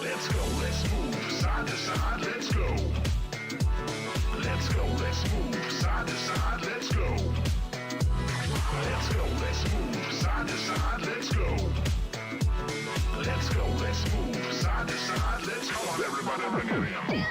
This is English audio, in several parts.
Let's go. Let's go, let's move side to side, let's go. Let's go, let's move side to side, let's go. Come on, everybody, bring it in.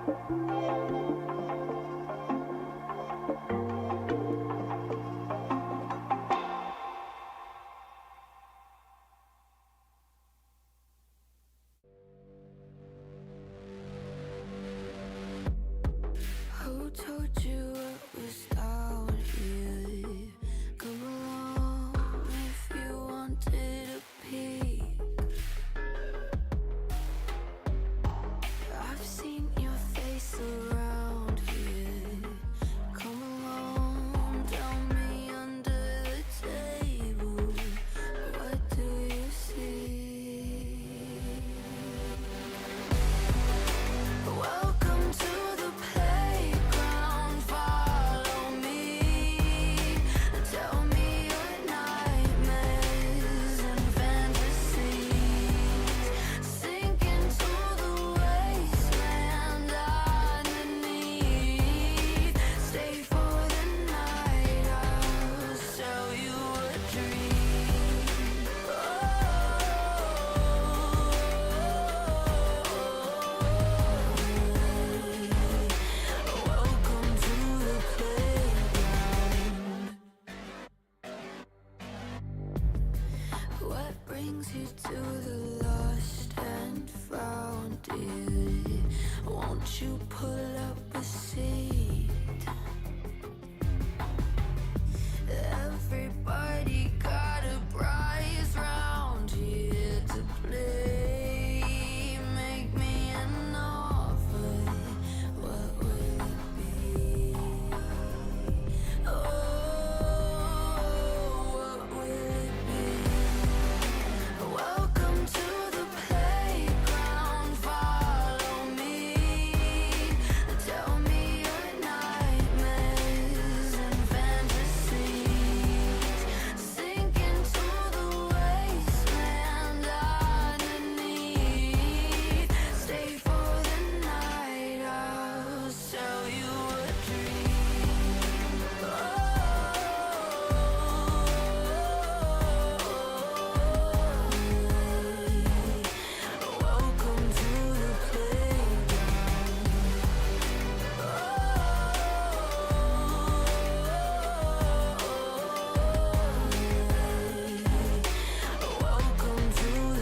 Who told you it was out here? Come along if you wanted a peek. I've seen your face around here. Come along, tell me under the table, what do you see? Welcome to the playground, follow me. Tell me your nightmares and fantasies. Sink into the wasteland underneath. Stay for the night, I'll sell you a dream. Welcome to the playground. What brings you to the lost and found, dear? Won't you pull up a seat? Everybody got a prize round here to play. Make me an offer, what will it be? Oh, what will it be? Welcome to the playground, follow me. Tell me your nightmares and fantasies. Sink into the wasteland underneath. Stay for the night, I'll sell you a dream. Welcome to the playground. Welcome to the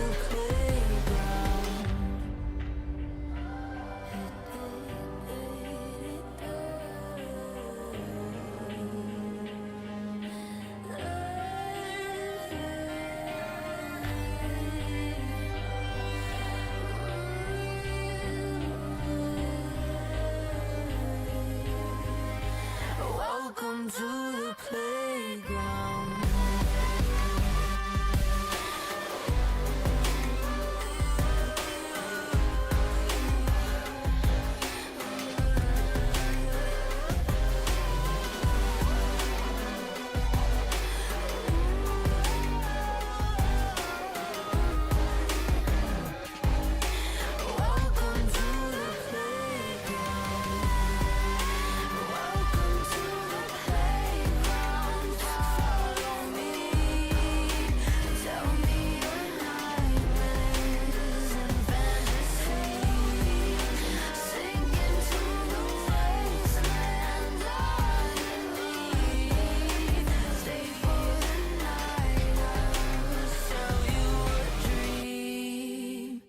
Welcome to the playground. Welcome to the playground. Welcome to the playground, follow me. Tell me your nightmares and fantasies. Sink into the wasteland underneath. Stay for the night, I'll sell you a dream.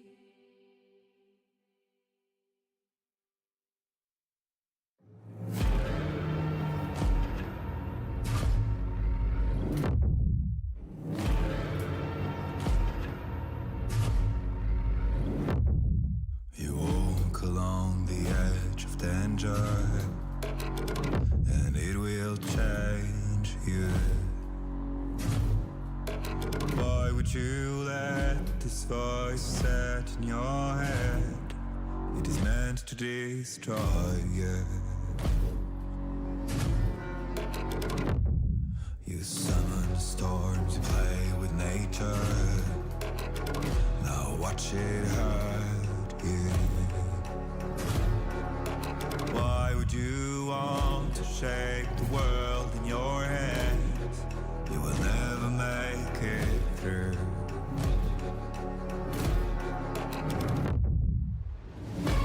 You walk along the edge of danger, and it will change you. Why would you let this voice set in your head? It is meant to destroy you. You summon storms, you play with nature. Now watch it hurt you. Why would you want to shape the world in your hands? You will never make it through. You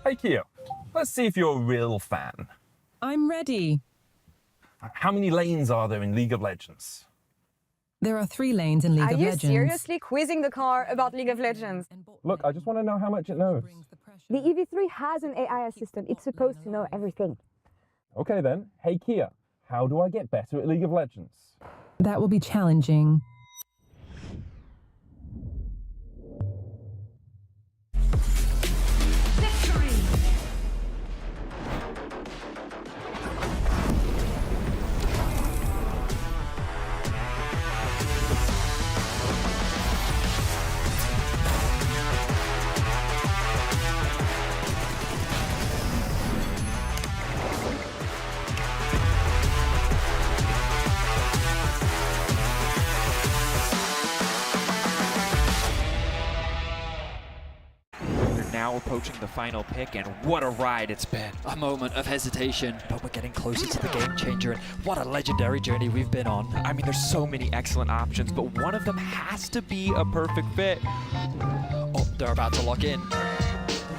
Hey Kia, let's see if you're a real fan. I'm ready. How many lanes are there in League of Legends? There are 3 lanes in League Are of you Legends. seriously quizzing the car about League of Legends? Look, I just want to know how much it knows. The EV3 has an AI assistant. It's supposed to know everything. Okay then, hey Kia, how do I get better at League of Legends? That will be challenging. Now approaching the final pick, and what a ride it's been. A moment of hesitation, but we're getting closer to the game changer, and what a legendary journey we've been on. I mean, there's so many excellent options, but one of them has to be a perfect fit. Oh, they're about to lock in.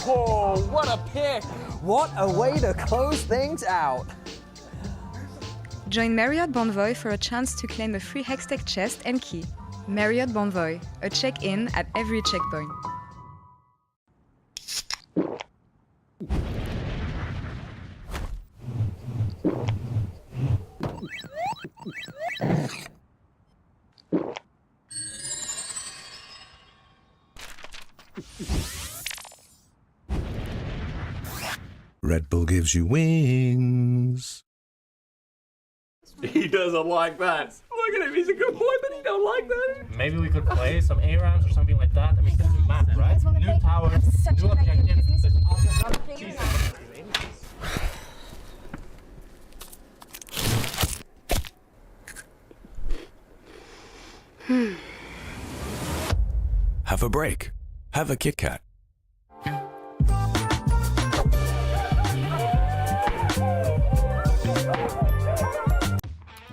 Whoa, what a pick! What a way to close things out! Join Marriott Bonvoy for a chance to claim a free Hextech chest and key. Marriott Bonvoy, a check-in at every checkpoint. Red Bull gives you wings. He doesn't like that. Look at him, he's a good boy, but he don't like that. Maybe we could play some A rounds or something like that. I mean, this is math, right? New tower, new objective. Have a break. Have a Kit Kat.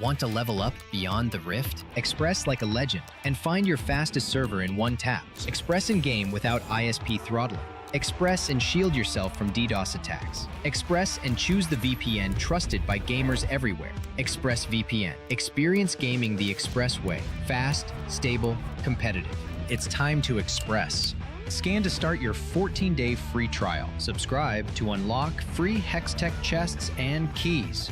Want to level up beyond the Rift? Express like a legend and find your fastest server in one tap. Express in game without ISP throttling. Express and shield yourself from DDoS attacks. Express and choose the VPN trusted by gamers everywhere. Express VPN. Experience gaming the Express way. Fast, stable, competitive. It's time to Express. Scan to start your 14-day free trial. Subscribe to unlock free Hextech chests and keys.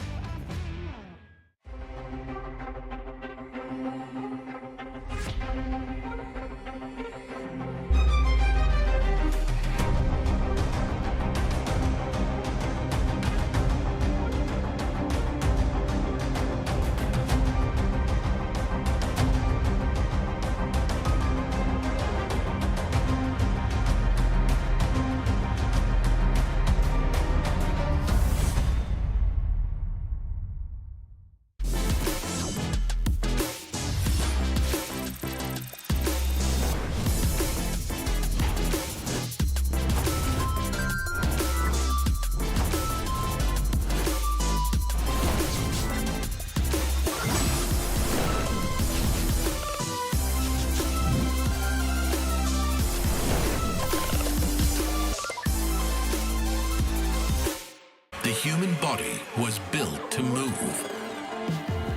The human body was built to move.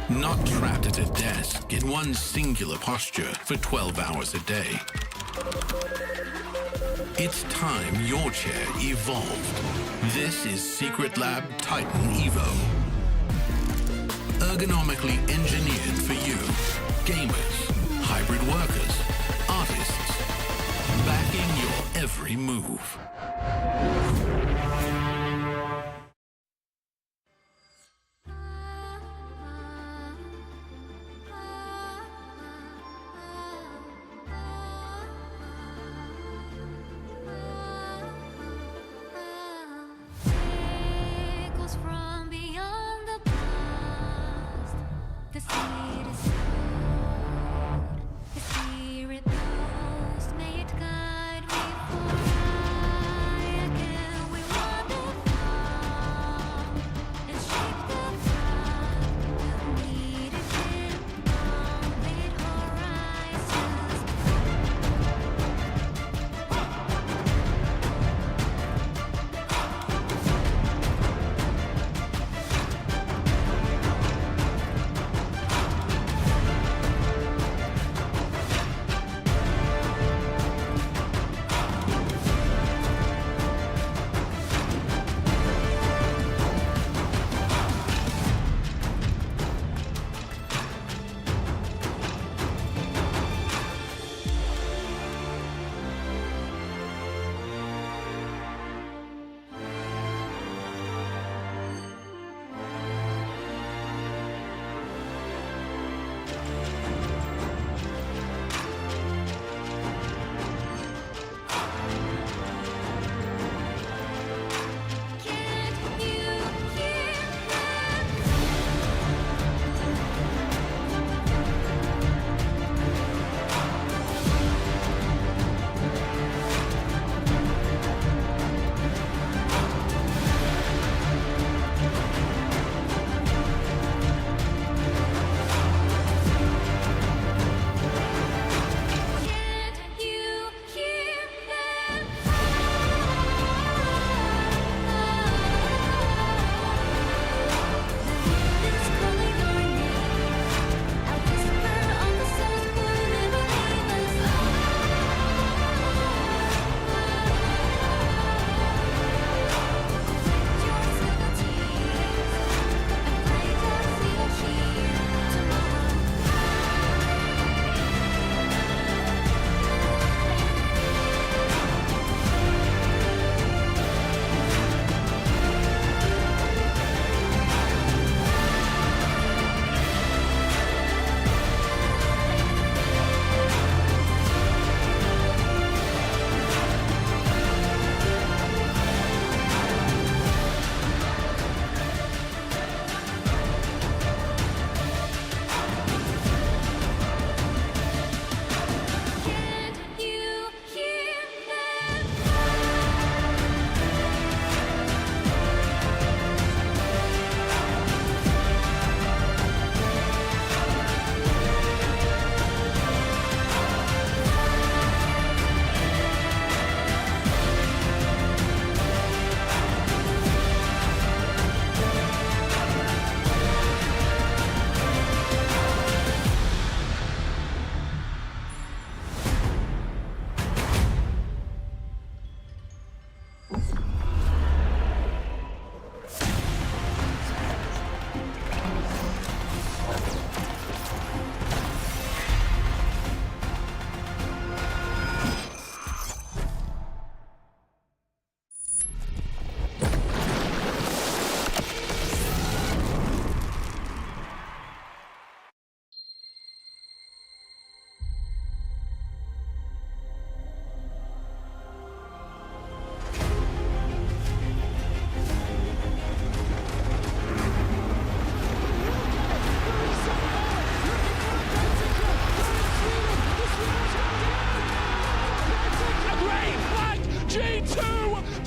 Not trapped at a desk in one singular posture for 12 hours a day. It's time your chair evolved. This is Secret Lab Titan Evo. Ergonomically engineered for you, gamers, hybrid workers, artists, backing your every move. Echoes from beyond the past. The seed is sown. The spirit knows. May it guide me for I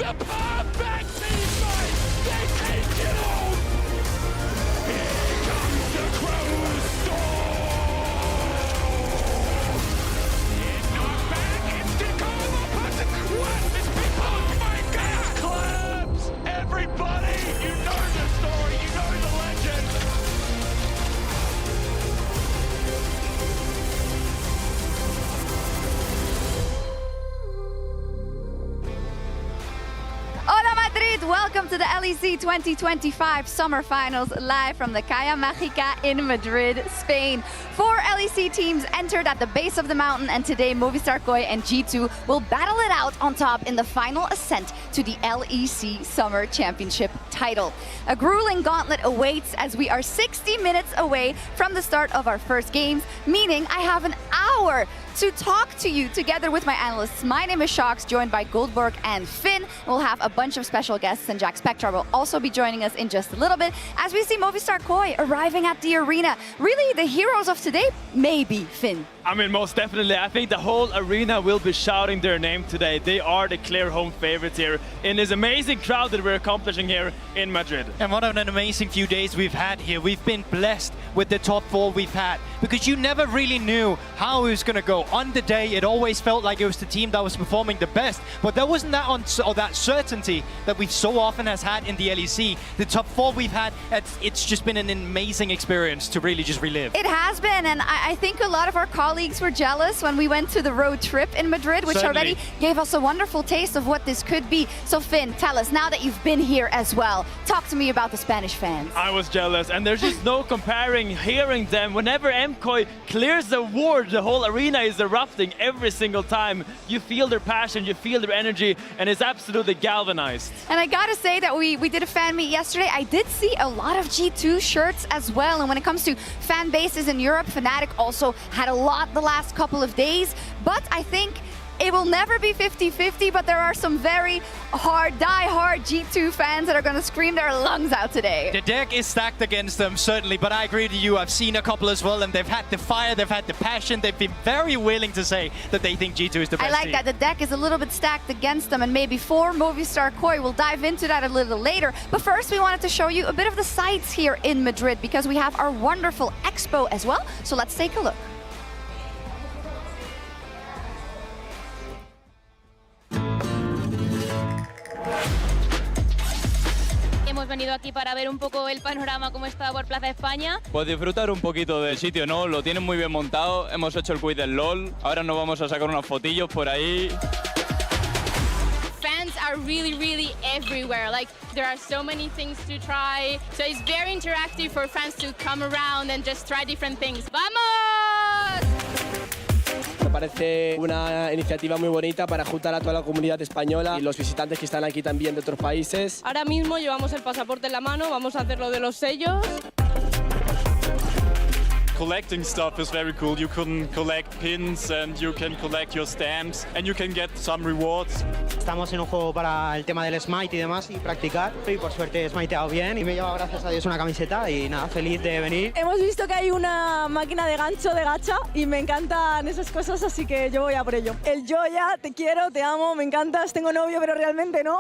the perfect team fight. They take it all. Here comes the Crow Storm. It's not back. It's Tacoma. What is people? Oh my God! Claps, everybody. You know the story. You know the legend. Hola Madrid! Welcome to the LEC 2025 Summer Finals live from the Calle Mágica in Madrid, Spain. 4 LEC teams entered at the base of the mountain, and today Movistar KOI and G2 will battle it out on top in the final ascent to the LEC Summer Championship title. A grueling gauntlet awaits as we are 60 minutes away from the start of our first games, meaning I have an hour to talk to you together with my analysts. My name is Shox, joined by Goldberg and Finn. We'll have a bunch of special guests, and Jack Spector will also be joining us in just a little bit as we see Movistar KOI arriving at the arena. Really, the heroes of today? Maybe, Finn. I mean, most definitely. I think the whole arena will be shouting their name today. They are the clear home favorites here in this amazing crowd that we're accomplishing here in Madrid. And what an amazing few days we've had here. We've been blessed with the top 4 we've had, because you never really knew how it was going to go. On the day, it always felt like it was the team that was performing the best, but there wasn't that certainty that we've so often has had in the LEC. The top 4 we've had, it's just been an amazing experience to really just relive. It has been, and I think a lot of our colleagues were jealous when we went to the road trip in Madrid, which already gave us a wonderful taste of what this could be. So Finn, tell us, now that you've been here as well, talk to me about the Spanish fans. I was jealous, and there's just no comparing hearing them. Whenever MKOI clears the ward, the whole arena is erupting every single time. You feel their passion, you feel their energy, and it's absolutely galvanized. And I gotta say that we did a fan meet yesterday. I did see a lot of G2 shirts as well, and when it comes to fan bases in Europe, Fnatic also had a lot the last couple of days, but I think it will never be 50-50, but there are some very die-hard G2 fans that are going to scream their lungs out today. The deck is stacked against them, certainly, but I agree with you. I've seen a couple as well, and they've had the fire, they've had the passion. They've been very willing to say that they think G2 is the best I like team. that. The deck is a little bit stacked against them, and maybe for Movistar KOI. We'll dive into that a little later. But first, we wanted to show you a bit of the sights here in Madrid, because we have our wonderful expo as well. So let's take a look. Hemos venido aquí para ver un poco el panorama, cómo está por Plaza España. Pues disfrutar un poquito del sitio, ¿no? Lo tienen muy bien montado, hemos hecho el quiz del LOL, ahora nos vamos a sacar unos fotillos por ahí. Fans are really everywhere. Like, there are so many things to try. So it's very interactive for fans to come around and just try different things. ¡Vamos! Me parece una iniciativa muy bonita para juntar a toda la comunidad española y los visitantes que están aquí también de otros países. Ahora mismo llevamos el pasaporte en la mano, vamos a hacer lo de los sellos. Collecting stuff is very cool. You can collect pins and you can collect your stamps and you can get some rewards. Estamos en un juego para el tema del Smite y demás y practicar, y por suerte he smiteado bien y me he llevado, gracias a Dios, una camiseta y nada, feliz de venir. Hemos visto que hay una máquina de gancho de gacha y me encantan esas cosas, así que yo voy a por ello. El yo ya, te quiero, te amo, me encantas, tengo novio pero realmente no.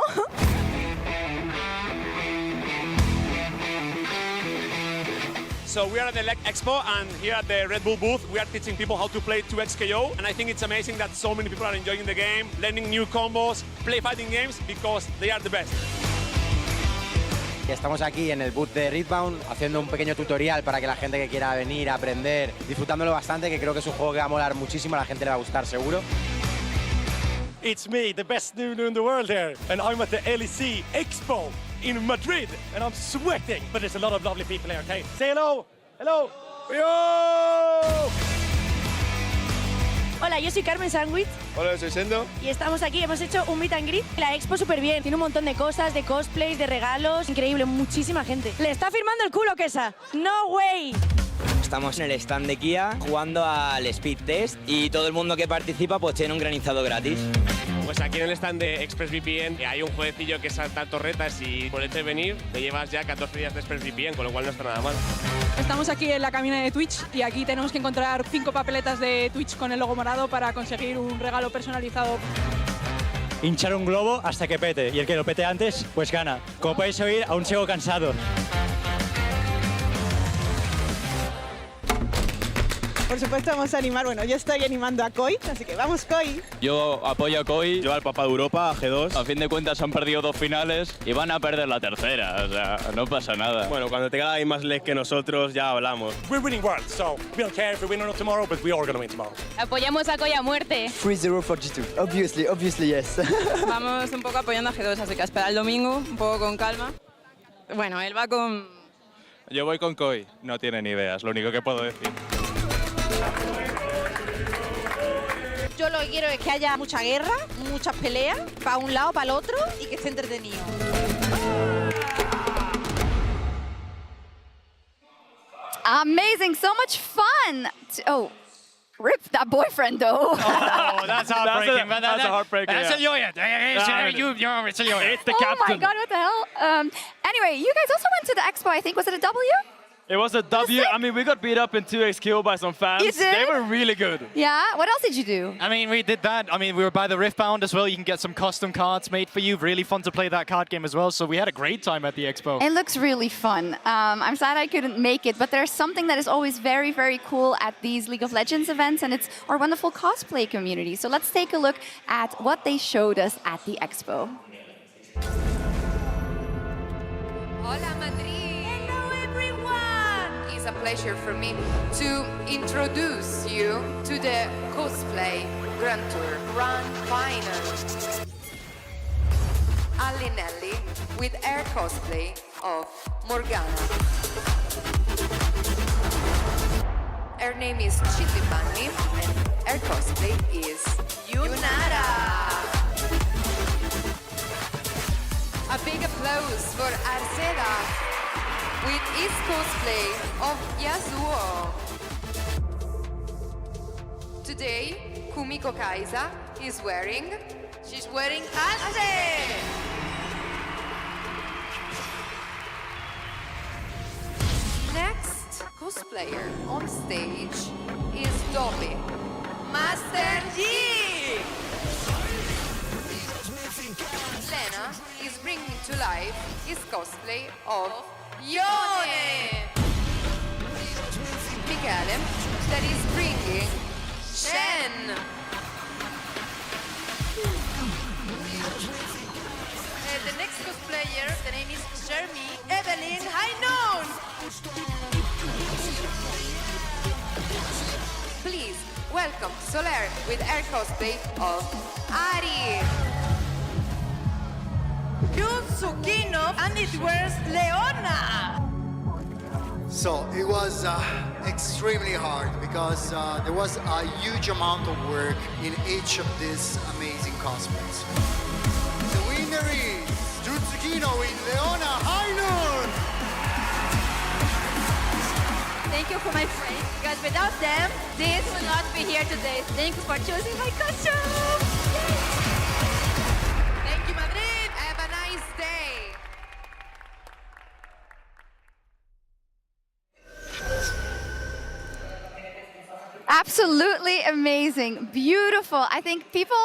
So we are at the LEC Expo, and here at the Red Bull booth, we are teaching people how to play 2xKO, and I think it's amazing that so many people are enjoying the game, learning new combos, play fighting games, because they are the best. Estamos aquí en el booth de Rebound haciendo un pequeño tutorial para que la gente que quiera venir a aprender, disfrutándolo bastante, que creo que es un juego que va a molar muchísimo, a la gente le va a gustar seguro. It's me, the best noob in the world here, and I'm at the LEC Expo in Madrid, and I'm sweating, but there's a lot of lovely people here, okay? Say hello! Hello! Yo! Hola, yo soy Carmen Sandwich. Hola, yo soy Sendo. Y estamos aquí, hemos hecho un meet and greet. La expo súper bien, tiene un montón de cosas, de cosplays, de regalos. Increíble, muchísima gente. ¡Le está firmando el culo, Kesa! ¡No way! Estamos en el stand de Kia jugando al Speed Test y todo el mundo que participa pues tiene un granizado gratis. Pues aquí en el stand de ExpressVPN hay un jueguecillo que salta torretas y por el hecho de venir te llevas ya 14 días de ExpressVPN, con lo cual no está nada mal. Estamos aquí en la cabina de Twitch y aquí tenemos que encontrar 5 papeletas de Twitch con el logo morado para conseguir un regalo personalizado. hinchar un globo hasta que pete, y el que lo pete antes, pues gana. Como podéis oír, aún sigo cansado. Por supuesto vamos a animar, bueno, yo estoy animando a KOI, así que vamos KOI. Yo apoyo a KOI. Yo al Papá de Europa, a G2. A fin de cuentas han perdido 2 finales y van a perder la tercera, o sea, no pasa nada. Bueno, cuando tenga la misma LEC que nosotros, ya hablamos. We're winning world, so we don't care if we win or not tomorrow, but we are going to win tomorrow. Apoyamos a KOI a muerte. 3-0 for G2. Obviously yes. Vamos un poco apoyando a G2, así que a esperar el domingo, un poco con calma. Bueno, él va con... Yo voy con KOI, no tiene ni idea, es lo único que puedo decir. Yo lo que quiero es que haya mucha guerra, muchas peleas, para un lado, para el otro, y que esté entretenido. Amazing, so much fun. Oh, rip that boyfriend though. Oh, that's heartbreaking. That's a heartbreaker. That's a lawyer. It's a lawyer. It's the Oh captain. my God, what the hell? Anyway, you guys also went to the expo, I think. Was it a W? It was a W. I mean, we got beat up in 2xQ by some fans. You did? They were really good. Yeah, what else did you do? I mean, we did that. I mean, we were by the Riftbound as well. You can get some custom cards made for you. Really fun to play that card game as well. So we had a great time at the expo. It looks really fun. I'm sad I couldn't make it, but there's something that is always very, very cool at these League of Legends events, and it's our wonderful cosplay community. So let's take a look at what they showed us at the expo. Hola Madrid! Hello everyone! It's a pleasure for me to introduce you to the Cosplay Grand Tour Grand Final. Allinelli with air cosplay of Morgana. Her name is Chitipani and her cosplay is Yunara. A big applause for Arceda with his cosplay of Yasuo. Today, Kumiko Kaisa is wearing... She's wearing Arce! Next cosplayer on stage is Dobby. Master Yi! Lena is bringing to life his cosplay of Yone. Michele that is bringing Shen. The next cosplayer, the name is Jeremy Evelyn Hainon. Please welcome Soler with her cosplay of Ari. Yuzukino and it wears Leona. So it was extremely hard because there was a huge amount of work in each of these amazing cosplays. The winner is Yuzukino with Leona Hainon. Thank you for my friends, because without them, this would not be here today. Thank you for choosing my costume. Thank you, Madrid. Have a nice day. Absolutely amazing, beautiful. I think people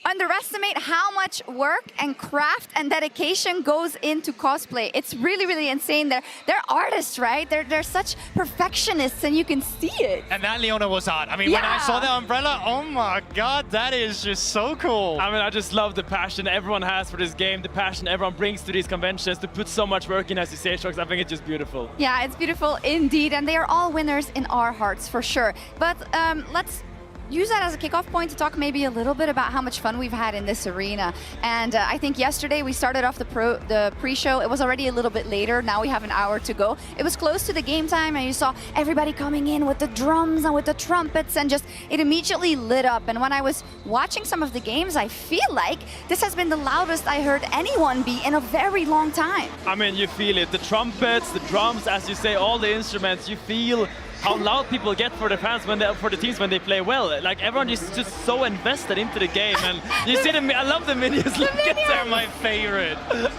underestimate how much work and craft and dedication goes into cosplay. It's really, really insane. They're artists, right? They're such perfectionists, and you can see it. And that Leona was hard. I mean, when I saw the umbrella, oh my God, that is just so cool. I mean, I just love the passion everyone has for this game, the passion everyone brings to these conventions, to put so much work in, as you say, Shox. I think it's just beautiful. Yeah, it's beautiful indeed, and they are all winners in our hearts for sure. But let's use that as a kickoff point to talk maybe a little bit about how much fun we've had in this arena. And I think yesterday we started off the pre-show. It was already a little bit later. Now we have an hour to go. It was close to the game time, and you saw everybody coming in with the drums and with the trumpets, and just it immediately lit up. And when I was watching some of the games, I feel like this has been the loudest I heard anyone be in a very long time. I mean, you feel it. The trumpets, the drums, as you say, all the instruments, you feel how loud people get for the fans for the teams when they play well. Like everyone is just so invested into the game, and you see them. I love the minions. They're my favorite,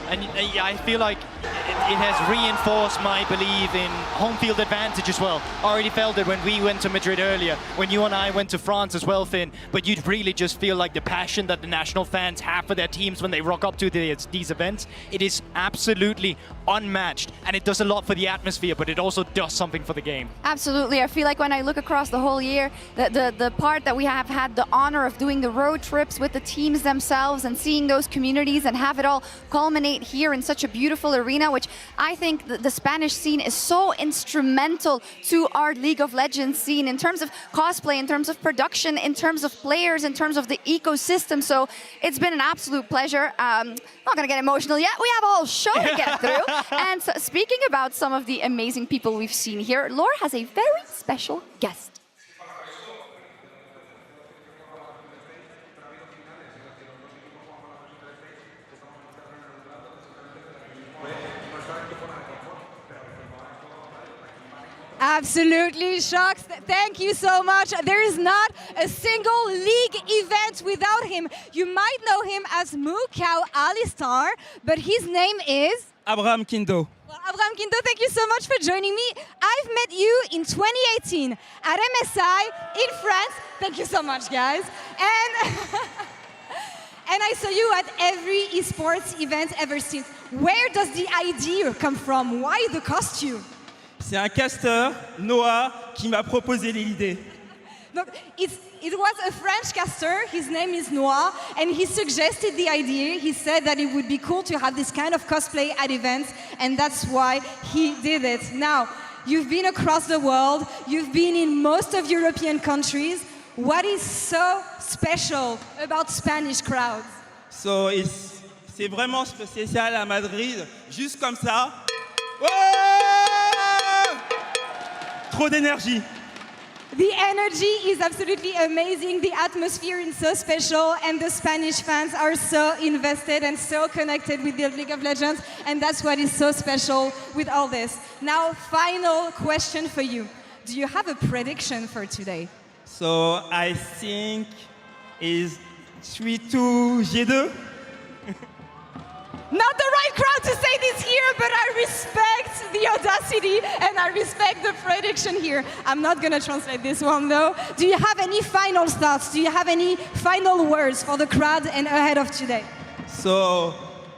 and I feel like it has reinforced my belief in home field advantage as well. I already felt it when we went to Madrid earlier, when you and I went to France as well, Finn. But you'd really just feel like the passion that the national fans have for their teams when they rock up to these events. It is absolutely unmatched, and it does a lot for the atmosphere, but it also does something for the game. Absolutely. I feel like when I look across the whole year, the part that we have had the honor of doing the road trips with the teams themselves and seeing those communities and have it all culminate here in such a beautiful arena, which I think the Spanish scene is so instrumental to our League of Legends scene in terms of cosplay, in terms of production, in terms of players, in terms of the ecosystem. So it's been an absolute pleasure. Not going to get emotional yet. We have a whole show to get through. And so, speaking about some of the amazing people we've seen here, Laura has a very special guest. Absolutely shocked. Thank you so much. There is not a single league event without him. You might know him as Mukau Alistar, but his name is Abraham Kindo. Well, Abraham Kindo, thank you so much for joining me. I've met you in 2018 at MSI in France. Thank you so much, guys. And and I saw you at every esports event ever since. Where does the idea come from? Why the costume? C'est un caster, Noah, qui m'a proposé l'idée. Look, it was a French caster, his name is Noah, and he suggested the idea. He said that it would be cool to have this kind of cosplay at events, and that's why he did it. Now, you've been across the world, you've been in most of European countries. What is so special about Spanish crowds? So, c'est vraiment spécial à Madrid, juste comme ça. Oh! Trop d'énergie. The energy is absolutely amazing. The atmosphere is so special, and the Spanish fans are so invested and so connected with the League of Legends, and that's what is so special with all this. Now, final question for you. Do you have a prediction for today? So, I think is 3-2 G2. Not the right crowd to say this here, but I respect the audacity and I respect the prediction here. I'm not going to translate this one, though. Do you have any final thoughts? Do you have any final words for the crowd and ahead of today? So,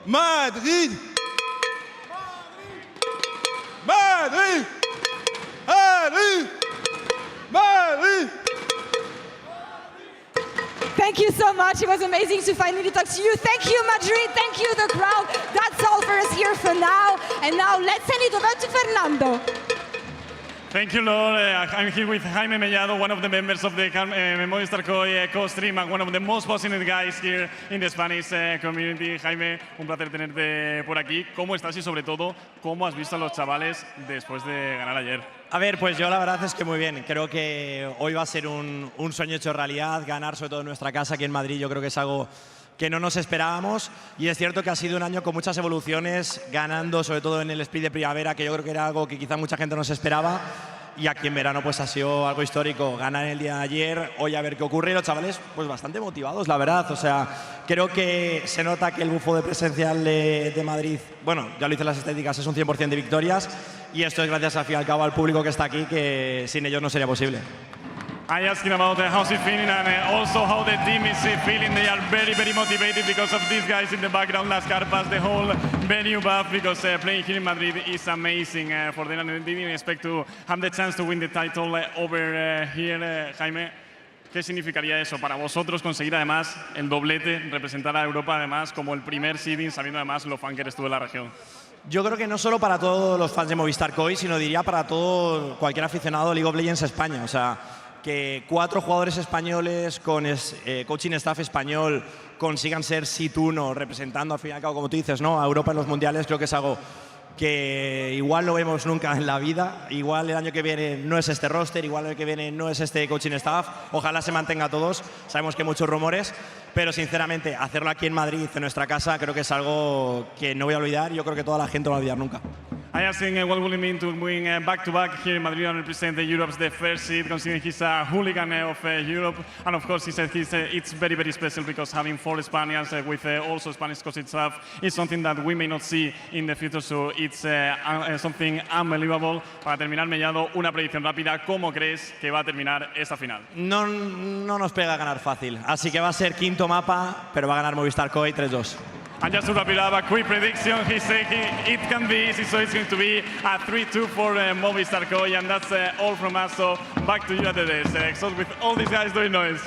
Madrid! Madrid! Madrid! Madrid! Thank you so much. It was amazing to finally talk to you. Thank you, Madrid. Thank you, the crowd. That's all for us here for now. And now let's send it over to Fernando. Thank you, Lord. I'm here with Jaime Mellado, one of the members of the Movistar co-stream and one of the most passionate guys here in the Spanish community. Jaime, un placer tenerte por aquí. ¿Cómo estás y sobre todo, cómo has visto a los chavales después de ganar ayer? A ver, pues yo la verdad es que muy bien. Creo que hoy va a ser un sueño hecho realidad. Ganar sobre todo en nuestra casa aquí en Madrid yo creo que es algo que no nos esperábamos, y es cierto que ha sido un año con muchas evoluciones, ganando sobre todo en el split de primavera, que yo creo que era algo que quizá mucha gente no se esperaba, y aquí en verano pues ha sido algo histórico. Ganar el día de ayer, hoy a ver qué ocurre, y los chavales pues bastante motivados, la verdad. O sea, creo que se nota que el bufo de presencial de Madrid, bueno, ya lo hice en las estadísticas, es un 100% de victorias, y esto es gracias al fin y al cabo al público que está aquí, que sin ellos no sería posible. I asked him about how's he feeling and also how the team is feeling. They are very, very motivated because of these guys in the background, Las Carpas, the whole venue buff, because playing here in Madrid is amazing for them, and they didn't expect to have the chance to win the title over here, Jaime. ¿Qué significaría eso para vosotros conseguir además el doblete, representar a Europa además como el primer seeding, sabiendo además lo fan que eres tú de la región? Yo creo que no solo para todos los fans de Movistar COI, sino diría para todo cualquier aficionado de League of Legends España. O sea, que 4 jugadores españoles con coaching staff español consigan ser Seed 1 representando al fin y al cabo, como tú dices, ¿no?, a Europa en los mundiales, creo que es algo que igual no vemos nunca en la vida. Igual el año que viene no es este roster, igual el que viene no es este coaching staff. Ojalá se mantenga a todos. Sabemos que hay muchos rumores, pero sinceramente hacerlo aquí en Madrid, en nuestra casa, creo que es algo que no voy a olvidar. Yo creo que toda la gente no va a olvidar nunca. I I asked him what will it mean to win back-to-back here in Madrid and represent the Europe's the first seed, considering he's a hooligan of Europe. And of course, he said it's very, very special because having 4 Spaniards with also Spanish coach itself is something that we may not see in the future. So it's something unbelievable. Para terminar, Mellado, una predicción rápida. ¿Cómo crees que va a terminar esta final? No nos pega a ganar fácil. Así que va a ser quinto mapa, pero va a ganar Movistar KOI 3-2. And just to wrap it up, a quick prediction. He said it can be easy, so it's going to be a 3-2 for Movistar KOI, and that's all from us. So back to you at the desk. So with all these guys doing noise.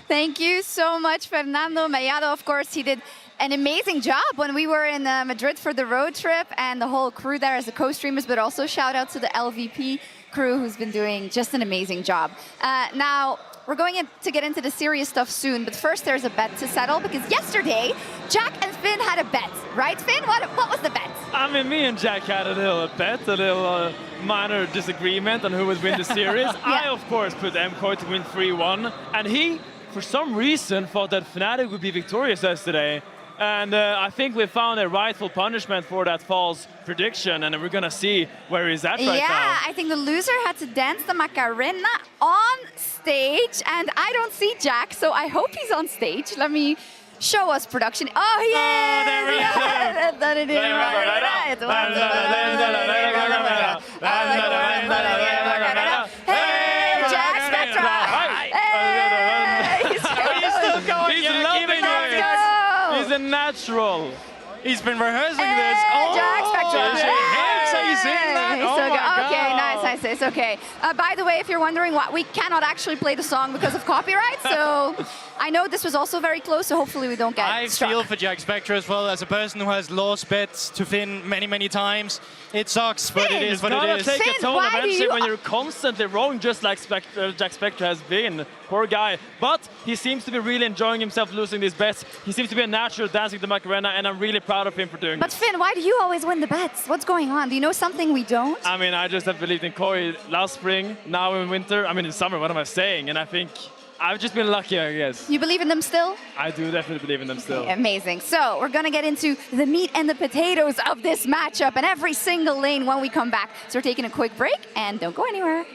Thank you so much, Fernando Mellado. Of course, he did an amazing job when we were in Madrid for the road trip, and the whole crew there as the co-streamers, but also shout out to the LVP crew who's been doing just an amazing job. Now, we're going to get into the serious stuff soon, but first there's a bet to settle, because yesterday, Jack and Finn had a bet, right, Finn? What was the bet? I mean, me and Jack had a little bet, a little minor disagreement on who would win the series. I, of course, put MKOI to win 3-1, and he, for some reason, thought that Fnatic would be victorious yesterday. And I think we found a rightful punishment for that false prediction, and we're going to see where he's at right now. Yeah, I think the loser had to dance the Macarena on stage, and I don't see Jack, so I hope he's on stage. Let me show us production. Oh, yeah! There we go! Hey, Jack Spectra! He's still going. He's loving it. He's a natural. He's been rehearsing this. Oh, Jack Spectra. He's singing that. Oh so my okay, nice. It's okay. By the way, if you're wondering why, we cannot actually play the song because of copyright, so I know this was also very close, so hopefully we don't get struck. I feel for Jack Spectra as well, as a person who has lost bets to Finn many times. It sucks, but it is what it is. It's gonna take a toll eventually when you're constantly wrong, just like Jack Spectra has been. Poor guy. But he seems to be really enjoying himself losing these bets. He seems to be a natural dancing the Macarena, and I'm really proud of him for doing But this. Finn, why do you always win the bets? What's going on? Do you know something we don't? I mean, I just have believed in KOI last spring, now in winter. I mean, in summer, what am I saying? And I think I've just been lucky, I guess. You believe in them still? I do definitely believe in them still. Amazing. So we're going to get into the meat and the potatoes of this matchup and every single lane when we come back. So we're taking a quick break, and don't go anywhere.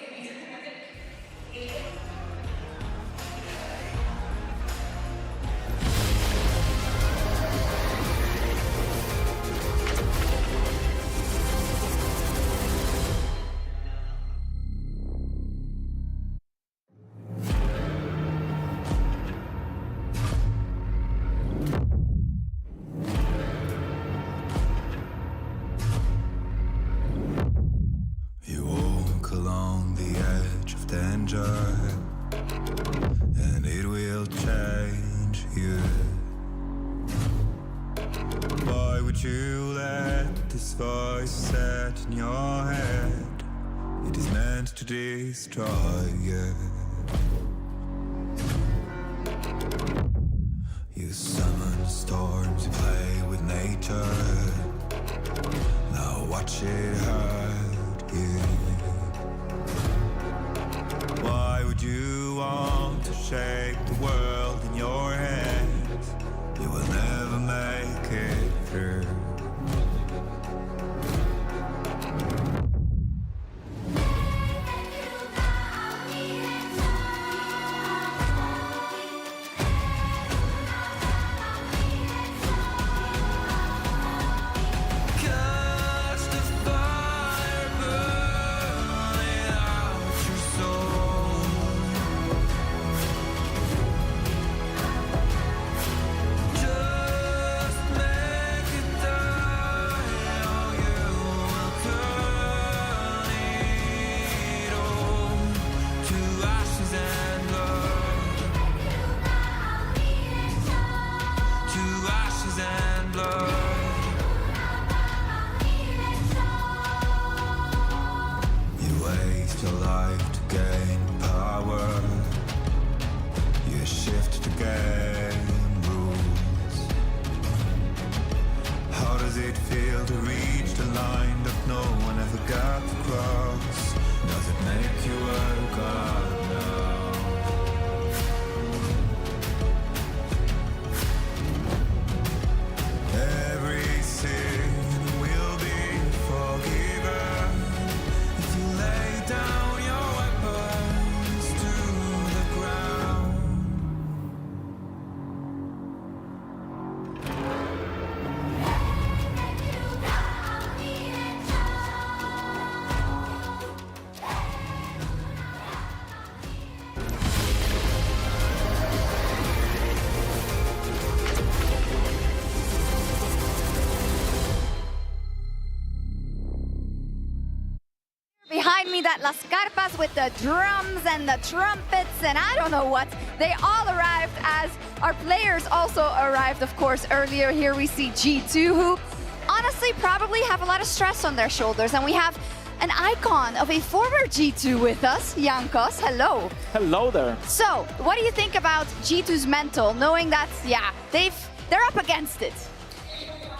And it will change you. Why would you let this voice set in your head? It is meant to destroy you. You summon storms, you play with nature. Now watch it hurt you. Why would you want to shake the world in your hands? You will never make it through. Every sin will be me that Las Carpas with the drums and the trumpets and I don't know what, they all arrived as our players also arrived, of course, earlier. Here we see G2, who honestly probably have a lot of stress on their shoulders. And we have an icon of a former G2 with us, Jankos. Hello. Hello there. So, what do you think about G2's mental, knowing that, yeah, they're up against it?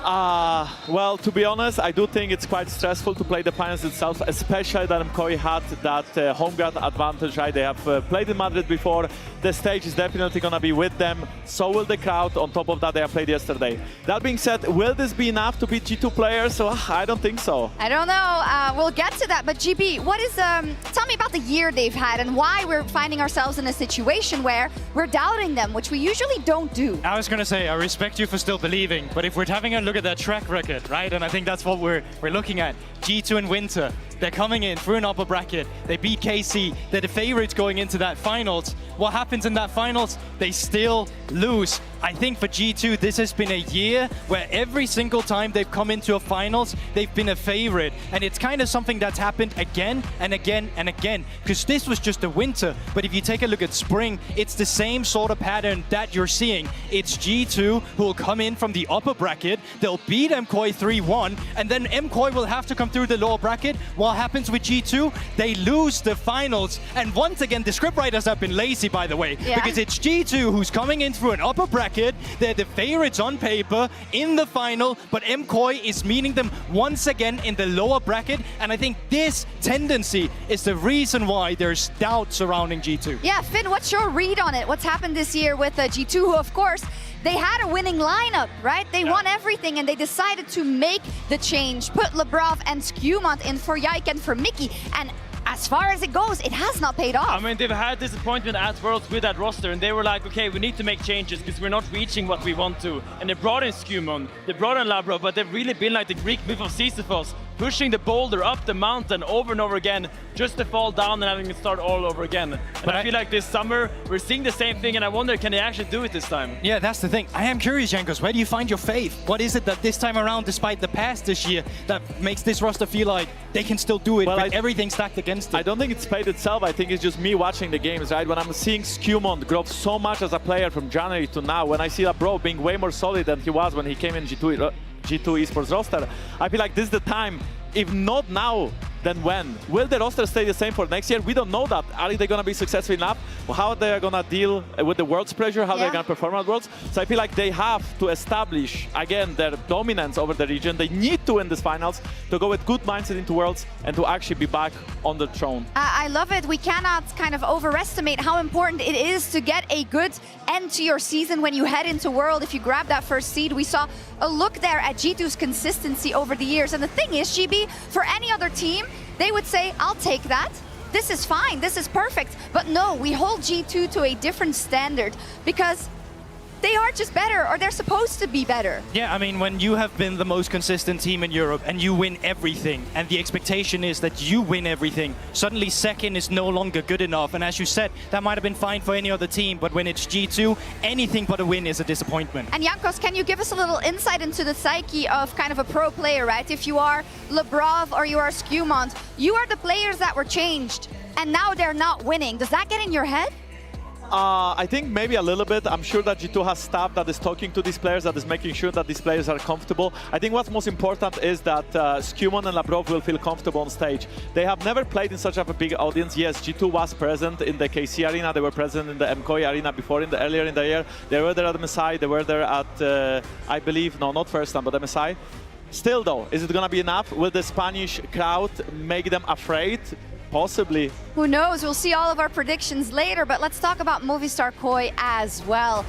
Well, to be honest, I do think it's quite stressful to play the finals itself, especially that MKOI had that home ground advantage, right? They have played in Madrid before. The stage is definitely going to be with them. So will the crowd. On top of that, they have played yesterday. That being said, will this be enough to beat G2 players? So, I don't think so. I don't know. We'll get to that. But GB, what is? Tell me about the year they've had and why we're finding ourselves in a situation where we're doubting them, which we usually don't do. I was going to say, I respect you for still believing, but if we're having a look at their track record, right? And I think that's what we're looking at. G2 in winter, they're coming in through an upper bracket. They beat KC. They're the favorites going into that finals. What happens in that finals? They still lose. I think for G2, this has been a year where every single time they've come into a finals, they've been a favorite. And it's kind of something that's happened again and again and again. Because this was just a winter. But if you take a look at spring, it's the same sort of pattern that you're seeing. It's G2 who will come in from the upper bracket. They'll beat MKOI 3-1. And then MKOI will have to come through the lower bracket. What happens with G2? They lose the finals. And once again, the scriptwriters have been lazy, by the way. Yeah. Because it's G2 who's coming in through an upper bracket. They're the favorites on paper in the final, but MKOI is meeting them once again in the lower bracket. And I think this tendency is the reason why there's doubt surrounding G2. Yeah, Finn, what's your read on it? What's happened this year with G2, who, of course, they had a winning lineup, right? They won everything, and they decided to make the change, put Lebrov and Skewmont in for Yike and for Mickey. And as far as it goes, it has not paid off. I mean, they've had disappointment at Worlds with that roster, and they were like, okay, we need to make changes because we're not reaching what we want to. And they brought in Skewmont, they brought in Labrov, but they've really been like the Greek myth of Sisyphus, pushing the boulder up the mountain over and over again, just to fall down and having it start all over again. And But I feel like this summer, we're seeing the same thing, and I wonder, can they actually do it this time? Yeah, that's the thing. I am curious, Jankos, where do you find your faith? What is it that this time around, despite the past this year, that makes this roster feel like they can still do it, with everything stacked against it? I don't think it's played itself. I think it's just me watching the games, right? When I'm seeing Skewmont grow so much as a player from January to now, when I see Labrov being way more solid than he was when he came in G2 esports roster, I feel like this is the time. If not now, then when? Will the roster stay the same for next year? We don't know that. Are they going to be successful enough? How they're going to deal with the Worlds pressure? How they're going to perform at Worlds? So I feel like they have to establish, again, their dominance over the region. They need to win these finals to go with good mindset into Worlds and to actually be back on the throne. I love it. We cannot kind of overestimate how important it is to get a good end to your season when you head into World. If you grab that first seed, we saw a look there at G2's consistency over the years. And the thing is, GB, for any other team, they would say, I'll take that. This is fine, this is perfect. But no, we hold G2 to a different standard because they are just better, or they're supposed to be better. Yeah, I mean, when you have been the most consistent team in Europe and you win everything, and the expectation is that you win everything, suddenly second is no longer good enough. And as you said, that might have been fine for any other team, but when it's G2, anything but a win is a disappointment. And Jankos, can you give us a little insight into the psyche of kind of a pro player, right? If you are Lebrov or you are Skewmont, you are the players that were changed, and now they're not winning. Does that get in your head? I think maybe a little bit. I'm sure that G2 has staff that is talking to these players, that is making sure that these players are comfortable. I think what's most important is that Skewmont and Labrov will feel comfortable on stage. They have never played in such a big audience. Yes, G2 was present in the KC arena. They were present in the MKOI arena before, earlier in the year. They were there at the MSI. They were there at, I believe, no, not first time, but MSI. Still though, is it going to be enough? Will the Spanish crowd make them afraid? Possibly. Who knows? We'll see all of our predictions later, but let's talk about Movistar KOI as well.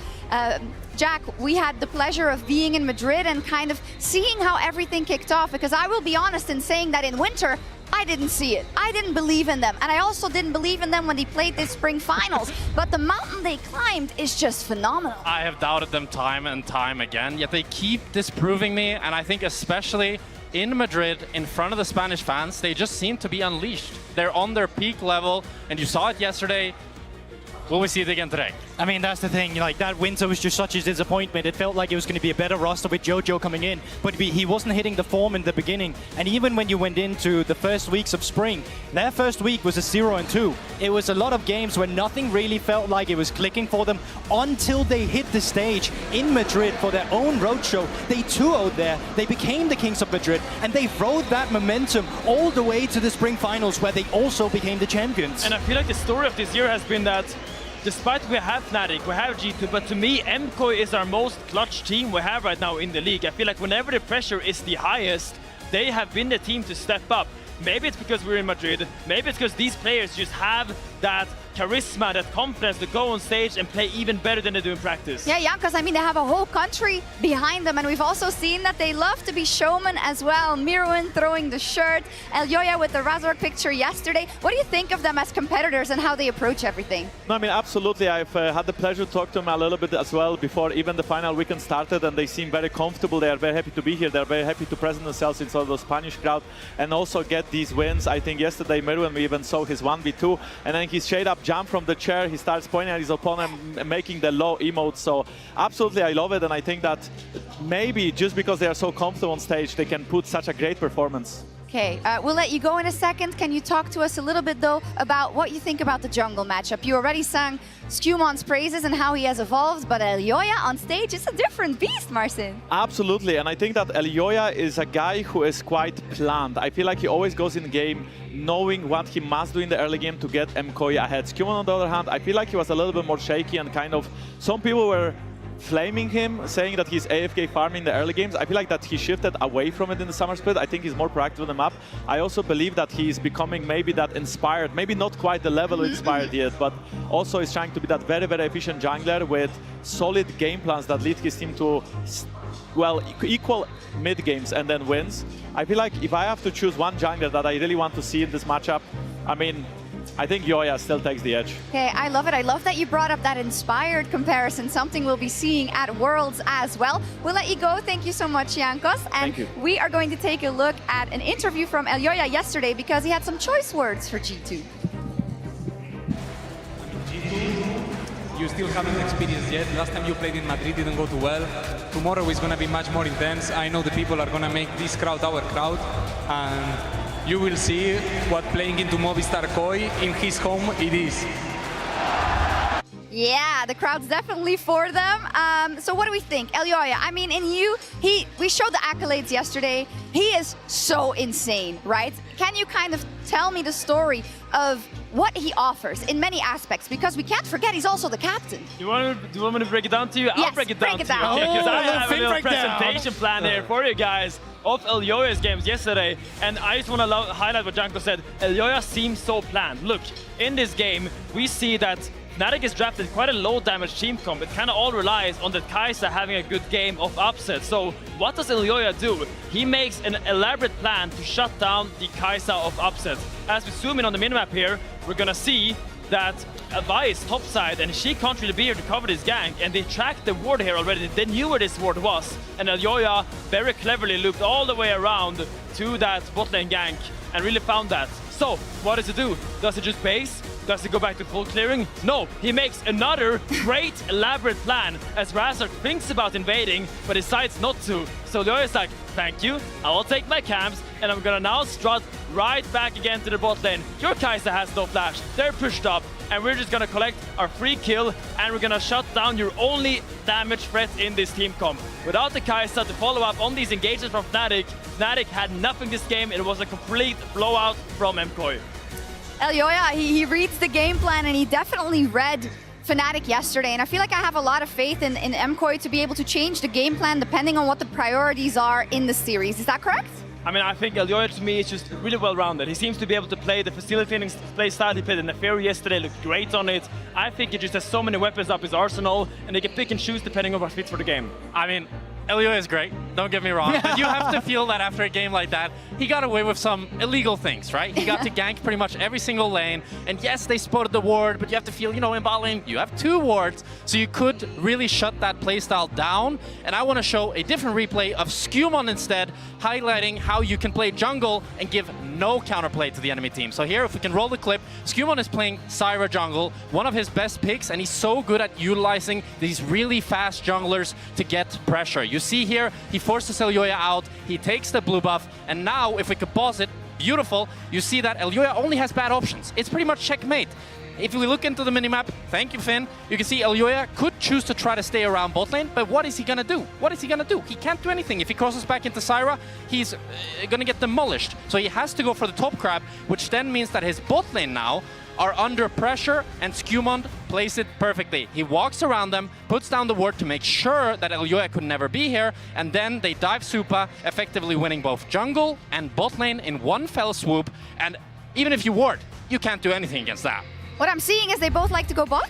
Jack, we had the pleasure of being in Madrid and kind of seeing how everything kicked off, because I will be honest in saying that in winter, I didn't see it. I didn't believe in them. And I also didn't believe in them when they played this spring finals. But the mountain they climbed is just phenomenal. I have doubted them time and time again, yet they keep disproving me. And I think especially in Madrid, in front of the Spanish fans, they just seem to be unleashed. They're on their peak level, and you saw it yesterday. Will we see it again today? I mean, that's the thing. Like, that winter was just such a disappointment. It felt like it was going to be a better roster with Jojo coming in, but he wasn't hitting the form in the beginning. And even when you went into the first weeks of spring, their first week was a 0-2. It was a lot of games where nothing really felt like it was clicking for them until they hit the stage in Madrid for their own roadshow. They 2-0'd there. They became the Kings of Madrid, and they rode that momentum all the way to the spring finals, where they also became the champions. And I feel like the story of this year has been that despite we have Fnatic, we have G2, but to me, MKOI is our most clutch team we have right now in the league. I feel like whenever the pressure is the highest, they have been the team to step up. Maybe it's because we're in Madrid, maybe it's because these players just have that charisma, that confidence to go on stage and play even better than they do in practice. Yeah, Jankos, I mean, they have a whole country behind them, and we've also seen that they love to be showmen as well. Mirwin throwing the shirt, Elyoya with the Razork picture yesterday. What do you think of them as competitors and how they approach everything? No, I mean, absolutely. I've had the pleasure to talk to them a little bit as well before even the final weekend started, and they seem very comfortable. They are very happy to be here. They're very happy to present themselves in sort of the Spanish crowd and also get these wins. I think yesterday, Mirwin, we even saw his 1v2, and then he straight up jumped from the chair. He starts pointing at his opponent and making the low emote. So absolutely, I love it, and I think that maybe just because they are so comfortable on stage, they can put such a great performance. Okay, we'll let you go in a second. Can you talk to us a little bit, though, about what you think about the jungle matchup? You already sang Scumon's praises and how he has evolved, but Elyoya on stage is a different beast, Marcin. Absolutely, and I think that Elyoya is a guy who is quite planned. I feel like he always goes in the game knowing what he must do in the early game to get MKOI ahead. Scumon, on the other hand, I feel like he was a little bit more shaky and kind of... Some people were flaming him, saying that he's AFK farming the early games. I feel like that he shifted away from it in the summer split. I think he's more proactive on the map. I also believe that he's becoming maybe that inspired, maybe not quite the level inspired yet, but also is trying to be that very, very efficient jungler with solid game plans that lead his team to, well, equal mid games and then wins. I feel like if I have to choose one jungler that I really want to see in this matchup, I mean, I think Yoya still takes the edge. Okay, I love it. I love that you brought up that inspired comparison, something we'll be seeing at Worlds as well. We'll let you go. Thank you so much, Jankos. And we are going to take a look at an interview from Elyoya yesterday because he had some choice words for G2. You still haven't experienced yet. Last time you played in Madrid didn't go too well. Tomorrow is going to be much more intense. I know the people are going to make this crowd our crowd. And you will see what playing into Movistar KOI in his home it is. Yeah, the crowd's definitely for them. So what do we think? Elyoya, I mean, in you, we showed the accolades yesterday. He is so insane, right? Can you kind of tell me the story of what he offers in many aspects? Because we can't forget he's also the captain. Do you want me to break it down to you? Yes, I'll break it down to you. Oh, Okay, because I have a little presentation plan here for you guys of Elyoya's games yesterday. And I just want to highlight what Janko said. Elyoya seems so planned. Look, in this game, we see that Fnatic is drafted quite a low damage team comp. It kind of all relies on the Kai'Sa having a good game of upset. So what does Elyoya do? He makes an elaborate plan to shut down the Kai'Sa of upset. As we zoom in on the minimap here, we're gonna see that Vi is topside and she can't really be here to cover this gank, and they tracked the ward here already. They knew where this ward was, and Elyoya very cleverly looped all the way around to that bot lane gank and really found that. So what does he do? Does he just base? Does he go back to full clearing? No, he makes another great elaborate plan as Razork thinks about invading but decides not to. So Elyoya is like, thank you, I will take my camps and I'm gonna now strut right back again to the bot lane. Your Kai'Sa has no flash, they're pushed up, and we're just gonna collect our free kill and we're gonna shut down your only damage threat in this team comp. Without the Kai'Sa to follow up on these engagements from Fnatic, Fnatic had nothing this game. It was a complete blowout from MKOI. Elyoya, he reads the game plan and he definitely read Fnatic yesterday, and I feel like I have a lot of faith in MKOI to be able to change the game plan depending on what the priorities are in the series. Is that correct? I mean, I think Elyoya to me is just really well-rounded. He seems to be able to play the facilitating play style. He played in the Fury yesterday, looked great on it. I think he just has so many weapons up his arsenal, and he can pick and choose depending on what fits for the game. I mean, Elioya is great, don't get me wrong, but you have to feel that after a game like that, he got away with some illegal things, right? He got to gank pretty much every single lane, and yes, they spotted the ward, but you have to feel, in bot lane, you have 2 wards, so you could really shut that playstyle down, and I want to show a different replay of Skumon instead, highlighting how you can play jungle and give no counterplay to the enemy team. So here, if we can roll the clip, Skumon is playing Syra jungle, one of his best picks, and he's so good at utilizing these really fast junglers to get pressure. You see here, he forces Elioya out, he takes the blue buff, and now if we could pause it, beautiful, you see that Elioya only has bad options. It's pretty much checkmate. If we look into the minimap, thank you, Finn, you can see Elioya could choose to try to stay around bot lane, but what is he gonna do? What is he gonna do? He can't do anything. If he crosses back into Syra, he's gonna get demolished. So he has to go for the top crab, which then means that his bot lane now are under pressure, and Skumon plays it perfectly. He walks around them, puts down the ward to make sure that Elioya could never be here, and then they dive Supa, effectively winning both jungle and bot lane in one fell swoop, and even if you ward, you can't do anything against that. What I'm seeing is they both like to go bot?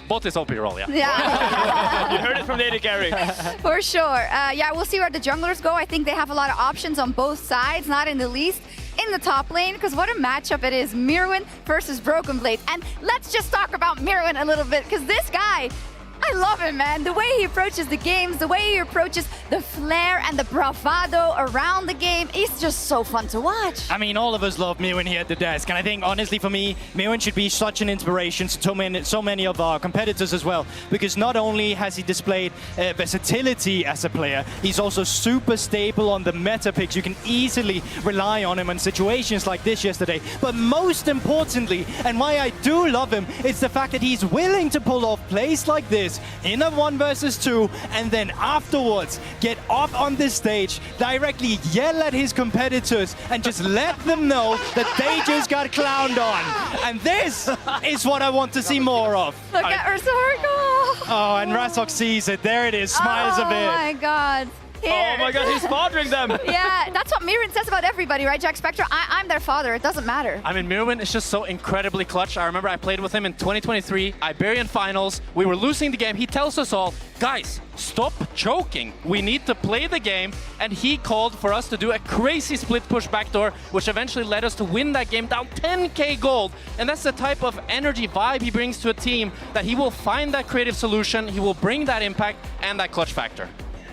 Bot is OP roll, yeah. Yeah. You heard it from Lady Gary. For sure. Yeah, we'll see where the junglers go. I think they have a lot of options on both sides, not in the least in the top lane, because what a matchup it is. Mirwin versus Broken Blade. And let's just talk about Mirwin a little bit, because this guy, I love him, man. The way he approaches the games, the way he approaches the flair and the bravado around the game, it's just so fun to watch. I mean, all of us love Mirwin here at the desk, and I think, honestly, for me, Mirwin should be such an inspiration to so many of our competitors as well, because not only has he displayed versatility as a player, he's also super stable on the meta picks. You can easily rely on him in situations like this yesterday. But most importantly, and why I do love him, it's the fact that he's willing to pull off plays like this in a 1 versus 2, and then afterwards get up on this stage, directly yell at his competitors and just let them know that they just got clowned on. And this is what I want to see more of. Look at Ursa. Oh, and Razok sees it. There it is. Smiles a bit. Oh my god. Here. Oh my god, he's fathering them. Yeah, that's what Mirwin says about everybody, right, Jack Spectre? I'm their father. It doesn't matter. I mean, Mirwin is just so incredibly clutch. I remember I played with him in 2023, Iberian Finals. We were losing the game. He tells us all, guys, stop choking. We need to play the game. And he called for us to do a crazy split push backdoor, which eventually led us to win that game down 10k gold. And that's the type of energy vibe he brings to a team, that he will find that creative solution, he will bring that impact and that clutch factor.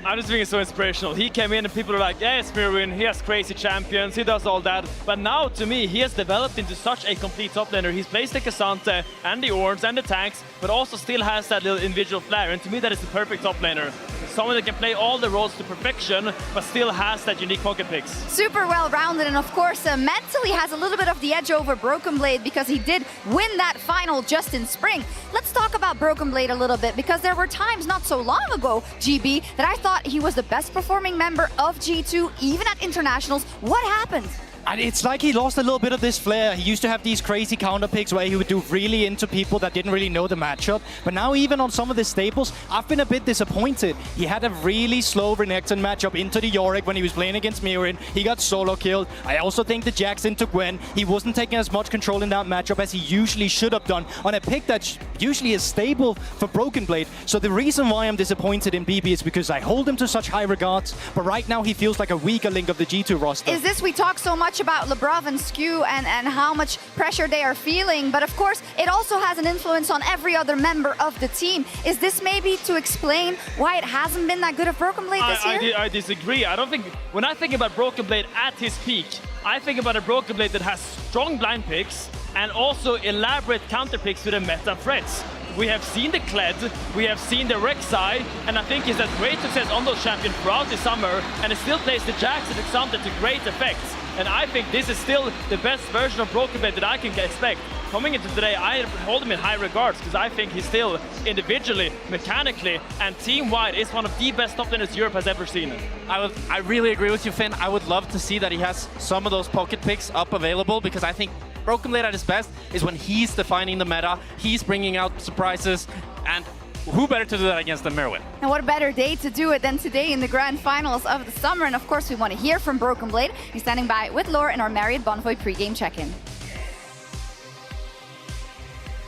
I just think it's so inspirational. He came in and people are like, yeah, it's Mirwin, he has crazy champions, he does all that. But now, to me, he has developed into such a complete top laner. He's plays the Cassante and the Orns and the tanks, but also still has that little individual flair. And to me, that is the perfect top laner. Someone that can play all the roles to perfection, but still has that unique pocket picks. Super well-rounded, and of course, mentally has a little bit of the edge over Broken Blade, because he did win that final just in spring. Let's talk about Broken Blade a little bit, because there were times not so long ago, GB, that I thought he was the best performing member of G2, even at internationals. What happened? And it's like he lost a little bit of this flair. He used to have these crazy counter picks where he would do really into people that didn't really know the matchup. But now even on some of the staples, I've been a bit disappointed. He had a really slow Renekton matchup into the Yorick when he was playing against Mirwin. He got solo killed. I also think the Jax into Gwen, he wasn't taking as much control in that matchup as he usually should have done on a pick that usually is stable for Broken Blade. So the reason why I'm disappointed in BB is because I hold him to such high regards, but right now he feels like a weaker link of the G2 roster. Is this, we talk so much about Lebrov and Skew and how much pressure they are feeling, but of course it also has an influence on every other member of the team. Is this maybe to explain why it hasn't been that good of Broken Blade this year? I disagree. I don't think, when I think about Broken Blade at his peak, I think about a Broken Blade that has strong blind picks and also elaborate counter picks to the meta threats. We have seen the Kled, we have seen the Rek'Sai, and I think he's had great success on those champions throughout the summer, and it still plays the Jax and Xante to great effects. And I think this is still the best version of Broken Blade that I can expect. Coming into today, I hold him in high regards, because I think he's still individually, mechanically, and team-wide is one of the best top laners Europe has ever seen. I really agree with you, Finn. I would love to see that he has some of those pocket picks up available, because I think Broken Blade at his best is when he's defining the meta, he's bringing out surprises, and who better to do that against than Mirwin? And what a better day to do it than today in the grand finals of the summer. And of course, we want to hear from Broken Blade. He's standing by with Lore in our Marriott Bonvoy pregame check-in.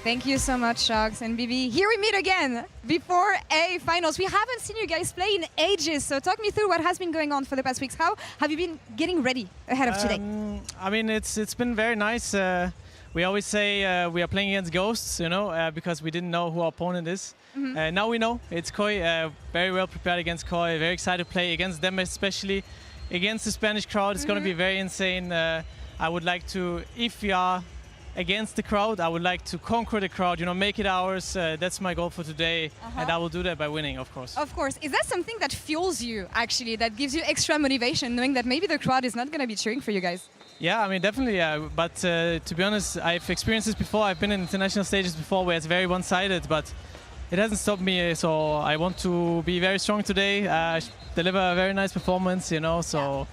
Thank you so much, Sharks and BB. Here we meet again before A finals. We haven't seen you guys play in ages, so talk me through what has been going on for the past weeks. How have you been getting ready ahead of today? I mean, it's been very nice. We always say we are playing against ghosts, you know, because we didn't know who our opponent is. Now we know it's KOI. Very well prepared against KOI. Very excited to play against them, especially against the Spanish crowd. It's going to be very insane. I would like to, if we are against the crowd, I would like to conquer the crowd, you know, make it ours. That's my goal for today, and I will do that by winning, of course. Of course. Is that something that fuels you, actually, that gives you extra motivation, knowing that maybe the crowd is not going to be cheering for you guys? Yeah, I mean, definitely, yeah. But to be honest, I've experienced this before. I've been in international stages before where it's very one-sided, but it hasn't stopped me. So I want to be very strong today, deliver a very nice performance, you know, so...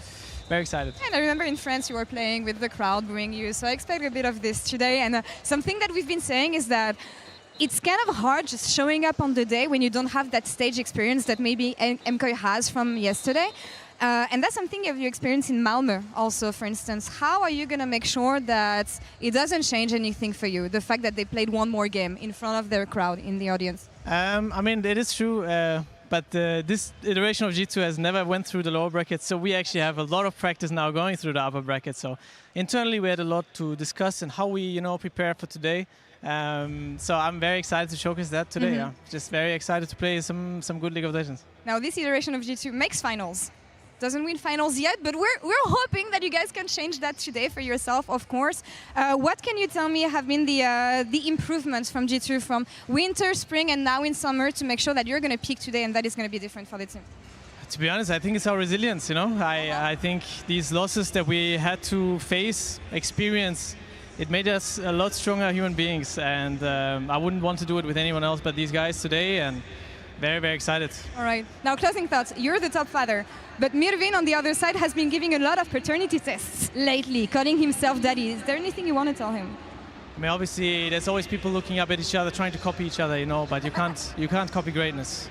Very excited. And I remember in France you were playing with the crowd booing you, so I expect a bit of this today. And something that we've been saying is that it's kind of hard just showing up on the day when you don't have that stage experience that maybe MKOI has from yesterday. And that's something you experienced in Malmö also, for instance. How are you going to make sure that it doesn't change anything for you, the fact that they played one more game in front of their crowd in the audience? I mean, it is true. But this iteration of G2 has never went through the lower bracket, so we actually have a lot of practice now going through the upper bracket. So internally we had a lot to discuss and how we, you know, prepare for today. So I'm very excited to showcase that today. Yeah, just very excited to play some good League of Legends. Now this iteration of G2 makes finals. Doesn't win finals yet, but we're hoping that you guys can change that today for yourself, of course. What can you tell me have been the improvements from G2 from winter, spring, and now in summer to make sure that you're going to peak today and that is going to be different for the team? To be honest, I think it's our resilience, you know. I think these losses that we had to face, experience, it made us a lot stronger human beings, and I wouldn't want to do it with anyone else but these guys today, and very, very excited. All right. Now, closing thoughts. You're the top father, but Mirvin on the other side has been giving a lot of paternity tests lately, calling himself daddy. Is there anything you want to tell him? I mean, obviously, there's always people looking up at each other, trying to copy each other, you know, but you can't copy greatness.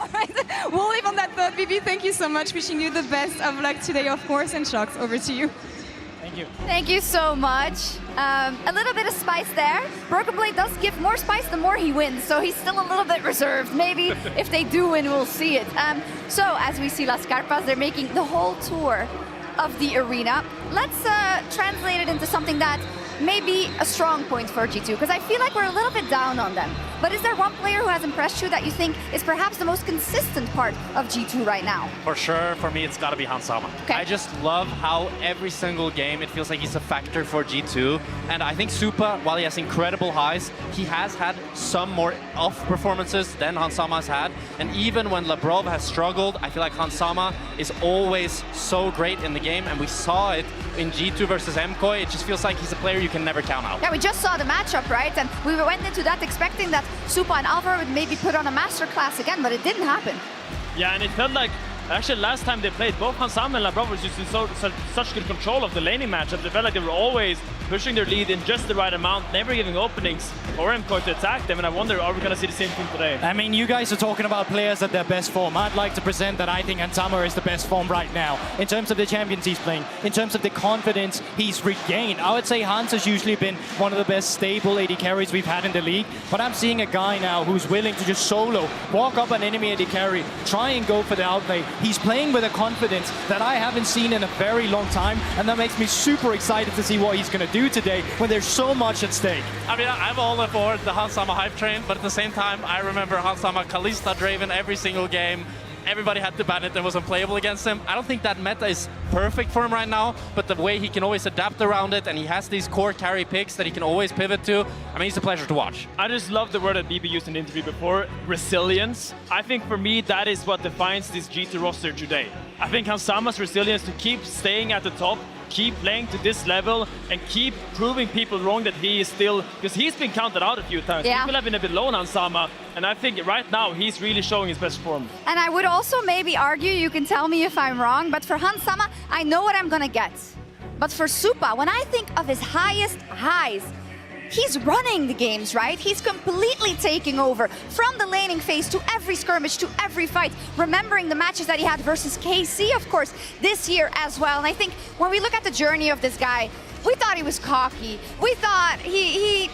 All right. We'll leave on that thought. Bibi, thank you so much. Wishing you the best of luck today, of course, and Sharks, over to you. Thank you. Thank you so much. A little bit of spice there. Broken Blade does give more spice the more he wins, so he's still a little bit reserved. Maybe if they do win, we'll see it. So as we see Las Carpas, they're making the whole tour of the arena. Let's translate it into something that may be a strong point for G2, because I feel like we're a little bit down on them. But is there one player who has impressed you that you think is perhaps the most consistent part of G2 right now? For sure, for me, it's got to be Hansama. Okay. I just love how every single game it feels like he's a factor for G2. And I think Supa, while he has incredible highs, he has had some more off performances than Hansama has had. And even when Labrov has struggled, I feel like Hansama is always so great in the game. And we saw it in G2 versus MKOI. It just feels like he's a player you can never count out. Yeah, we just saw the matchup, right? And we went into that expecting that Supa and Alvar would maybe put on a masterclass again, but it didn't happen. Yeah, and it felt like, actually last time they played, both Hansama and Labrov was just in such good control of the laning matchup. They felt like they were always pushing their lead in just the right amount, never giving openings for MKOI to attack them, and I wonder, are we going to see the same thing today? I mean, you guys are talking about players at their best form. I'd like to present that I think Hansama is the best form right now, in terms of the champions he's playing, in terms of the confidence he's regained. I would say Hans has usually been one of the best stable AD carries we've had in the league, but I'm seeing a guy now who's willing to just solo, walk up an enemy AD carry, try and go for the outlay. He's playing with a confidence that I haven't seen in a very long time, and that makes me super excited to see what he's going to do today when there's so much at stake. I mean, I'm all aboard the Hansama hype train, but at the same time, I remember Hansama Kalista Draven every single game. Everybody had to ban it and was unplayable against him. I don't think that meta is perfect for him right now, but the way he can always adapt around it, and he has these core carry picks that he can always pivot to, I mean, he's a pleasure to watch. I just love the word that BB used in the interview before, resilience. I think for me, that is what defines this G2 roster today. I think Hansama's resilience to keep staying at the top, keep playing to this level, and keep proving people wrong that he is still, because he's been counted out a few times. Yeah. People have been a bit low on Hansama, and I think right now he's really showing his best form. And I would also maybe argue, you can tell me if I'm wrong, but for Hansama, I know what I'm gonna get. But for Supa, when I think of his highest highs, he's running the games, right? He's completely taking over from the laning phase to every skirmish, to every fight, remembering the matches that he had versus KC, of course, this year as well. And I think when we look at the journey of this guy, We thought he was cocky. We thought he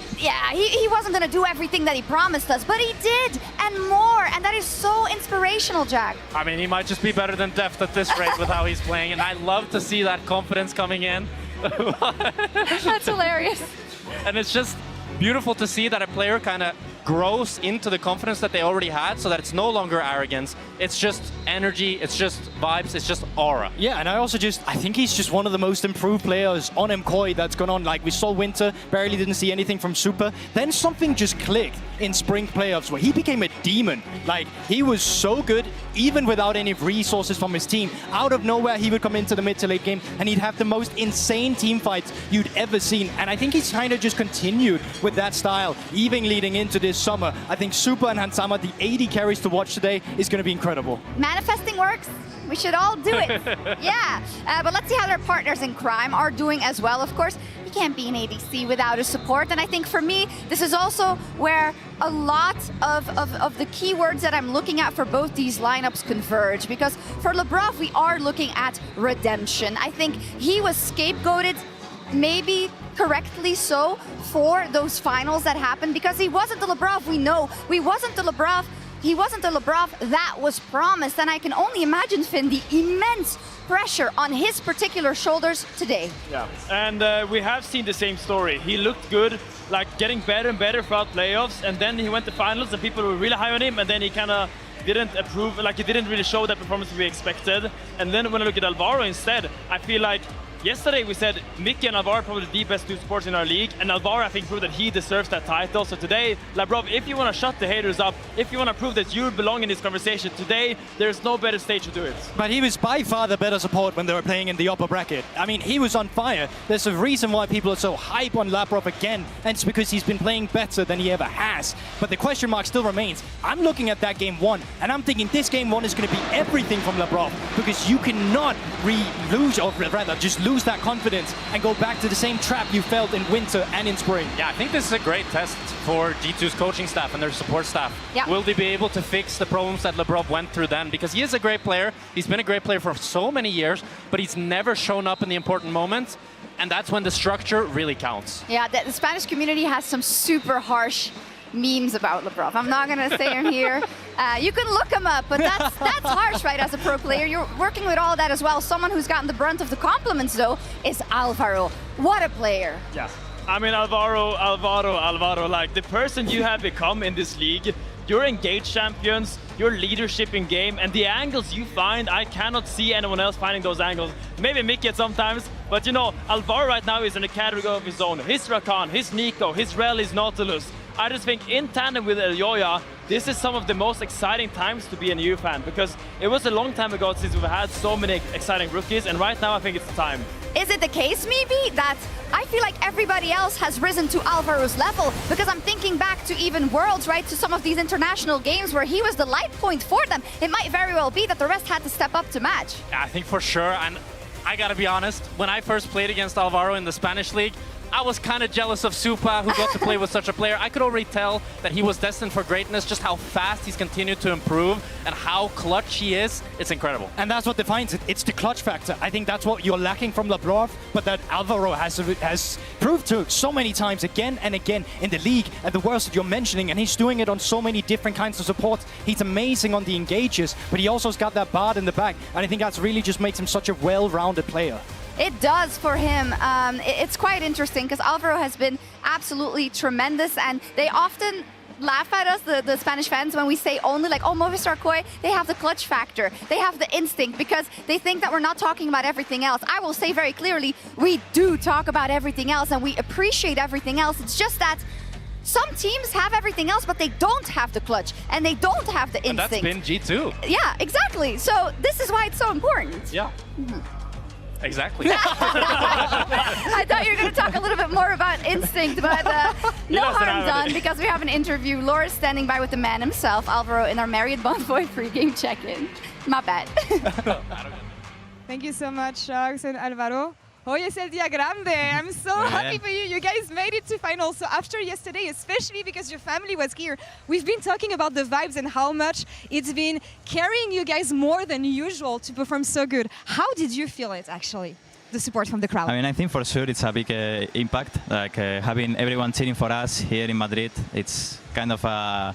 wasn't going to do everything that he promised us, but he did, and more, and that is so inspirational, Jack. I mean, he might just be better than Deft at this rate with how he's playing, and I love to see that confidence coming in. That's hilarious. And it's just beautiful to see that a player kind of grows into the confidence that they already had, so that it's no longer arrogance, it's just energy, it's just vibes, it's just aura. Yeah, and I think he's just one of the most improved players on MKOI that's gone on. Like, we saw Winter, barely didn't see anything from Super. Then something just clicked in spring playoffs where he became a demon. Like, he was so good, even without any resources from his team. Out of nowhere, he would come into the mid to late game and he'd have the most insane team fights you'd ever seen. And I think he's kind of just continued with that style, even leading into this summer. I think Super and Hansama, the 80 carries to watch today, is going to be incredible. Manifesting works. We should all do it. Yeah. But let's see how their partners in crime are doing as well. Of course, you can't be an ADC without his support. And I think for me, this is also where a lot of the keywords that I'm looking at for both these lineups converge. Because for Lebrov, we are looking at redemption. I think he was scapegoated, maybe correctly so, for those finals that happened, because he wasn't the Lebrov we know. He wasn't the Lebrov that was promised, and I can only imagine, Finn, the immense pressure on his particular shoulders today. Yeah, and we have seen the same story. He looked good, like getting better and better throughout playoffs, and then he went to finals and people were really high on him, and then he kind of didn't approve, like he didn't really show that performance we expected. And then when I look at Alvaro instead, I feel like yesterday we said Mickey and Alvaro are probably the best two supports in our league, and Alvaro I think proved that he deserves that title. So today, Lebrov, if you want to shut the haters up, if you want to prove that you belong in this conversation, today there's no better stage to do it. But he was by far the better support when they were playing in the upper bracket. I mean, he was on fire. There's a reason why people are so hype on Lebrov again, and it's because he's been playing better than he ever has. But the question mark still remains. I'm looking at that game one, and I'm thinking this game one is going to be everything from Lebrov, because you cannot lose, or rather just lose that confidence and go back to the same trap you felt in winter and in spring. Yeah, I think this is a great test for G2's coaching staff and their support staff. Yeah. Will they be able to fix the problems that Lebrov went through then? Because he is a great player. He's been a great player for so many years, but he's never shown up in the important moments. And that's when the structure really counts. Yeah, the Spanish community has some super harsh memes about Lebrov. I'm not going to say them here. You can look them up, but that's harsh, right, as a pro player. You're working with all that as well. Someone who's gotten the brunt of the compliments, though, is Alvaro. What a player. Yeah. I mean, Alvaro, like the person you have become in this league, you're engaged champions, your leadership in game, and the angles you find, I cannot see anyone else finding those angles. Maybe Mickey sometimes, but you know, Alvaro right now is in a category of his own. His Rakan, his Nico, his Rel, his Nautilus. I just think in tandem with Elyoya, this is some of the most exciting times to be an EU fan, because it was a long time ago since we've had so many exciting rookies, and right now I think it's the time. Is it the case, maybe, that I feel like everybody else has risen to Alvaro's level? Because I'm thinking back to even Worlds, right, to some of these international games where he was the light point for them. It might very well be that the rest had to step up to match. Yeah, I think for sure, and I gotta be honest, when I first played against Alvaro in the Spanish league, I was kind of jealous of Supa, who got to play with such a player. I could already tell that he was destined for greatness, just how fast he's continued to improve and how clutch he is. It's incredible. And that's what defines it. It's the clutch factor. I think that's what you're lacking from Lebrov, but that Alvaro has proved to so many times again and again in the league and the worlds that you're mentioning, and he's doing it on so many different kinds of supports. He's amazing on the engages, but he also's got that Bard in the back, and I think that's really just makes him such a well-rounded player. It does for him. It's quite interesting because Alvaro has been absolutely tremendous, and they often laugh at us, the Spanish fans, when we say only like, oh, Movistar Koi, they have the clutch factor, they have the instinct, because they think that we're not talking about everything else. I will say very clearly, we do talk about everything else and we appreciate everything else. It's just that some teams have everything else, but they don't have the clutch and they don't have the instinct. And that's been G2. Yeah, exactly. So this is why it's so important. Yeah. Mm-hmm. Exactly. I thought you were going to talk a little bit more about instinct, but no harm done, because we have an interview. Laura's standing by with the man himself, Alvaro, in our Marriott Bonvoy pre-game check-in. My bad. Thank you so much, Sharks and Alvaro. Hoy es el día grande. I'm so happy for you. You guys made it to finals. So after yesterday, especially because your family was here, we've been talking about the vibes and how much it's been carrying you guys more than usual to perform so good. How did you feel it, actually? the support from the crowd? I mean, I think for sure it's a big impact. Like having everyone cheering for us here in Madrid, it's kind of a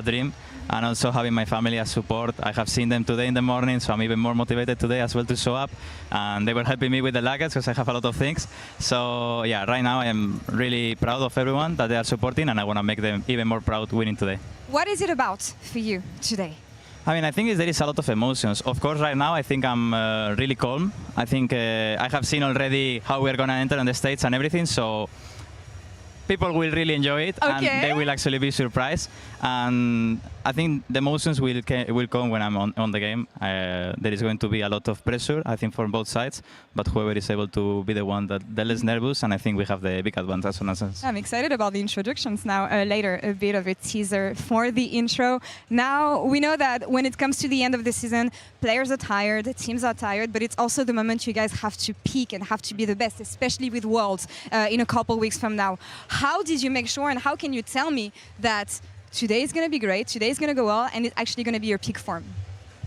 dream. And also having my family as support. I have seen them today in the morning, so I'm even more motivated today as well to show up. And they were helping me with the luggage because I have a lot of things. So yeah, right now I am really proud of everyone that they are supporting, and I want to make them even more proud winning today. What is it about for you today? I mean, I think there is a lot of emotions. Of course, right now I think I'm really calm. I think I have seen already how we're going to enter on the stage and everything, so people will really enjoy it, and they will actually be surprised. And I think the emotions will come when I'm on the game. There is going to be a lot of pressure, I think, from both sides, but whoever is able to be the one that less nervous, and I think we have the big advantage on us. I'm excited about the introductions now. Later, a bit of a teaser for the intro. Now, we know that when it comes to the end of the season, players are tired, teams are tired, but it's also the moment you guys have to peak and have to be the best, especially with Worlds in a couple weeks from now. How did you make sure, and how can you tell me that today is going to be great, today is going to go well, and it's actually going to be your peak form?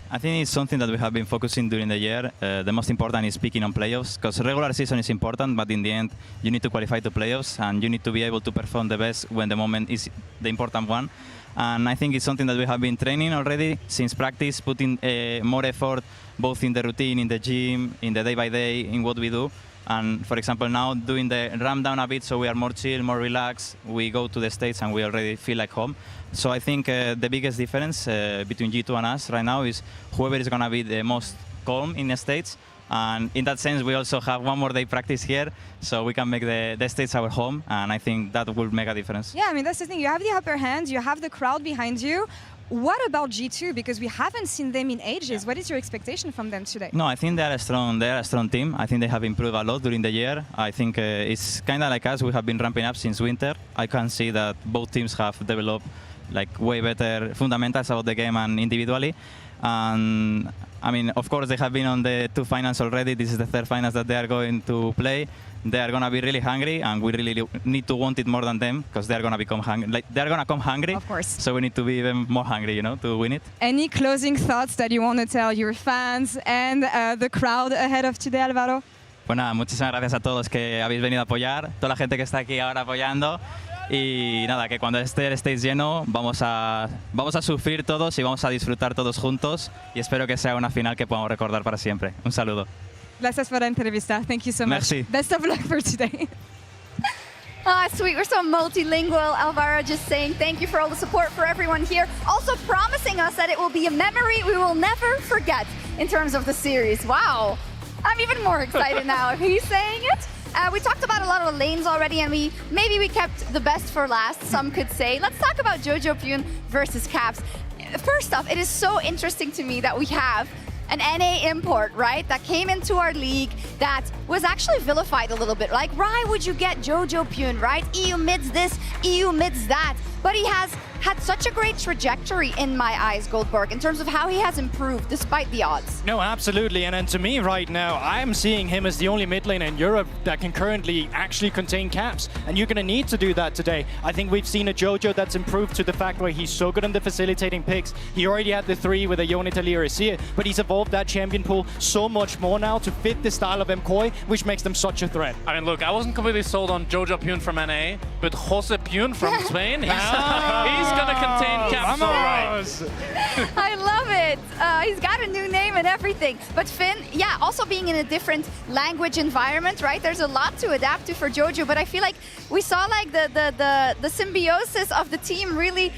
I think it's something that we have been focusing during the year. The most important is peaking on playoffs, because regular season is important, but in the end, you need to qualify to playoffs, and you need to be able to perform the best when the moment is the important one. And I think it's something that we have been training already since practice, putting more effort, both in the routine, in the gym, in the day-by-day, in what we do. And for example, now doing the ramp down a bit, so we are more chill, more relaxed. We go to the States and we already feel like home. So I think the biggest difference between G2 and us right now is whoever is going to be the most calm in the States. And in that sense, we also have one more day practice here, so we can make the States our home. And I think that will make a difference. Yeah, I mean, that's the thing. You have the upper hand, you have the crowd behind you. What about G2? Because we haven't seen them in ages. Yeah. What is your expectation from them today? No, I think they are a strong team. I think they have improved a lot during the year. I think it's kind of like us. We have been ramping up since winter. I can see that both teams have developed like way better fundamentals about the game and individually. And I mean, of course, they have been on the 2 finals already. This is the 3rd finals that they are going to play. They are going to be really hungry, and we really need to want it more than them, because they are going to become hungry. Like, they are going to come hungry. Of course. So we need to be even more hungry, you know, to win it. Any closing thoughts that you want to tell your fans and the crowd ahead of today, Álvaro? Pues nada, muchísimas gracias a todos que habéis venido a apoyar, toda la gente que está aquí ahora apoyando. Y nada, que cuando esté el stage lleno vamos a sufrir todos y vamos a disfrutar todos juntos, y espero que sea una final que podamos recordar para siempre. Un saludo. Gracias por la entrevista. Thank you so much. Merci. Best of luck for today. Ah, sweet. We're so multilingual. Alvaro just saying thank you for all the support for everyone here. Also promising us that it will be a memory we will never forget in terms of the series. Wow. I'm even more excited now if he's saying it. We talked about a lot of lanes already, and maybe we kept the best for last, some could say. Let's talk about Jojo Pyun versus Caps. First off, it is so interesting to me that we have an NA import, right, that came into our league that was actually vilified a little bit. Like, why would you get Jojo Pyun, right? EU mids this, EU mids that. But he has had such a great trajectory in my eyes, Goldberg, in terms of how he has improved despite the odds. No, absolutely. And to me right now, I'm seeing him as the only mid lane in Europe that can currently actually contain Caps. And you're going to need to do that today. I think we've seen a Jojo that's improved to the fact where he's so good in the facilitating picks. He already had the 3 with a Yone Talia, but he's evolved that champion pool so much more now to fit the style of MKOI, which makes them such a threat. I mean, look, I wasn't completely sold on Jojo Pyun from NA, but Jose Pyun from Spain, he's going to contain Caps all right. I love it. He's got a new name and everything. But Finn, yeah, also being in a different language environment, right? There's a lot to adapt to for Jojo, but I feel like we saw like the symbiosis of the team really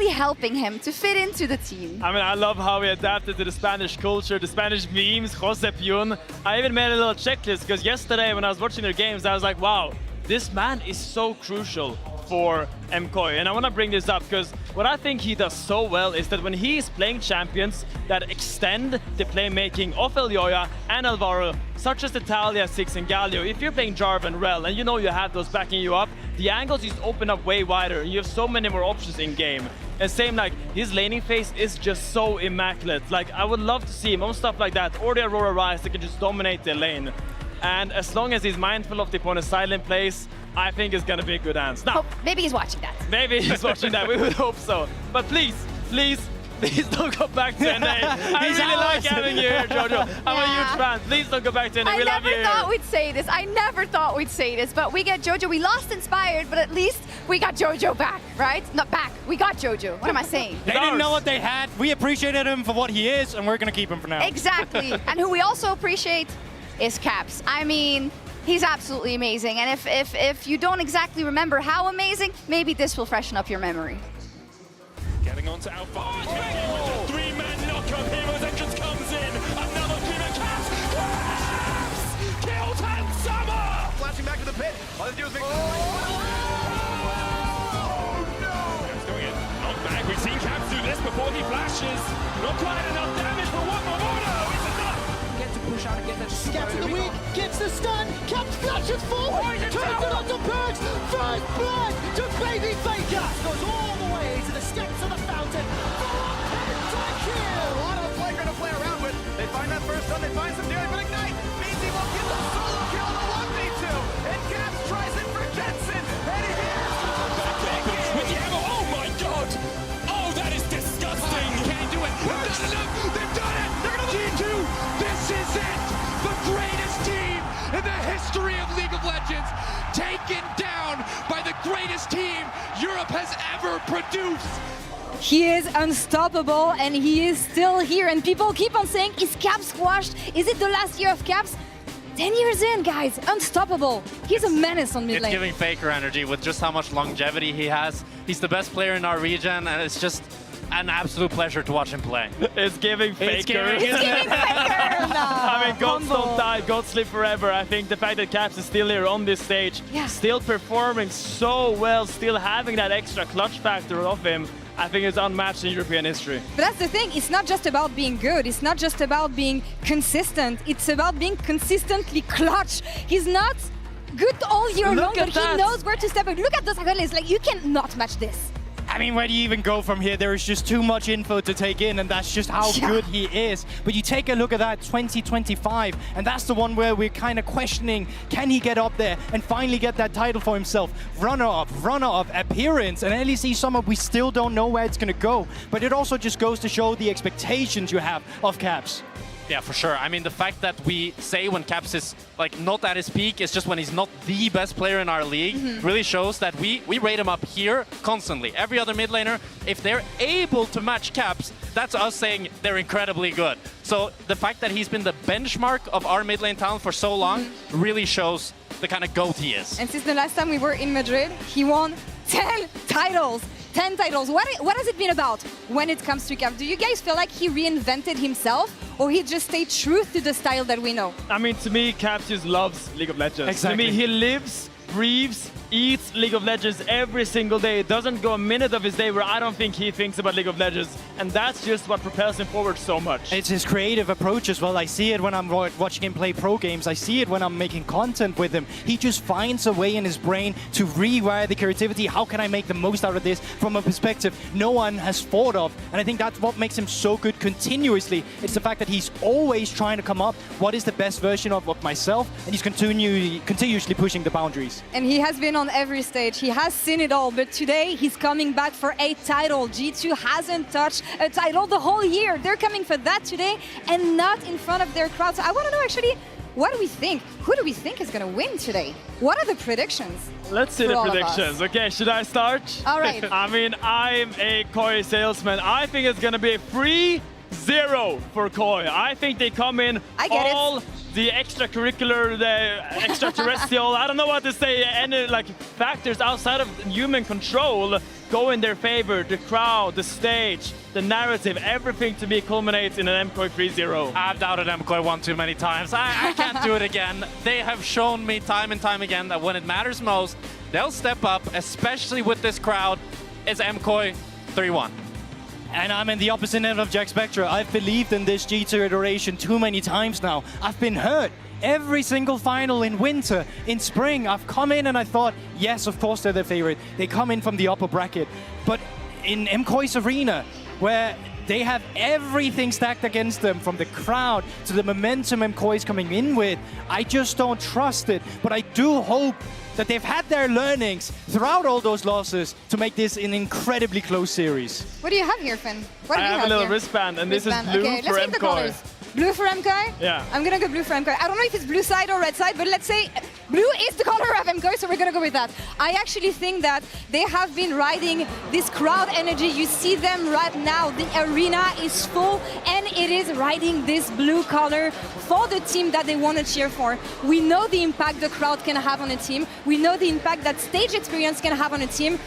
helping him to fit into the team. I mean, I love how he adapted to the Spanish culture, the Spanish memes, Jose Pyun. I even made a little checklist, because yesterday when I was watching their games, I was like, wow, this man is so crucial for MKOI. And I want to bring this up because what I think he does so well is that when he is playing champions that extend the playmaking of Elyoya and Alvaro, such as the Talia, Six, and Galio, if you're playing Jarv and Rel, and you know you have those backing you up, the angles just open up way wider, and you have so many more options in game. And same, like, his laning phase is just so immaculate. Like, I would love to see him on stuff like that, or the Aurora Rise that can just dominate the lane. And as long as he's mindful of the opponent's silent plays, I think it's gonna be a good answer. Now, maybe he's watching that. Maybe he's watching that, we would hope so. But please, please, Please don't go back to NA. I really like having you here, Jojo. I'm a huge fan. Please don't go back to NA. We love you. I never thought we'd say this. I never thought we'd say this, but we get Jojo. We lost Inspired, but at least we got Jojo back, right? Not back. We got Jojo. What am I saying? They didn't know what they had. We appreciated him for what he is, and we're going to keep him for now. Exactly. And who we also appreciate is Caps. I mean, he's absolutely amazing. And if you don't exactly remember how amazing, maybe this will freshen up your memory. Getting on to Alpha. Oh, three-man knockup. Heroes entrance comes in. Another three-man Caps. Kills Handsummer. Flashing back to the pit. All they do is make back. We've seen Caps do this before he flashes. Not quite enough damage, but one more is enough. Get to push out and get that. Gets the weak, gets the stun. Caps flashes forward. Turns it onto Perks. First blood to Baby Faker. Goes all the way to the steps of the fountain. A lot of the flagrant to play around with. They find that first stun. They find some damage, but Ignite means he won't get the solo kill on the 1v2. And Caps tries it for Jensen. And here's with the ammo. Oh my god! Oh, that is disgusting! Can't do it! They've done enough! They've done it! G2, this is it! The greatest team in the history of League of Legends, taken down by the greatest team Europe has ever produced! He is unstoppable and he is still here. And people keep on saying, is Caps squashed? Is it the last year of Caps? 10 years in, guys, unstoppable. He's a menace on mid lane. It's giving Faker energy with just how much longevity he has. He's the best player in our region, and it's just an absolute pleasure to watch him play. It's giving Faker. It's giving Faker. No, I mean, gods don't die, gods live forever. I think the fact that Caps is still here on this stage, still performing so well, still having that extra clutch factor of him, I think it's unmatched in European history. But that's the thing, it's not just about being good, it's not just about being consistent, it's about being consistently clutch. He's not good all year long, but he knows where to step in. Look at those agones, like you cannot match this. I mean, where do you even go from here? There is just too much info to take in, and that's just how good he is. But you take a look at that 2025, and that's the one where we're kind of questioning, can he get up there and finally get that title for himself? Runner-up, appearance, and LEC Summer, we still don't know where it's going to go. But it also just goes to show the expectations you have of Caps. Yeah, for sure. I mean, the fact that we say when Caps is like not at his peak, it's just when he's not the best player in our league, really shows that we rate him up here constantly. Every other mid laner, if they're able to match Caps, that's us saying they're incredibly good. So the fact that he's been the benchmark of our mid lane talent for so long really shows the kind of GOAT he is. And since the last time we were in Madrid, he won 10 titles. 10 titles. What has it been about when it comes to Caps? Do you guys feel like he reinvented himself, or he just stayed true to the style that we know? I mean, to me, Caps just loves League of Legends. Exactly. To me, he lives, breathes, eats League of Legends every single day. It doesn't go a minute of his day where I don't think he thinks about League of Legends. And that's just what propels him forward so much. It's his creative approach as well. I see it when I'm watching him play pro games. I see it when I'm making content with him. He just finds a way in his brain to rewire the creativity. How can I make the most out of this from a perspective no one has thought of? And I think that's what makes him so good continuously. It's the fact that he's always trying to come up, what is the best version of myself? And he's continuously pushing the boundaries. And he has been on every stage. He has seen it all, but today he's coming back for a title. G2 hasn't touched a title the whole year. They're coming for that today and not in front of their crowd. So I want to know actually, what do we think? Who do we think is going to win today? What are the predictions? Let's see the predictions. Okay, should I start? All right. I mean, I'm a KOI salesman. I think it's going to be a 3-0 for KOI. I think they come in all the extracurricular, the extraterrestrial, I don't know what to say, any like factors outside of human control go in their favor. The crowd, the stage, the narrative, everything to me culminates in an MKOI 3-0. I've doubted MKOI one too many times. I can't do it again. They have shown me time and time again that when it matters most, they'll step up, especially with this crowd. It's MKOI 3-1. And I'm in the opposite end of Jack Spectra. I've believed in this G2 iteration too many times now. I've been hurt. Every single final in winter, in spring, I've come in and I thought, yes, of course they're the favorite. They come in from the upper bracket. But in MKOI's arena, where They have everything stacked against them, from the crowd to the momentum MKOI is coming in with. I just don't trust it, but I do hope that they've had their learnings throughout all those losses to make this an incredibly close series. What do you have here, Finn? What do I you have a little here? wristband, and this is Wristband. blue Okay, for let's pick the MKOI. colors. Blue for MKOI? Yeah. I'm gonna go blue for MKOI. I don't know if it's blue side or red side, but let's say blue is the color of MKOI, so we're gonna go with that. I actually think that they have been riding this crowd energy. You see them right now. The arena is full, and it is riding this blue color for the team that they want to cheer for. We know the impact the crowd can have on a team. We know the impact that stage experience can have on a team.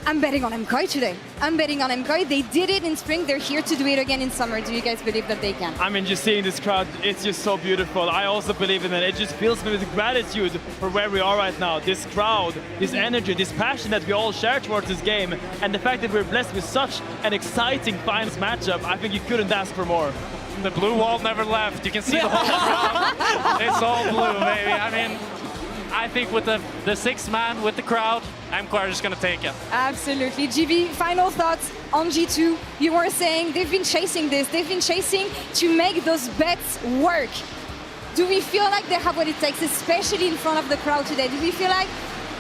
I'm betting on MKOI today. I'm betting on MKOI. They did it in spring. They're here to do it again in summer. Do you guys believe that they can? I mean, just seeing this crowd, it's just so beautiful. I also believe in it. It just fills me with gratitude for where we are right now. This crowd, this energy, this passion that we all share towards this game, and the fact that we're blessed with such an exciting finals matchup, I think you couldn't ask for more. The blue wall never left. You can see the whole crowd. It's all blue, baby. I mean, I think with the sixth man, with the crowd, MKOI are just going to take it. Absolutely. GB, final thoughts on G2. You were saying they've been chasing this. They've been chasing to make those bets work. Do we feel like they have what it takes, especially in front of the crowd today? Do we feel like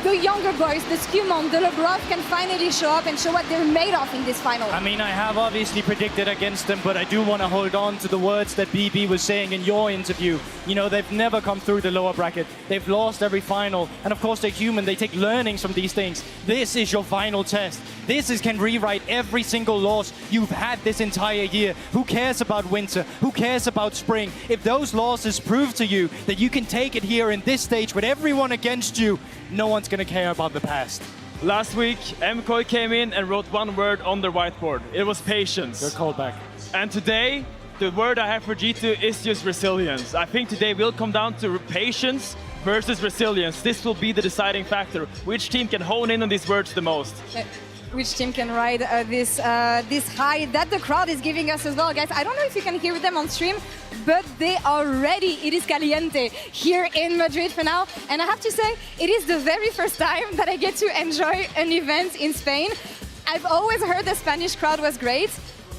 the younger boys, the Skumon, the Lebrov can finally show up and show what they're made of in this final? I mean, I have obviously predicted against them, but I do want to hold on to the words that BB was saying in your interview. You know, they've never come through the lower bracket. They've lost every final. And of course, they're human. They take learnings from these things. This is your final test. This can rewrite every single loss you've had this entire year. Who cares about winter? Who cares about spring? If those losses prove to you that you can take it here in this stage with everyone against you, no one's going to care about the past. Last week, MKOI came in and wrote one word on their whiteboard. It was patience. They're called back. And today, the word I have for G2 is just resilience. I think today will come down to patience versus resilience. This will be the deciding factor. Which team can hone in on these words the most? Which team can ride this high that the crowd is giving us as well, guys. I don't know if you can hear them on stream, but they are ready. It is caliente here in Madrid for now. And I have to say, it is the very first time that I get to enjoy an event in Spain. I've always heard the Spanish crowd was great.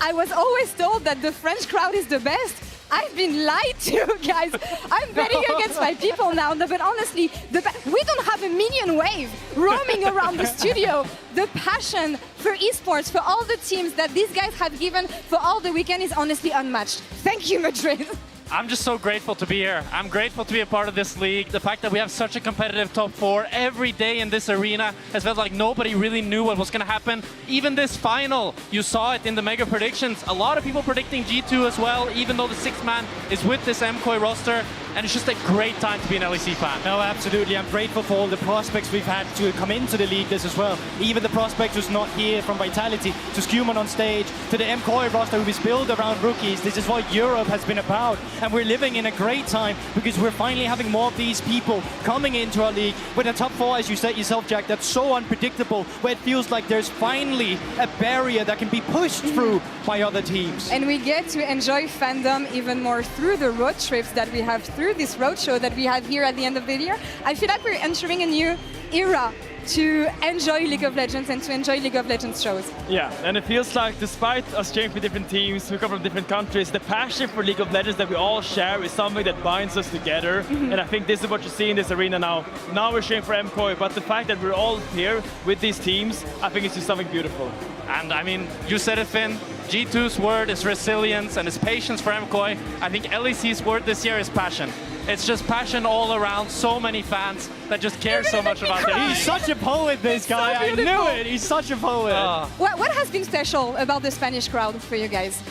I was always told that the French crowd is the best. I've been lied to, guys. I'm betting against my people now, but honestly, we don't have a minion wave roaming around the studio. The passion for esports, for all the teams that these guys have given for all the weekend is honestly unmatched. Thank you, Madrid. I'm just so grateful to be here. I'm grateful to be a part of this league. The fact that we have such a competitive top four every day in this arena has felt like nobody really knew what was going to happen. Even this final, you saw it in the mega predictions. A lot of people predicting G2 as well, even though the sixth man is with this MKOI roster. And it's just a great time to be an LEC fan. No, absolutely. I'm grateful for all the prospects we've had to come into the league this as well. Even the prospects who's not here, from Vitality to Skumon on stage, to the MKOI roster who is built around rookies. This is what Europe has been about. And we're living in a great time because we're finally having more of these people coming into our league with a top four, as you said yourself, Jack, that's so unpredictable, where it feels like there's finally a barrier that can be pushed through by other teams. And we get to enjoy fandom even more through the road trips that we have, through this roadshow that we have here at the end of the year. I feel like we're entering a new era to enjoy League of Legends and to enjoy League of Legends shows. Yeah, and it feels like despite us cheering for different teams, we come from different countries, the passion for League of Legends that we all share is something that binds us together. And I think this is what you see in this arena now. Now we're cheering for MKOI, but the fact that we're all here with these teams, I think it's just something beautiful. And I mean, you said it, Finn. G2's word is resilience and is patience for MKOI. I think LEC's word this year is passion. It's just passion all around, so many fans that just care so much about their He's such a poet, this guy. So I knew it. He's such a poet. What has been special about the Spanish crowd for you guys?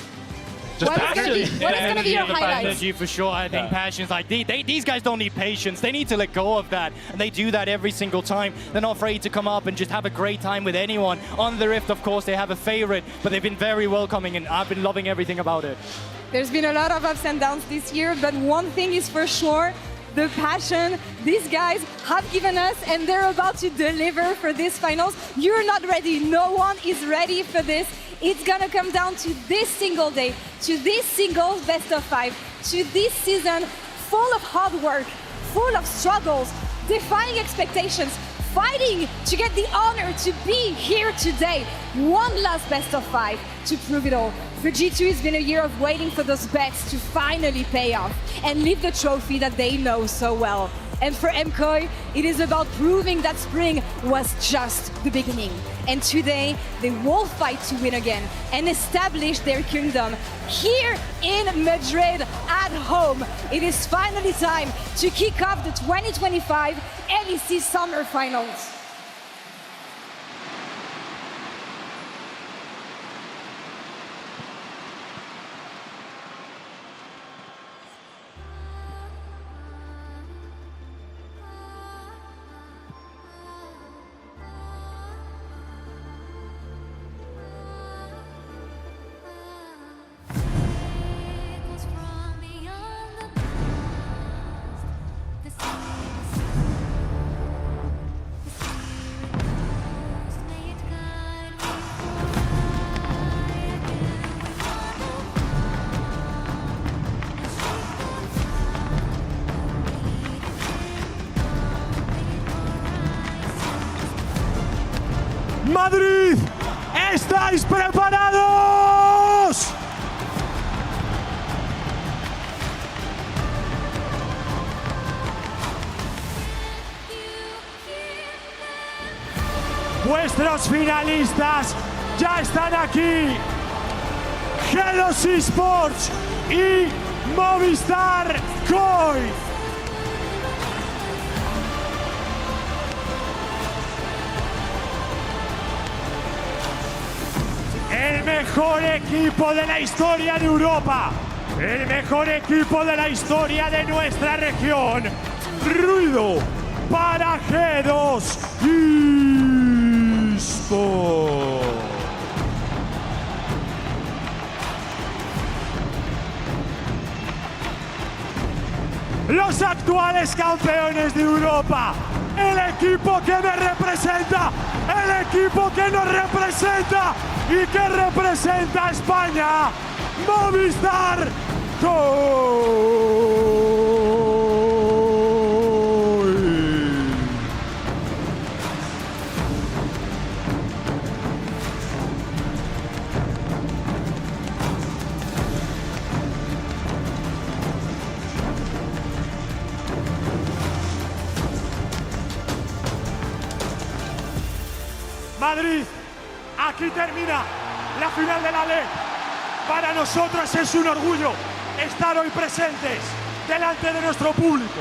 Just what is going to be your highlights? Energy for sure. I think passion's like these guys don't need patience. They need to let go of that, and they do that every single time. They're not afraid to come up and just have a great time with anyone. On the Rift, of course, they have a favorite, but they've been very welcoming, and I've been loving everything about it. There's been a lot of ups and downs this year, but one thing is for sure, the passion these guys have given us, and they're about to deliver for this finals. You're not ready. No one is ready for this. It's gonna come down to this single day, to this single best of 5, to this season full of hard work, full of struggles, defying expectations, fighting to get the honor to be here today. One last best of 5 to prove it all. For G2, it's been a year of waiting for those bets to finally pay off and lift the trophy that they know so well. And for MKOI, it is about proving that spring was just the beginning. And today, they will fight to win again and establish their kingdom here in Madrid at home. It is finally time to kick off the 2025 LEC Summer Finals. Madrid, ¿estáis preparados? Vuestros finalistas ya están aquí. LEC Esports y Movistar KOI. El mejor equipo de la historia de Europa, el mejor equipo de la historia de nuestra región. Ruido para G2 Esports. Los actuales campeones de Europa, el equipo que me representa, el equipo que nos representa y que representa a España, Movistar KOI. Madrid, aquí termina la final de la LEC. Para nosotros es un orgullo estar hoy presentes delante de nuestro público,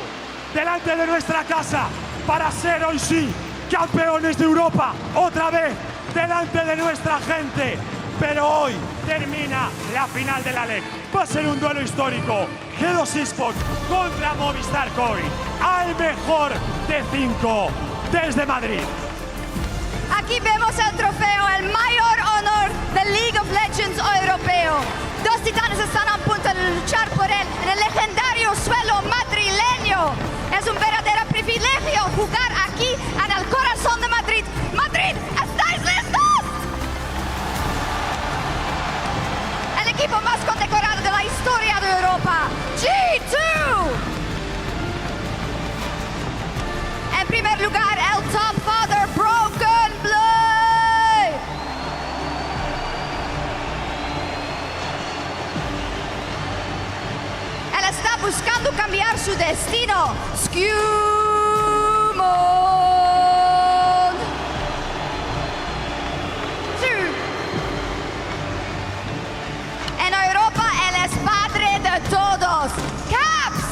delante de nuestra casa, para ser hoy sí campeones de Europa, otra vez delante de nuestra gente. Pero hoy termina la final de la LEC. Va a ser un duelo histórico. G2 Esports contra Movistar KOI. Al mejor de 5 desde Madrid. Aquí vemos el trofeo, el mayor honor del League of Legends europeo. Dos titanes están a punto de luchar por él en el legendario suelo madrileño. Es un verdadero privilegio jugar aquí en el corazón de Madrid. ¡Madrid, estáis listos! El equipo más condecorado de la historia de Europa, G2. En primer lugar, el Top Father Broken Blade. Él está buscando cambiar su destino. Skewmon. En Europa, él es padre de todos. Caps.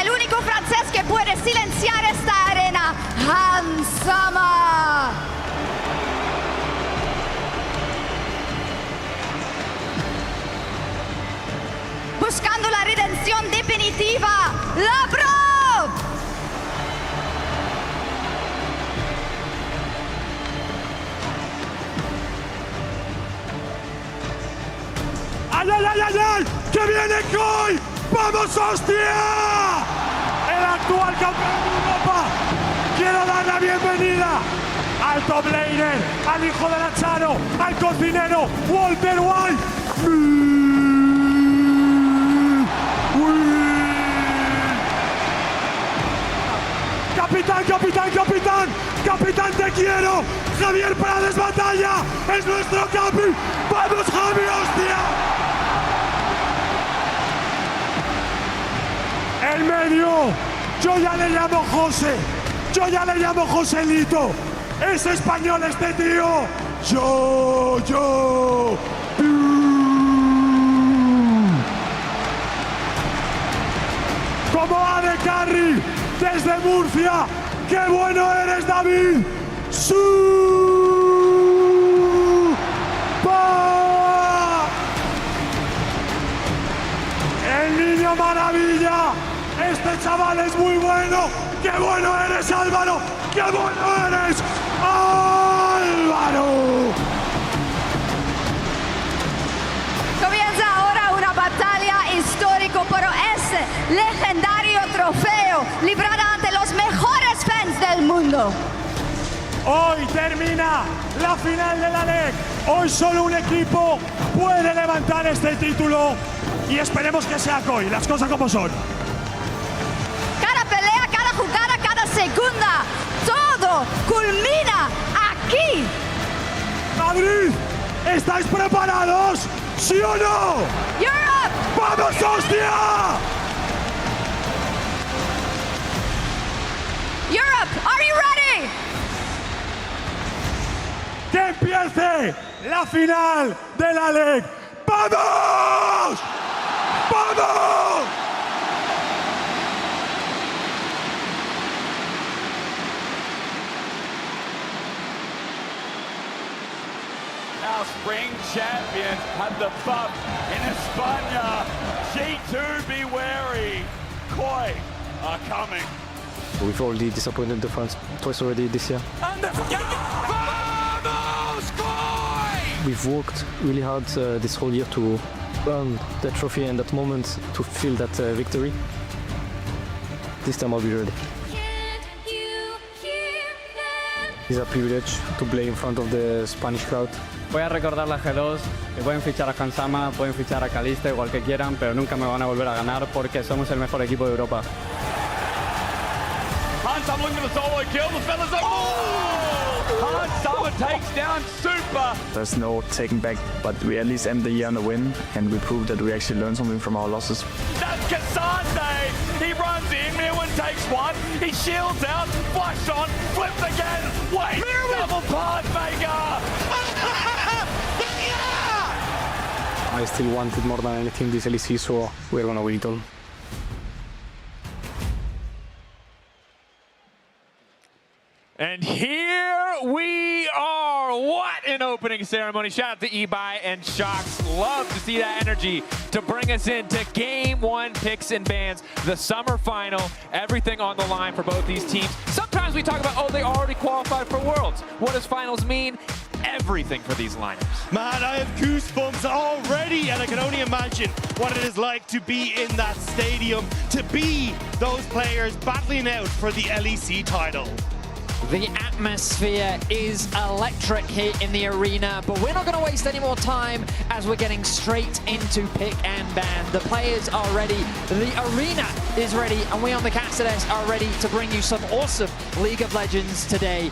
El único francés que puede silenciar esta arena, Hansama. Buscando la redención definitiva, Lavrov. ¡Ay, ay, ay, ay, ay! ¡Que viene KOI! ¡Vamos, hostia! El actual campeón de Europa. Quiero dar la bienvenida al top laner, al hijo de la Charo, al cocinero, Walter White. Capitán, capitán, capitán, capitán, te quiero. Javier Prades Batalla es nuestro capi. ¡Vamos, Javi, hostia! El medio, yo ya le llamo José. Yo ya le llamo Joselito. Es español este tío. Yo. Como A de Carry desde Murcia. ¡Qué bueno eres, David! El niño maravilla. Este chaval es muy bueno. ¡Qué bueno eres, Álvaro! ¡Qué bueno eres, Álvaro! Comienza ahora una batalla histórica por ese legendario trofeo, librada ante los mejores fans del mundo. Hoy termina la final de la LEC. Hoy solo un equipo puede levantar este título y esperemos que sea KOI, las cosas como son. Cada pelea, cada jugada, cada segunda, todo culmina aquí. Madrid, ¿estáis preparados? ¿Sí o no? Europe. ¡Vamos, hostia! Europe, are you ready? ¡Que empiece la final de la LEC! ¡Vamos! ¡Vamos! Our spring champion had the bump in España. G2, be wary. KOI are coming. We've already disappointed the fans twice already this year. And the Vamos, KOI! We've worked really hard this whole year to earn that trophy and that moment to feel that victory. This time I'll be ready. It's a privilege to play in front of the Spanish crowd. Voy a recordarle a G2 que pueden fichar a Hansama, pueden fichar a Caliste, igual que quieran, pero nunca me van a volver a ganar porque somos el mejor equipo de Europa. Hansama looking for the solo kill. The fellas are... Oh! Hansama takes down Super. There's no taking back, but we at least end the year on a win, and we proved that we actually learned something from our losses. That's Cassante. He runs in, Mirwin takes one. He shields out, flash on, flips again. Wait, double pass maker. I still wanted more than anything this LEC, so we're gonna win it all. And here we are. What an opening ceremony. Shout out to Ebuy and Shocks. Love to see that energy to bring us into Game 1 picks and bans, the summer final, everything on the line for both these teams. Sometimes we talk about, oh, they already qualified for Worlds. What does finals mean? Everything for these lineups. Man, I have goosebumps already, and I can only imagine what it is like to be in that stadium, to be those players battling out for the LEC title. The atmosphere is electric here in the arena, but we're not going to waste any more time as we're getting straight into pick and ban. The players are ready, the arena is ready, and we on the Cassides are ready to bring you some awesome League of Legends today.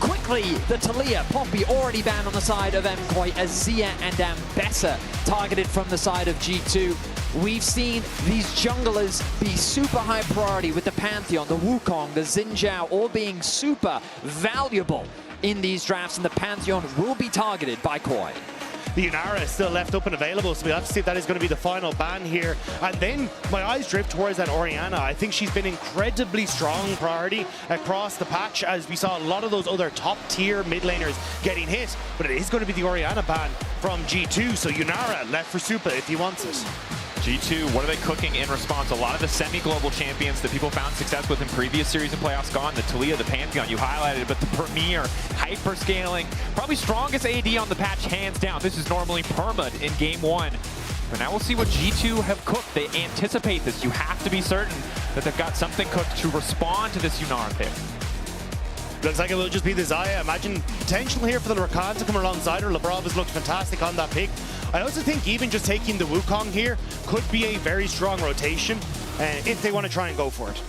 Quickly, the Talia, Poppy already banned on the side of MKOI, Azia and Ambessa targeted from the side of G2. We've seen these junglers be super high priority with the Pantheon, the Wukong, the Xin Zhao, all being super valuable in these drafts, and the Pantheon will be targeted by KOI. The Yunara is still left open available, so we'll have to see if that is going to be the final ban here. And then my eyes drift towards that Orianna. I think she's been incredibly strong priority across the patch, as we saw a lot of those other top-tier mid laners getting hit. But it is going to be the Orianna ban from G2, so Yunara left for Supa if he wants it. G2, what are they cooking in response? A lot of the semi-global champions that people found success with in previous series of playoffs gone. The Talia, the Pantheon, you highlighted, but the Premier, hyper-scaling, probably strongest AD on the patch, hands down. This is normally perma'd in Game 1. But now we'll see what G2 have cooked. They anticipate this. You have to be certain that they've got something cooked to respond to this Yunara pick. Looks like it will just be the Xayah. Imagine potential here for the Rakan to come alongside her. Labrov has looked fantastic on that pick. I also think even just taking the Wukong here could be a very strong rotation if they want to try and go for it.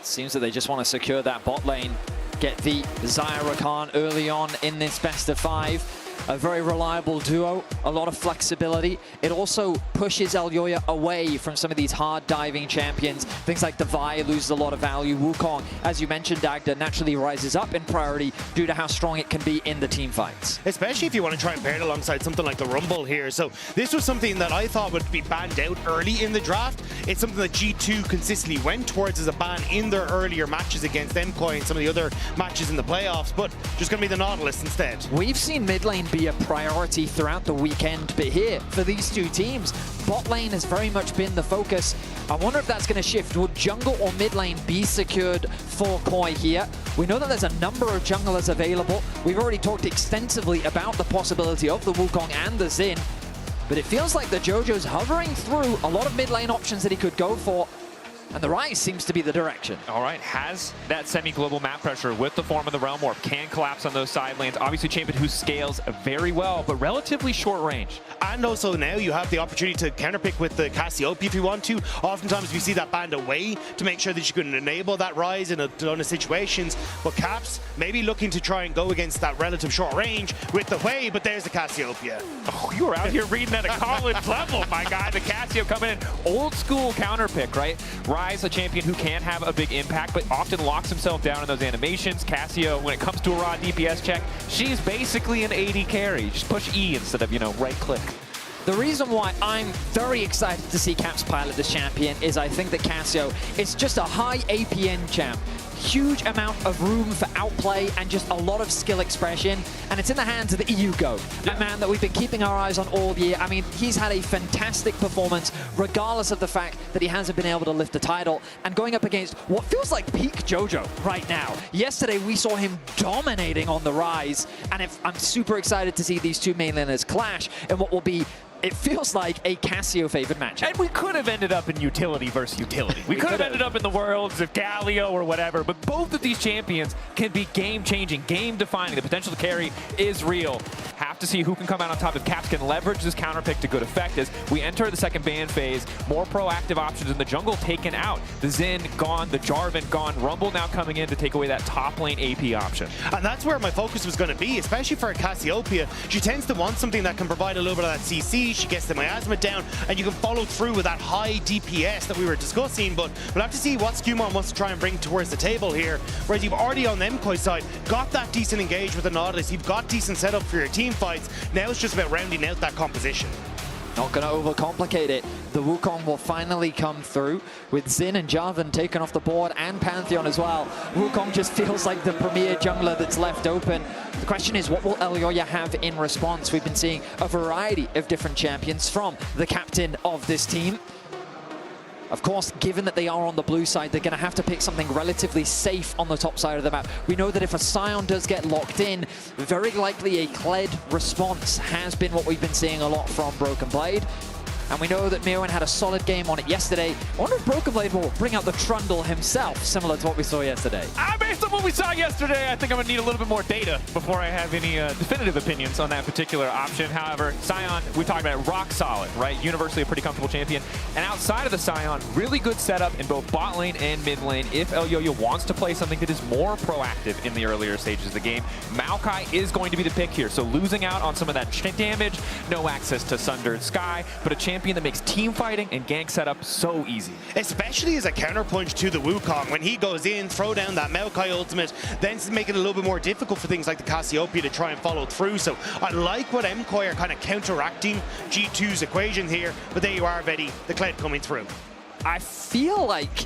Seems that they just want to secure that bot lane, get the Xayah Rakan early on in this best of 5. A very reliable duo, a lot of flexibility. It also pushes Elyoya away from some of these hard diving champions. Things like Divide loses a lot of value. Wukong, as you mentioned, Dagda, naturally rises up in priority due to how strong it can be in the team fights. Especially if you want to try and pair it alongside something like the Rumble here. So this was something that I thought would be banned out early in the draft. It's something that G2 consistently went towards as a ban in their earlier matches against MKOI and some of the other matches in the playoffs, but just going to be the Nautilus instead. We've seen mid lane be a priority throughout the weekend, but here, for these two teams, bot lane has very much been the focus. I wonder if that's going to shift. Would jungle or mid lane be secured for KOI here? We know that there's a number of junglers available. We've already talked extensively about the possibility of the Wukong and the Xin, but it feels like the Jojo's hovering through a lot of mid lane options that he could go for. And the Rise seems to be the direction. All right, has that semi-global map pressure with the form of the Realm Warp, can collapse on those side lanes. Obviously, champion who scales very well, but relatively short range. And also now you have the opportunity to counterpick with the Cassiopeia if you want to. Oftentimes we see that band away to make sure that you can enable that Rise in a ton of situations. But Caps maybe looking to try and go against that relative short range with the Wei, but there's the Cassiopeia. Oh, you were out here reading at a college level, my guy. The Cassio coming in, old school counterpick, right? Rise, a champion who can have a big impact, but often locks himself down in those animations. Cassio, when it comes to a raw DPS check, she's basically an AD carry. Just push E instead of, right click. The reason why I'm very excited to see Caps pilot this champion is I think that Cassio is just a high APN champ. Huge amount of room for outplay and just a lot of skill expression, and it's in the hands of the EU GOAT, a man that we've been keeping our eyes on all year. I mean, he's had a fantastic performance regardless of the fact that he hasn't been able to lift the title, and going up against what feels like peak JoJo right now. Yesterday we saw him dominating on the Rise, and I'm super excited to see these two mainlanders clash in what will be, it feels like, a Cassio-favored match. And we could have ended up in utility versus utility. We could have ended up in the worlds of Galio or whatever, but both of these champions can be game-changing, game-defining. The potential to carry is real. Have to see who can come out on top. If Caps can leverage this counterpick to good effect as we enter the second ban phase. More proactive options in the jungle taken out. The Xin gone, the Jarvan gone, Rumble now coming in to take away that top lane AP option. And that's where my focus was going to be, especially for a Cassiopeia. She tends to want something that can provide a little bit of that CC. She gets the miasma down, and you can follow through with that high DPS that we were discussing, but we'll have to see what Skumon wants to try and bring towards the table here. Whereas you've already on the MKOI side got that decent engage with the Nautilus, you've got decent setup for your team fights. Now it's just about rounding out that composition. Not going to overcomplicate it. The Wukong will finally come through with Xin and Jarvan taken off the board, and Pantheon as well. Wukong just feels like the premier jungler that's left open. The question is, what will Elyoya have in response? We've been seeing a variety of different champions from the captain of this team. Of course, given that they are on the blue side, they're going to have to pick something relatively safe on the top side of the map. We know that if a Sion does get locked in, very likely a Kled response has been what we've been seeing a lot from Broken Blade. And we know that MKOI had a solid game on it yesterday. I wonder if Broken Blade will bring out the Trundle himself, similar to what we saw yesterday. Based on what we saw yesterday, I think I'm going to need a little bit more data before I have any definitive opinions on that particular option. However, Sion, we talked about it, rock solid, right? Universally a pretty comfortable champion. And outside of the Sion, really good setup in both bot lane and mid lane if Elyoya wants to play something that is more proactive in the earlier stages of the game. Maokai is going to be the pick here, so losing out on some of that damage, no access to Sundered Sky, but a champion that makes team fighting and gank setup so easy. Especially as a counterpunch to the Wukong. When he goes in, throw down that Maokai ultimate, then make it a little bit more difficult for things like the Cassiopeia to try and follow through. So I like what MKOI are kind of counteracting G2's equation here, but there you are, Vetty, the Kled coming through. I feel like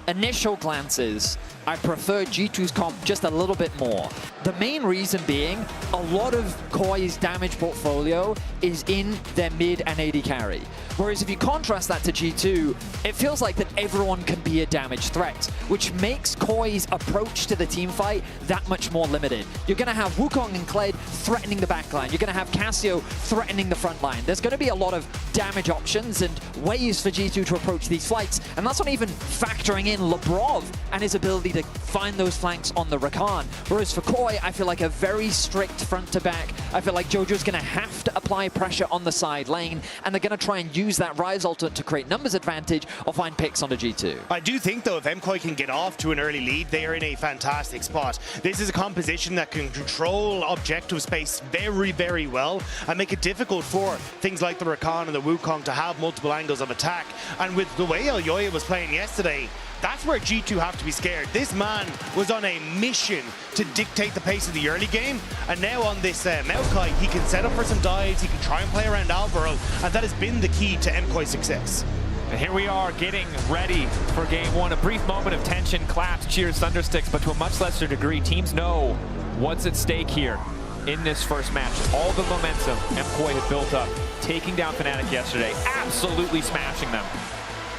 initial glances, I prefer G2's comp just a little bit more. The main reason being, a lot of KOI's damage portfolio is in their mid and AD carry. Whereas if you contrast that to G2, it feels like that everyone can be a damage threat, which makes KOI's approach to the team fight that much more limited. You're going to have Wukong and Kled threatening the backline. You're going to have Cassio threatening the front line. There's going to be a lot of damage options and ways for G2 to approach these fights, and that's not even factoring in Labrov and his ability to find those flanks on the Rakan. Whereas for KOI, I feel like a very strict front to back. I feel like JoJo's going to have to apply pressure on the side lane, and they're going to try and use that Rise ultimate to create numbers advantage or find picks onto G2. I do think, though, if MKOI can get off to an early lead, they are in a fantastic spot. This is a composition that can control objective space very, very well and make it difficult for things like the Rakan and the Wukong to have multiple angles of attack. And with the way Elyoya was playing yesterday, that's where G2 have to be scared. This man was on a mission to dictate the pace of the early game, and now on this MKOI, he can set up for some dives, he can try and play around Alvaro, and that has been the key to MKOI's success. And here we are getting ready for game one. A brief moment of tension, claps, cheers, thundersticks, but to a much lesser degree, teams know what's at stake here in this first match. All the momentum MKOI had built up, taking down Fnatic yesterday, absolutely smashing them.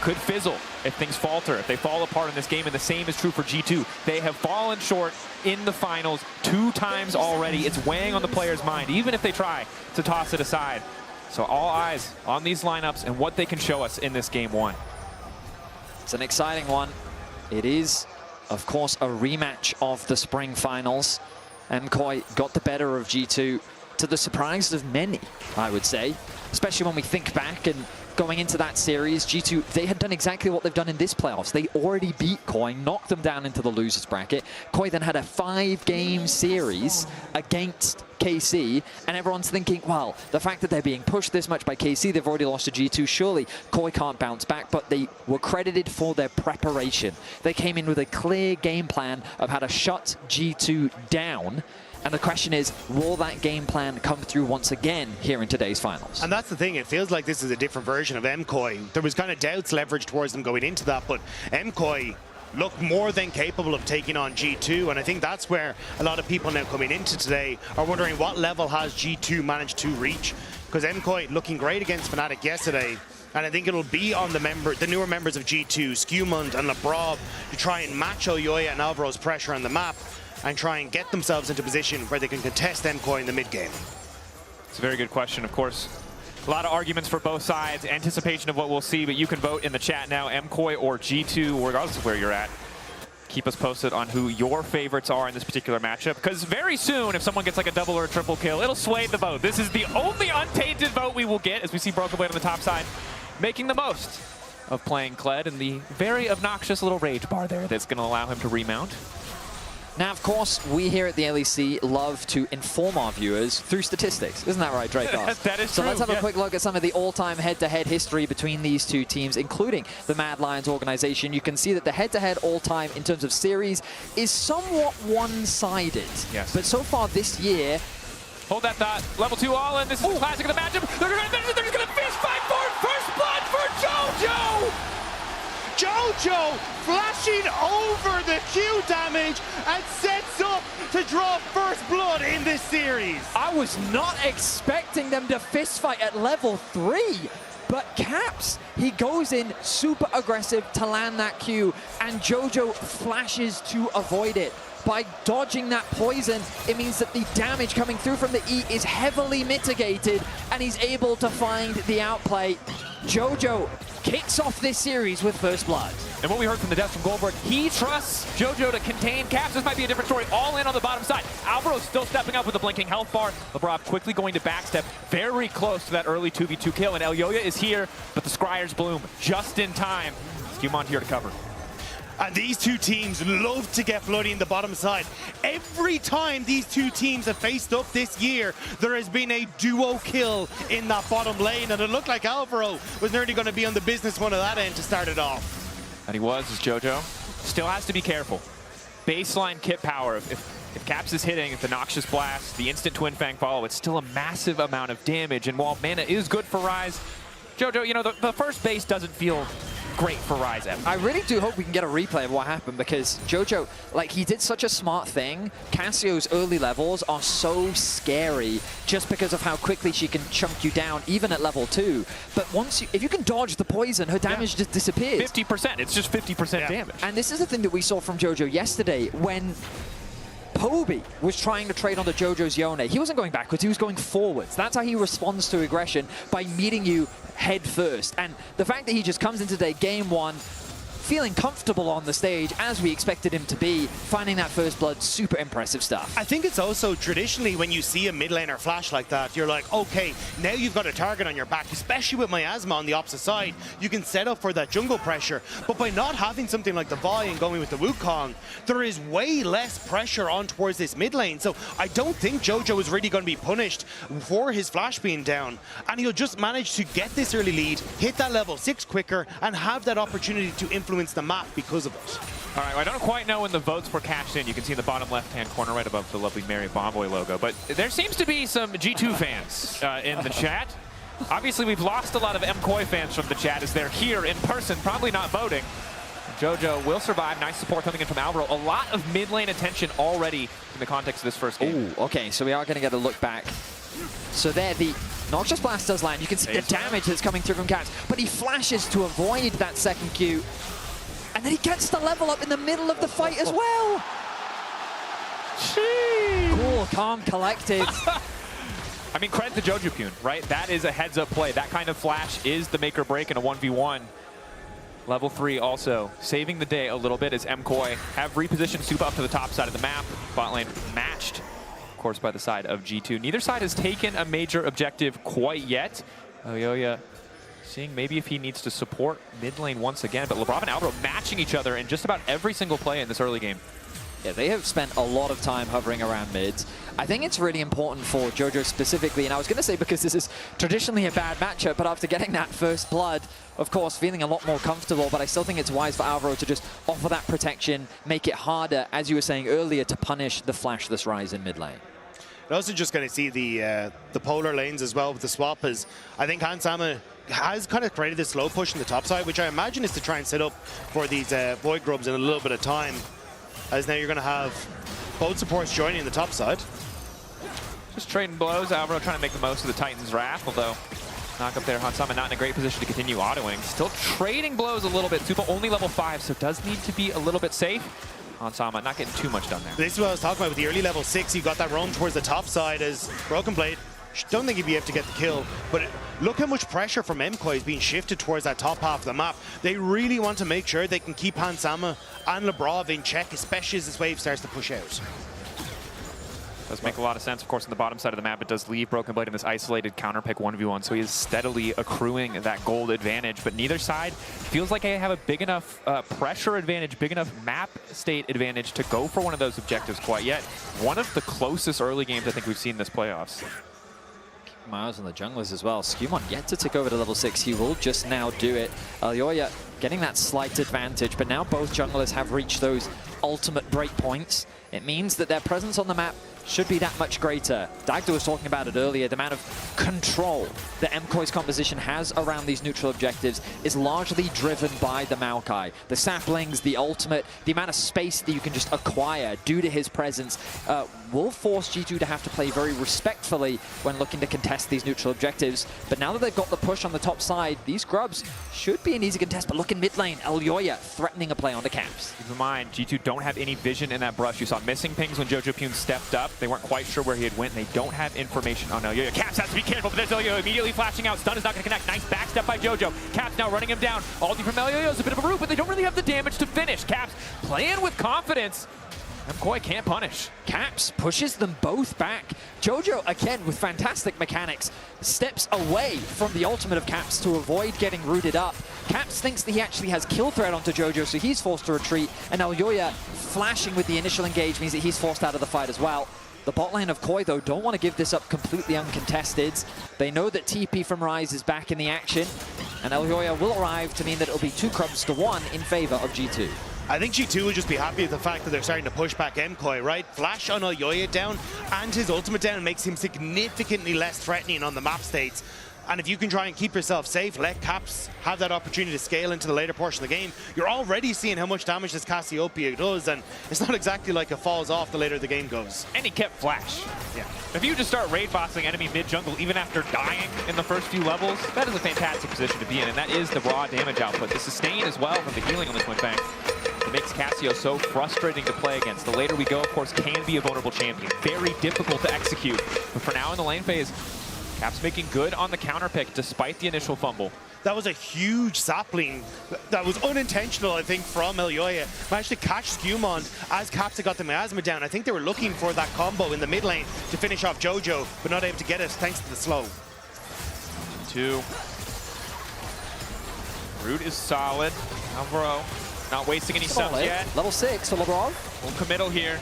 Could fizzle if things falter, if they fall apart in this game, and the same is true for G2. They have fallen short in the finals 2 times already. It's weighing on the player's mind, even if they try to toss it aside. So all eyes on these lineups and what they can show us in this game one. It's an exciting one. It is, of course, a rematch of the spring finals. MKOI got the better of G2 to the surprise of many, I would say. Especially when we think back and going into that series, G2, they had done exactly what they've done in this playoffs. They already beat KOI, knocked them down into the losers bracket. KOI then had a 5-game series against KC, and everyone's thinking, well, the fact that they're being pushed this much by KC, they've already lost to G2, surely KOI can't bounce back, but they were credited for their preparation. They came in with a clear game plan of how to shut G2 down. And the question is, will that game plan come through once again here in today's finals? And that's the thing, it feels like this is a different version of MKOI. There was kind of doubts leveraged towards them going into that, but MKOI look more than capable of taking on G2, and I think that's where a lot of people now coming into today are wondering what level has G2 managed to reach, because MKOI looking great against Fnatic yesterday, and I think it'll be on the newer members of G2, Skewmund and Lebrob, to try and match Elyoya and Alvaro's pressure on the map and try and get themselves into position where they can contest MKOI in the mid-game. It's a very good question, of course. A lot of arguments for both sides, anticipation of what we'll see, but you can vote in the chat now, MKOI or G2, regardless of where you're at. Keep us posted on who your favorites are in this particular matchup, because very soon, if someone gets like a double or a triple kill, it'll sway the vote. This is the only untainted vote we will get, as we see Broken Blade on the top side, making the most of playing Kled in the very obnoxious little rage bar there that's going to allow him to remount. Now, of course, we here at the LEC love to inform our viewers through statistics. Isn't that right, Drake? That is so true. Let's have a quick look at some of the all-time head-to-head history between these two teams, including the Mad Lions organization. You can see that the head-to-head all-time in terms of series is somewhat one-sided. Yes. But so far this year... Hold that thought. Level 2 all-in. This is the classic of the matchup. They're just going to fist fight for it. First blood for JoJo! JoJo flashing over the Q damage and sets up to draw first blood in this series. I was not expecting them to fist fight at level 3. But Caps, he goes in super aggressive to land that Q, and JoJo flashes to avoid it. By dodging that poison, it means that the damage coming through from the E is heavily mitigated, and he's able to find the outplay. JoJo kicks off this series with first blood. And what we heard from the death from Goldberg, he trusts JoJo to contain Caps. This might be a different story. All in on the bottom side. Alvaro's still stepping up with a blinking health bar. Lebrob quickly going to backstep, very close to that early 2v2 kill. And Elyoya is here, but the Scryer's Bloom just in time. Skewmund here to cover. And these two teams love to get bloody in the bottom side. Every time these two teams have faced up this year, there has been a duo kill in that bottom lane, and it looked like Alvaro was nearly going to be on the business one of that end to start it off. And he was, as JoJo still has to be careful. Baseline kit power. If Caps is hitting, the Noxious Blast, the instant Twin Fang follow, it's still a massive amount of damage. And while mana is good for Rise, JoJo, you know, the first base doesn't feel great for Rise ever. I really do hope we can get a replay of what happened, because JoJo, like, he did such a smart thing. Cassio's early levels are so scary just because of how quickly she can chunk you down, even at level 2. But if you can dodge the poison, her damage just disappears. 50%. It's just 50% damage. And this is the thing that we saw from JoJo yesterday when Poby was trying to trade onto JoJo's Yone. He wasn't going backwards, he was going forwards. That's how he responds to aggression, by meeting you head first. And the fact that he just comes into today, game 1, feeling comfortable on the stage as we expected him to be, finding that first blood, super impressive stuff. I think it's also traditionally when you see a mid laner flash like that, you're like, okay, now you've got a target on your back, especially with Miasma on the opposite side. You can set up for that jungle pressure, but by not having something like the Vi and going with the Wukong, there is way less pressure on towards this mid lane. So I don't think Jojo is really going to be punished for his flash being down, and he'll just manage to get this early lead, hit that level 6 quicker, and have that opportunity to influence the map because of it. All right, well, I don't quite know when the votes were cashed in. You can see in the bottom left-hand corner right above the lovely Mary Bomboy logo, but there seems to be some G2 fans in the chat. Obviously, we've lost a lot of MKOI fans from the chat as they're here in person, probably not voting. Jojo will survive. Nice support coming in from Alvaro. A lot of mid lane attention already in the context of this first game. Ooh, okay, so we are going to get a look back. So there, the Noxious Blast does land. You can see the damage that's coming through from Caps, but he flashes to avoid that second Q. And then he gets the level up in the middle of the fight as well. Cool, calm, collected. I mean, credit to Jojopyun, right? That is a heads-up play. That kind of flash is the make or break in a 1v1. Level 3 also saving the day a little bit as MKOI have repositioned Supa up to the top side of the map. Bot lane matched, of course, by the side of G2. Neither side has taken a major objective quite yet. Elyoya seeing maybe if he needs to support mid lane once again, but Labrov and Alvaro matching each other in just about every single play in this early game. Yeah, they have spent a lot of time hovering around mids. I think it's really important for Jojo specifically, and I was going to say because this is traditionally a bad matchup, but after getting that first blood, of course, feeling a lot more comfortable, but I still think it's wise for Alvaro to just offer that protection, make it harder, as you were saying earlier, to punish the flashless Ryze in mid lane. We're also just going to see the polar lanes as well with the swap, as I think Hansama has kind of created this slow push in the top side, which I imagine is to try and set up for these Void Grubs in a little bit of time, as now you're going to have both supports joining the top side. Just trading blows. Alvaro trying to make the most of the Titan's Wrath, although knock up there. Hansama not in a great position to continue autoing. Still trading blows a little bit. Supa only level 5, so does need to be a little bit safe. Hansama not getting too much done there. This is what I was talking about with the early level 6. You got that roam towards the top side as Broken Blade. Don't think he'd be able to get the kill, but look how much pressure from MKOI is being shifted towards that top half of the map. They really want to make sure they can keep Hansama and Labrov in check, especially as this wave starts to push out. Does make a lot of sense. Of course, on the bottom side of the map, it does leave Broken Blade in this isolated counter pick 1v1, so he is steadily accruing that gold advantage. But neither side feels like they have a big enough pressure advantage, big enough map state advantage to go for one of those objectives quite yet. One of the closest early games I think we've seen in this playoffs. My eyes on the junglers as well. Skewmon yet to tick over to level 6. He will just now do it. Elyoya getting that slight advantage, but now both junglers have reached those ultimate breakpoints. It means that their presence on the map should be that much greater. Dagda was talking about it earlier. The amount of control that MKOI's composition has around these neutral objectives is largely driven by the Maokai. The saplings, the ultimate, the amount of space that you can just acquire due to his presence will force G2 to have to play very respectfully when looking to contest these neutral objectives. But now that they've got the push on the top side, these grubs should be an easy contest. But look in mid lane, Elyoya threatening a play on the Caps. Keep in mind, G2 don't have any vision in that brush. You saw missing pings when Jojopyun stepped up. They weren't quite sure where he had went. They don't have information on Elyoya. Caps has to be careful, but there's Elyoya immediately flashing out. Stun is not going to connect. Nice backstep by Jojo. Caps now running him down. Ulti from Elyoya is a bit of a root, but they don't really have the damage to finish. Caps playing with confidence. MKOI can't punish. Caps pushes them both back. Jojo, again, with fantastic mechanics, steps away from the ultimate of Caps to avoid getting rooted up. Caps thinks that he actually has kill threat onto Jojo, so he's forced to retreat, and Elyoya flashing with the initial engage means that he's forced out of the fight as well. The bot lane of Koi, though, don't want to give this up completely uncontested. They know that TP from Ryze is back in the action, and Elyoya will arrive to mean that it'll be 2 Crubs to 1 in favor of G2. I think G2 will just be happy with the fact that they're starting to push back MKOI, right? Flash on Elyoya down and his ultimate down makes him significantly less threatening on the map states. And if you can try and keep yourself safe, let Caps have that opportunity to scale into the later portion of the game, you're already seeing how much damage this Cassiopeia does, and it's not exactly like it falls off the later the game goes. And he kept Flash. Yeah. If you just start raid bossing enemy mid-jungle, even after dying in the first few levels, that is a fantastic position to be in, and that is the raw damage output. The sustain as well from the healing on the Twin Fang. It makes Cassio so frustrating to play against. The later we go, of course, can be a vulnerable champion. Very difficult to execute. But for now in the lane phase, Caps making good on the counter pick despite the initial fumble. That was a huge sapling that was unintentional, I think, from Elyoya. Managed to catch Skumond as Caps had got the miasma down. I think they were looking for that combo in the mid lane to finish off Jojo, but not able to get it thanks to the slow. 2. Root is solid. Alvaro not wasting any subs yet. Level 6 for LeBron. Full committal here.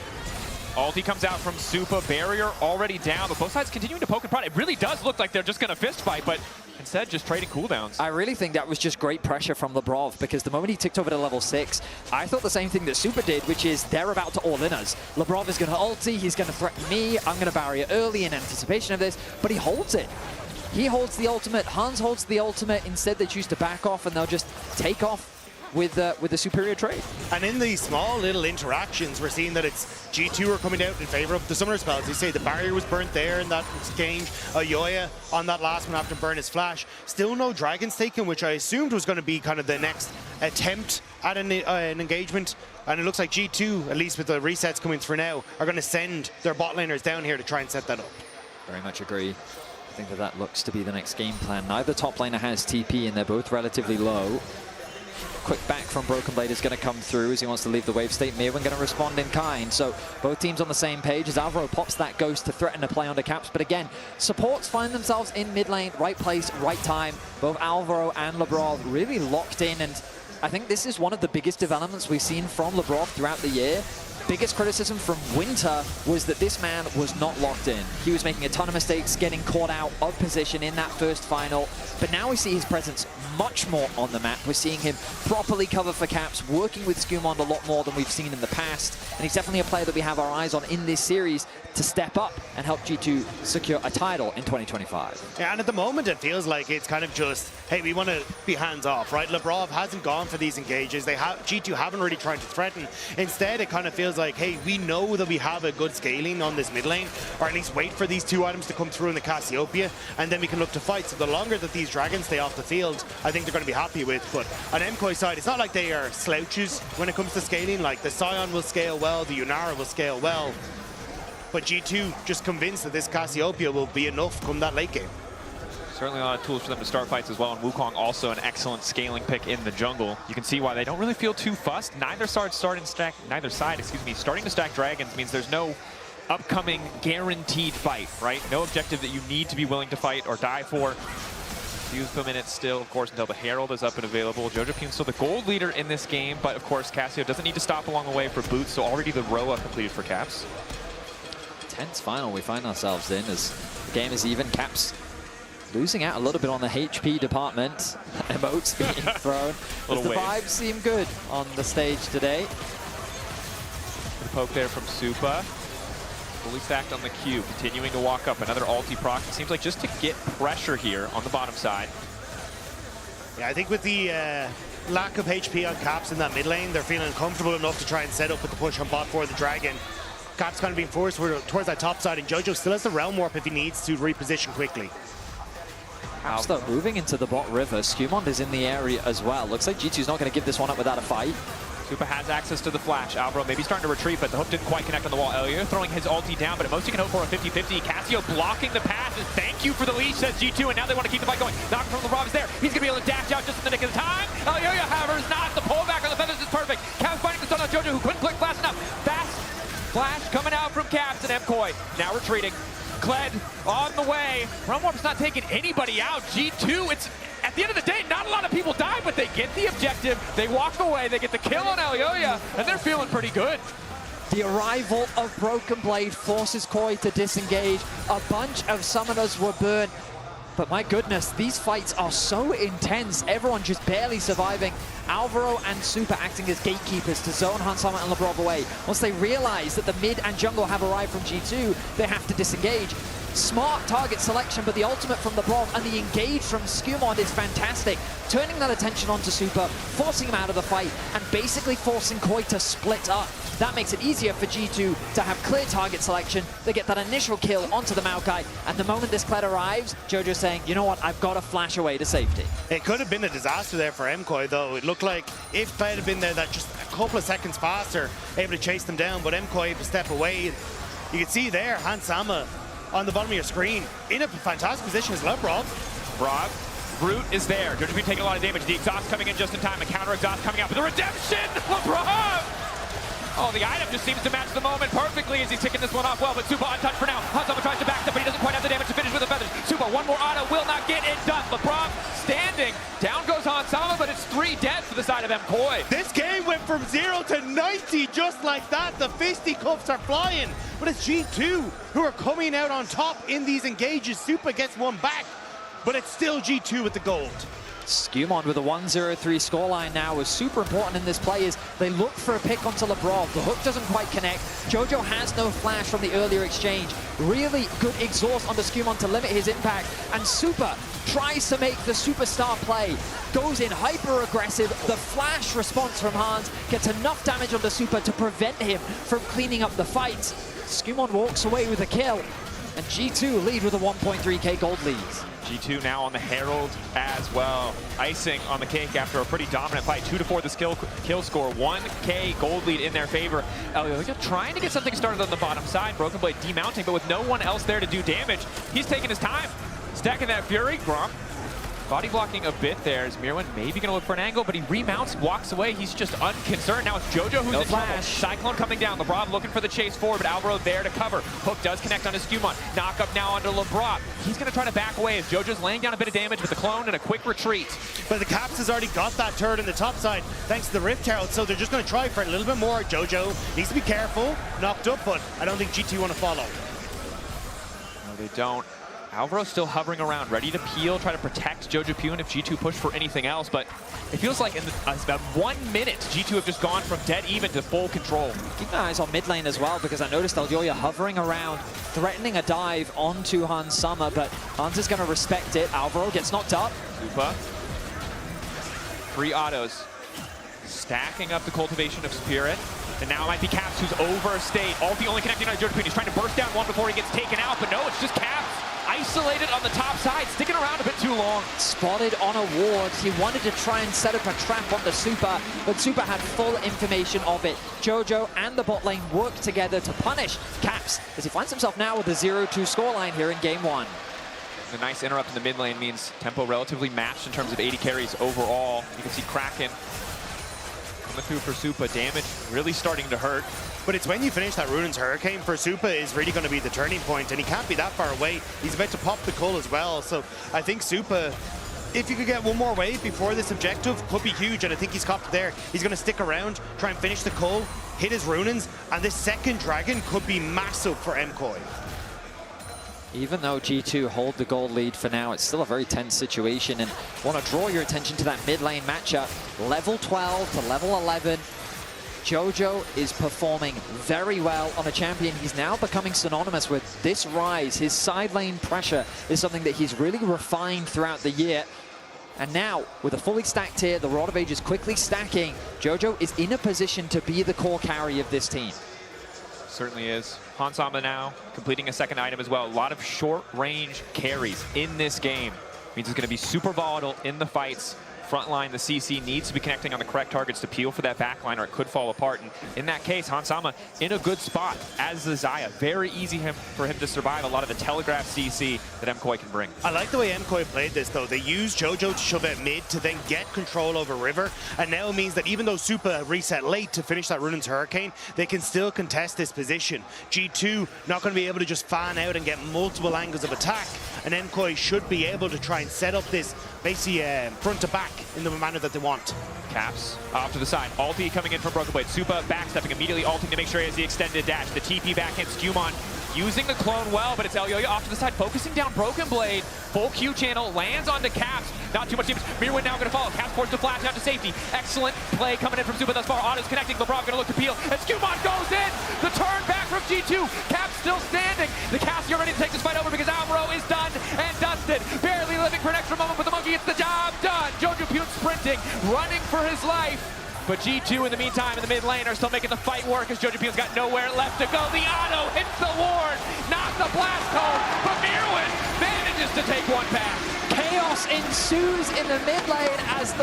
Ulti comes out from Supa. Barrier already down, but both sides continuing to poke and prod. It really does look like they're just going to fist fight, but instead just trading cooldowns. I really think that was just great pressure from Lebrov, because the moment he ticked over to level 6, I thought the same thing that Supa did, which is they're about to all-in us. Lebrov is going to ulti, he's going to threaten me, I'm going to barrier early in anticipation of this, but he holds it. He holds the ultimate, Hans holds the ultimate, instead they choose to back off and they'll just take off with the superior trade. And in these small little interactions, we're seeing that it's G2 are coming out in favor of the summoner spells. You say the barrier was burnt there in that exchange. Yoya on that last one after burn his flash. Still no dragons taken, which I assumed was going to be kind of the next attempt at an engagement. And it looks like G2, at least with the resets coming through now, are going to send their bot laners down here to try and set that up. Very much agree. I think that looks to be the next game plan. Neither top laner has TP and they're both relatively low. Quick back from Broken Blade is going to come through as he wants to leave the wave state. Mirwin going to respond in kind. So both teams on the same page as Alvaro pops that ghost to threaten a play onto Caps. But again, supports find themselves in mid lane, right place, right time. Both Alvaro and Lebrov really locked in. And I think this is one of the biggest developments we've seen from Lebrov throughout the year. Biggest criticism from Winter was that this man was not locked in. He was making a ton of mistakes, getting caught out of position in that first final. But now we see his presence much more on the map. We're seeing him properly cover for Caps, working with Skumond a lot more than we've seen in the past. And he's definitely a player that we have our eyes on in this series to step up and help G2 secure a title in 2025. Yeah, and at the moment it feels like it's kind of just, hey, we want to be hands off, right? Lebrov hasn't gone for these engages. G2 haven't really tried to threaten. Instead, it kind of feels like, hey, we know that we have a good scaling on this mid lane, or at least wait for these 2 items to come through in the Cassiopeia, and then we can look to fight. So the longer that these dragons stay off the field, I think they're going to be happy with. But on MKOI side, it's not like they are slouches when it comes to scaling. Like the Sion will scale well, the Yunara will scale well, but G2 just convinced that this Cassiopeia will be enough come that late game. Certainly a lot of tools for them to start fights as well, and Wukong also an excellent scaling pick in the jungle. You can see why they don't really feel too fussed. Neither side starting to stack dragons means there's no upcoming guaranteed fight, right? No objective that you need to be willing to fight or die for. Few minutes still, of course, until the Herald is up and available. Jojo Pune's still the gold leader in this game, but of course Cassio doesn't need to stop along the way for boots, so already the Roa completed for Caps. Tense final we find ourselves in as the game is even. Caps losing out a little bit on the HP department. Emotes being thrown. As the vibes seem good on the stage today. The poke there from Supa. Fully stacked on the Q, continuing to walk up. Another ulti proc. It seems like just to get pressure here on the bottom side. Yeah, I think with the lack of HP on Caps in that mid lane, they're feeling comfortable enough to try and set up with the push on bot for the Dragon. Caps kind of being forced towards that top side, and Jojo still has the realm warp if he needs to reposition quickly. Caps though moving into the bot river. Skumond is in the area as well. Looks like G2's not going to give this one up without a fight. Supa has access to the flash. Alvaro maybe starting to retreat, but the hook didn't quite connect on the wall. Elio throwing his ulti down, but at most he can hope for a 50-50. Cassio blocking the path. Thank you for the leash, says G2, and now they want to keep the fight going. Knock from Lebrov is there. He's going to be able to dash out just in the nick of the time. Elio, however, is not. The pullback on the feathers is perfect. Caps finding the stun on Jojo, who couldn't click fast enough. Fast flash coming out from Caps and MKOI. Now retreating. Kled on the way. Realm Warp's not taking anybody out. G2, it's at the end of the day, not a lot of people die, but they get the objective. They walk away, they get the kill on Elyoya, and they're feeling pretty good. The arrival of Broken Blade forces Koi to disengage. A bunch of summoners were burned. But my goodness, these fights are so intense. Everyone just barely surviving. Alvaro and Supa acting as gatekeepers to zone Hansama and Lebrov away. Once they realize that the mid and jungle have arrived from G2, they have to disengage. Smart target selection, but the ultimate from Lebrov and the engage from Skumond is fantastic. Turning that attention onto Supa, forcing him out of the fight, and basically forcing Koi to split up. That makes it easier for G2 to have clear target selection. They get that initial kill onto the Maokai, and the moment this Kled arrives, Jojo's saying, you know what, I've got to flash away to safety. It could have been a disaster there for MKOI, though. It looked like if Kled had been there that just a couple of seconds faster, able to chase them down, but MKOI to step away. You can see there, Hansama on the bottom of your screen, in a fantastic position as Lebrov. Rob Root is there. Jojo Pune taking a lot of damage. The exhaust coming in just in time. A counter exhaust coming out. But the redemption! LeBron! Oh, the item just seems to match the moment perfectly as he's ticking this one off well, but Supa untouched for now. Hansama tries to back step, but he doesn't quite have the damage to finish with the feathers. Supa, one more auto, will not get it done. LeBron standing. Down goes Hansama, but it's 3 dead for the side of MKOI. This game went from 0 to 90 just like that. The fisticuffs are flying, but it's G2 who are coming out on top in these engages. Supa gets one back, but it's still G2 with the gold. Skumon with a 1-0-3 scoreline now was super important in this play as they look for a pick onto Lebrov. The hook doesn't quite connect. Jojo has no flash from the earlier exchange. Really good exhaust onto Skumon to limit his impact. And Supa tries to make the superstar play. Goes in hyper aggressive. The flash response from Hans gets enough damage onto Supa to prevent him from cleaning up the fight. Skumon walks away with a kill. And G2 lead with a 1.3k gold lead. G2 now on the Herald as well. Icing on the cake after a pretty dominant fight. 2-4 the kill score. 1k gold lead in their favor. LEC trying to get something started on the bottom side. Broken Blade demounting, but with no one else there to do damage. He's taking his time. Stacking that Fury. Gromp body blocking a bit there as Mirwin maybe going to look for an angle, but he remounts, walks away. He's just unconcerned. Now it's Jojo who's in trouble. Cyclone coming down. LeBron looking for the chase forward, but Alvaro there to cover. Hook does connect onto Skumon. Knock up now onto LeBron. He's going to try to back away as Jojo's laying down a bit of damage with the clone and a quick retreat. But the Caps has already got that turret in the top side thanks to the Rift Herald, so they're just going to try for a little bit more. Jojo needs to be careful. Knocked up, but I don't think G2 want to follow. No, they don't. Alvaro still hovering around, ready to peel, try to protect Jojo Pune if G2 push for anything else, but it feels like in about 1 minute, G2 have just gone from dead even to full control. Keep my eyes on mid lane as well, because I noticed Elyoya hovering around, threatening a dive onto Hansama, but Hans is going to respect it. Alvaro gets knocked up. Supa. 3 autos. Stacking up the cultivation of Spirit. And now it might be Caps who's overstayed. Ulti only connecting on Jojo Pune. He's trying to burst down one before he gets taken out, but no, it's just Caps. Isolated on the top side, sticking around a bit too long. Spotted on a ward. He wanted to try and set up a trap on the Supa, but Supa had full information of it. Jojo and the bot lane work together to punish Caps as he finds himself now with a 0-2 scoreline here in game 1. A nice interrupt in the mid lane means tempo relatively matched in terms of 80 carries overall. You can see Kraken coming through for Supa. Damage really starting to hurt. But it's when you finish that Ruin's Hurricane for Supa is really going to be the turning point, and he can't be that far away. He's about to pop the Cull as well, so I think Supa, if you could get one more wave before this objective, could be huge, and I think he's copped there. He's going to stick around, try and finish the Cull, hit his Runins, and this second Dragon could be massive for MKOI. Even though G2 hold the gold lead for now, it's still a very tense situation, and want to draw your attention to that mid lane matchup. Level 12 to level 11. Jojo is performing very well on a champion. He's now becoming synonymous with this rise. His side lane pressure is something that he's really refined throughout the year. And now, with a fully stacked tier, the Rod of Age is quickly stacking. Jojo is in a position to be the core carry of this team. Certainly is. Hansama now completing a second item as well. A lot of short-range carries in this game. Means it's going to be super volatile in the fights. Frontline, the CC needs to be connecting on the correct targets to peel for that backline or it could fall apart. And in that case, Hansama in a good spot as the Xayah. Very easy for him to survive a lot of the telegraph CC that MKOI can bring. I like the way MKOI played this though. They used Jojo to shove out mid to then get control over River. And now it means that even though Supa reset late to finish that Ruin's Hurricane, they can still contest this position. G2 not going to be able to just fan out and get multiple angles of attack. And MKOI should be able to try and set up this basically front to back in the manner that they want. Caps off to the side. Ulti coming in from Broken Blade. Supa backstepping immediately, ulting to make sure he has the extended dash. The TP back in. Skumon using the clone well, but it's Elyoya off to the side, focusing down Broken Blade. Full Q channel, lands onto Caps. Not too much damage. Mirwin now going to follow. Caps forced to flash out to safety. Excellent play coming in from Supa thus far. Autos connecting. LeBron going to look to peel. And Skumon goes in. The turn back from G2. Caps still standing. The Cassier ready to take this fight over because Alvaro is done and dusted. Barely living for an extra moment, but the monkey gets the job done. Jojo Pune sprinting, running for his life. But G2 in the meantime in the mid lane are still making the fight work as Jojo Pune's got nowhere left to go. The auto hits the ward, not the blast cone, but Mirwin manages to take one back. chaos ensues in the mid lane as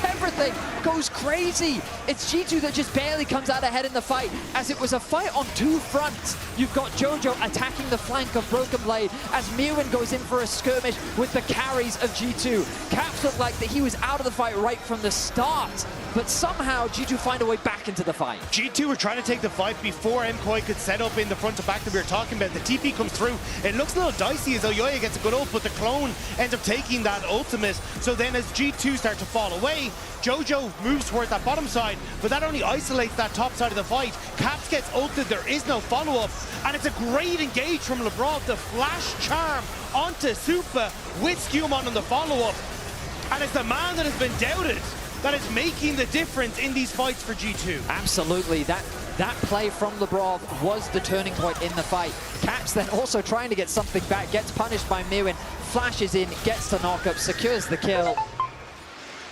everything goes crazy. It's G2 that just barely comes out ahead in the fight, as it was a fight on two fronts. You've got Jojo attacking the flank of Broken Blade as Mirwin goes in for a skirmish with the carries of G2. Caps looked like that he was out of the fight right from the start, but somehow G2 find a way back into the fight. G2 were trying to take the fight before MKOI could set up in the front to back that we were talking about. The TP comes through. It looks a little dicey as Oyoya gets a good ult, but the clone ends up taking that ultimate. So then as G2 start to fall away, Jojo moves towards that bottom side, but that only isolates that top side of the fight. Caps gets ulted, there is no follow-up, and it's a great engage from LeBron. The flash charm onto Supa with Skewmon on the follow-up, and it's the man that has been doubted that is making the difference in these fights for G2. Absolutely, that play from Lebrov was the turning point in the fight. Caps then also trying to get something back, gets punished by Mirwin, flashes in, gets the knockup, secures the kill.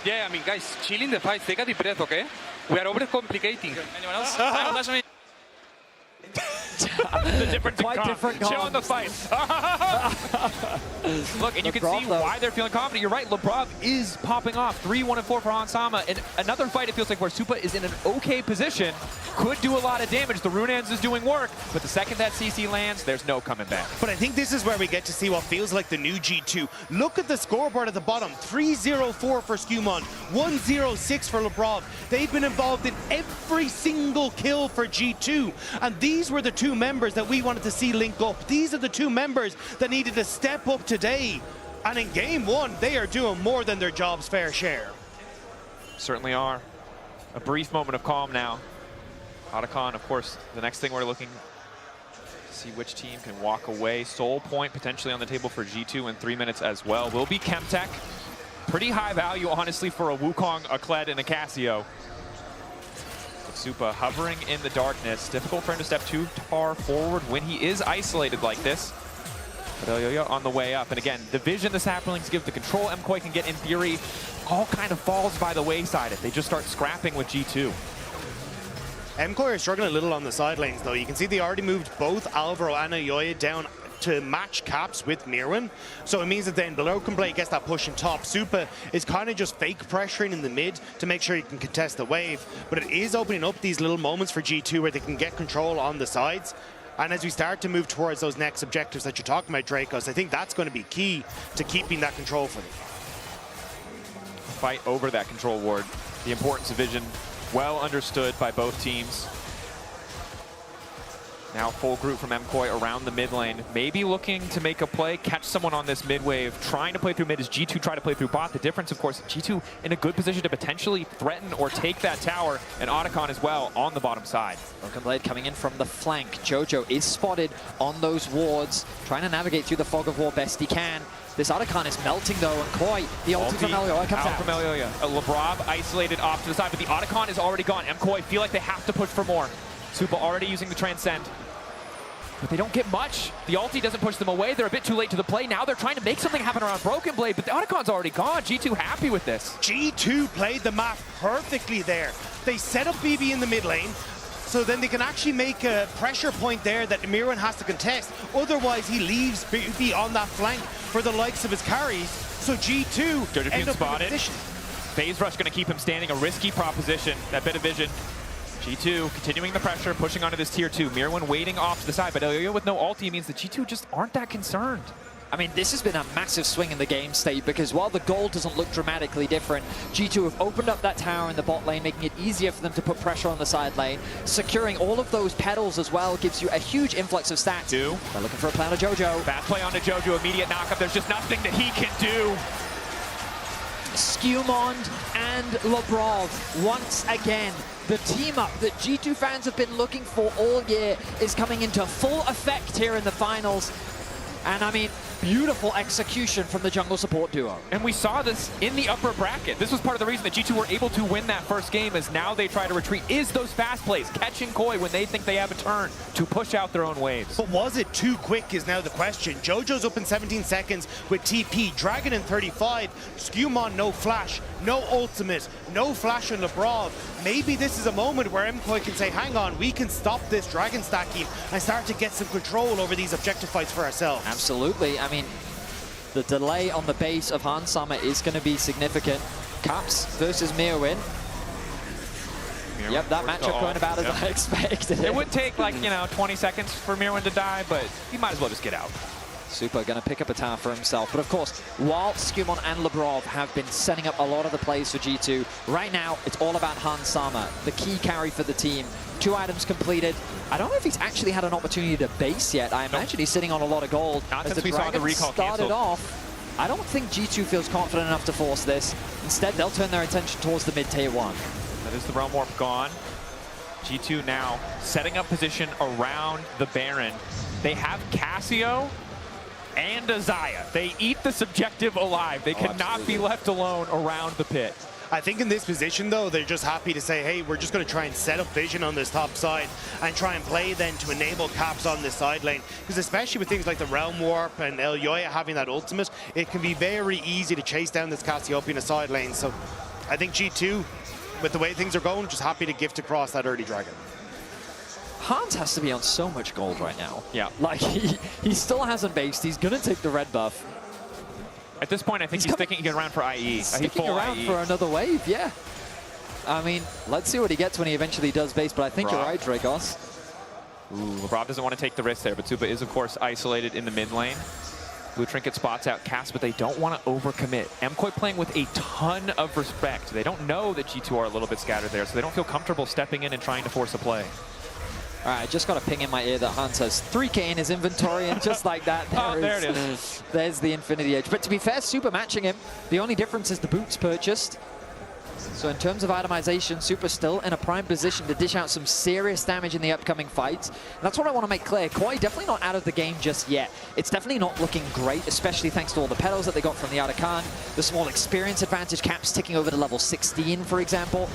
Yeah, I mean, guys, chilling the fight, take a deep breath, okay? We are overcomplicating. Anyone else? The difference in comp. Showing the fight. Look, and you can see why they're feeling confident. You're right, Lebrov is popping off. 3-1-4 for Hansama. And another fight, it feels like, where Supa is in an okay position. Could do a lot of damage. The Runans is doing work, but the second that CC lands, there's no coming back. But I think this is where we get to see what feels like the new G2. Look at the scoreboard at the bottom. 3-0-4 for Skewmon, 1-0-6 for Lebrov. They've been involved in every single kill for G2. And these were the two members that we wanted to see link up. These are the two members that needed to step up today. And in game one, they are doing more than their job's fair share. Certainly are. A brief moment of calm now. Otacon, of course, the next thing we're looking to see which team can walk away. Soul point potentially on the table for G2 in 3 minutes as well. Will be Chemtech. Pretty high value, honestly, for a Wukong, a Kled, and a Casio. Supa hovering in the darkness. Difficult for him to step too far forward when he is isolated like this. But Oyoya on the way up. And again, the vision the Saplings give, the control MKOI can get in theory, all kind of falls by the wayside if they just start scrapping with G2. MKOI are struggling a little on the side lanes, though. You can see they already moved both Alvaro and Oyoya down to match Caps with Mirwin. So it means that then Broken Blade gets that push in top. Supa is kind of just fake pressuring in the mid to make sure you can contest the wave. But it is opening up these little moments for G2 where they can get control on the sides. And as we start to move towards those next objectives that you're talking about, Dracos, I think that's going to be key to keeping that control for them. Fight over that control ward. The importance of vision well understood by both teams. Now full group from MKOI around the mid lane. Maybe looking to make a play, catch someone on this mid wave. Trying to play through mid as G2 try to play through bot. The difference, of course, G2 in a good position to potentially threaten or take that tower. And Otacon as well on the bottom side. Broken Blade coming in from the flank. Jojo is spotted on those wards, trying to navigate through the fog of war best he can. This Otacon is melting though, and Koi, the ulti from Elioya comes out. From Elioya. Lebrov isolated off to the side, but the Otacon is already gone. MKOI feel like they have to push for more. Supa already using the Transcend. But they don't get much. The ulti doesn't push them away. They're a bit too late to the play. Now they're trying to make something happen around Broken Blade, but the Otacon's already gone. G2 happy with this. G2 played the map perfectly there. They set up BB in the mid lane, so then they can actually make a pressure point there that Mirwin has to contest. Otherwise, he leaves BB on that flank for the likes of his carries. So G2 end up in a position. Phase Rush going to keep him standing. A risky proposition. That bit of vision. G2 continuing the pressure, pushing onto this tier 2. Mirwin waiting off to the side, but Elioya with no ulti means that G2 just aren't that concerned. I mean, this has been a massive swing in the game state, because while the goal doesn't look dramatically different, G2 have opened up that tower in the bot lane, making it easier for them to put pressure on the side lane. Securing all of those petals as well gives you a huge influx of stats. They're looking for a plan of Jojo. Fast play onto Jojo, immediate knockup. There's just nothing that he can do. Skewmond and Lebrov once again. The team up that G2 fans have been looking for all year is coming into full effect here in the finals. And I mean, beautiful execution from the jungle support duo. And we saw this in the upper bracket. This was part of the reason that G2 were able to win that first game, as now they try to retreat, is those fast plays, catching Koi when they think they have a turn to push out their own waves. But was it too quick is now the question. Jojo's up in 17 seconds with TP, Dragon in 35, Skewmon no flash, no ultimate, no flash on Lebrov. Maybe this is a moment where MKOI can say, hang on, we can stop this Dragon stacking and start to get some control over these objective fights for ourselves. Absolutely. I mean, the delay on the base of Hans Sama is going to be significant. Caps versus Mirwin. Yep, that matchup going about as I expected. It would take like, 20 seconds for Mirwin to die, but he might as well just get out. Super going to pick up a tower for himself. But of course, while Skumon and Labrov have been setting up a lot of the plays for G2, right now it's all about Hans Sama, the key carry for the team. 2 items completed. I don't know if he's actually had an opportunity to base yet. I imagine he's sitting on a lot of gold. Not as since the we saw the recall started canceled. off. I don't think G2 feels confident enough to force this. Instead, they'll turn their attention towards the mid-tier 1. That is the Realm Warp gone. G2 now setting up position around the Baron. They have Cassio and a Xayah. They eat the subjective alive. They cannot be left alone around the pit. I think in this position, though, they're just happy to say, hey, we're just going to try and set up vision on this top side and try and play then to enable Caps on this side lane. Because especially with things like the Realm Warp and Elyoya having that ultimate, it can be very easy to chase down this Cassiopeia in a side lane. So I think G2, with the way things are going, just happy to gift across that early dragon. Hans has to be on so much gold right now. Yeah. Like, he still hasn't based. He's going to take the red buff. At this point, I think he's sticking around for IE. Sticking around for another wave, yeah. I mean, let's see what he gets when he eventually does base, but I think you're right, Dragos. Ooh, Rob doesn't want to take the risk there, but Suba is, of course, isolated in the mid lane. Blue Trinket spots out Cass, but they don't want to overcommit. MKOI playing with a ton of respect. They don't know that G2 are a little bit scattered there, so they don't feel comfortable stepping in and trying to force a play. All right, I just got a ping in my ear that Hans has 3K in his inventory, and just like that, there it is. There's the Infinity Edge. But to be fair, Super matching him. The only difference is the boots purchased. So in terms of itemization, Super's still in a prime position to dish out some serious damage in the upcoming fights. And that's what I want to make clear. KOI definitely not out of the game just yet. It's definitely not looking great, especially thanks to all the petals that they got from the Arakan. The small experience advantage, Caps ticking over to level 16, for example.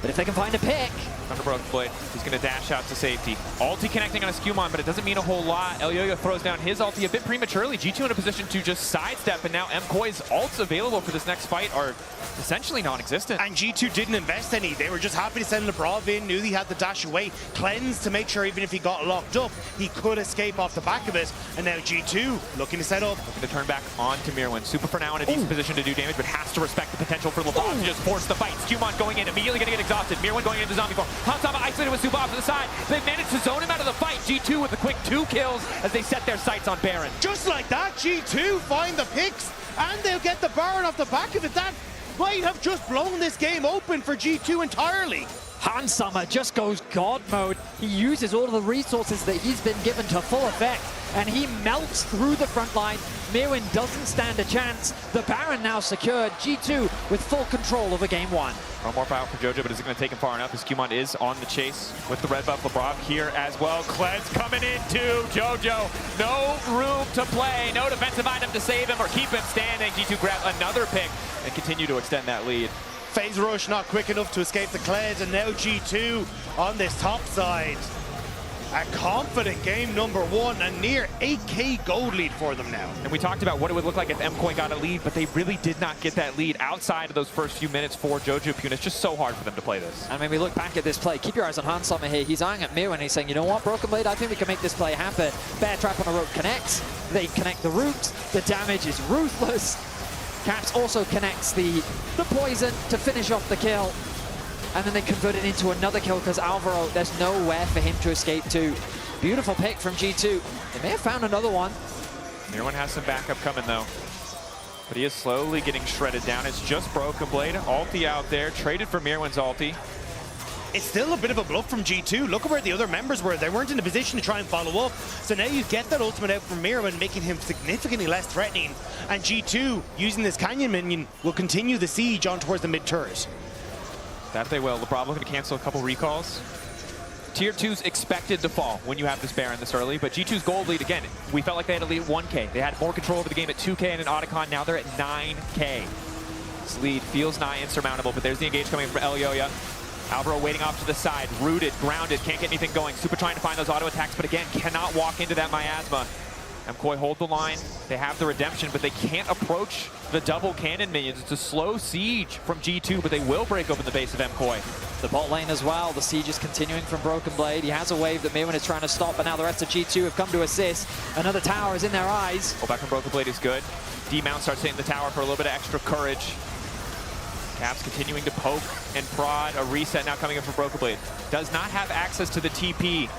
But if they can find a pick. Thunderbrook Blade, he's going to dash out to safety. Ulti connecting on a Skumon, but it doesn't mean a whole lot. Elyoya throws down his ulti a bit prematurely. G2 in a position to just sidestep, and now MKOI's ults available for this next fight are essentially non-existent. And G2 didn't invest any. They were just happy to send Labrov in, knew he had the dash away, cleanse to make sure even if he got locked up, he could escape off the back of it. And now G2 looking to set up. Looking to turn back on to Mirwin. Super for now in a decent position to do damage, but has to respect the potential for Labrov to just force the fight. Skumon going in, immediately going to get exhausted. Mirwin going into zombie form. Hans Sama isolated with Suba off to the side. They've managed to zone him out of the fight. G2 with a quick 2 kills as they set their sights on Baron. Just like that, G2 find the picks, and they'll get the Baron off the back of it. That might have just blown this game open for G2 entirely. Hans Sama just goes God mode. He uses all of the resources that he's been given to full effect, and he melts through the front line. Mirwin doesn't stand a chance. The Baron now secured. G2 with full control over game 1. One more out for Jojo, but is it going to take him far enough? As Skumon is on the chase with the red buff. Labrov here as well. Kleds coming in too. Jojo, no room to play. No defensive item to save him or keep him standing. G2 grab another pick and continue to extend that lead. Phase rush not quick enough to escape the Kleds, and now G2 on this top side. A confident game number 1, a near 8K gold lead for them now. And we talked about what it would look like if MKOI got a lead, but they really did not get that lead outside of those first few minutes for Jojo Pune. It's just so hard for them to play this. And when we look back at this play, keep your eyes on Hans Sama here. He's eyeing at Mirwin and he's saying, you know what, Broken Blade, I think we can make this play happen. Bear Trap on a rope connects. They connect the root. The damage is ruthless. Caps also connects the poison to finish off the kill. And then they convert it into another kill because Alvaro, there's nowhere for him to escape to. Beautiful pick from G2. They may have found another one. Mirwin has some backup coming though. But he is slowly getting shredded down. It's just Broken Blade. Ulti out there, traded for Mirwin's ulti. It's still a bit of a bluff from G2. Look at where the other members were. They weren't in a position to try and follow up. So now you get that ultimate out from Mirwin, making him significantly less threatening. And G2, using this Canyon minion, will continue the siege on towards the mid-turret. That they will. Labrov looking to cancel a couple recalls. Tier 2's expected to fall when you have this Baron this early, but G2's gold lead, again, we felt like they had a lead at 1K. They had more control over the game at 2K and an Otacon. Now they're at 9K. This lead feels nigh insurmountable, but there's the engage coming from Elyoya. Alvaro waiting off to the side, rooted, grounded, can't get anything going. Super trying to find those auto attacks, but again, cannot walk into that miasma. MKOI hold the line. They have the redemption, but they can't approach the double cannon minions. It's a slow siege from G2, but they will break open the base of MKOI. The bot lane as well. The siege is continuing from Broken Blade. He has a wave that Mirwin is trying to stop, but now the rest of G2 have come to assist. Another tower is in their eyes. Pull back from Broken Blade is good. D-Mount starts hitting the tower for a little bit of extra courage. Caps continuing to poke and prod. A reset now coming in from Broken Blade. Does not have access to the TP.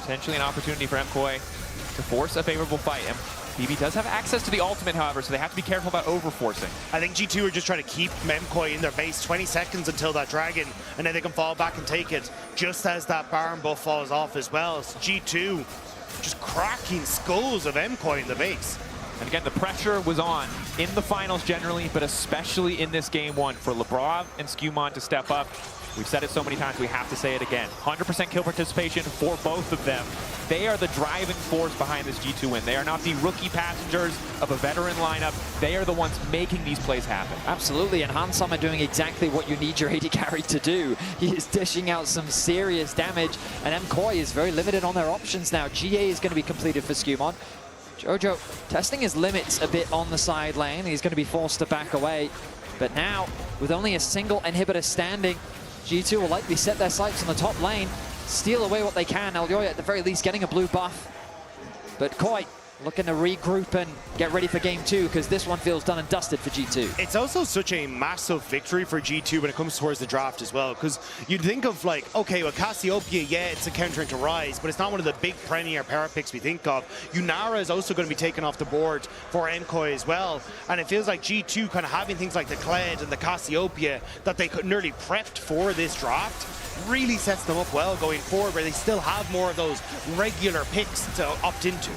Potentially an opportunity for MKOI to force a favorable fight. BB does have access to the ultimate, however, so they have to be careful about overforcing. I think G2 are just trying to keep MKOI in their base 20 seconds until that dragon, and then they can fall back and take it just as that Baron buff falls off as well. So G2 just cracking skulls of MKOI in the base. And again, the pressure was on in the finals generally, but especially in this game one for Labrov and Skumon to step up. We've said it so many times, we have to say it again. 100% kill participation for both of them. They are the driving force behind this G2 win. They are not the rookie passengers of a veteran lineup. They are the ones making these plays happen. Absolutely, and Hansama doing exactly what you need your AD carry to do. He is dishing out some serious damage, and MKOI is very limited on their options now. GA is going to be completed for Skumon. Jojo testing his limits a bit on the side lane. He's going to be forced to back away. But now, with only a single inhibitor standing, G2 will likely set their sights on the top lane, steal away what they can. Elyoya at the very least getting a blue buff. But Koi looking to regroup and get ready for game 2, because this one feels done and dusted for G2. It's also such a massive victory for G2 when it comes towards the draft as well, because you'd think of like, okay, well, Cassiopeia, yeah, it's a counter into Ryze, but it's not one of the big perennial power picks we think of. Yunara is also going to be taken off the board for MKOI as well, and it feels like G2 kind of having things like the Kled and the Cassiopeia that they could nearly prepped for this draft really sets them up well going forward, where they still have more of those regular picks to opt into.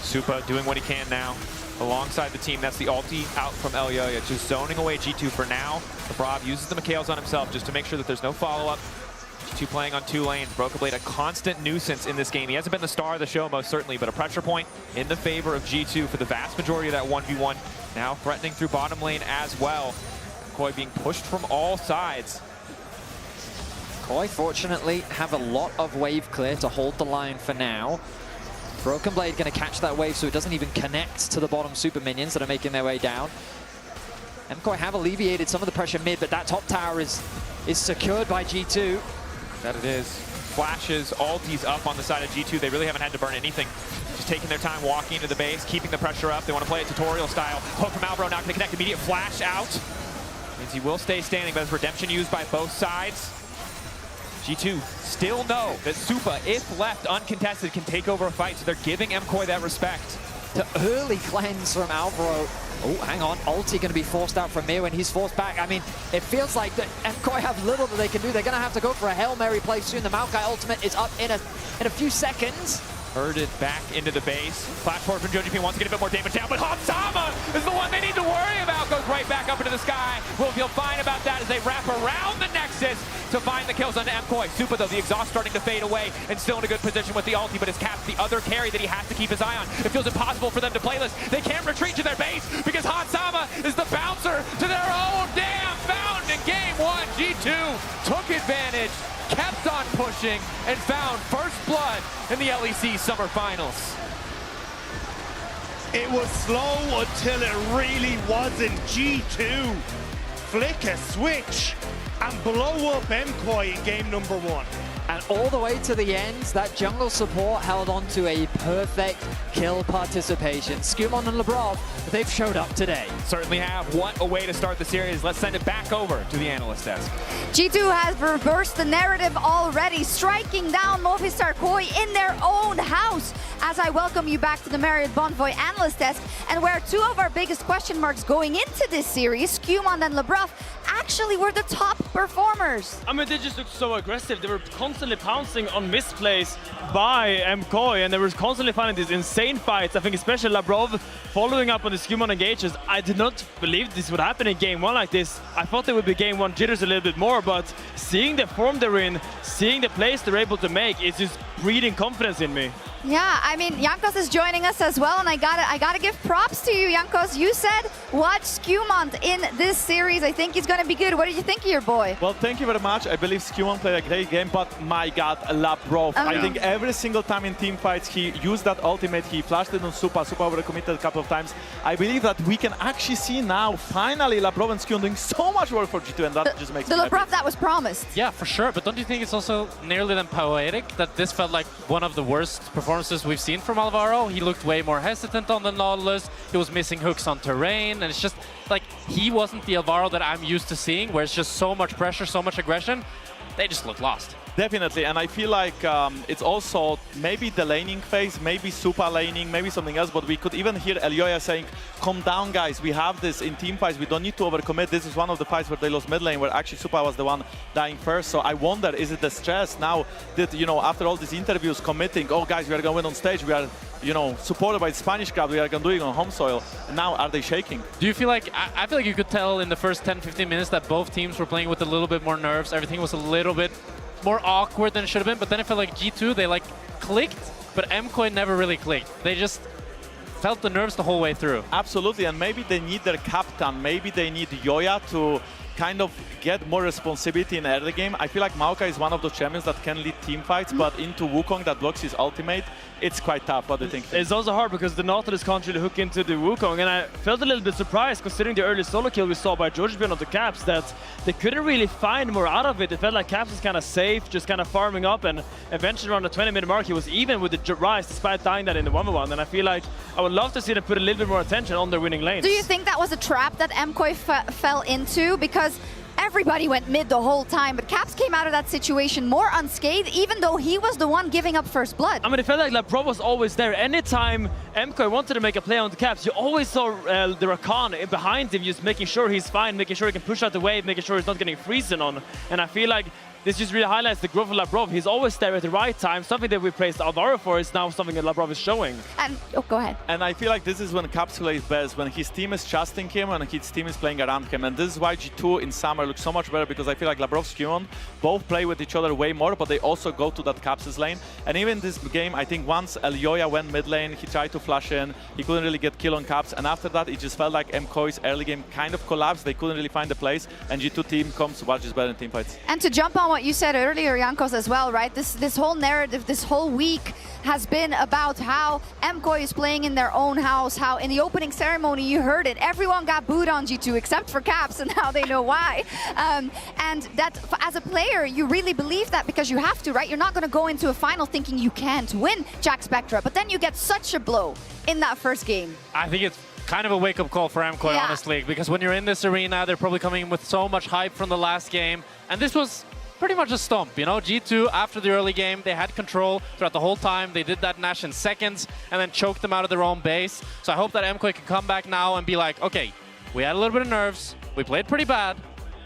Supa doing what he can now alongside the team. That's the ulti out from Elyoya, just zoning away G2 for now. Labrov uses the Mikhails on himself just to make sure that there's no follow-up. G2 playing on 2 lanes. Broken Blade, a constant nuisance in this game. He hasn't been the star of the show most certainly, but a pressure point in the favor of G2 for the vast majority of that 1v1. Now threatening through bottom lane as well. Koi being pushed from all sides. Koi fortunately have a lot of wave clear to hold the line for now. Broken Blade going to catch that wave so it doesn't even connect to the bottom super minions that are making their way down. MKOI have alleviated some of the pressure mid, but that top tower is secured by G2. That it is. Flashes, ultis up on the side of G2. They really haven't had to burn anything. Just taking their time walking into the base, keeping the pressure up. They want to play it tutorial style. Hook from Malbro, not going to connect. Immediate flash out. Means he will stay standing, but it's redemption used by both sides. G2 still know that Supa, if left uncontested, can take over a fight, so they're giving MKOI that respect. The early cleanse from Alvaro. Oh, hang on. Ulti going to be forced out from Mirwin. He's forced back. I mean, it feels like that MKOI have little that they can do. They're going to have to go for a Hail Mary play soon. The Maokai ultimate is up in a few seconds. Herded back into the base. Flash forward from Joji P wants to get a bit more damage down, but Hansama is the one they need to worry about. Goes right back up into the sky. Will feel fine about that as they wrap around the Nexus to find the kills onto MKOI. Supa, though, the exhaust starting to fade away and still in a good position with the ulti, but his Cap's the other carry that he has to keep his eye on. It feels impossible for them to play this. They can't retreat to their base because Hansama is the bouncer to their own damn fountain in game 1. G2 took advantage, kept on pushing, and found first blood in the LEC Summer Finals. It was slow until it really wasn't. G2 flick a switch and blow up MKOI in game number 1. And all the way to the end, that jungle support held on to a perfect kill participation. Skumon and Labrov, they've showed up today. Certainly have. What a way to start the series. Let's send it back over to the analyst desk. G2 has reversed the narrative already, striking down Movistar Koi in their own house. As I welcome you back to the Marriott Bonvoy analyst desk, and where 2 of our biggest question marks going into this series, Skumon and Labrov, actually were the top performers. I mean, they just looked so aggressive. They were constantly pouncing on misplays by MKOI, and they were constantly finding these insane fights. I think especially Labrov following up on the Skumon engages. I did not believe this would happen in game 1 like this. I thought there would be game 1 jitters a little bit more, but seeing the form they're in, seeing the plays they're able to make, it's just breeding confidence in me. Yeah, I mean, Jankos is joining us as well, and I gotta give props to you, Jankos. You said watch Skewmont in this series. I think he's gonna be good. What did you think of your boy? Well, thank you very much. I believe Skewmont played a great game, but my God, Labrov. I think every single time in team fights, he used that ultimate. He flashed it on Supa. Supa overcommitted a couple of times. I believe that we can actually see now, finally, Labrov and Skewmont doing so much work for G2, and that just makes the me Labrov happy. that was promised. Yeah, for sure. But don't you think it's also nearly then poetic that this felt like one of the worst performances we've seen from Alvaro? He looked way more hesitant on the Nautilus. He was missing hooks on terrain, and it's just like he wasn't the Alvaro that I'm used to seeing, where it's just so much pressure, so much aggression. They just look lost. Definitely, and I feel like it's also maybe the laning phase, maybe Supa laning, maybe something else, but we could even hear Elyoya saying, calm down guys, we have this in team fights, we don't need to overcommit. This is one of the fights where they lost mid lane, where actually Supa was the one dying first. So I wonder, is it the stress now that, you know, after all these interviews committing, oh guys, we are going to win on stage, we are, you know, supported by the Spanish crowd, we are going to do it on home soil. And now are they shaking? Do you feel like, I feel like you could tell in the first 10-15 minutes that both teams were playing with a little bit more nerves. Everything was a little bit more awkward than it should have been, but then I felt like G2, they like clicked, but MKOI never really clicked. They just felt the nerves the whole way through. Absolutely, and maybe they need their captain, maybe they need Yoya to kind of get more responsibility in early game. I feel like Maokai is one of those champions that can lead team fights, but into Wukong that blocks his ultimate, it's quite tough. What do you think? It's also hard because the Nautilus can't really hook into the Wukong, and I felt a little bit surprised considering the early solo kill we saw by Georgian on the Caps that they couldn't really find more out of it. It felt like Caps was kind of safe, just kind of farming up, and eventually around the 20-minute mark he was even with the Rise despite dying that in the 1v1, and I feel like I would love to see them put a little bit more attention on their winning lanes. Do you think that was a trap that MKOI fell into? Because everybody went mid the whole time, but Caps came out of that situation more unscathed, even though he was the one giving up first blood. I mean, it felt like Labrov was always there. Anytime MKOI wanted to make a play on the Caps, you always saw the Rakan behind him, just making sure he's fine, making sure he can push out the wave, making sure he's not getting freezing on. And I feel like this just really highlights the growth of Labrov. He's always there at the right time. Something that we praised Alvaro for is now something that Labrov is showing. And go ahead. And I feel like this is when Caps plays best, when his team is trusting him and his team is playing around him. And this is why G2 in summer looks so much better, because I feel like Labrov, Skewmont both play with each other way more, but they also go to that Caps' lane. And even this game, I think once Elyoya went mid lane, he tried to flash in, he couldn't really get kill on Caps. And after that, it just felt like MKOI's early game kind of collapsed. They couldn't really find the place. And G2 team comes watch is better in team fights. And to jump on what you said earlier, Jankos, as well, right? This whole narrative, this whole week has been about how MKOI is playing in their own house, how in the opening ceremony, you heard it, everyone got booed on G2 except for Caps, and now they know why. And that, as a player, you really believe that because you have to, right? You're not going to go into a final thinking you can't win Jack Spectra, but then you get such a blow in that first game. I think it's kind of a wake-up call for MKOI, honestly, because when you're in this arena, they're probably coming in with so much hype from the last game, and this was pretty much a stomp, you know? G2, after the early game, they had control throughout the whole time. They did that Nash in seconds and then choked them out of their own base. So I hope that MKOI can come back now and be like, okay, we had a little bit of nerves, we played pretty bad,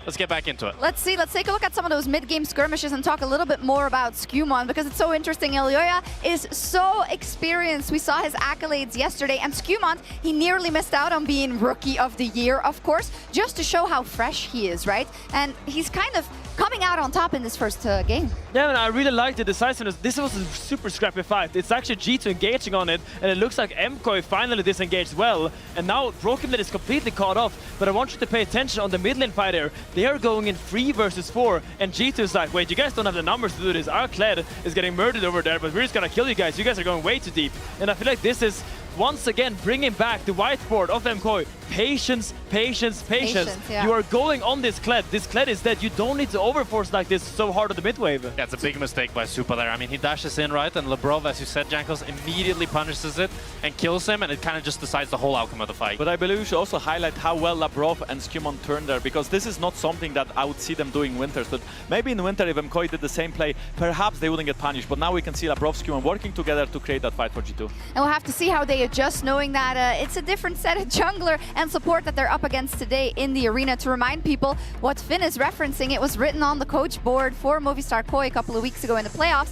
let's get back into it. Let's take a look at some of those mid-game skirmishes and talk a little bit more about Skewmont, because it's so interesting. Elyoya is so experienced. We saw his accolades yesterday, and Skewmont, he nearly missed out on being Rookie of the Year, of course, just to show how fresh he is, right? And he's kind of coming out on top in this first game. Yeah, and I really liked the decisiveness. This was a super scrappy fight. It's actually G2 engaging on it, and it looks like MKOI finally disengaged well. And now Broken is completely caught off, but I want you to pay attention on the mid lane fight here. They are going in 3 versus 4, and G2 is like, wait, you guys don't have the numbers to do this. Our Kled is getting murdered over there, but we're just gonna kill you guys. You guys are going way too deep. And I feel like this is once again bringing back the whiteboard of MKOI. Patience, patience, patience. Yeah. You are going on this Kled. This Kled is that you don't need to overforce like this so hard on the mid wave. Yeah, it's a big mistake by Supa there. I mean, he dashes in, right? And Labrov, as you said, Jankos, immediately punishes it and kills him, and it kind of just decides the whole outcome of the fight. But I believe we should also highlight how well Labrov and Skewmont turned there, because this is not something that I would see them doing winters. But maybe in winter, if MKOI did the same play, perhaps they wouldn't get punished. But now we can see Labrov, Skewmont working together to create that fight for G2. And we'll have to see how they adjust, knowing that it's a different set of jungler and support that they're up against today in the arena. To remind people what Finn is referencing, it was written on the coach board for Movistar KOI a couple of weeks ago in the playoffs.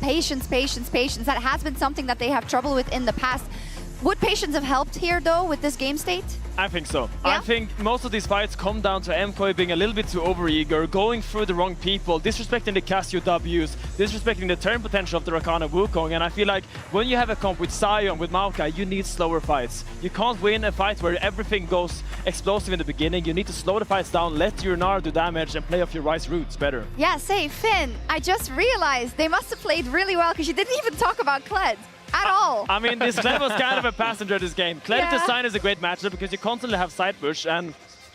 Patience, patience, patience. That has been something that they have trouble with in the past. Would patience have helped here, though, with this game state? I think so. Yeah? I think most of these fights come down to MKOI being a little bit too overeager, going through the wrong people, disrespecting the Casio W's, disrespecting the turn potential of the Rakana Wukong, and I feel like when you have a comp with Sion, with Maokai, you need slower fights. You can't win a fight where everything goes explosive in the beginning. You need to slow the fights down, let your Gnar do damage, and play off your Rice roots better. Yeah, say, Finn, I just realized they must have played really well because you didn't even talk about Kled. At all. I mean, this Kled was kind of a passenger this game. Kled to Sion is a great matchup because you constantly have side push and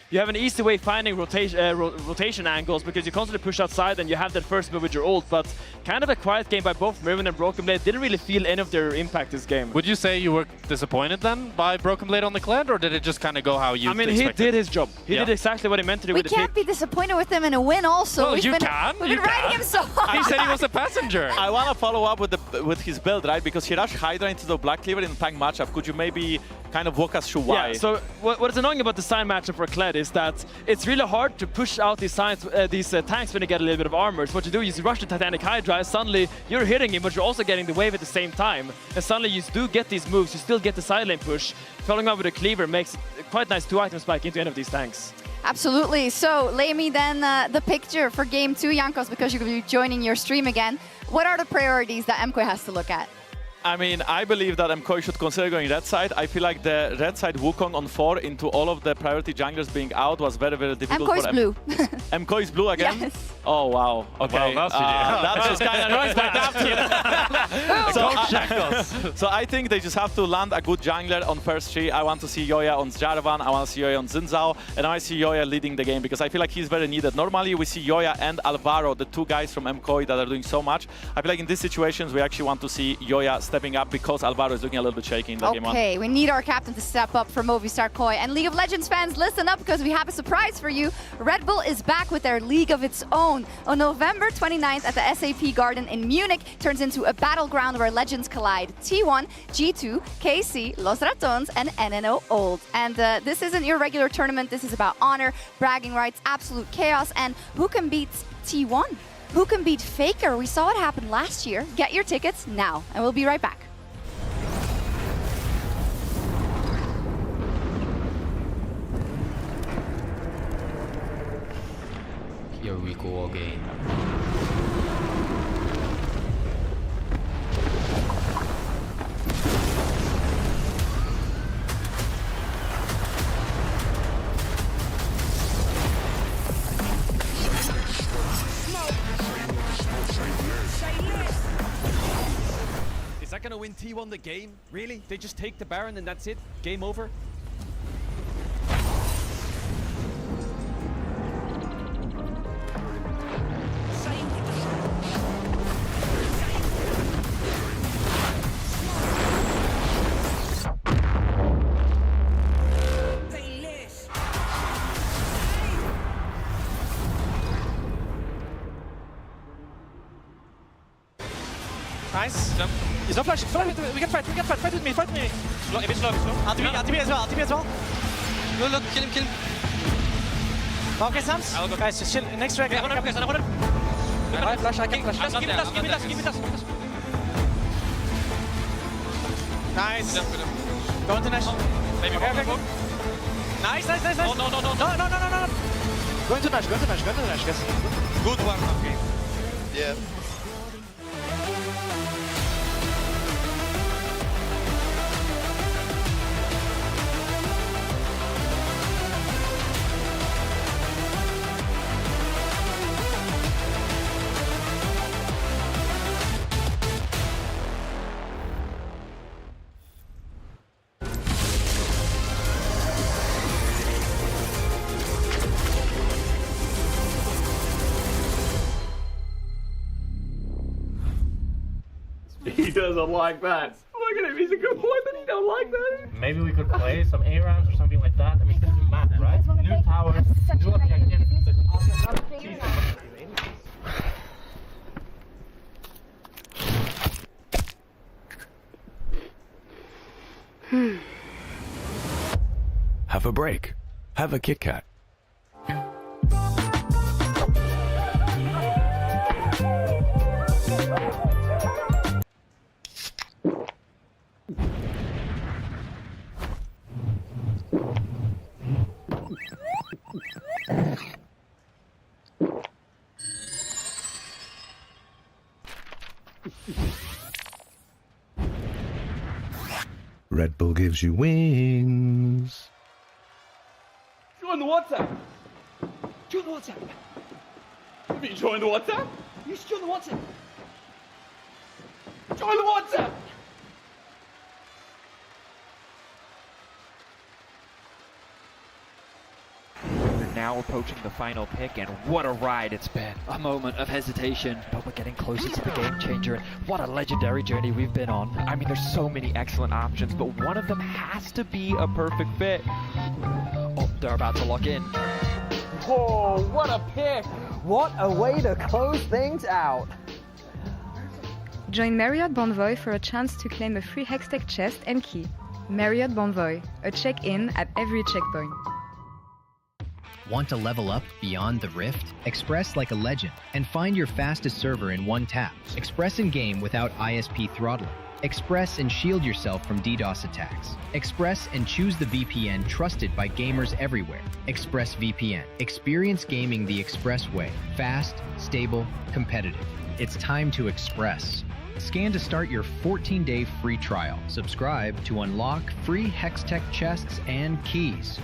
you have an easy way finding rotation angles because you constantly push outside and you have that first move with your ult, but kind of a quiet game by both Mervin and Broken Blade. Didn't really feel any of their impact this game. Would you say you were disappointed then by Broken Blade on the Kled, or did it just kind of go how you expected? He did his job. He did exactly what he meant to do We with the pick. can't be disappointed with him in a win also. Well, We've been riding him so hard. He said he was a passenger. I want to follow up with his build, right? Because he rushed Hydra into the Black Cleaver in the tank matchup. Could you maybe kind of walk us through why? Yeah, so what is annoying about the Sion matchup for Kled is that it's really hard to push out these tanks when they get a little bit of armor. So what you do is you rush the Titanic Hydra, suddenly you're hitting him, but you're also getting the wave at the same time. And suddenly you do get these moves, you still get the side lane push. Following up with a Cleaver makes a quite nice 2-item spike into any of these tanks. Absolutely. So lay me then the picture for Game 2, Jankos, because you're going to be joining your stream again. What are the priorities that MKOI has to look at? I mean, I believe that MKOI should consider going red side. I feel like the red side Wukong on 4 into all of the priority junglers being out was very, very difficult MKOI's for blue. MKOI's blue again? Yes. Oh, wow. Okay. Well, that's just kind of noise like that. So I think they just have to land a good jungler on first 3. I want to see Yoya on Jarvan. I want to see Yoya on Xin Zhao. And I see Yoya leading the game because I feel like he's very needed. Normally, we see Yoya and Alvaro, the 2 guys from MKOI that are doing so much. I feel like in these situations, we actually want to see Yoya stepping up because Alvaro is looking a little bit shaky in that game 1. Okay, we need our captain to step up for Movistar KOI. And League of Legends fans, listen up because we have a surprise for you. Red Bull is back with their league of its own. On November 29th at the SAP Garden in Munich, turns into a battleground where legends collide. T1, G2, KC, Los Ratons, and NNO Old. And this isn't your regular tournament. This is about honor, bragging rights, absolute chaos, and who can beat T1? Who can beat Faker? We saw it happen last year. Get your tickets now, and we'll be right back. Here we go again. Is that gonna win T1 the game? Really? They just take the Baron and that's it? Game over? Nice. He's not flashing. We can fight. Fight with me. Slow, a bit slow. RTB as well. Look, kill him. Okay, Sams. Guys, just chill. Next track. Flash, I can flash. Give me dust. Nice. Go into Nash. Okay. Nice. No. Go into Nash, guys. Good one, okay. Yeah. He doesn't like that. Look at him, he's a good boy, but he don't like that. Maybe we could play some A rounds or something like that. I mean, this is map, right? New towers, new objectives. Have a break. Have a Kit Kat. Red Bull gives you wings. Join the WhatsApp. Join the WhatsApp. Have you joined the WhatsApp? You should join the WhatsApp. Join the WhatsApp. We're now approaching the final pick, and what a ride it's been. A moment of hesitation, but we're getting closer to the game changer. What a legendary journey we've been on. I mean, there's so many excellent options, but one of them has to be a perfect fit. Oh, they're about to lock in. Oh, what a pick! What a way to close things out. Join Marriott Bonvoy for a chance to claim a free Hextech chest and key. Marriott Bonvoy, a check-in at every checkpoint. Want to level up beyond the Rift? Express like a legend and find your fastest server in one tap. Express in game without ISP throttling. Express and shield yourself from DDoS attacks. Express and choose the VPN trusted by gamers everywhere. Express VPN. Experience gaming the Express way. Fast, stable, competitive. It's time to Express. Scan to start your 14-day free trial. Subscribe to unlock free Hextech chests and keys.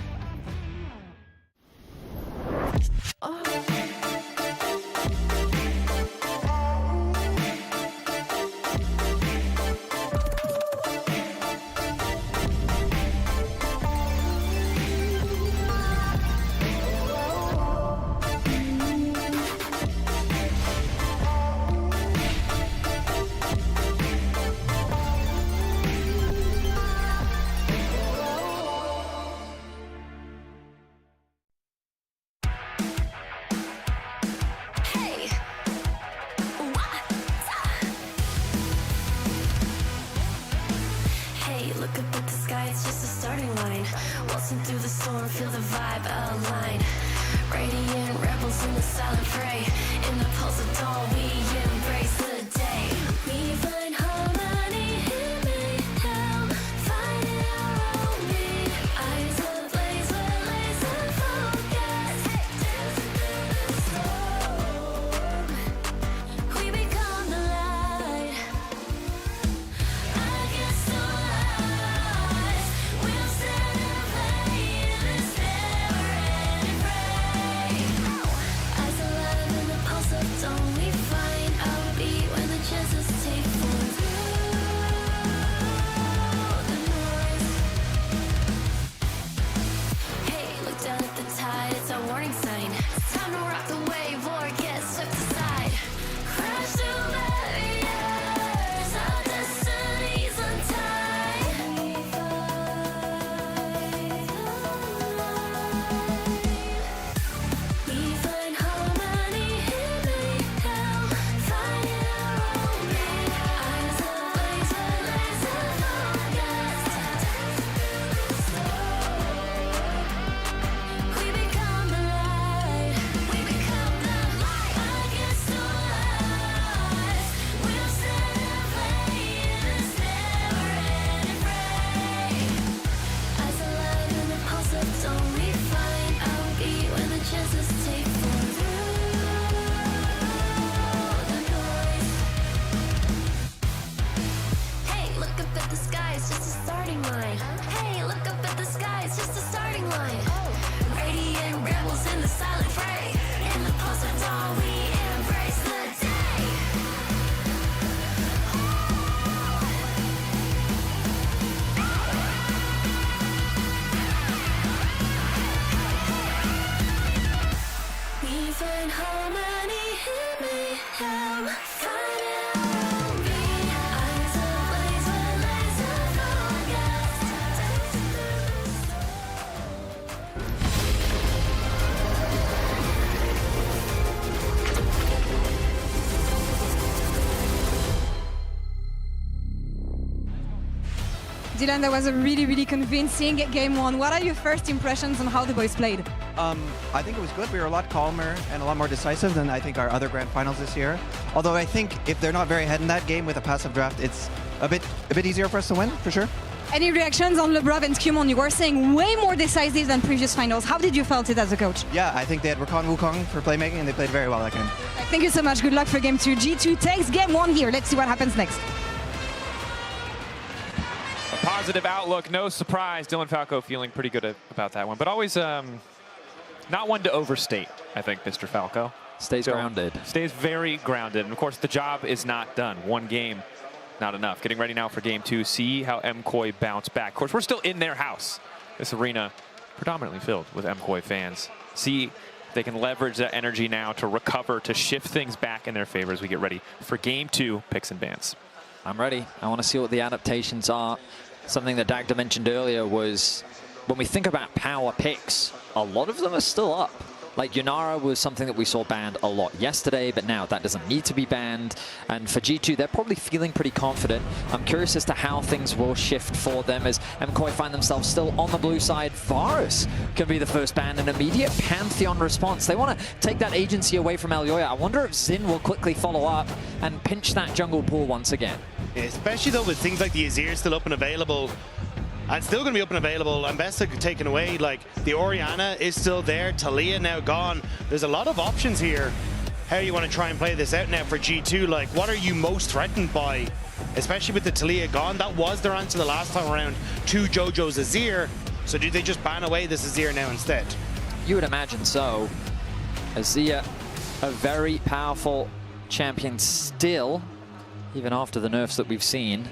Through the storm, feel the vibe align. Radiant rebels in the silent fray. In the pulse of dawn, we embrace the day. We find harmony in mayhem, finding our own beat. Eyes ablaze with laser focus. Dancing through the storm, we become the light. Against the lies, we'll stand and play in this never-ending fray. Eyes alive in the pulse of dawn, we find our beat when the chances take form through the noise. Hey, look down at the tide, it's our warning sign. It's time to rock the wave or get swept aside. Crash through barriers, our destinies untied. We find harmony in mayhem, finding our own beat. Eyes ablaze with laser focus. We become the light. We become the light. Against the lies, we'll stand and play in this never-ending fray. Eyes alive in the pulse of dawn, we find our beat when the chances take form through the noise. Hey, look up at the sky, it's just a starting line. Hey, look up at the sky, it's just a starting line. Radiant rebels in the silent fray. In the pulse of dawn, we embrace the day. We find harmony in mayhem, finding our own beat. Eyes ablaze with laser Dylan, that was a really convincing game one. What are your first impressions on how the boys played? I think it was good. We were a lot calmer and a lot more decisive than I think our other grand finals this year. Although I think if they're not very ahead in that game with a passive draft, it's a bit easier for us to win, for sure. Any reactions on Lebrov and Skumon? You were saying way more decisive than previous finals. How did you felt it as a coach? Yeah, I think they had Rakan Wukong for playmaking, and they played very well that game. Thank you so much. Good luck for game 2. G2 takes game 1 here. Let's see what happens next. A positive outlook, no surprise. Dylan Falco feeling pretty good about that one, but always not one to overstate, I think, Mr. Falco. Stays grounded. Stays very grounded. And of course, the job is not done. One game, not enough. Getting ready now for game 2. See how MKOI bounce back. Of course, we're still in their house. This arena predominantly filled with MKOI fans. See if they can leverage that energy now to recover, to shift things back in their favor as we get ready for game 2 picks and bans. I'm ready. I want to see what the adaptations are. Something that Dagda mentioned earlier was when we think about power picks, a lot of them are still up. Like Yunara was something that we saw banned a lot yesterday, but now that doesn't need to be banned. And for G2, they're probably feeling pretty confident. I'm curious as to how things will shift for them as MKOI find themselves still on the blue side. Varus can be the first ban, an immediate Pantheon response. They want to take that agency away from Elyoya. I wonder if Xin will quickly follow up and pinch that jungle pool once again. Yeah, especially though with things like the Azir still up and available. And still going to be up and available. Ambessa taken away. Like, the Orianna is still there. Talia now gone. There's a lot of options here. How you want to try and play this out now for G2. Like, what are you most threatened by? Especially with the Talia gone. That was their answer the last time around to Jojo's Azir. So do they just ban away this Azir now instead? You would imagine so. Azir, a very powerful champion still, even after the nerfs that we've seen.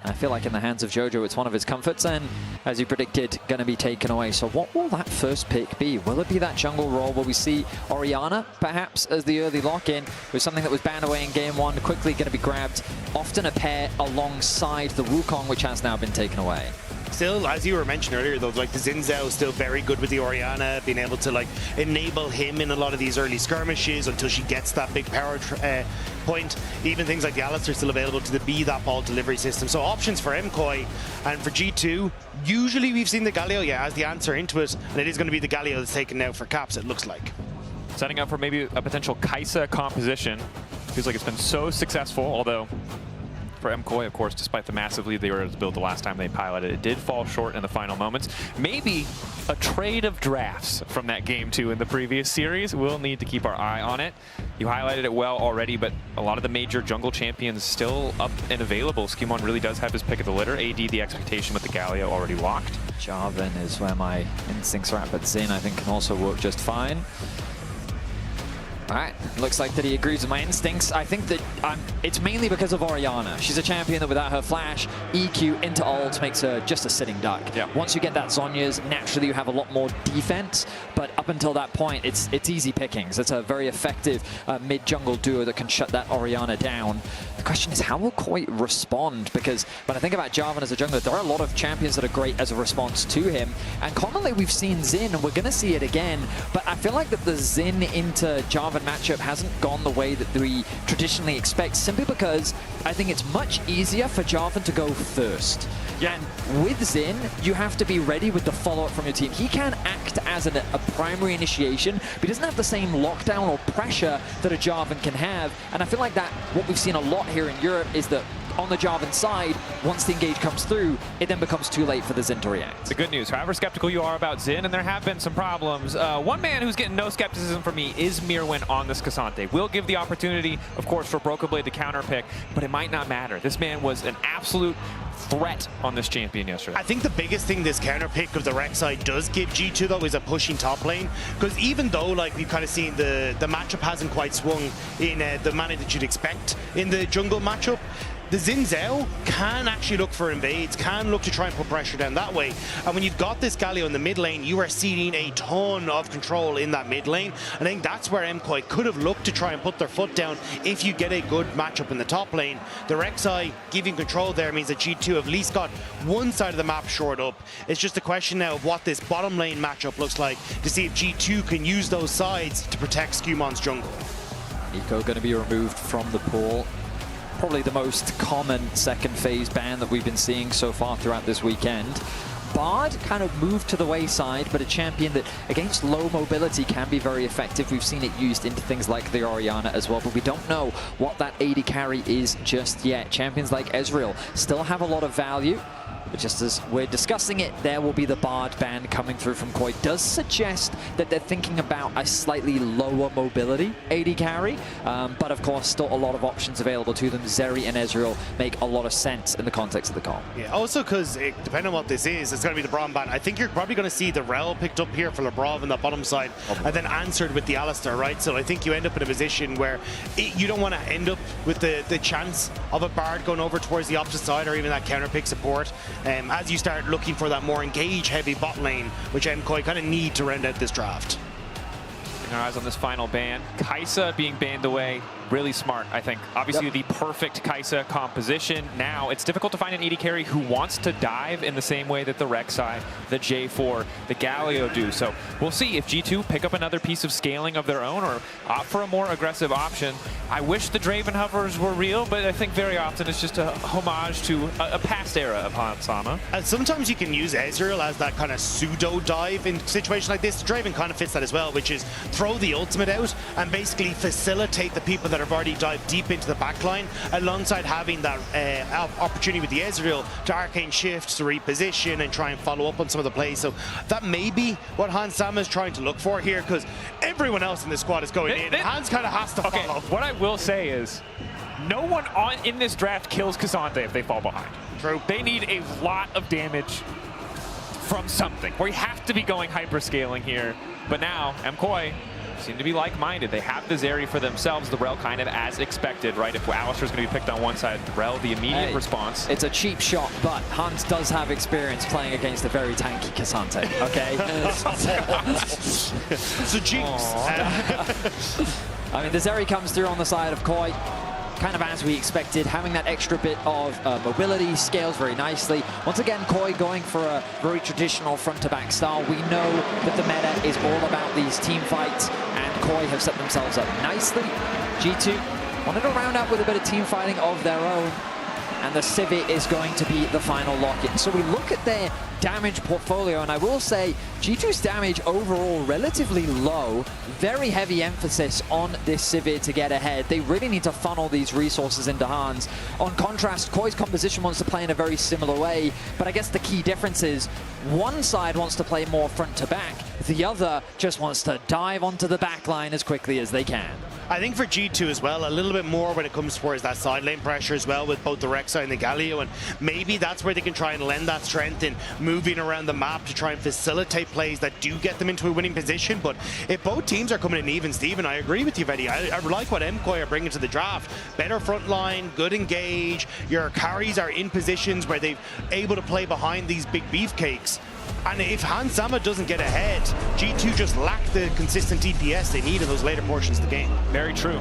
I feel like in the hands of Jojo, it's one of his comforts, and as you predicted, going to be taken away. So what will that first pick be? Will it be that jungle role? Will we see Orianna, perhaps, as the early lock-in, with something that was banned away in game 1, quickly going to be grabbed, often a pair alongside the Wukong, which has now been taken away? Still, as you were mentioning earlier, though, like the Xin Zhao is still very good with the Orianna, being able to like enable him in a lot of these early skirmishes until she gets that big power point. Even things like the Alistar still available to be that ball delivery system. So options for MKOI and for G2. Usually we've seen the Galio, as the answer into it, and it is going to be the Galio that's taken now for Caps, it looks like. Setting up for maybe a potential Kai'Sa composition. Feels like it's been so successful, although for MKOI, of course, despite the massive lead they were able to build the last time they piloted, it did fall short in the final moments. Maybe a trade of drafts from that game 2 in the previous series. We'll need to keep our eye on it. You highlighted it well already, but a lot of the major jungle champions still up and available. Skumon really does have his pick of the litter. AD, the expectation with the Galio already locked. Jarvan is where my instincts are at, but Xin, I think, can also work just fine. All right, looks like that he agrees with my instincts. I think that it's mainly because of Orianna. She's a champion that without her flash, EQ into ult makes her just a sitting duck. Yeah. Once you get that Zhonya's, naturally you have a lot more defense, but up until that point, it's easy pickings. It's a very effective mid-jungle duo that can shut that Orianna down. The question is, how will Koi respond? Because when I think about Jarvan as a jungler, there are a lot of champions that are great as a response to him, and commonly we've seen Xin, and we're going to see it again, but I feel like that the Xin into Jarvan matchup hasn't gone the way that we traditionally expect, simply because I think it's much easier for Jarvan to go first. Yeah. And with Xin, you have to be ready with the follow-up from your team. He can act as a primary initiation, but he doesn't have the same lockdown or pressure that a Jarvan can have. And I feel like that what we've seen a lot here in Europe is that on the Jarvan side, once the engage comes through, it then becomes too late for the Xin to react. The good news, however skeptical you are about Xin, and there have been some problems, one man who's getting no skepticism from me is Mirwin on this Cassante. We'll give the opportunity, of course, for Broken Blade to counter pick, but it might not matter. This man was an absolute threat on this champion yesterday. I think the biggest thing this counter pick of the Rex side does give G2 though is a pushing top lane, because even though like we've kind of seen the matchup hasn't quite swung in the manner that you'd expect in the jungle matchup, the Xin Zhao can actually look for invades, can look to try and put pressure down that way. And when you've got this Galio in the mid lane, you are ceding a ton of control in that mid lane. I think that's where MKOI could have looked to try and put their foot down if you get a good matchup in the top lane. The Rek'Sai giving control there means that G2 have at least got one side of the map shored up. It's just a question now of what this bottom lane matchup looks like to see if G2 can use those sides to protect Skumon's jungle. Nico going to be removed from the pool. Probably the most common second phase ban that we've been seeing so far throughout this weekend. Bard kind of moved to the wayside, but a champion that against low mobility can be very effective. We've seen it used into things like the Orianna as well, but we don't know what that AD carry is just yet. Champions like Ezreal still have a lot of value. But just as we're discussing it, there will be the Bard ban coming through from KOI. Does suggest that they're thinking about a slightly lower mobility AD carry, but of course still a lot of options available to them. Zeri and Ezreal make a lot of sense in the context of the comp. Yeah, also because depending on what this is, it's going to be the Braum ban. I think you're probably going to see the Rel picked up here for LeBron on the bottom side, and then answered with the Alistar, right? So I think you end up in a position where you don't want to end up with the chance of a Bard going over towards the opposite side, or even that counter pick support. As you start looking for that more engage-heavy bot lane, which MKOI kind of need to round out this draft. Keeping our eyes on this final ban. Kai'Sa being banned away, really smart, I think. Obviously the perfect Kai'Sa composition. Now, it's difficult to find an AD carry who wants to dive in the same way that the Rek'Sai, the J4, the Galio do. So we'll see if G2 pick up another piece of scaling of their own or opt for a more aggressive option. I wish the Draven hovers were real, but I think very often it's just a homage to a past era of Hans Sama. And sometimes you can use Ezreal as that kind of pseudo dive in situations like this. Draven kind of fits that as well, which is throw the ultimate out and basically facilitate the people that have already dived deep into the backline, alongside having that opportunity with the Ezreal to arcane shift, to reposition and try and follow up on some of the plays. So that may be what Hans Sama is trying to look for here, because everyone else in the squad is going in. Hans kind of has to follow. What I will say is, no one in this draft kills Cassandra if they fall behind. True. They need a lot of damage from something. We have to be going hyperscaling here. But now, MKOI seem to be like-minded. They have the Zeri for themselves, the Rel kind of as expected, right? If Alistar's going to be picked on one side, Rel, the immediate response. It's a cheap shot, but Hans does have experience playing against a very tanky Cassante, okay? It's a jinx. I mean, the Zeri comes through on the side of KOI, kind of as we expected, having that extra bit of mobility, scales very nicely. Once again, KOI going for a very traditional front-to-back style. We know that the meta is all about these team fights, and KOI have set themselves up nicely. G2 wanted to round out with a bit of team fighting of their own, and the Civet is going to be the final lock-in. So we look at their damage portfolio, and I will say G2's damage overall relatively low. Very heavy emphasis on this Civet to get ahead. They really need to funnel these resources into Hans. On contrast, KOI's composition wants to play in a very similar way, but I guess the key difference is one side wants to play more front to back, the other just wants to dive onto the back line as quickly as they can. I think for G2 as well, a little bit more when it comes towards that side lane pressure as well, with both the Rek'Sai and the Galio, and maybe that's where they can try and lend that strength in moving around the map to try and facilitate plays that do get them into a winning position. But if both teams are coming in even, Steven, I agree with you, Veddy. I like what MKOI are bringing to the draft. Better front line, good engage, your carries are in positions where they're able to play behind these big beefcakes. And if Hans Sama doesn't get ahead, G2 just lack the consistent DPS they need in those later portions of the game. Very true.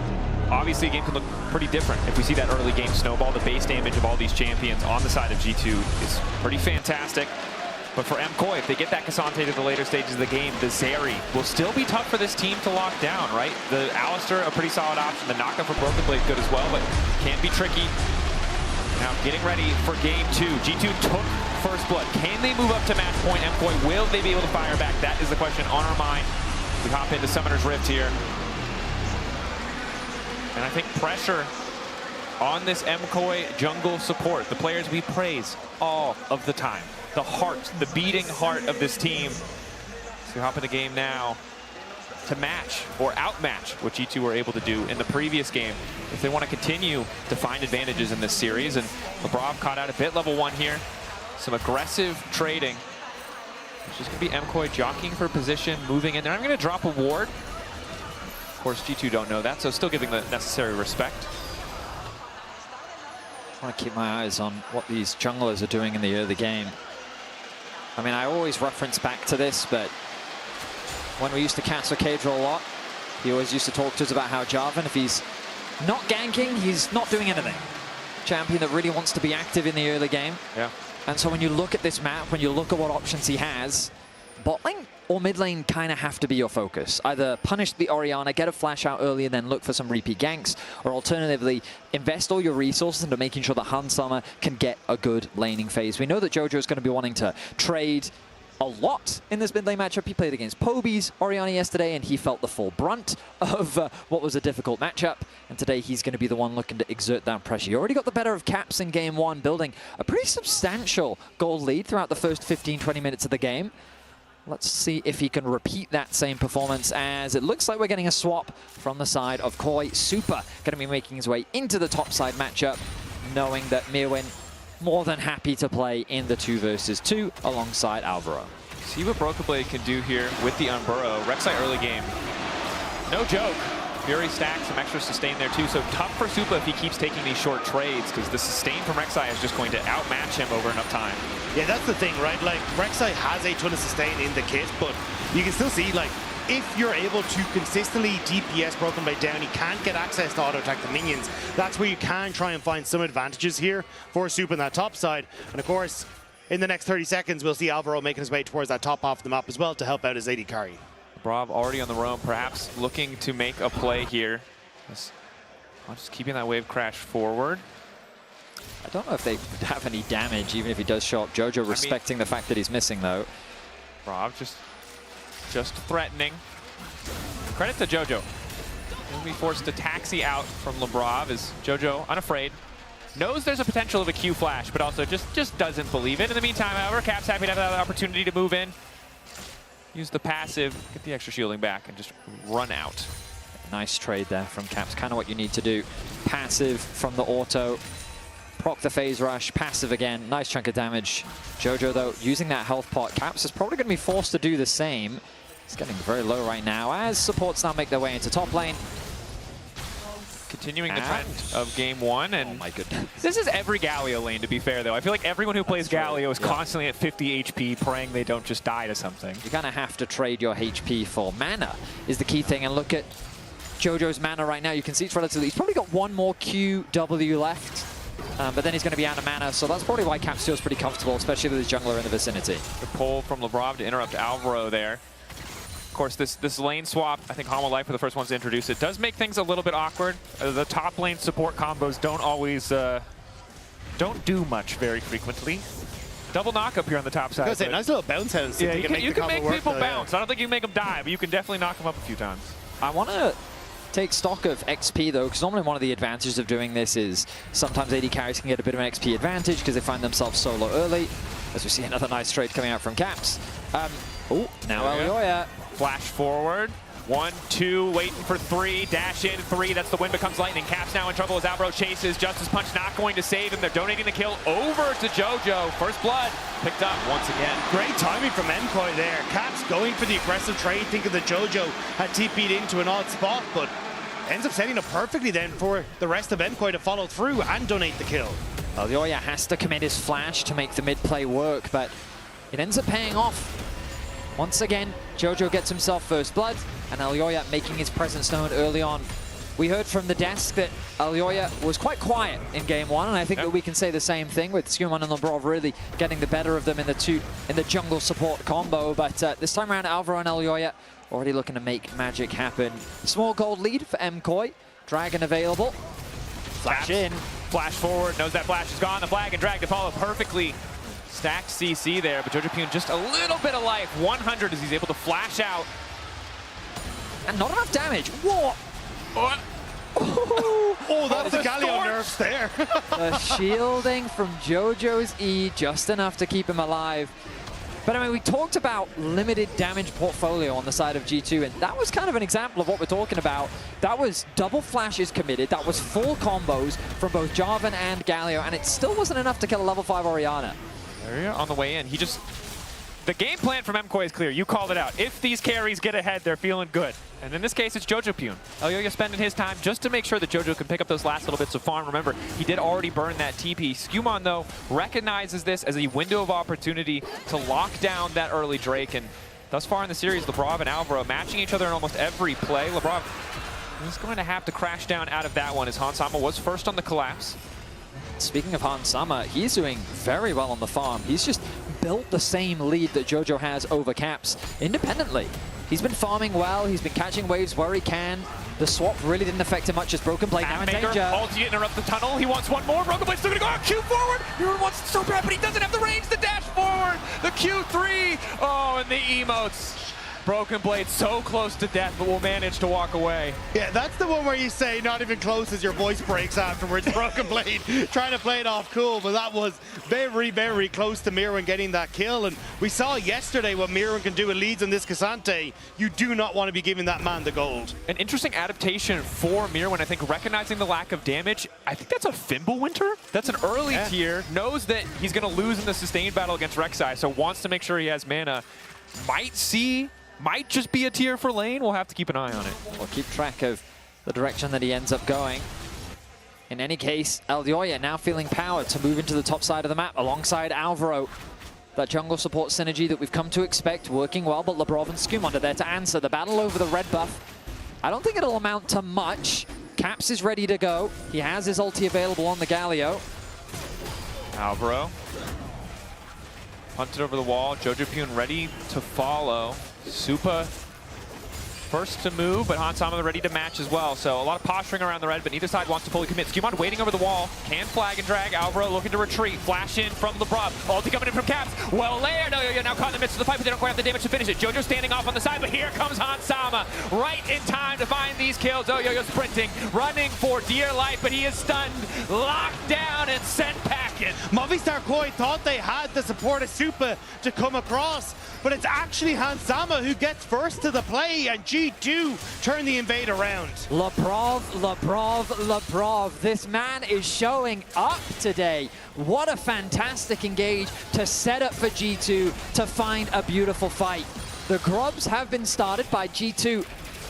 Obviously, the game can look pretty different. If we see that early game snowball, the base damage of all these champions on the side of G2 is pretty fantastic. But for MKOI, if they get that Cassante to the later stages of the game, the Zeri will still be tough for this team to lock down, right? The Alistar, a pretty solid option. The knockup for Broken Blade good as well, but can be tricky. Now getting ready for game 2. G2 took first blood. Can they move up to match point? MKOI, will they be able to fire back? That is the question on our mind. We hop into Summoner's Rift here. And I think pressure on this MKOI jungle support. The players we praise all of the time. The heart, the beating heart of this team. So we hop into game now to match or outmatch what G2 were able to do in the previous game if they want to continue to find advantages in this series. And LeBron caught out a bit level 1 here. Some aggressive trading. It's just going to be MKOI jockeying for position, moving in there. I'm going to drop a ward. Of course, G2 don't know that, so still giving the necessary respect. I want to keep my eyes on what these junglers are doing in the early game. I mean, I always reference back to this, but when we used to castle Cadro a lot, he always used to talk to us about how Jarvan, if he's not ganking, he's not doing anything. Champion that really wants to be active in the early game. Yeah. And so when you look at this map, when you look at what options he has, bot lane or mid lane kind of have to be your focus. Either punish the Orianna, get a flash out early, and then look for some repeat ganks, or alternatively, invest all your resources into making sure that Hans Sama can get a good laning phase. We know that Jojo is going to be wanting to trade a lot in this mid lane matchup. He played against Poby's Orianna yesterday, and he felt the full brunt of what was a difficult matchup. And today he's going to be the one looking to exert that pressure. He already got the better of Caps in game 1, building a pretty substantial gold lead throughout the first 15-20 minutes of the game. Let's see if he can repeat that same performance, as it looks like we're getting a swap from the side of KOI. Super going to be making his way into the top side matchup, knowing that Mirwin more than happy to play in the 2 versus 2 alongside Alvaro. See what Brokenblade can do here with the Unburrow. Rek'Sai early game, no joke. Fury stacks some extra sustain there too, so tough for Supa if he keeps taking these short trades, because the sustain from Rek'Sai is just going to outmatch him over enough time. Yeah, that's the thing, right? Like, Rek'Sai has a ton of sustain in the kit, but you can still see, like, if you're able to consistently DPS Broken Blade down, he can't get access to auto-attack the minions. That's where you can try and find some advantages here for Supa in that top side. And of course, in the next 30 seconds, we'll see Alvaro making his way towards that top half of the map as well to help out his AD carry. Brav already on the roam, perhaps looking to make a play here. Just keeping that wave crash forward. I don't know if they have any damage, even if he does show up. Jojo respecting the fact that he's missing, though. Brav just threatening. Credit to Jojo. He'll be forced to taxi out from Labrav as Jojo, unafraid, knows there's a potential of a Q flash, but also just doesn't believe it. In the meantime, however, Cap's happy to have that opportunity to move in. Use the passive, get the extra shielding back, and just run out. Nice trade there from Caps. Kind of what you need to do. Passive from the auto. Proc the phase rush. Passive again. Nice chunk of damage. Jojo, though, using that health pot. Caps is probably going to be forced to do the same. He's getting very low right now as supports now make their way into top lane. Continuing the trend of game 1, and oh my goodness. This is every Galio lane, to be fair, though. I feel like everyone who plays Galio is constantly at 50 HP, praying they don't just die to something. You're going to have to trade your HP for mana is the key thing. And look at Jojo's mana right now. You can see it's relatively... He's probably got one more QW left, but then he's going to be out of mana. So that's probably why Caps feels pretty comfortable, especially with his jungler in the vicinity. The pull from Labrav to interrupt Alvaro there. Of course, this lane swap, I think Homo Life were the first ones to introduce it, does make things a little bit awkward. The top lane support combos don't always, don't do much very frequently. Double knock up here on the top side. I was gonna say, nice little bounce house. Yeah, you can make people though, bounce. I don't think you can make them die, but you can definitely knock them up a few times. I want to take stock of XP, though, because normally one of the advantages of doing this is sometimes AD carries can get a bit of an XP advantage because they find themselves solo early. As we see another nice trade coming out from Caps. Oh, now Elioya. Flash forward. 1, 2, waiting for 3, dash in 3, that's the wind becomes lightning. Caps now in trouble as Alvaro chases. Justice Punch not going to save him. They're donating the kill over to Jojo. First blood picked up once again. Great timing from MKOI there. Caps going for the aggressive trade, thinking that Jojo had TP'd into an odd spot, but ends up setting up perfectly then for the rest of MKOI to follow through and donate the kill. Elioya has to commit his flash to make the mid play work, but it ends up paying off. Once again, Jojo gets himself first blood, and Elioya making his presence known early on. We heard from the desk that Elioya was quite quiet in game 1, and I think that we can say the same thing with Scuman and Labrov really getting the better of them in the jungle support combo. But this time around, Alvaro and Elioya already looking to make magic happen. Small gold lead for MKOI. Dragon available. Flash in. Flash forward, knows that flash is gone. The flag and drag to follow perfectly. Stacked CC there, but Jojo Pune just a little bit of life. 100 as he's able to flash out. And not enough damage. What? Oh, that's the Galio nerfs there. The shielding from Jojo's E, just enough to keep him alive. But I mean, we talked about limited damage portfolio on the side of G2, and that was kind of an example of what we're talking about. That was double flashes committed, that was full combos from both Jarvan and Galio, and it still wasn't enough to kill a level 5 Orianna. On the way in, the game plan from MKOI is clear. You called it out. If these carries get ahead, they're feeling good. And in this case, it's Jojo Pune. Elioya spending his time just to make sure that Jojo can pick up those last little bits of farm. Remember, he did already burn that TP. Scuman, though, recognizes this as a window of opportunity to lock down that early Drake. And thus far in the series, Labrav and Alvaro matching each other in almost every play. Labrav is going to have to crash down out of that one as Hansama was first on the collapse. Speaking of Hansama, he's doing very well on the farm. He's just built the same lead that Jojo has over Caps independently. He's been farming well. He's been catching waves where he can. The swap really didn't affect him much as Broken Blade now in danger. Ulti to interrupt the tunnel. He wants one more. Broken Blade's still going to go out. Q forward. Mirror wants it so bad, but he doesn't have the range to dash forward. The Q3. Oh, and the emotes. Broken Blade so close to death, but will manage to walk away. Yeah, that's the one where you say not even close as your voice breaks afterwards. Broken Blade trying to play it off cool, but that was very, very close to Mirren getting that kill. And we saw yesterday what Mirren can do with leads in this Cassante. You do not want to be giving that man the gold. An interesting adaptation for Mirren, I think, recognizing the lack of damage. I think that's a Fimbulwinter. That's an early tier. Knows that he's going to lose in the sustained battle against Rek'Sai, so wants to make sure he has mana. Might just be a tier for lane. We'll have to keep an eye on it. We'll keep track of the direction that he ends up going. In any case, Elioya now feeling power to move into the top side of the map alongside Alvaro. That jungle support synergy that we've come to expect working well, but Labrov and Skumond are there to answer. The battle over the red buff, I don't think it'll amount to much. Caps is ready to go. He has his ulti available on the Galio. Alvaro punted over the wall. Jojo Pyun ready to follow. Supa first to move, but Hansama ready to match as well. So a lot of posturing around the red, but neither side wants to fully commit. Skumond waiting over the wall. Can flag and drag. Alvaro looking to retreat. Flash in from Labrov. Ulti coming in from Caps. Well layered. Elioya now caught in the midst of the fight, but they don't quite have the damage to finish it. Jojo standing off on the side, but here comes Hansama. Right in time to find these kills. Elioya sprinting, running for dear life, but he is stunned, locked down, and sent packing. Movistar Koi thought they had the support of Supa to come across, but it's actually Hansama who gets first to the play, and G2 turn the invade around. Labrov. This man is showing up today. What a fantastic engage to set up for G2 to find a beautiful fight. The grubs have been started by G2,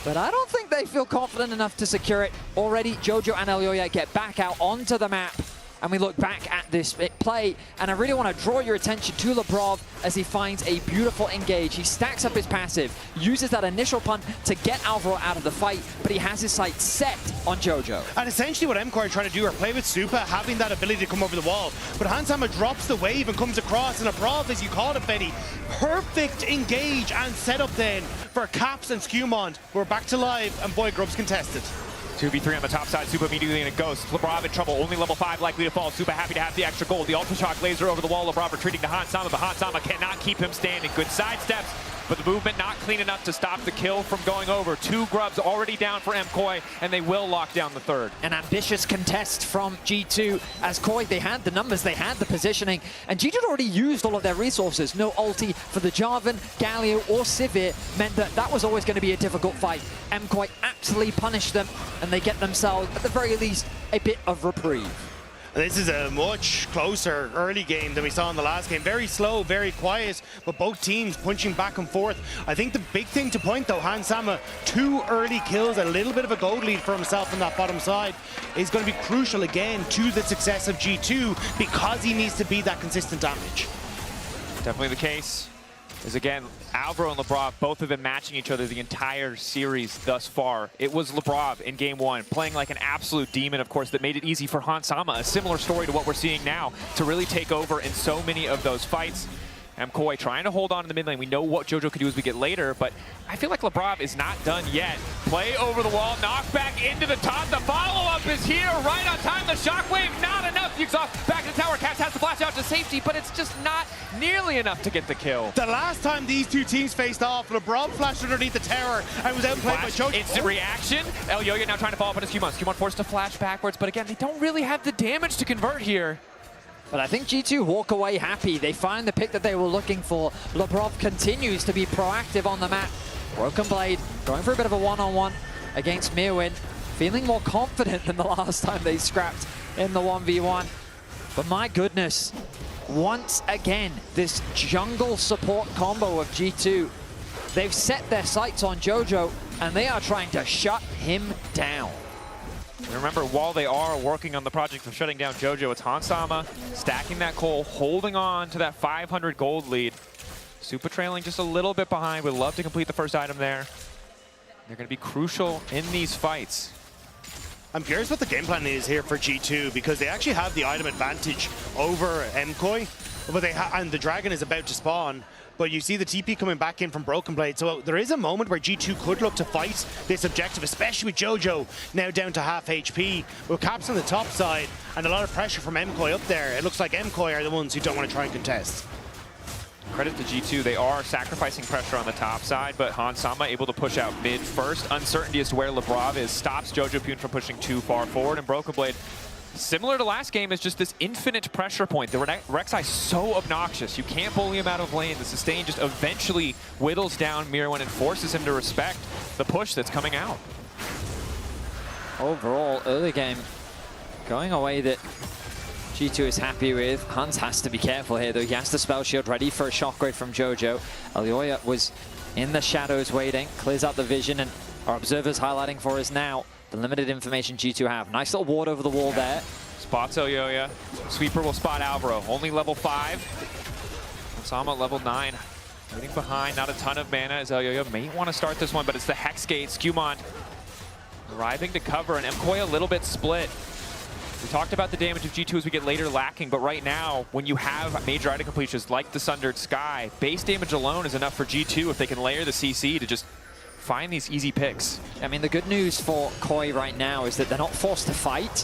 but I don't think they feel confident enough to secure it. Already, Jojo and Elioya get back out onto the map. And we look back at this play, and I really want to draw your attention to Labrov as he finds a beautiful engage. He stacks up his passive, uses that initial punt to get Alvaro out of the fight, but he has his sights set on Jojo. And essentially what MKOI are trying to do are play with Supa, having that ability to come over the wall. But Hansama drops the wave and comes across, and Labrov, as you called it, Benny, perfect engage and setup then for Caps and Skumond. We're back to live, and boy, Grubs contested. 2v3 on the top side, Supa immediately in a ghost. Labrov in trouble, only level 5 likely to fall. Supa happy to have the extra gold. The Ultra Shock laser over the wall. Labrov retreating to Hansama, but Hansama cannot keep him standing. Good side steps, but the movement not clean enough to stop the kill from going over. 2 grubs already down for MKOI, and they will lock down the third. An ambitious contest from G2 as Koi, they had the numbers, they had the positioning, and G2 had already used all of their resources. No ulti for the Jarvan, Galio, or Sivir meant that was always going to be a difficult fight. MKOI absolutely punished them, and they get themselves, at the very least, a bit of reprieve. This is a much closer early game than we saw in the last game. Very slow, very quiet, but both teams punching back and forth. I think the big thing to point though, Hansama, 2 early kills, a little bit of a gold lead for himself on that bottom side, is going to be crucial again to the success of G2 because he needs to be that consistent damage. Definitely the case. Is again, Alvaro and Labrov, both have been matching each other the entire series thus far. It was Labrov in game 1, playing like an absolute demon, of course, that made it easy for Hansama, a similar story to what we're seeing now, to really take over in so many of those fights. MKOI trying to hold on in the mid lane. We know what Jojo could do as we get later, but I feel like Labrov is not done yet. Play over the wall, knock back into the top. The follow-up is here, right on time. The shockwave, not enough. Yugsoft back to the tower. Caps has to flash out to safety, but it's just not nearly enough to get the kill. The last time these two teams faced off, Labrov flashed underneath the tower and was outplayed by Jojo. Instant reaction. Elioya now trying to follow up on his Skumond. Skumond forced to flash backwards, but again, they don't really have the damage to convert here. But I think G2 walk away happy. They find the pick that they were looking for. Labrov continues to be proactive on the map. Broken Blade going for a bit of a one-on-one against Mirwin. Feeling more confident than the last time they scrapped in the 1v1. But my goodness, once again, this jungle support combo of G2. They've set their sights on Jojo, and they are trying to shut him down. Remember, while they are working on the project of shutting down Jojo, it's Hansama stacking that coal, holding on to that 500 gold lead. Supa trailing just a little bit behind. Would love to complete the first item there. They're going to be crucial in these fights. I'm curious what the game plan is here for G2 because they actually have the item advantage over MKOI, but and the dragon is about to spawn. but you see the TP coming back in from Broken Blade. So there is a moment where G2 could look to fight this objective, especially with Jojo now down to half HP. With Caps on the top side and a lot of pressure from MKOI up there, it looks like MKOI are the ones who don't want to try and contest. Credit to G2, they are sacrificing pressure on the top side, but Hansama able to push out mid first. Uncertainty as to where Lebrov is stops Jojo Pune from pushing too far forward, and Broken Blade, similar to last game, is just this infinite pressure point. The Rek'Sai so obnoxious. You can't bully him out of lane. The sustain just eventually whittles down Myrwn and forces him to respect the push that's coming out. Overall, early game going away that G2 is happy with. Hans has to be careful here, though. He has the spell shield ready for a shockwave from Jojo. Elyoya was in the shadows waiting, clears out the vision, and our observers highlighting for us now the limited information G2 have. Nice little ward over the wall there. Spots Elyoya. Sweeper will spot Alvaro. Only level 5. Hansama level 9. Waiting behind, not a ton of mana as Elyoya may want to start this one, but it's the Hex Gate. Skewmon arriving to cover, and MKOI a little bit split. We talked about the damage of G2 as we get later lacking, but right now, when you have major item completions like the Sundered Sky, base damage alone is enough for G2 if they can layer the CC to just find these easy picks. I mean, the good news for Koi right now is that they're not forced to fight.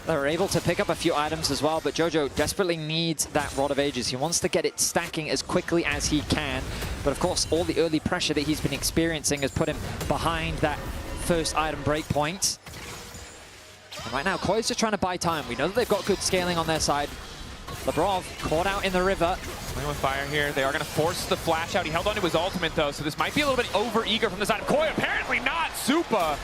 They're able to pick up a few items as well, but Jojo desperately needs that Rod of Ages. He wants to get it stacking as quickly as he can, but of course, all the early pressure that he's been experiencing has put him behind that first item breakpoint. And right now, Koi's just trying to buy time. We know that they've got good scaling on their side. Lebrov caught out in the river. Playing with fire here. They are going to force the flash out. He held on to his ultimate, though, so this might be a little bit over-eager from the side of Koi. Apparently not. Supa.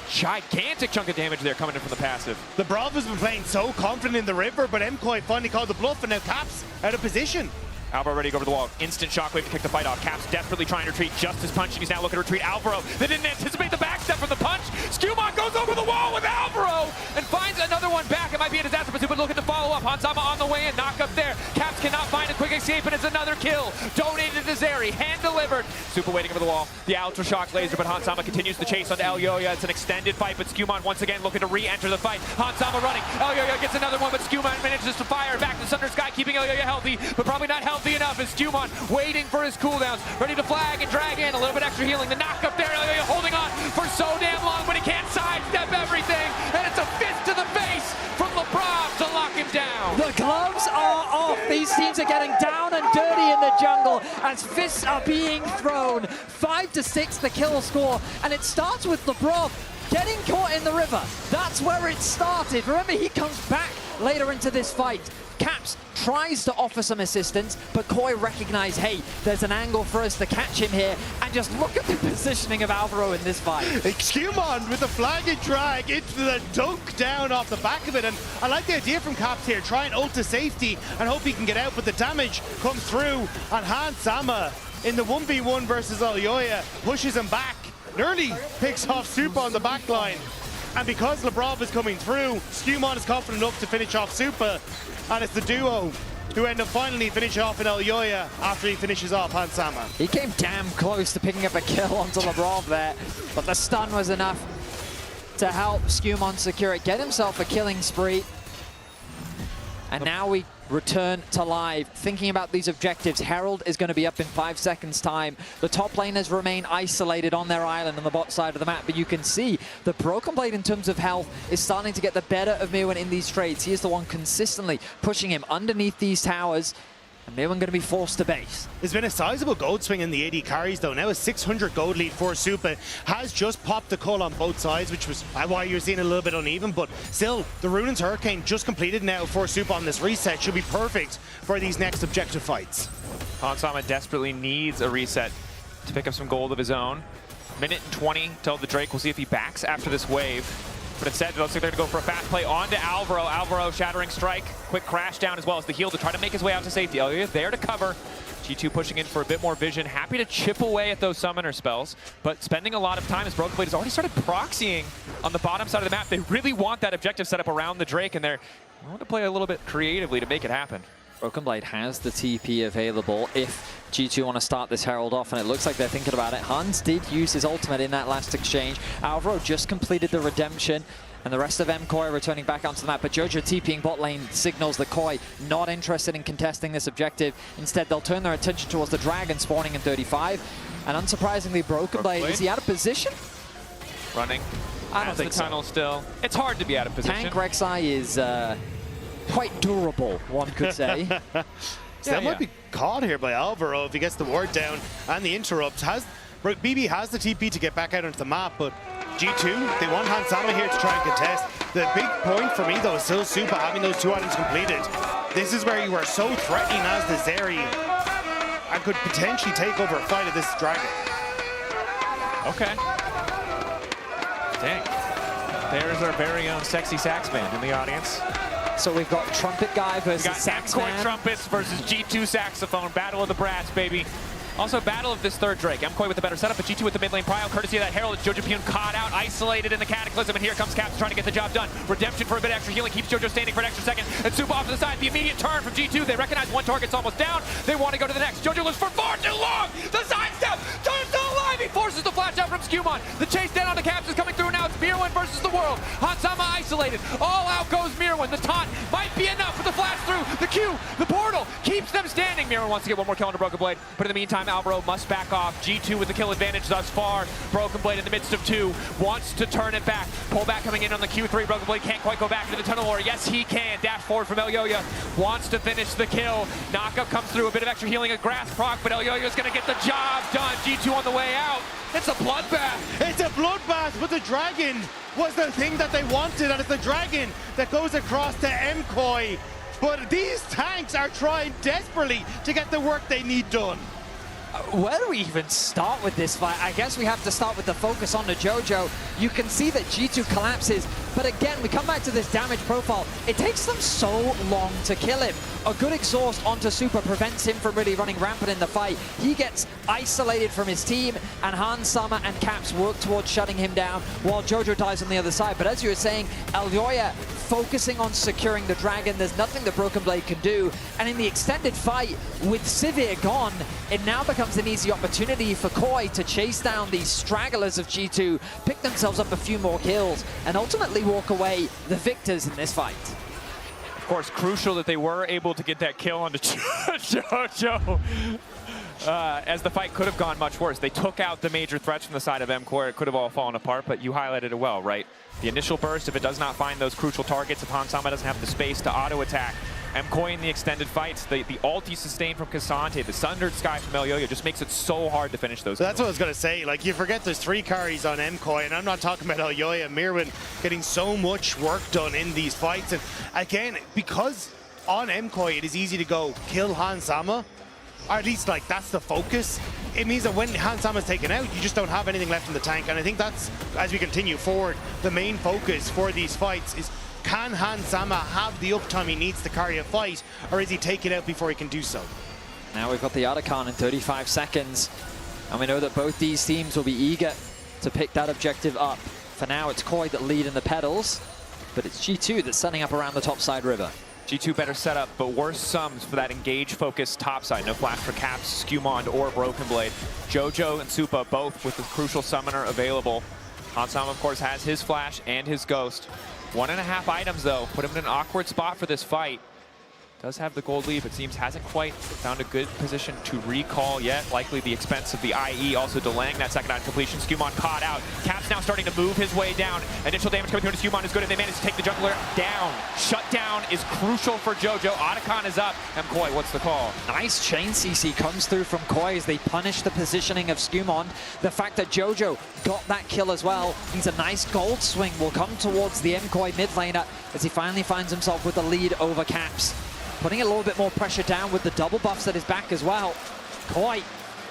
Gigantic chunk of damage there coming in from the passive. Lebrov has been playing so confident in the river, but MKOI finally called the bluff, and now Caps out of position. Alvaro ready to go over the wall. Instant shockwave to kick the fight off. Caps desperately trying to retreat. Just as punching. He's now looking to retreat. Alvaro, they didn't anticipate the backstep from the punch. Skewmon goes over the wall with Alvaro and finds another one back. It might be a disaster, but looking to follow up. Hansama on the way in. Knock up there. Caps cannot find a quick escape, and it's another kill. Donated to Zeri. Hand delivered. Super waiting over the wall. The Ultra Shock laser, but Hansama continues the chase onto Elyoya. It's an extended fight, but Skewmon once again looking to re-enter the fight. Hansama running. Elyoya gets another one, but Skewmon manages to fire back to Sundered Sky, keeping Elyoya healthy, but probably not healthy enough as Skewmon waiting for his cooldowns, ready to flag and drag in a little bit extra healing. The knock up there, Elyoya holding on for so damn long, but he can't sidestep everything, and it's a fist to the face from Lebrov to lock him down. The gloves are off. These teams are getting down and dirty in the jungle as fists are being thrown. 5-6 the kill score, and it starts with Lebrov getting caught in the river. That's where it started. Remember, he comes back later into this fight. Caps tries to offer some assistance, but Koi recognized, hey, there's an angle for us to catch him here, and just look at the positioning of Alvaro in this fight. Skewmon with the flag and drag into the dunk down off the back of it, and I like the idea from Caps here, try and ult to safety and hope he can get out, but the damage comes through, and Hansama in the 1v1 versus Elyoya pushes him back, nearly picks off Supa on the back line. And because Lebrov is coming through, Skewmon is confident enough to finish off Supa, and it's the duo who end up finally finishing off in Elyoya after he finishes off Hansama. He came damn close to picking up a kill onto Lebrov there, but the stun was enough to help Skewmon secure it, get himself a killing spree. And now we return to live. Thinking about these objectives, Herald is going to be up in 5 seconds time. The top laners remain isolated on their island on the bot side of the map, but you can see the Broken Blade in terms of health is starting to get the better of Myrwn in these trades. He is the one consistently pushing him underneath these towers, and Myrwn going to be forced to base. There's been a sizable gold swing in the AD carries though. Now a 600 gold lead for Supa has just popped the cull on both sides, which was why you're seeing a little bit uneven, but still, the Runaan's Hurricane just completed now for Supa on this reset. Should be perfect for these next objective fights. Hansama desperately needs a reset to pick up some gold of his own. Minute and 20 till the Drake. We'll see if he backs after this wave. But instead, it looks like they're going to go for a fast play onto Alvaro. Alvaro shattering strike. Quick crash down as well as the heal to try to make his way out to safety. Elyoya there to cover. G2 pushing in for a bit more vision. Happy to chip away at those summoner spells, but spending a lot of time as Broken Blade has already started proxying on the bottom side of the map. They really want that objective set up around the Drake, and they're willing to play a little bit creatively to make it happen. Broken Blade has the TP available if G2 want to start this Herald off, and it looks like they're thinking about it. Hans did use his ultimate in that last exchange. Alvaro just completed the redemption, And the rest of MKOI returning back onto the map, but Jojo TPing bot lane signals that KOI not interested in contesting this objective. Instead, they'll turn their attention towards the Dragon spawning in 35. And unsurprisingly, Broken Blade, is he out of position? Running. I don't think the tunnel still. It's hard to be out of position. Tank Rek'Sai is quite durable, one could say. So that might be caught here by Alvaro if he gets the ward down and the interrupt. BB has the TP to get back out onto the map, but G2, they want Hansama here to try and contest. The big point for me, though, is still Supa having those 2 items completed. This is where you are so threatening as the Zeri and could potentially take over a fight of this Dragon. Okay. Dang. There's our very own sexy sax band in the audience. So we've got Trumpet Guy versus Sax MKOI Man. Trumpets versus G2 Saxophone. Battle of the Brass, baby. Also, battle of this third Drake. MKOI with the better setup, but G2 with the mid lane prio. Courtesy of that Herald, it's Jojo Pyun caught out, isolated in the Cataclysm, and here comes Caps trying to get the job done. Redemption for a bit of extra healing, keeps Jojo standing for an extra second, and Supa off to the side. The immediate turn from G2. They recognize one target's almost down. They want to go to the next. Jojo lives for far too long. The sidestep turns to alive. He forces the flash out from Skumon. The chase down on the Caps is coming through now. It's Mirwin versus the world. Hansama isolated. All out goes Mirwin. The taunt might be enough with the flash through. The Q, the portal, keeps them standing. Mirwin wants to get one more kill on the Broken Blade, but in the meantime, Alvaro must back off. G2 with the kill advantage thus far. Broken Blade in the midst of 2 wants to turn it back. Pull back coming in on the Q3. Broken Blade can't quite go back into the tunnel, or yes he can. Dash forward from Elyoya. Wants to finish the kill. Knockup comes through. A bit of extra healing, a grass proc, but Elyoya's going to get the job done. G2 on the way out. It's a bloodbath. It's a bloodbath, but the Dragon was the thing that they wanted, and it's the Dragon that goes across to MKOI. But these tanks are trying desperately to get the work they need done. Where do we even start with this fight? I guess we have to start with the focus on the Jojo. You can see that G2 collapses, but again, we come back to this damage profile. It takes them so long to kill him. A good exhaust onto Supa prevents him from really running rampant in the fight. He gets isolated from his team, and Hansama and Caps work towards shutting him down while Jojo dies on the other side. But as you were saying, Elyoya focusing on securing the Dragon. There's nothing that Broken Blade can do. And in the extended fight, with Sivir gone, it now becomes an easy opportunity for KOI to chase down these stragglers of G2, pick themselves up a few more kills, and ultimately walk away the victors in this fight. Of course, crucial that they were able to get that kill onto Jojo. As the fight could have gone much worse. They took out the major threats from the side of MKOI. It could have all fallen apart, but you highlighted it well, right? The initial burst, if it does not find those crucial targets, if Hansama doesn't have the space to auto-attack, MKOI in the extended fights, the ulti sustained from Cassante, the Sundered Sky from Elyoya just makes it so hard to finish those. So that's what I was going to say. Like, you forget there's 3 carries on MKOI, and I'm not talking about Elyoya. Mirwin getting so much work done in these fights. And again, because on MKOI it is easy to go kill Hansama, or at least like that's the focus. It means that when Hansama's taken out, you just don't have anything left in the tank. And I think that's, as we continue forward, the main focus for these fights is, can Hansama have the uptime he needs to carry a fight, or is he taken out before he can do so? Now we've got the Otacon in 35 seconds, and we know that both these teams will be eager to pick that objective up. For now, it's KOI that lead in the pedals, but it's G2 that's setting up around the topside river. G2 better setup, but worse sums for that engage-focused topside. No flash for Caps, Skumond, or Broken Blade. Jojo and Supa both with the crucial summoner available. Hansama, of course, has his flash and his ghost. 1.5 items, though, put him in an awkward spot for this fight. Does have the gold lead, but seems hasn't quite found a good position to recall yet. Likely the expense of the IE, also delaying that second item completion. Skumon caught out. Caps now starting to move his way down. Initial damage coming through to Skumon is good, and they manage to take the jungler down. Shutdown is crucial for Jojo. Otacon is up. MKOI, what's the call? Nice chain CC comes through from KOI as they punish the positioning of Skumon. The fact that Jojo got that kill as well means a nice gold swing will come towards the MKOI mid laner as he finally finds himself with the lead over Caps. Putting a little bit more pressure down with the double buffs at his back as well. KOI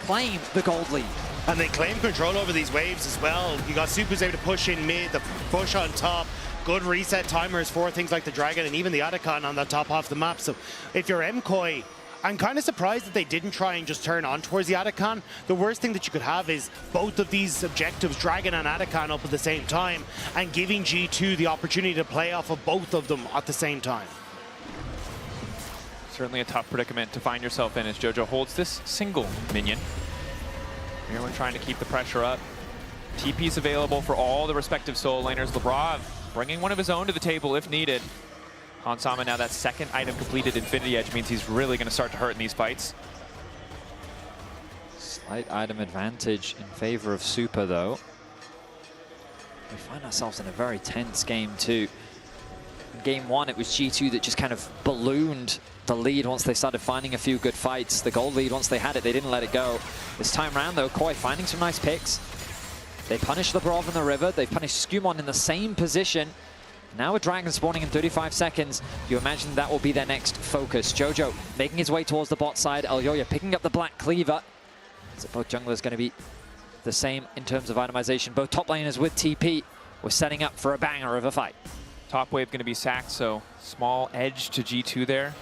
claim the gold lead. And they claim control over these waves as well. You got Supa's able to push in mid, the push on top. Good reset timers for things like the Dragon and even the Otacon on the top half of the map. So if you're MKOI, I'm kind of surprised that they didn't try and just turn on towards the Otacon. The worst thing that you could have is both of these objectives, Dragon and Otacon, up at the same time, and giving G2 the opportunity to play off of both of them at the same time. Certainly a tough predicament to find yourself in as Jojo holds this single minion. Everyone trying to keep the pressure up. TP's available for all the respective solo laners. Labrav bringing one of his own to the table if needed. Hansama now that second item completed Infinity Edge means he's really going to start to hurt in these fights. Slight item advantage in favor of Super, though. We find ourselves in a very tense game, too. In game one, it was G2 that just kind of ballooned the lead once they started finding a few good fights. The gold lead, once they had it, they didn't let it go. This time around, though, KOI finding some nice picks. They punished the Brov in the river. They punished Skumon in the same position. Now with Dragon spawning in 35 seconds, you imagine that will be their next focus. Jojo making his way towards the bot side. Elyoya picking up the Black Cleaver. So both junglers going to be the same in terms of itemization. Both top laners with TP. We're setting up for a banger of a fight. Top wave going to be sacked, so small edge to G2 there.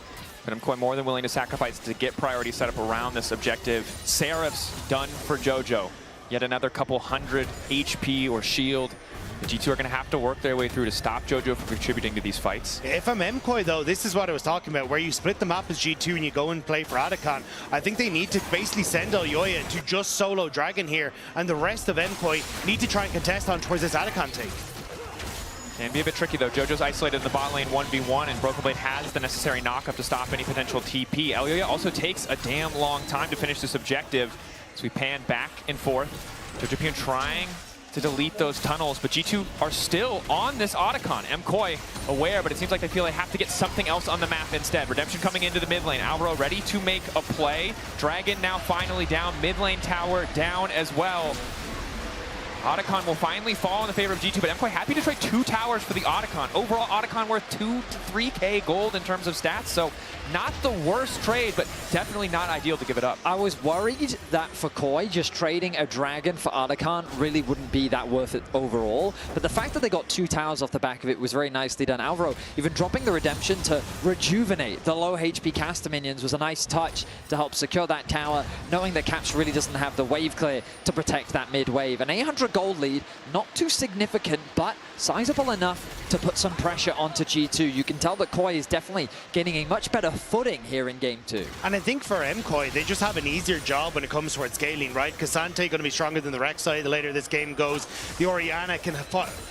But I'm quite more than willing to sacrifice to get priority set up around this objective. Seraph's done for Jojo. Yet another couple hundred HP or shield. The G2 are going to have to work their way through to stop Jojo from contributing to these fights. If I'm MKOI, though, this is what I was talking about, where you split the map as G2 and you go and play for Adakon. I think they need to basically send Elyoya to just solo Dragon here, and the rest of MKOI need to try and contest on towards this Adakon take. Can be a bit tricky, though. Jojo's isolated in the bot lane 1v1, and Broken Blade has the necessary knockup to stop any potential TP. Elyoya also takes a damn long time to finish this objective, so we pan back and forth. Jojo trying to delete those tunnels, but G2 are still on this Otacon. MKOI aware, but it seems like they feel they have to get something else on the map instead. Redemption coming into the mid lane. Alvaro ready to make a play. Dragon now finally down. Mid lane tower down as well. Otacon will finally fall in the favor of G2, but MKOI happy to trade 2 towers for the Otacon. Overall, Otacon worth 2 to 3k gold in terms of stats, so not the worst trade, but definitely not ideal to give it up. I was worried that for KOI, just trading a Dragon for Otacon really wouldn't be that worth it overall, but the fact that they got 2 towers off the back of it was very nicely done. Alvaro even dropping the Redemption to rejuvenate the low HP caster minions was a nice touch to help secure that tower, knowing that Caps really doesn't have the wave clear to protect that mid wave. An 800 gold lead, not too significant, but sizable enough to put some pressure onto G2. You can tell that KOI is definitely gaining a much better footing here in game 2. And I think for MKOI, they just have an easier job when it comes towards scaling, right? Kasante going to be stronger than the Rek'Sai the later this game goes. The Orianna can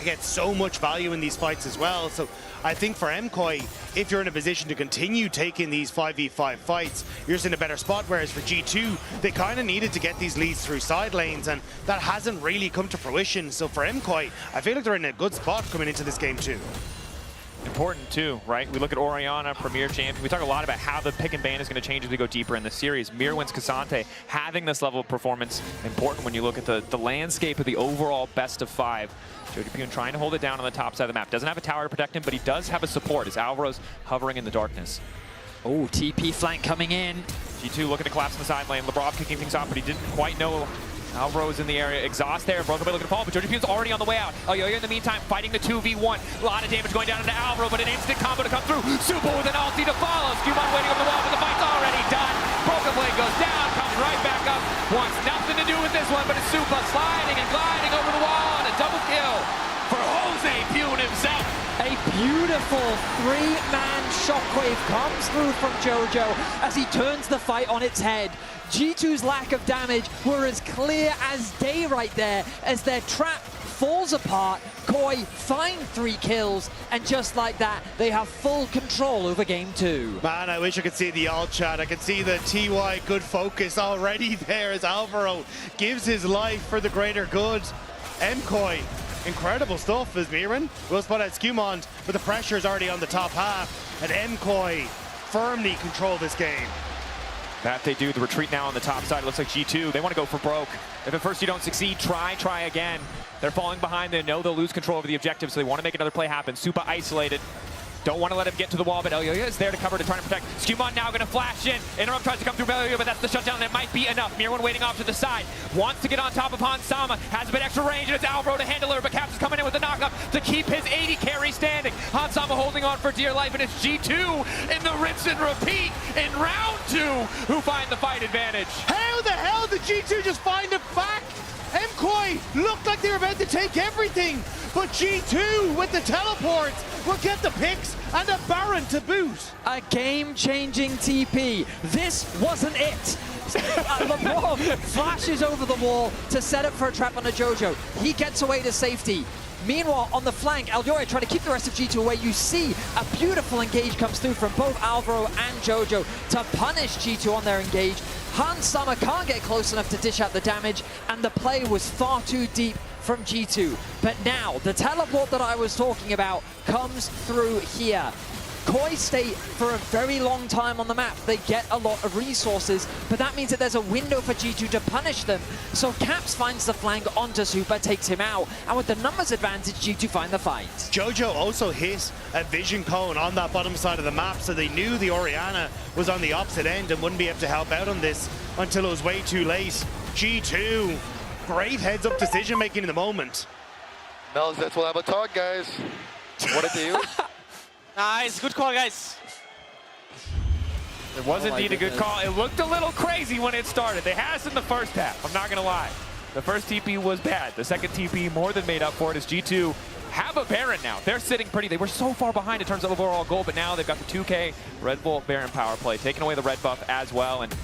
get so much value in these fights as well. So I think for MKOI, if you're in a position to continue taking these 5v5 fights, you're just in a better spot. Whereas for G2, they kind of needed to get these leads through side lanes, and that hasn't really come to fruition. So for MKOI, I feel like they're in a good spot coming into this game too. Important too, right? We look at Orianna, Premier Champion. We talk a lot about how the pick and ban is going to change as we go deeper in the series. Mir wins Kasante. Having this level of performance, important when you look at the landscape of the overall best of 5. Jojo trying to hold it down on the top side of the map. Doesn't have a tower to protect him, but he does have a support as Alvaro's hovering in the darkness. Oh, TP flank coming in. G2 looking to collapse in the side lane. Lebrov kicking things off, but he didn't quite know Alvaro's in the area. Exhaust there. Broken Blade looking to fall, but Jojo already on the way out. Elyoya in the meantime fighting the 2v1. A lot of damage going down into Alvaro, but an instant combo to come through. Super with an ulti to follow. Skumon waiting over the wall, but the fight's already done. Broken Blade goes down, comes right back up. Wants nothing to do with this one, but it's Super sliding and gliding over the wall, and a double kill for Jose Pune himself. A beautiful 3-man shockwave comes through from Jojo as he turns the fight on its head. G2's lack of damage were as clear as day right there as their trap falls apart. KOI find 3 kills, and just like that, they have full control over game 2. Man, I wish I could see the all chat. I could see the TY good focus already there as Alvaro gives his life for the greater good. MKOI, incredible stuff as Miran will spot out Skumon, but the pressure is already on the top half, and MKOI firmly control this game. That they do. The retreat now on the top side. It looks like G2, they want to go for broke. If at first you don't succeed, try again. They're falling behind. They know they'll lose control over the objective, so they want to make another play happen. Super isolated. Don't want to let him get to the wall, but Elyoya is there to cover, to try and protect. Skumon now going to flash in. Interrupt tries to come through Elyoya, but that's the shutdown. That might be enough. Mirwan waiting off to the side. Wants to get on top of Hansama. Has a bit extra range, and it's Alvaro to handle her, but Caps is coming in with the knockup to keep his 80 carry standing. Hansama holding on for dear life, and it's G2 in the rinse and repeat in round 2 who find the fight advantage. How the hell did G2 just find it back? MKOI looked like they were about to take everything, but G2 with the teleports will get the picks and a Baron to boot. A game-changing TP. This wasn't it. LeBron flashes over the wall to set up for a trap on a JoJo. He gets away to safety. Meanwhile, on the flank, Elyoya trying to keep the rest of G2 away. You see a beautiful engage comes through from both Alvaro and JoJo to punish G2 on their engage. Hans Summer can't get close enough to dish out the damage, and the play was far too deep from G2. But now, the teleport that I was talking about comes through here. KOI stay for a very long time on the map. They get a lot of resources, but that means that there's a window for G2 to punish them. So Caps finds the flank onto Super, takes him out, and with the numbers advantage, G2 find the fight. JoJo also hit a vision cone on that bottom side of the map, so they knew the Orianna was on the opposite end and wouldn't be able to help out on this until it was way too late. G2, great heads-up decision-making in the moment. Mel's, that's what I'm talking, guys. What did they use? Nice, good call, guys. It was indeed a good call. It looked a little crazy when it started. They had us in the first half, I'm not going to lie. The first TP was bad. The second TP more than made up for it as G2 have a Baron now. They're sitting pretty. They were so far behind in terms of overall goal, but now they've got the 2K Red Bull Baron power play, taking away the red buff as well, and a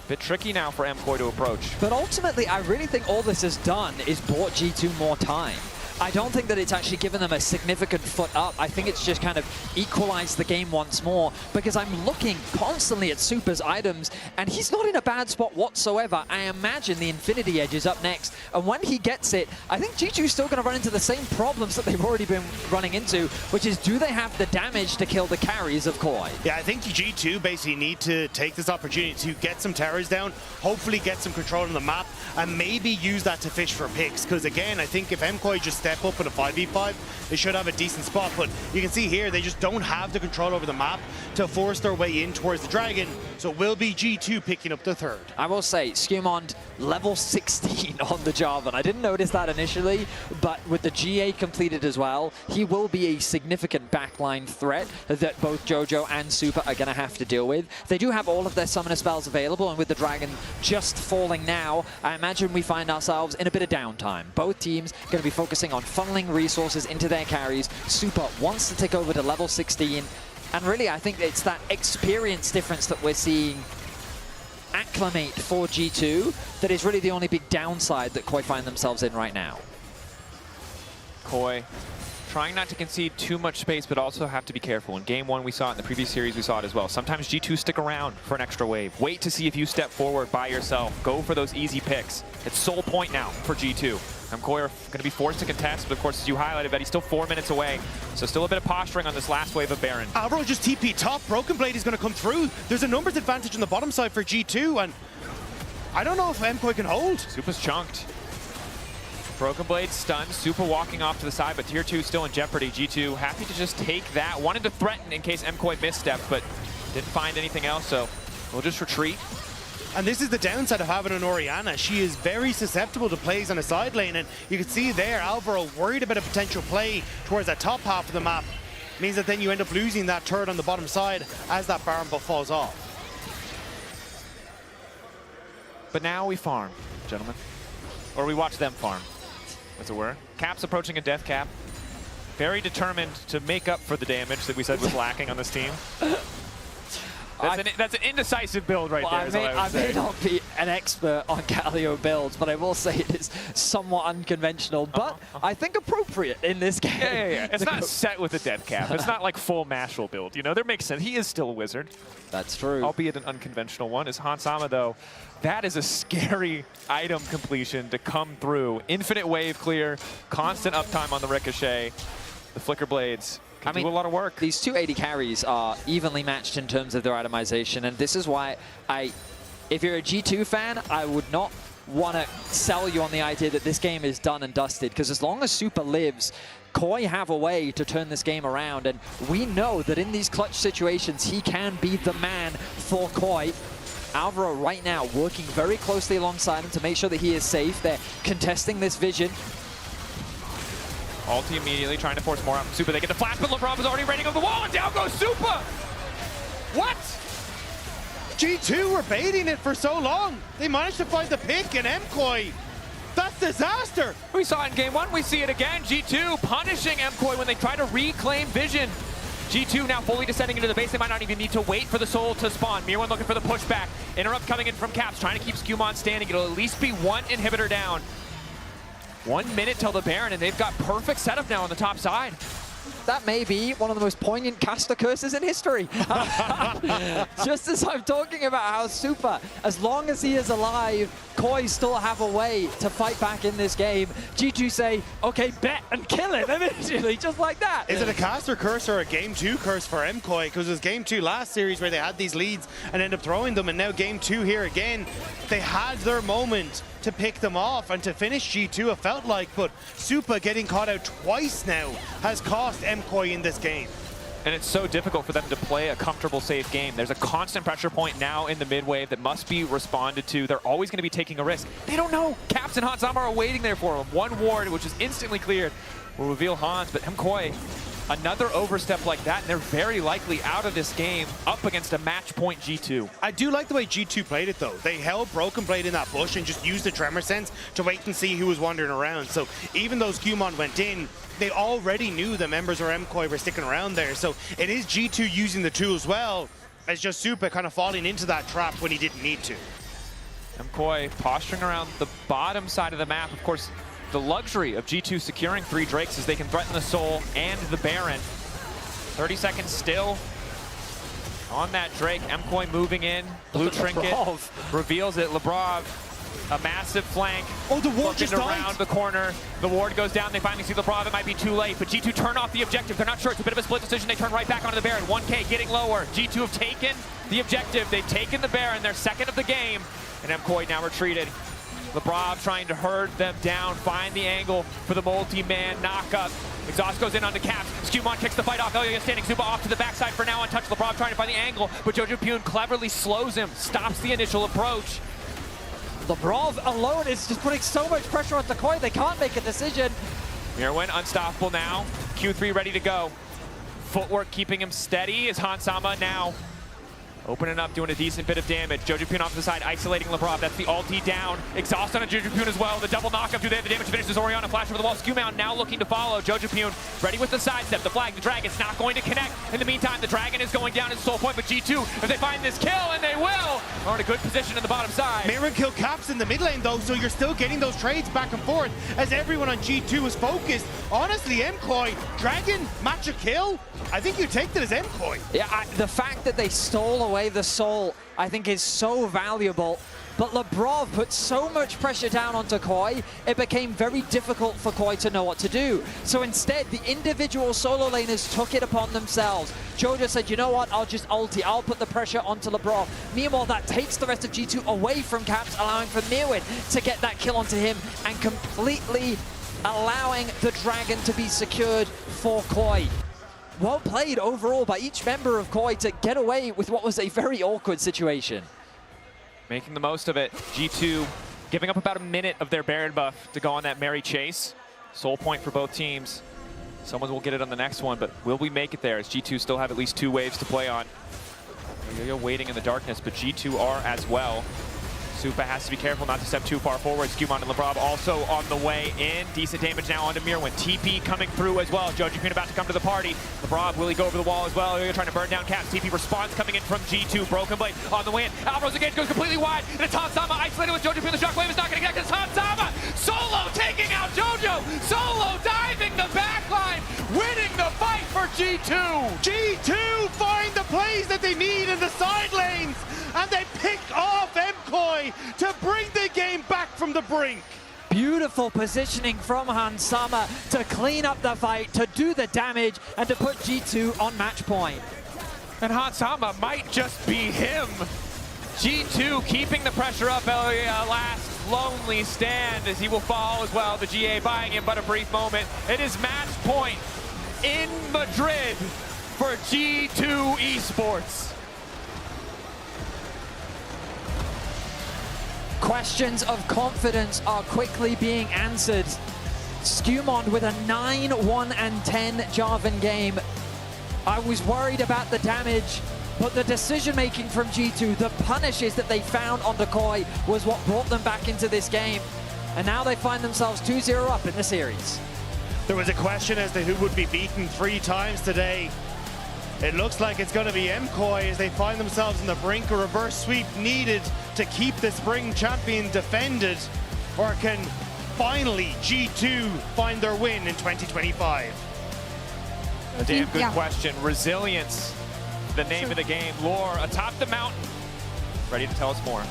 bit tricky now for MKOI to approach. But ultimately, I really think all this has done is bought G2 more time. I don't think that it's actually given them a significant foot up. I think it's just kind of equalized the game once more, because I'm looking constantly at Super's items, and he's not in a bad spot whatsoever. I imagine the Infinity Edge is up next, and when he gets it, I think G2 is still going to run into the same problems that they've already been running into, which is, do they have the damage to kill the carries of KOI? Yeah, I think G2 basically need to take this opportunity to get some towers down, hopefully get some control on the map, and maybe use that to fish for picks, because again, I think if MKOI just step up in a 5v5, they should have a decent spot, but you can see here they just don't have the control over the map to force their way in towards the dragon, so it will be G2 picking up the third. I will say, Skewmond level 16 on the Jarvan. I didn't notice that initially, but with the GA completed as well, he will be a significant backline threat that both JoJo and Super are going to have to deal with. They do have all of their summoner spells available, and with the dragon just falling now, I imagine we find ourselves in a bit of downtime. Both teams going to be focusing on funneling resources into their carries. Super wants to take over to level 16, and really I think it's that experience difference that we're seeing acclimate for G2 that is really the only big downside that KOI find themselves in right now. KOI trying not to concede too much space, but also have to be careful. In game one, we saw it. In the previous series, we saw it as well. Sometimes G2 stick around for an extra wave. Wait to see if you step forward by yourself. Go for those easy picks. It's sole point now for G2. MKOI are going to be forced to contest, but of course, as you highlighted, Betty, still 4 minutes away. So still a bit of posturing on this last wave of Baron. Alvaro just TP top. Broken Blade is going to come through. There's a numbers advantage on the bottom side for G2, and I don't know if MKOI can hold. Super's chunked. Broken Blade stunned. Super walking off to the side, but tier 2 still in jeopardy. G2 happy to just take that. Wanted to threaten in case MKOI misstepped, but didn't find anything else, so we'll just retreat. And this is the downside of having an Orianna. She is very susceptible to plays on a side lane, and you can see there Alvaro worried about a potential play towards that top half of the map. Means that then you end up losing that turret on the bottom side as that Baron buff falls off. But now we farm, gentlemen. Or we watch them farm, as it were. Cap's approaching a death cap. Very determined to make up for the damage that we said was lacking on this team. That's an indecisive build right there. I may not be an expert on Galio builds, but I will say it is somewhat unconventional, but I think appropriate in this game. Yeah. It's not set with a death cap. It's not like full Mashal build. You know, there makes sense. He is still a wizard. That's true. Albeit an unconventional one. Is Hansama, though, that is a scary item completion to come through. Infinite wave clear, constant uptime on the ricochet. The Flicker Blades can do a lot of work. These two AD carries are evenly matched in terms of their itemization, and this is why if you're a G2 fan, I would not want to sell you on the idea that this game is done and dusted, because as long as Super lives, KOI have a way to turn this game around, and we know that in these clutch situations, he can be the man for KOI. Alvaro right now working very closely alongside him to make sure that he is safe. They're contesting this vision. Ulti immediately trying to force more out from Super. They get the flash, but LeBron is already raining on the wall, and down goes Super! What? G2 were baiting it for so long. They managed to find the pick, and MKOI, that's disaster. We saw it in game one, we see it again. G2 punishing MKOI when they try to reclaim vision. G2 now fully descending into the base. They might not even need to wait for the soul to spawn. Mirwan looking for the pushback. Interrupt coming in from Caps, trying to keep Skewmon standing. It'll at least be one inhibitor down. 1 minute till the Baron, and they've got perfect setup now on the top side. That may be one of the most poignant caster curses in history. Just as I'm talking about how Super, as long as he is alive, KOI still have a way to fight back in this game. G2 say, okay, bet and kill him immediately, just like that. Is it a caster curse or a game 2 curse for MKOI? Because it was game 2 last series where they had these leads and ended up throwing them, and now game 2 here again. They had their moment to pick them off and to finish G2, it felt like, but Supa getting caught out twice now has cost MKOI in this game. And it's so difficult for them to play a comfortable, safe game. There's a constant pressure point now in the mid wave that must be responded to. They're always going to be taking a risk. They don't know. Caps and Hansama are waiting there for them. One ward, which is instantly cleared, will reveal Hans, but MKOI, another overstep like that, and they're very likely out of this game up against a match point G2. I do like the way G2 played it though. They held Broken Blade in that bush and just used the tremor sense to wait and see who was wandering around. So even though Skewmon went in, they already knew the members of MKOI were sticking around there. So it is G2 using the tools well, as just Supa kind of falling into that trap when he didn't need to. MKOI posturing around the bottom side of the map. Of course, the luxury of G2 securing 3 Drakes is they can threaten the Soul and the Baron. 30 seconds still on that Drake. MKOI moving in. Blue Trinket reveals it. Lebrov, a massive flank. Oh, the ward just died. Around the corner. The ward goes down. They finally see Lebrov. It might be too late, but G2 turn off the objective. They're not sure. It's a bit of a split decision. They turn right back onto the Baron. 1K getting lower. G2 have taken the objective. They've taken the Baron. They're second of the game, and MKOI now retreated. Lebrov trying to herd them down, find the angle for the multi-man knockup. Exhaust goes in on the Caps. Skewmon kicks the fight off. Ellia standing. Zuba off to the backside for now untouched. Lebrov trying to find the angle, but Jojo Pune cleverly slows him, stops the initial approach. Lebrov alone is just putting so much pressure on KOI, they can't make a decision. Mirwan unstoppable now. Q3 ready to go. Footwork keeping him steady as Hansama now opening up, doing a decent bit of damage. Jojo Pune off to the side, isolating Lebrov. That's the ulti down. Exhaust on a Jojo Pune as well. The double knockup. Do they have the damage to finish this? Orianna flash over the wall. Skewmon now looking to follow. Jojo Pune ready with the sidestep. The flag, the Dragon's not going to connect. In the meantime, the Dragon is going down at Soul Point, but G2, if they find this kill, and they will, are in a good position in the bottom side. Mirren killed Caps in the mid lane though, so you're still getting those trades back and forth as everyone on G2 is focused. Honestly, MKOI, Dragon, match a kill? I think you take that as MKOI. Yeah, the fact that they stole away the Soul, I think is so valuable. But Lebrov put so much pressure down onto KOI, it became very difficult for KOI to know what to do. So instead, the individual solo laners took it upon themselves. Jojo said, you know what, I'll just ulti, I'll put the pressure onto Lebrov. Meanwhile, that takes the rest of G2 away from Caps, allowing for Mirwin to get that kill onto him and completely allowing the Dragon to be secured for KOI. Well played overall by each member of KOI to get away with what was a very awkward situation. Making the most of it. G2 giving up about a minute of their Baron buff to go on that merry chase. Soul point for both teams. Someone will get it on the next one, but will we make it there as G2 still have at least 2 waves to play on? Yo-Yo waiting in the darkness, but G2 are as well. Supa has to be careful not to step too far forward. Skewmon and Lebrov also on the way in. Decent damage now onto Mirwin. TP coming through as well. Jojo Pune about to come to the party. Lebrov, will he go over the wall as well? They're trying to burn down Caps. TP response coming in from G2. Broken Blade on the way in. Alvaro's engage goes completely wide. And it's Hansama isolated with Jojo Pune. The shockwave is not going to connect. It's Hansama! Solo taking out Jojo! Solo diving the backline! Winning the fight for G2! G2 find the plays that they need in the side lanes, and they pick off MKOI to bring the game back from the brink. Beautiful positioning from Hansama to clean up the fight, to do the damage, and to put G2 on match point. And Hansama might just be him. G2 keeping the pressure up. Elia last lonely stand as he will fall as well. The GA buying him but a brief moment. It is match point in Madrid for G2 Esports. Questions of confidence are quickly being answered. Skewmon with a 9-1-10 Jarvan game. I was worried about the damage, but the decision-making from G2, the punishes that they found on the KOI was what brought them back into this game. And now they find themselves 2-0 up in the series. There was a question as to who would be beaten 3 times today. It looks like it's going to be MKOI as they find themselves on the brink. A reverse sweep needed to keep the spring champion defended, or can finally G2 find their win in 2025? A damn good question. Resilience, the name of the game. Lore atop the mountain, ready to tell us more.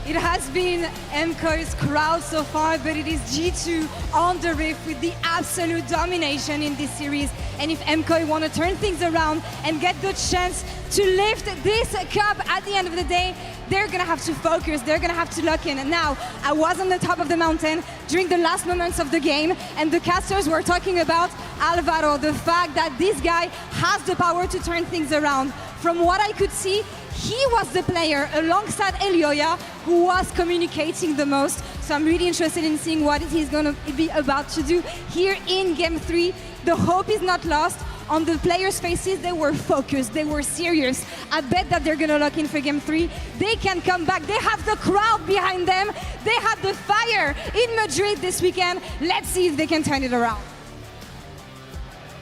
It has been MKOI's crowd so far, but it is G2 on the rift with the absolute domination in this series. And if MKOI want to turn things around and get the chance to lift this cup at the end of the day, they're going to have to focus, they're going to have to lock in. And now, I was on the top of the mountain during the last moments of the game, and the casters were talking about Alvaro, the fact that this guy has the power to turn things around. From what I could see, he was the player alongside Elioya who was communicating the most. So I'm really interested in seeing what he's going to be about to do here in Game 3. The hope is not lost. On the players' faces, they were focused, they were serious. I bet that they're going to lock in for Game 3. They can come back. They have the crowd behind them. They had the fire in Madrid this weekend. Let's see if they can turn it around.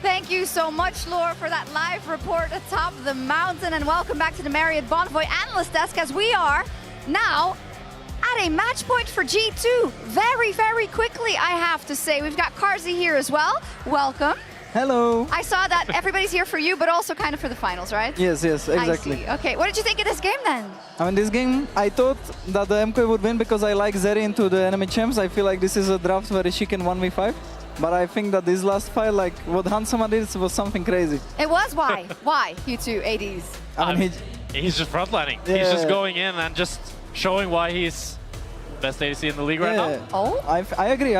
Thank you so much, Lore, for that live report atop the mountain, and welcome back to the Marriott Bonvoy Analyst Desk, as we are now at a match point for G2. Very, very quickly, I have to say. We've got Karzi here as well. Welcome. Hello. I saw that everybody's here for you, but also kind of for the finals, right? Yes, exactly. I see. Okay, what did you think of this game then? I mean, this game, I thought that the MKOI would win because I like Zeri into the enemy champs. I feel like this is a draft where she can 1v5. But I think that this last fight, like what Hansama did, was something crazy. It was? Why? Why, you two ADs? I mean, he's just frontlining. Yeah. He's just going in and just showing why he's best ADC in the league right now. Oh? I agree.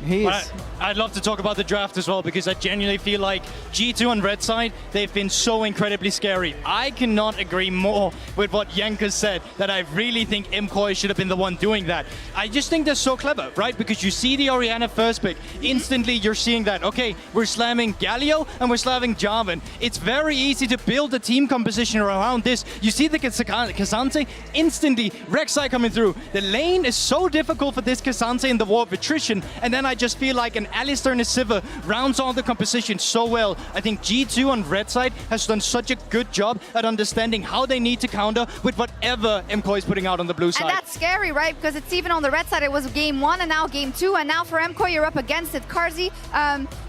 He is. I'd love to talk about the draft as well, because I genuinely feel like G2 on red side, they've been so incredibly scary. I cannot agree more with what Jenka said, that I really think MKOI should have been the one doing that. I just think they're so clever, right? Because you see the Orianna first pick, instantly you're seeing that, okay, we're slamming Galio and we're slamming Jarvan. It's very easy to build a team composition around this. You see the K'Sante, instantly Rek'Sai coming through. The lane is so difficult for this K'Sante in the war of attrition, and then I just feel like an Alistar and a Sivir rounds all the composition so well. I think G2 on red side has done such a good job at understanding how they need to counter with whatever MKOI is putting out on the blue side. And that's scary, right? Because it's even on the red side, it was Game 1 and now Game 2, and now for MKOI, you're up against it. Karzi,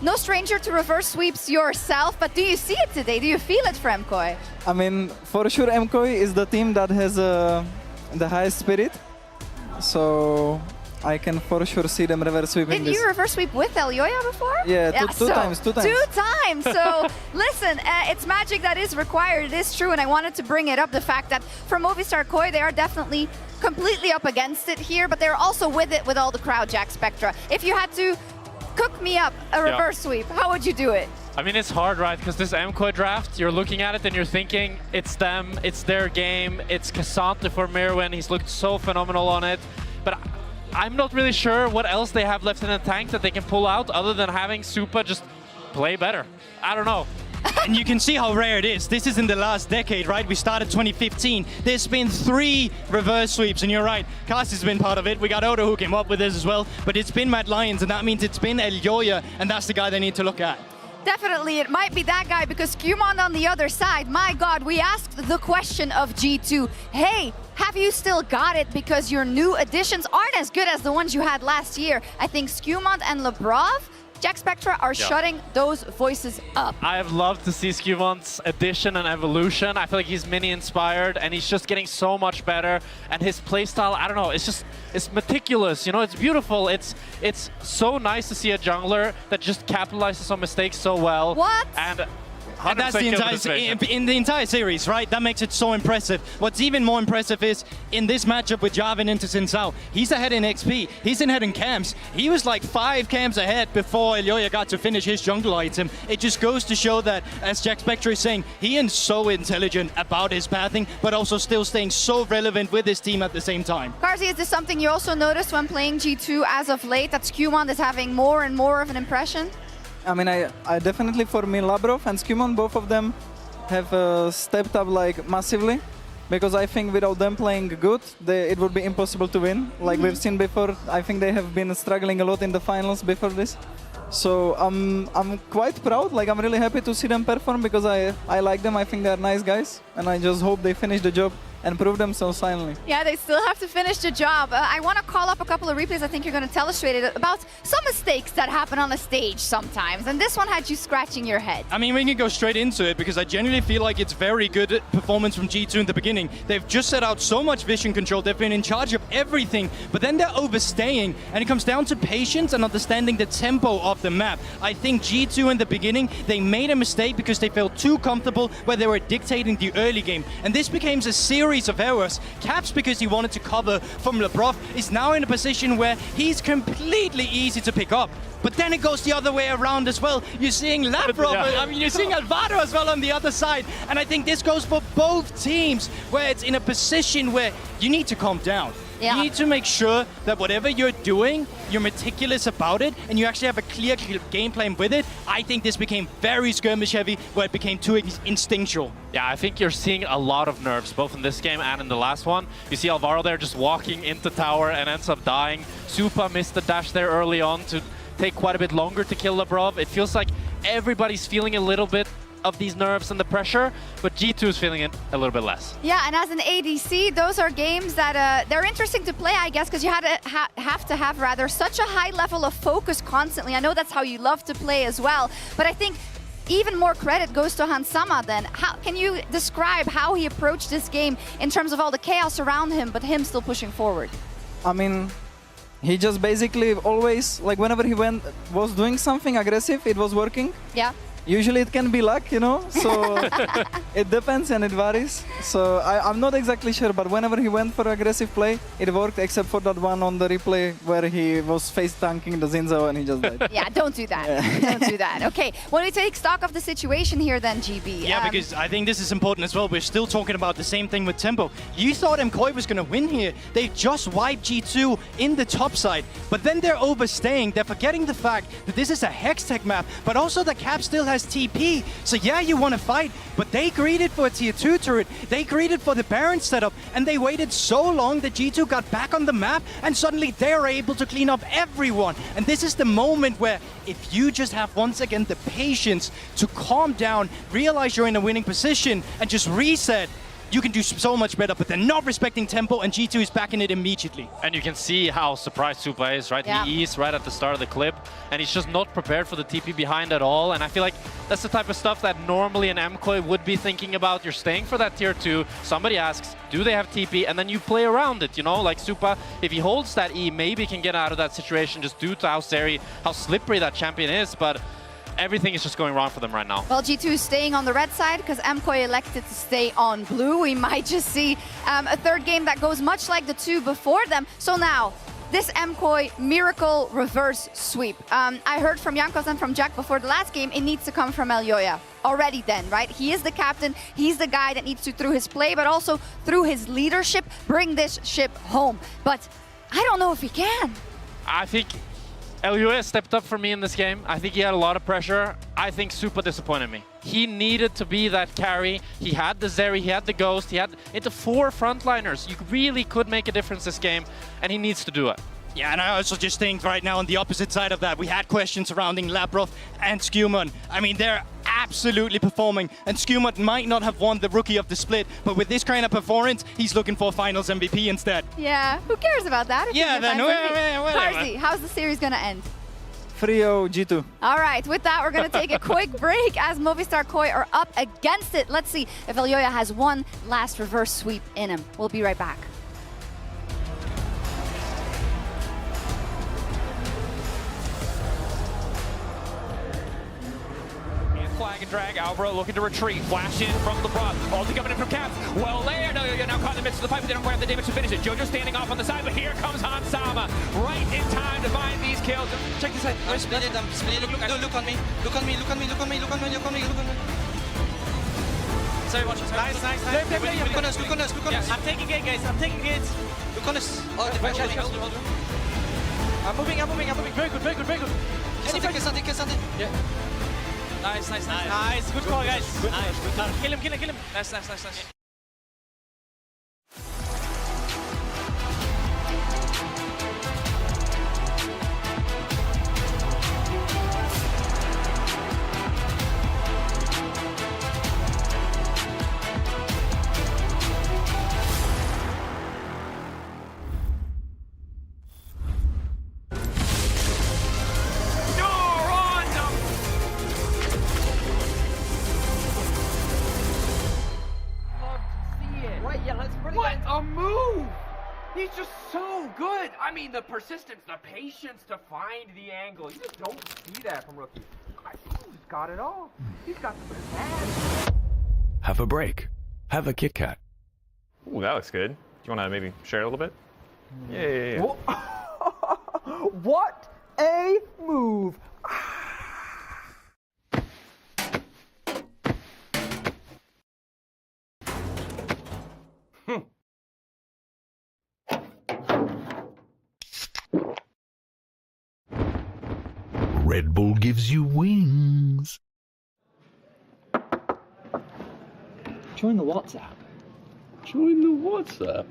no stranger to reverse sweeps yourself, but do you see it today? Do you feel it for MKOI? I mean, for sure, MKOI is the team that has the highest spirit. So I can for sure see them reverse sweeping Did you reverse sweep with Elioya before? Yeah, two times. Two times. So listen, it's magic that is required. It is true, and I wanted to bring it up, the fact that for Movistar KOI, they are definitely completely up against it here, but they're also with it with all the crowd, Jack Spectra. If you had to cook me up a reverse sweep, how would you do it? I mean, it's hard, right? Because this MKOI draft, you're looking at it and you're thinking, it's them, it's their game, it's K'Sante for Mirwin. He's looked so phenomenal on it. But I'm not really sure what else they have left in the tank that they can pull out other than having Supa just play better. I don't know. And you can see how rare it is. This is in the last decade, right? We started 2015. There's been 3 reverse sweeps, and you're right, Karzi's been part of it. We got Odo who came up with this as well, but it's been Mad Lions, and that means it's been Elioya, and that's the guy they need to look at. Definitely, it might be that guy, because Skumond on the other side, my God, we asked the question of G2, hey, have you still got it? Because your new additions aren't as good as the ones you had last year. I think Skumond and Lebrov, Jack Spectra, are shutting those voices up. I have loved to see Skumond's addition and evolution. I feel like he's mini-inspired, and he's just getting so much better. And his playstyle, I don't know, it's meticulous, you know, it's beautiful. It's so nice to see a jungler that just capitalizes on mistakes so well. What? And that's the entire series, right? That makes it so impressive. What's even more impressive is in this matchup with Jarvan into Xin Zhao, he's ahead in XP, he's ahead in camps. He was like 5 camps ahead before Elioya got to finish his jungle item. It just goes to show that, as Jack Spectra is saying, he is so intelligent about his pathing, but also still staying so relevant with his team at the same time. Karzi, is this something you also noticed when playing G2 as of late, that Skumond is having more and more of an impression? I mean, I definitely, for me, Labrov and Skumond, both of them have stepped up like massively, because I think without them playing good, it would be impossible to win. Like we've seen before, I think they have been struggling a lot in the finals before this. So I'm quite proud. Like I'm really happy to see them perform because I like them. I think they're nice guys, and I just hope they finish the job and prove themselves finally. Yeah, they still have to finish the job. I want to call up a couple of replays I think you're going to illustrate it about some mistakes that happen on the stage sometimes. And this one had you scratching your head. I mean, we can go straight into it because I genuinely feel like it's very good performance from G2 in the beginning. They've just set out so much vision control. They've been in charge of everything, but then they're overstaying, and it comes down to patience and understanding the tempo of the map. I think G2 in the beginning, they made a mistake because they felt too comfortable where they were dictating the early game. And this became a series of errors. Caps, because he wanted to cover from Labrov, is now in a position where he's completely easy to pick up. But then it goes the other way around as well. You're seeing Labrov, I mean, you're seeing Alvaro as well on the other side. And I think this goes for both teams, where it's in a position where you need to calm down. Yeah. You need to make sure that whatever you're doing, you're meticulous about it, and you actually have a clear game plan with it. I think this became very skirmish heavy, where it became too instinctual. Yeah, I think you're seeing a lot of nerves, both in this game and in the last one. You see Alvaro there just walking into tower and ends up dying. Supa missed the dash there early on to take quite a bit longer to kill Labrov. It feels like everybody's feeling a little bit of these nerves and the pressure, but G2 is feeling it a little bit less. Yeah, and as an ADC, those are games that they're interesting to play, I guess, because you have to have rather such a high level of focus constantly. I know that's how you love to play as well, but I think even more credit goes to Hansama then. How can you describe how he approached this game in terms of all the chaos around him, but him still pushing forward? I mean, he just basically always, like whenever he was doing something aggressive, it was working. Yeah. Usually it can be luck, you know, so it depends and it varies. So I'm not exactly sure, but whenever he went for aggressive play, it worked, except for that one on the replay where he was face tanking the Zinzao and he just died. Yeah, don't do that. Don't do that. Okay, when we take stock of the situation here then, GB. Yeah, because I think this is important as well. We're still talking about the same thing with tempo. You thought MKOI was going to win here. They just wiped G2 in the top side, but then they're overstaying. They're forgetting the fact that this is a Hextech map, but also the Cap still has TP. So yeah, you want to fight, but they greeted for a tier 2 turret. They greeted for the Baron setup, and they waited so long that G2 got back on the map, and suddenly they're able to clean up everyone. And this is the moment where if you just have once again the patience to calm down, realize you're in a winning position, and just reset, you can do so much better, but they're not respecting tempo, and G2 is back in it immediately. And you can see how surprised Supa is, right? Yeah. He is right at the start of the clip, and he's just not prepared for the TP behind at all. And I feel like that's the type of stuff that normally an MKOI would be thinking about. You're staying for that tier 2. Somebody asks, do they have TP? And then you play around it, you know? Like Supa, if he holds that E, maybe can get out of that situation just due to how slippery that champion is. But everything is just going wrong for them right now. Well, G2 is staying on the red side because MKOI elected to stay on blue. We might just see a third game that goes much like the two before them. So now, this MKOI miracle reverse sweep. I heard from Jankos and from Jack before the last game, it needs to come from Elyoya. Already then, right? He is the captain. He's the guy that needs to, through his play, but also through his leadership, bring this ship home. But I don't know if he can. I think Elyoya stepped up for me in this game. I think he had a lot of pressure. I think Supa disappointed me. He needed to be that carry. He had the Zeri, he had the Ghost, he had into 4 frontliners. You really could make a difference this game, and he needs to do it. Yeah, and I also just think right now on the opposite side of that, we had questions surrounding Labrov and Skumon. I mean, they're absolutely performing, and Skumon might not have won the Rookie of the Split, but with this kind of performance, he's looking for Finals MVP instead. Yeah, who cares about that? Yeah, then whatever. Parsi, how's the series going to end? 3-0 G2. All right, with that, we're going to take a quick break as Movistar KOI are up against it. Let's see if Elyoya has one last reverse sweep in him. We'll be right back. Flag and drag, Alvaro looking to retreat, flash in from the front, ulti coming in from Caps, well there, no, you're now caught in the midst of the fight, but they don't quite have the damage to finish it. Jojo standing off on the side, but here comes Hansama, right in time to find these kills. Check this out. I'm split it, look on me, look on me. Sorry, watch it. Nice. Look on us. I'm taking it, guys. I'm taking it. Look on us. Oh, the I'm moving. Very good. Cassandre. Yeah. Nice. Good call, guys. Nice. Kill him. Nice. I mean, the persistence, the patience to find the angle. You just don't see that from rookies. He's got it all. He's got the bad. Have a break. Have a Kit Kat. Ooh, that looks good. Do you want to maybe share a little bit? Yeah. What a move! Red Bull gives you wings. Join the WhatsApp. Join the WhatsApp?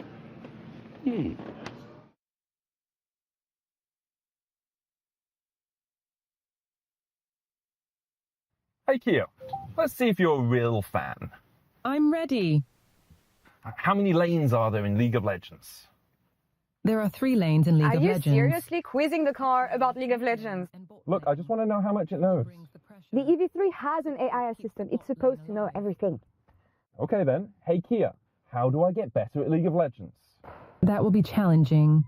Hey Kia, let's see if you're a real fan. I'm ready. How many lanes are there in League of Legends? There are 3 lanes in League of Legends. Are you seriously quizzing the car about League of Legends? Look, I just want to know how much it knows. The EV3 has an AI assistant. It's supposed to know everything. Okay then, hey Kia, how do I get better at League of Legends? That will be challenging.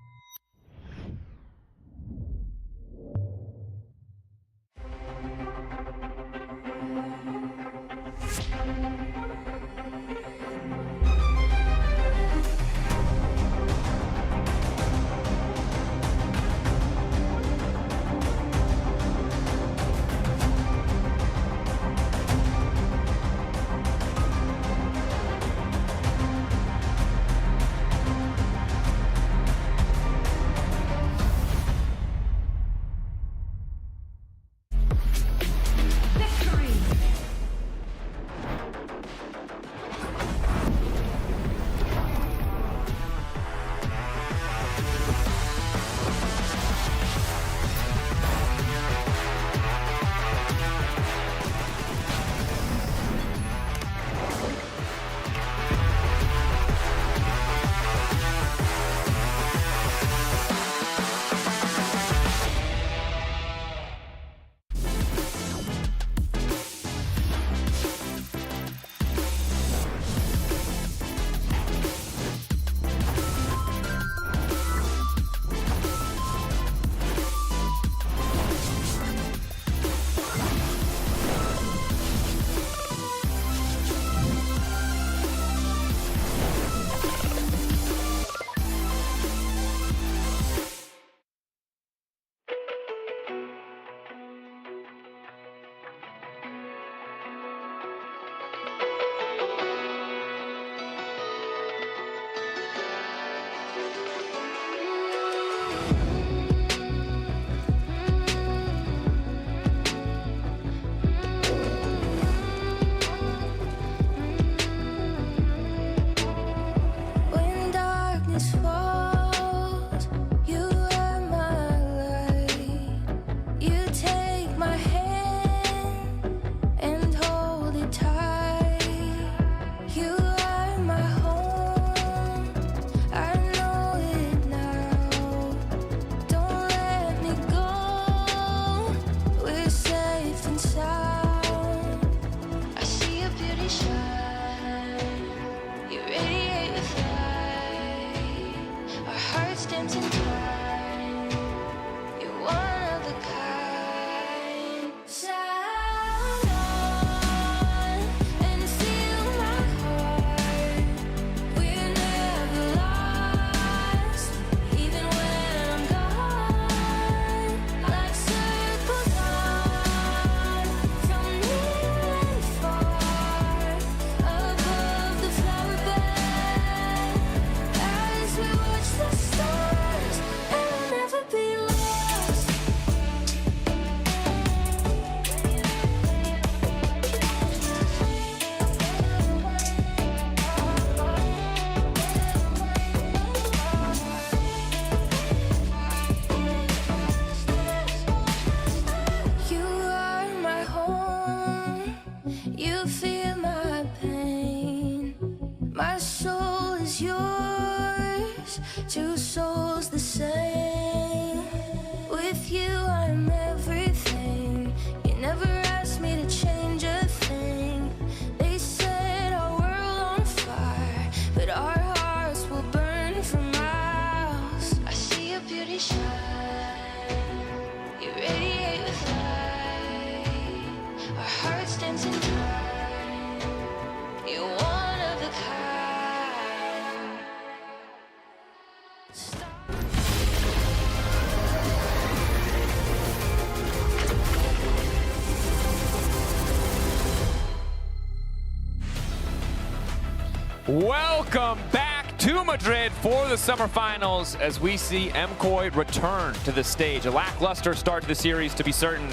Welcome back to Madrid for the summer finals as we see MKOI return to the stage. A lackluster start to the series to be certain,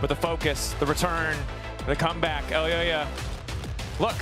but the focus, the return, the comeback. Oh yeah. Look,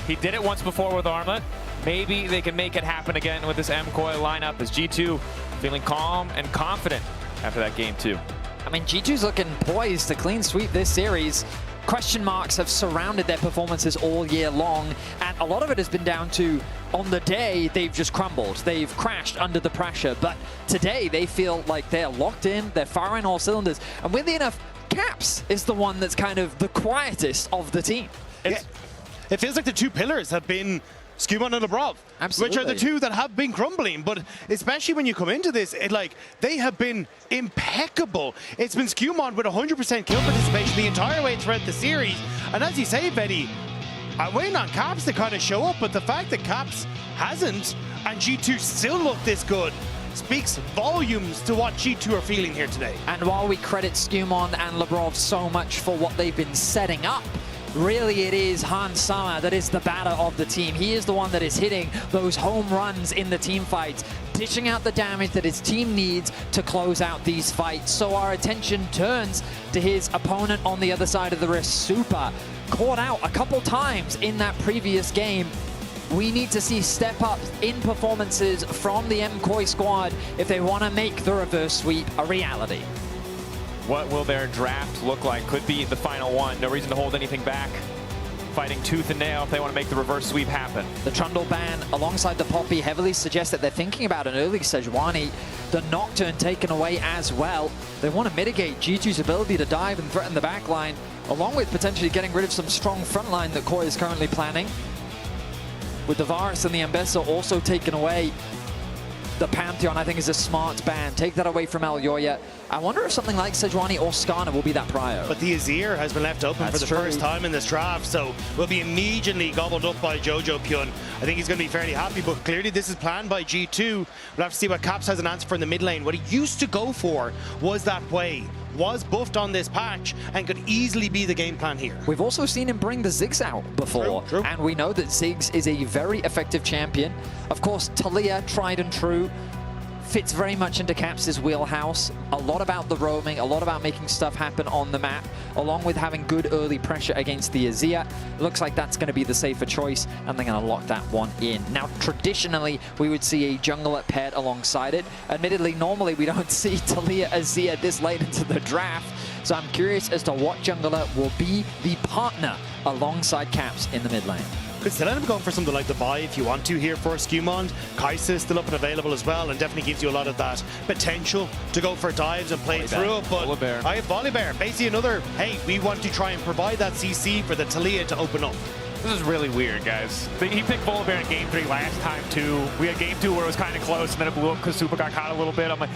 he did it once before with Armlet. Maybe they can make it happen again with this MKOI lineup as G2 feeling calm and confident after that game too. I mean, G2's looking poised to clean sweep this series. Question marks have surrounded their performances all year long, and a lot of it has been down to, on the day, they've just crumbled. They've crashed under the pressure, but today they feel like they're locked in, they're firing all cylinders, and weirdly enough, Caps is the one that's kind of the quietest of the team. It feels like the two pillars have been Skumon and Labrov, Absolutely. which are the two that have been crumbling. But especially when you come into this, they have been impeccable. It's been Skumon with 100% kill participation the entire way throughout the series. And as you say, Betty, I'm waiting on Caps to kind of show up, but the fact that Caps hasn't and G2 still look this good speaks volumes to what G2 are feeling here today. And while we credit Skumon and Labrov so much for what they've been setting up, really it is Hans Sama that is the batter of the team. He is the one that is hitting those home runs in the team fights, dishing out the damage that his team needs to close out these fights. So our attention turns to his opponent on the other side of the wrist, Super. Caught out a couple times in that previous game. We need to see step-ups in performances from the MKOI squad if they want to make the reverse sweep a reality. What will their draft look like? Could be the final one. No reason to hold anything back. Fighting tooth and nail if they want to make the reverse sweep happen. The Trundle ban alongside the Poppy heavily suggests that they're thinking about an early Sejuani. The Nocturne taken away as well. They want to mitigate G2's ability to dive and threaten the backline, along with potentially getting rid of some strong frontline that Koi is currently planning. With the Varus and the Ambessa also taken away, the Pantheon, I think, is a smart ban. Take that away from Elyoya. I wonder if something like Sejuani or Skarner will be that prio. But the Azir has been left open for the first time in this draft, so will be immediately gobbled up by Jojo Pyun. I think he's going to be fairly happy, but clearly this is planned by G2. We'll have to see what Caps has an answer for in the mid lane. What he used to go for was that way, was buffed on this patch, and could easily be the game plan here. We've also seen him bring the Ziggs out before, True. And we know that Ziggs is a very effective champion. Of course, Taliyah, tried and true, fits very much into Caps' wheelhouse. A lot about the roaming, a lot about making stuff happen on the map, along with having good early pressure against the Azir. Looks like that's going to be the safer choice, and they're going to lock that one in. Now, traditionally, we would see a jungler paired alongside it. Admittedly, normally we don't see Taliyah Azir this late into the draft, so I'm curious as to what jungler will be the partner alongside Caps in the mid lane. Could still end up going for something like the buy if you want to here for Skumon. Kaisa is still up and available as well, and definitely gives you a lot of that potential to go for dives and play through it. But I have Volibear, basically another, hey, we want to try and provide that CC for the Taliyah to open up. This is really weird, guys. He picked Volibear in Game 3 last time, too. We had Game 2 where it was kind of close, and then it blew up because Super got caught a little bit. I'm like,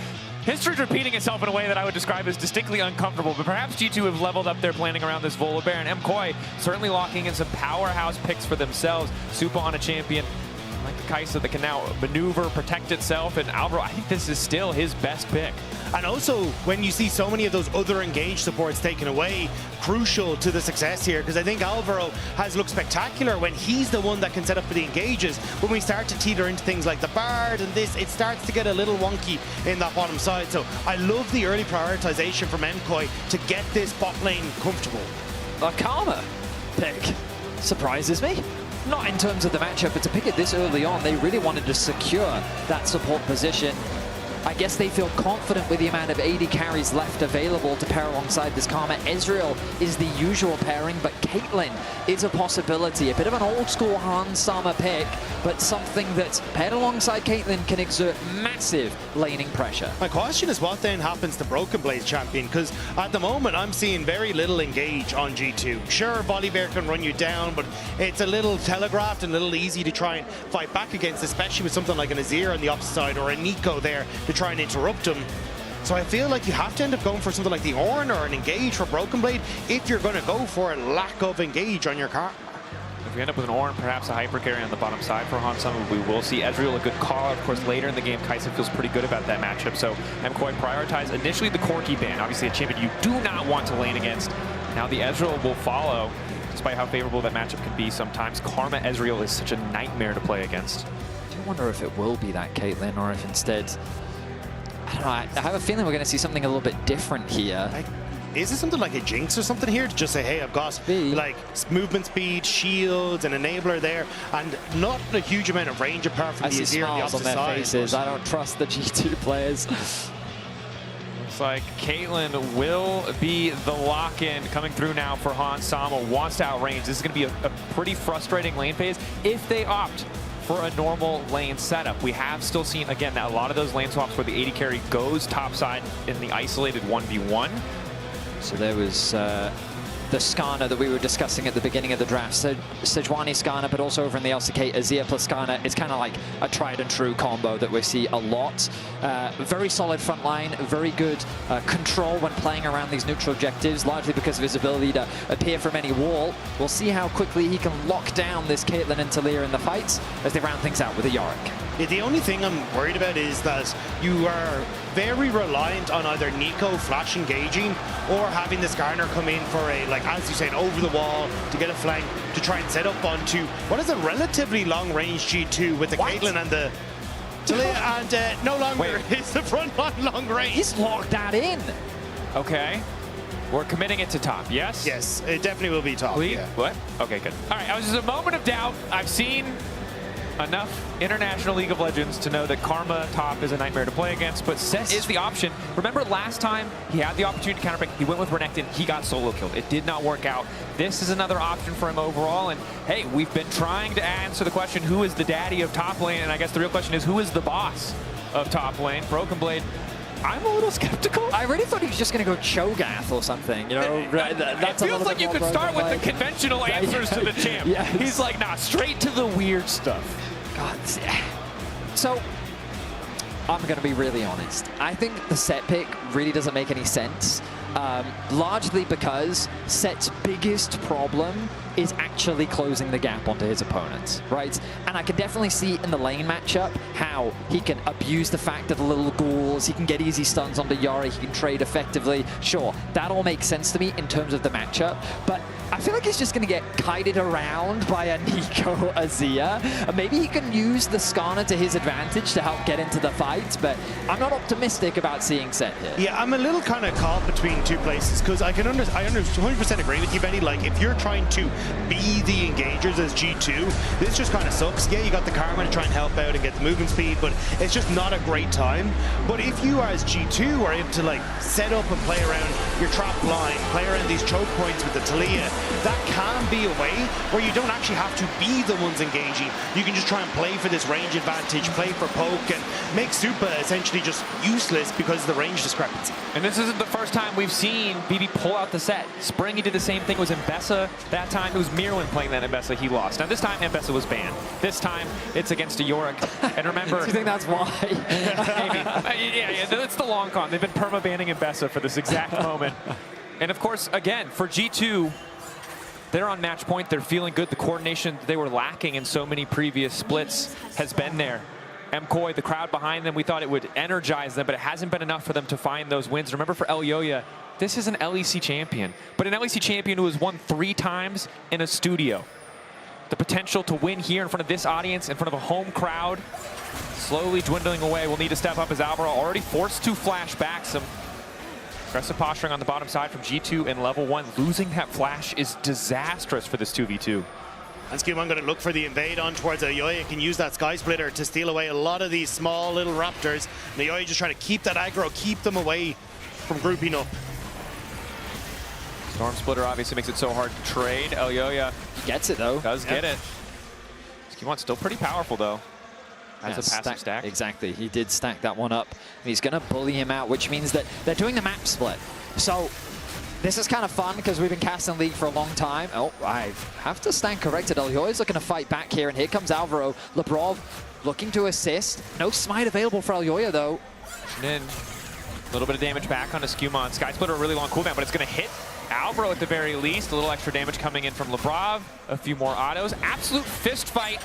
history's repeating itself in a way that I would describe as distinctly uncomfortable, but perhaps G2 have leveled up their planning around this Volibear, and MKOI certainly locking in some powerhouse picks for themselves. Supa on a champion like the Kaisa that can now maneuver, protect itself, and Alvaro, I think this is still his best pick. And also, when you see so many of those other engaged supports taken away, crucial to the success here, because I think Alvaro has looked spectacular when he's the one that can set up for the engages. When we start to teeter into things like the Bard and this, it starts to get a little wonky in that bottom side. So I love the early prioritization from MKOI to get this bot lane comfortable. A Karma pick surprises me. Not in terms of the matchup, but to pick it this early on, they really wanted to secure that support position. I guess they feel confident with the amount of AD carries left available to pair alongside this Karma. Ezreal is the usual pairing, but Caitlyn is a possibility. A bit of an old school Hans Sama pick, but something that paired alongside Caitlyn can exert massive laning pressure. My question is what then happens to Broken Blade champion, because at the moment I'm seeing very little engage on G2. Sure, Volibear can run you down, but it's a little telegraphed and a little easy to try and fight back against, especially with something like an Azir on the opposite side or a Nico there to try and interrupt him. So I feel like you have to end up going for something like the Ornn or an Engage for Broken Blade if you're going to go for a lack of Engage on your car. If we end up with an Ornn, perhaps a hyper carry on the bottom side for Han Sama, we will see Ezreal a good call. Of course, later in the game, Kaisa feels pretty good about that matchup. So MKOI prioritize initially the Corki ban, obviously a champion you do not want to lane against. Now the Ezreal will follow, despite how favorable that matchup can be sometimes. Karma Ezreal is such a nightmare to play against. I do wonder if it will be that Caitlyn or if instead, I don't know, I have a feeling we're going to see something a little bit different here. Is it something like a Jinx or something here to just say, hey, I've got like movement speed, shields, and enabler there, and not a huge amount of range apart from the Azir on the opposite their side. faces. I don't trust the G2 players. Looks like Caitlyn will be the lock-in coming through now for Han Sama. Wants to outrange. This is going to be a pretty frustrating lane phase if they opt for a normal lane setup. We have still seen, again, that a lot of those lane swaps where the AD carry goes topside in the isolated 1v1. So there was the Skarner that we were discussing at the beginning of the draft. So Sejuani Skarner, but also over in the LCK, Azir plus Skarner. It's kind of like a tried and true combo that we see a lot. Very solid front line, very good control when playing around these neutral objectives, largely because of his ability to appear from any wall. We'll see how quickly he can lock down this Caitlyn and Talia in the fights as they round things out with a Yorick. Yeah, the only thing I'm worried about is that you are very reliant on either Nico flash engaging or having the Skarner come in for a, like as you said, over the wall to get a flank to try and set up onto what is a relatively long range G2 with the Caitlyn and the Talia, and no longer is the front line long range. He's locked that in. Okay. We're committing it to top, yes? Yes, it definitely will be top. Yeah. What? Okay, good. All right, I was just a moment of doubt. I've seen enough International League of Legends to know that Karma top is a nightmare to play against, but Set is the option. Remember last time he had the opportunity to counterpick, he went with Renekton, he got solo killed. It did not work out. This is another option for him overall, and hey, we've been trying to answer the question, who is the daddy of top lane? And I guess the real question is, who is the boss of top lane? Broken Blade, I'm a little skeptical. I really thought he was just going to go Cho'Gath or something. You know, it feels like you could start with the conventional answers to the champ. Yes. He's like, nah, straight to the weird stuff. God. So, I'm going to be really honest. I think the Set pick really doesn't make any sense. Largely because Set's biggest problem is actually closing the gap onto his opponents, right? And I can definitely see in the lane matchup how he can abuse the fact of the little ghouls, he can get easy stuns onto Yari, he can trade effectively. Sure, that all makes sense to me in terms of the matchup, but I feel like he's just going to get kited around by a Nico Azir. Maybe he can use the Skarner to his advantage to help get into the fight, but I'm not optimistic about seeing Set here. Yeah, I'm a little kind of caught between two places because I 100% agree with you, Benny. Like, if you're trying to be the engagers as G2, this just kind of sucks. Yeah, you got the Karma to try and help out and get the movement speed, but it's just not a great time. But if you are as G2 are able to like set up and play around your trap line, play around these choke points with the Talia, that can be a way where you don't actually have to be the ones engaging. You can just try and play for this range advantage, play for poke, and make Supa essentially just useless because of the range discrepancy. And this isn't the first time we've seen BB pull out the Set. Spring, he did the same thing. It was Mbessa. That time it was Mirwin playing that Mbessa. He lost. Now this time Mbessa was banned. This time it's against a Yorick. And remember, do you think that's why? Maybe. Yeah, that's the long con. They've been perma-banning Mbessa for this exact moment. And of course, again, for G2, they're on match point. They're feeling good. The coordination they were lacking in so many previous splits has been there. MKOI, the crowd behind them, we thought it would energize them, but it hasn't been enough for them to find those wins. Remember, for Elyoya, this is an LEC champion, but an LEC champion who has won 3 times in a studio. The potential to win here in front of this audience, in front of a home crowd, slowly dwindling away. We'll need to step up as Alvaro already forced to flash back. Some aggressive posturing on the bottom side from G2 in level 1. Losing that flash is disastrous for this 2v2. And Skewman going to look for the invade on towards Elyoya, can use that Sky Splitter to steal away a lot of these small little raptors. And Elyoya just trying to keep that aggro, keep them away from grouping up. Storm Splitter obviously makes it so hard to trade. Elyoya gets it though. Does get it. Skewman's still pretty powerful though. As a passive stack. Exactly, he did stack that one up. And he's going to bully him out, which means that they're doing the map split. So this is kind of fun because we've been casting League for a long time. Oh, I have to stand corrected. Elyoya's looking to fight back here, and here comes Alvaro. Lebrov looking to assist. No smite available for Elyoya though. And little bit of damage back onto Skumon. Sky Splitter, a really long cooldown, but it's going to hit Alvaro at the very least. A little extra damage coming in from Lebrov. A few more autos. Absolute fist fight.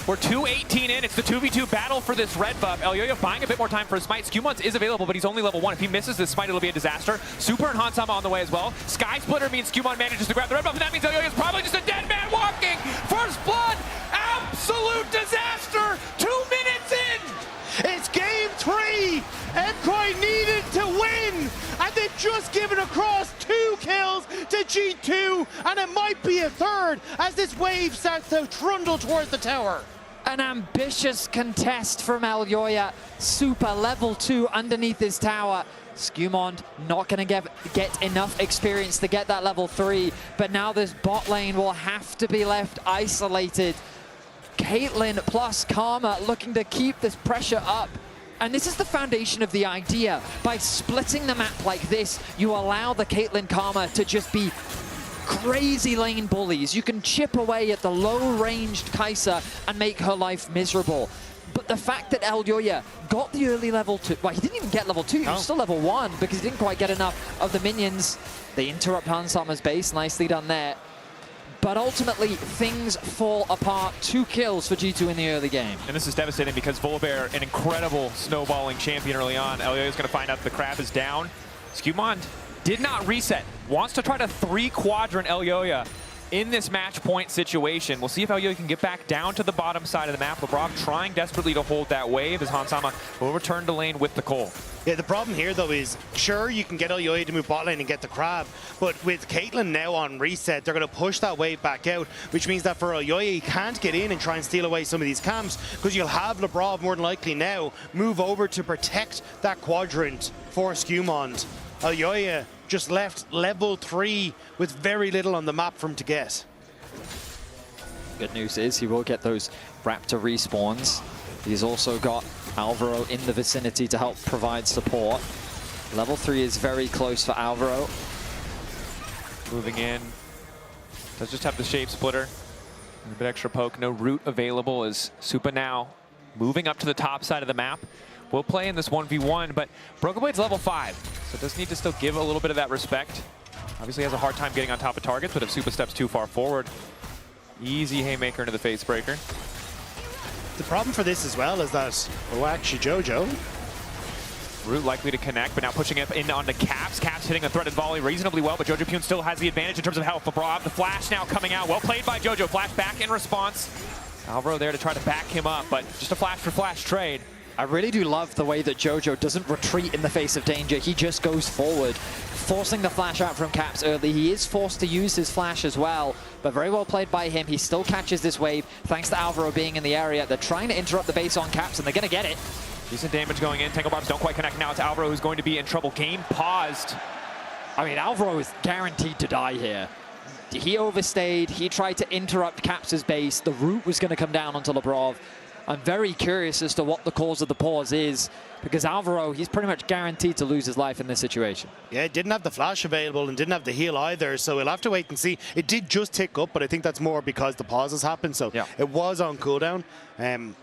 We're 2:18 in. It's the 2v2 battle for this red buff. Elyoya buying a bit more time for his smite. Skumons is available, but he's only level 1. If he misses this smite, it'll be a disaster. Super and Hansama on the way as well. Sky Splitter means Skumon manages to grab the red buff, and that means Elyoya's probably just a dead man walking. First blood. Absolute disaster. 2 minutes in. It's game 3. MKOI needed to win, and they've just given across 2 kills to G2, and it might be a third as this wave starts to trundle towards the tower. An ambitious contest from Elyoya. Super level 2 underneath his tower. Skumon not going to get enough experience to get that level 3, but now this bot lane will have to be left isolated. Caitlyn plus Karma looking to keep this pressure up. And this is the foundation of the idea. By splitting the map like this, you allow the Caitlyn Karma to just be crazy lane bullies. You can chip away at the low-ranged Kai'Sa and make her life miserable. But the fact that Elyoya got the early level 2, well, he didn't even get level 2, he was still level 1 because he didn't quite get enough of the minions. They interrupt Hansama's base, nicely done there. But ultimately, things fall apart. 2 kills for G2 in the early game. And this is devastating because Volibear, an incredible snowballing champion early on. Elyoya's going to find out the crab is down. Skumon did not reset. Wants to try to 3-quadrant Elyoya in this match point situation. We'll see if Elyoya can get back down to the bottom side of the map. Lebrov trying desperately to hold that wave as Hansama will return to lane with the Cole. Yeah, the problem here, though, is sure, you can get Elyoya to move bot lane and get the crab, but with Caitlyn now on reset, they're going to push that wave back out, which means that for Elyoya, he can't get in and try and steal away some of these camps, because you'll have Lebrov more than likely now move over to protect that quadrant for Skumon. Elyoya just left level 3 with very little on the map for him to get. Good news is he will get those Raptor respawns. He's also got Alvaro in the vicinity to help provide support. Level 3 is very close for Alvaro. Moving in. Does just have the shape splitter. A bit extra poke. No root available as Supa now moving up to the top side of the map. Will play in this 1v1, but Broken Blade's level 5, so does need to still give a little bit of that respect. Obviously has a hard time getting on top of targets, but if Supa steps too far forward, easy haymaker into the face breaker. The problem for this as well is that, oh, actually Jojo. Root likely to connect, but now pushing up in onto Caps. Caps hitting a threaded volley reasonably well, but Jojo Pune still has the advantage in terms of health. Lebrov, the flash now coming out. Well played by Jojo. Flash back in response. Alvaro there to try to back him up, but just a flash for flash trade. I really do love the way that Jojo doesn't retreat in the face of danger. He just goes forward, forcing the flash out from Caps early. He is forced to use his flash as well, but very well played by him. He still catches this wave thanks to Alvaro being in the area. They're trying to interrupt the base on Caps, and they're going to get it. Decent damage going in. Tangle Barbs don't quite connect. Now it's Alvaro who's going to be in trouble. Game paused. I mean, Alvaro is guaranteed to die here. He overstayed. He tried to interrupt Caps' base. The root was going to come down onto Lebrov. I'm very curious as to what the cause of the pause is, because Alvaro, he's pretty much guaranteed to lose his life in this situation. Yeah, didn't have the flash available and didn't have the heal either, so we'll have to wait and see. It did just tick up, but I think that's more because the pauses happened, so yeah. It was on cooldown. And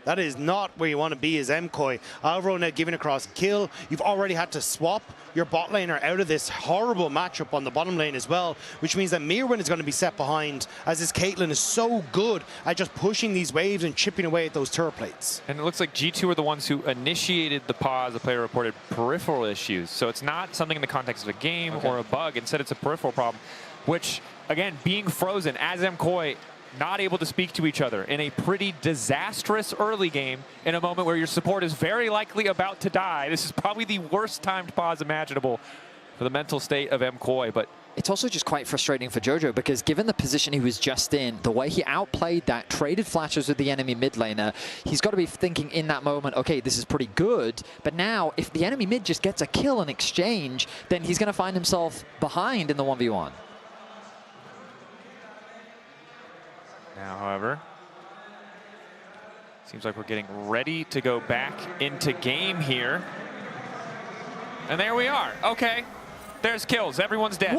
that is not where you want to be as MKOI. Alvaro now giving across a kill. You've already had to swap your bot laner out of this horrible matchup on the bottom lane as well, which means that Mirwin is going to be set behind, as this Caitlyn is so good at just pushing these waves and chipping away at those turret plates. And it looks like G2 are the ones who initiated the pause. The player reported peripheral issues. So it's not something in the context of a game or a bug. Instead, it's a peripheral problem, which, again, being frozen as MKOI, not able to speak to each other in a pretty disastrous early game in a moment where your support is very likely about to die. This is probably the worst timed pause imaginable for the mental state of MKOI, but it's also just quite frustrating for Jojo, because given the position he was just in, the way he outplayed that, traded flashes with the enemy mid laner, he's got to be thinking in that moment, okay, this is pretty good, but now if the enemy mid just gets a kill in exchange, then he's going to find himself behind in the 1v1. Now, however, seems like we're getting ready to go back into game here. And there we are. Okay, there's kills. Everyone's dead.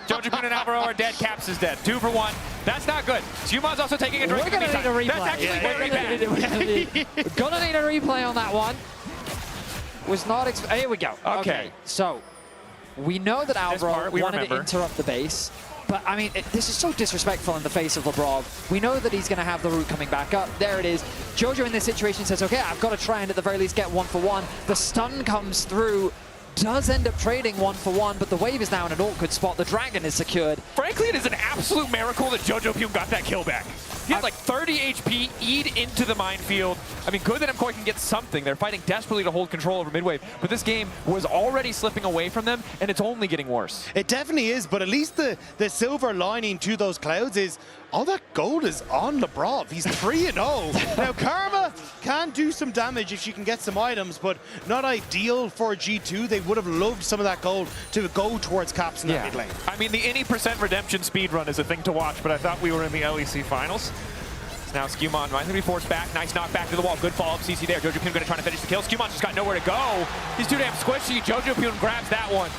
Jojo Pune and Alvaro are dead. Caps is dead. 2 for 1. That's not good. Sumon's also taking a drink. We're going to need a replay. That's actually very bad. We're going to need a replay on that one. Was not here we go. Okay. So, we know that Alvaro wanted to interrupt the base. But, I mean, this is so disrespectful in the face of Labrov. We know that he's going to have the route coming back up. There it is. Jojo in this situation says, okay, I've got to try and at the very least get 1-for-1. The stun comes through. Does end up trading 1-for-1, but the wave is now in an awkward spot. The dragon is secured. Frankly, it is an absolute miracle that Jojo Pume got that kill back. He had like 30 HP, E'd into the minefield. I mean, good that MKOI can get something. They're fighting desperately to hold control over midwave, but this game was already slipping away from them, and it's only getting worse. It definitely is, but at least the silver lining to those clouds is all that gold is on Labrov. He's 3-0. Now, Karma can do some damage if she can get some items, but not ideal for G2. They would have loved some of that gold to go towards Caps in that mid lane. I mean, the any % redemption speedrun is a thing to watch, but I thought we were in the LEC finals. Now Skewmon might be forced back. Nice knockback to the wall. Good follow-up CC there. Jojo Pume going to try to finish the kill. Skewmon's just got nowhere to go. He's too damn squishy. Jojo Pume grabs that one.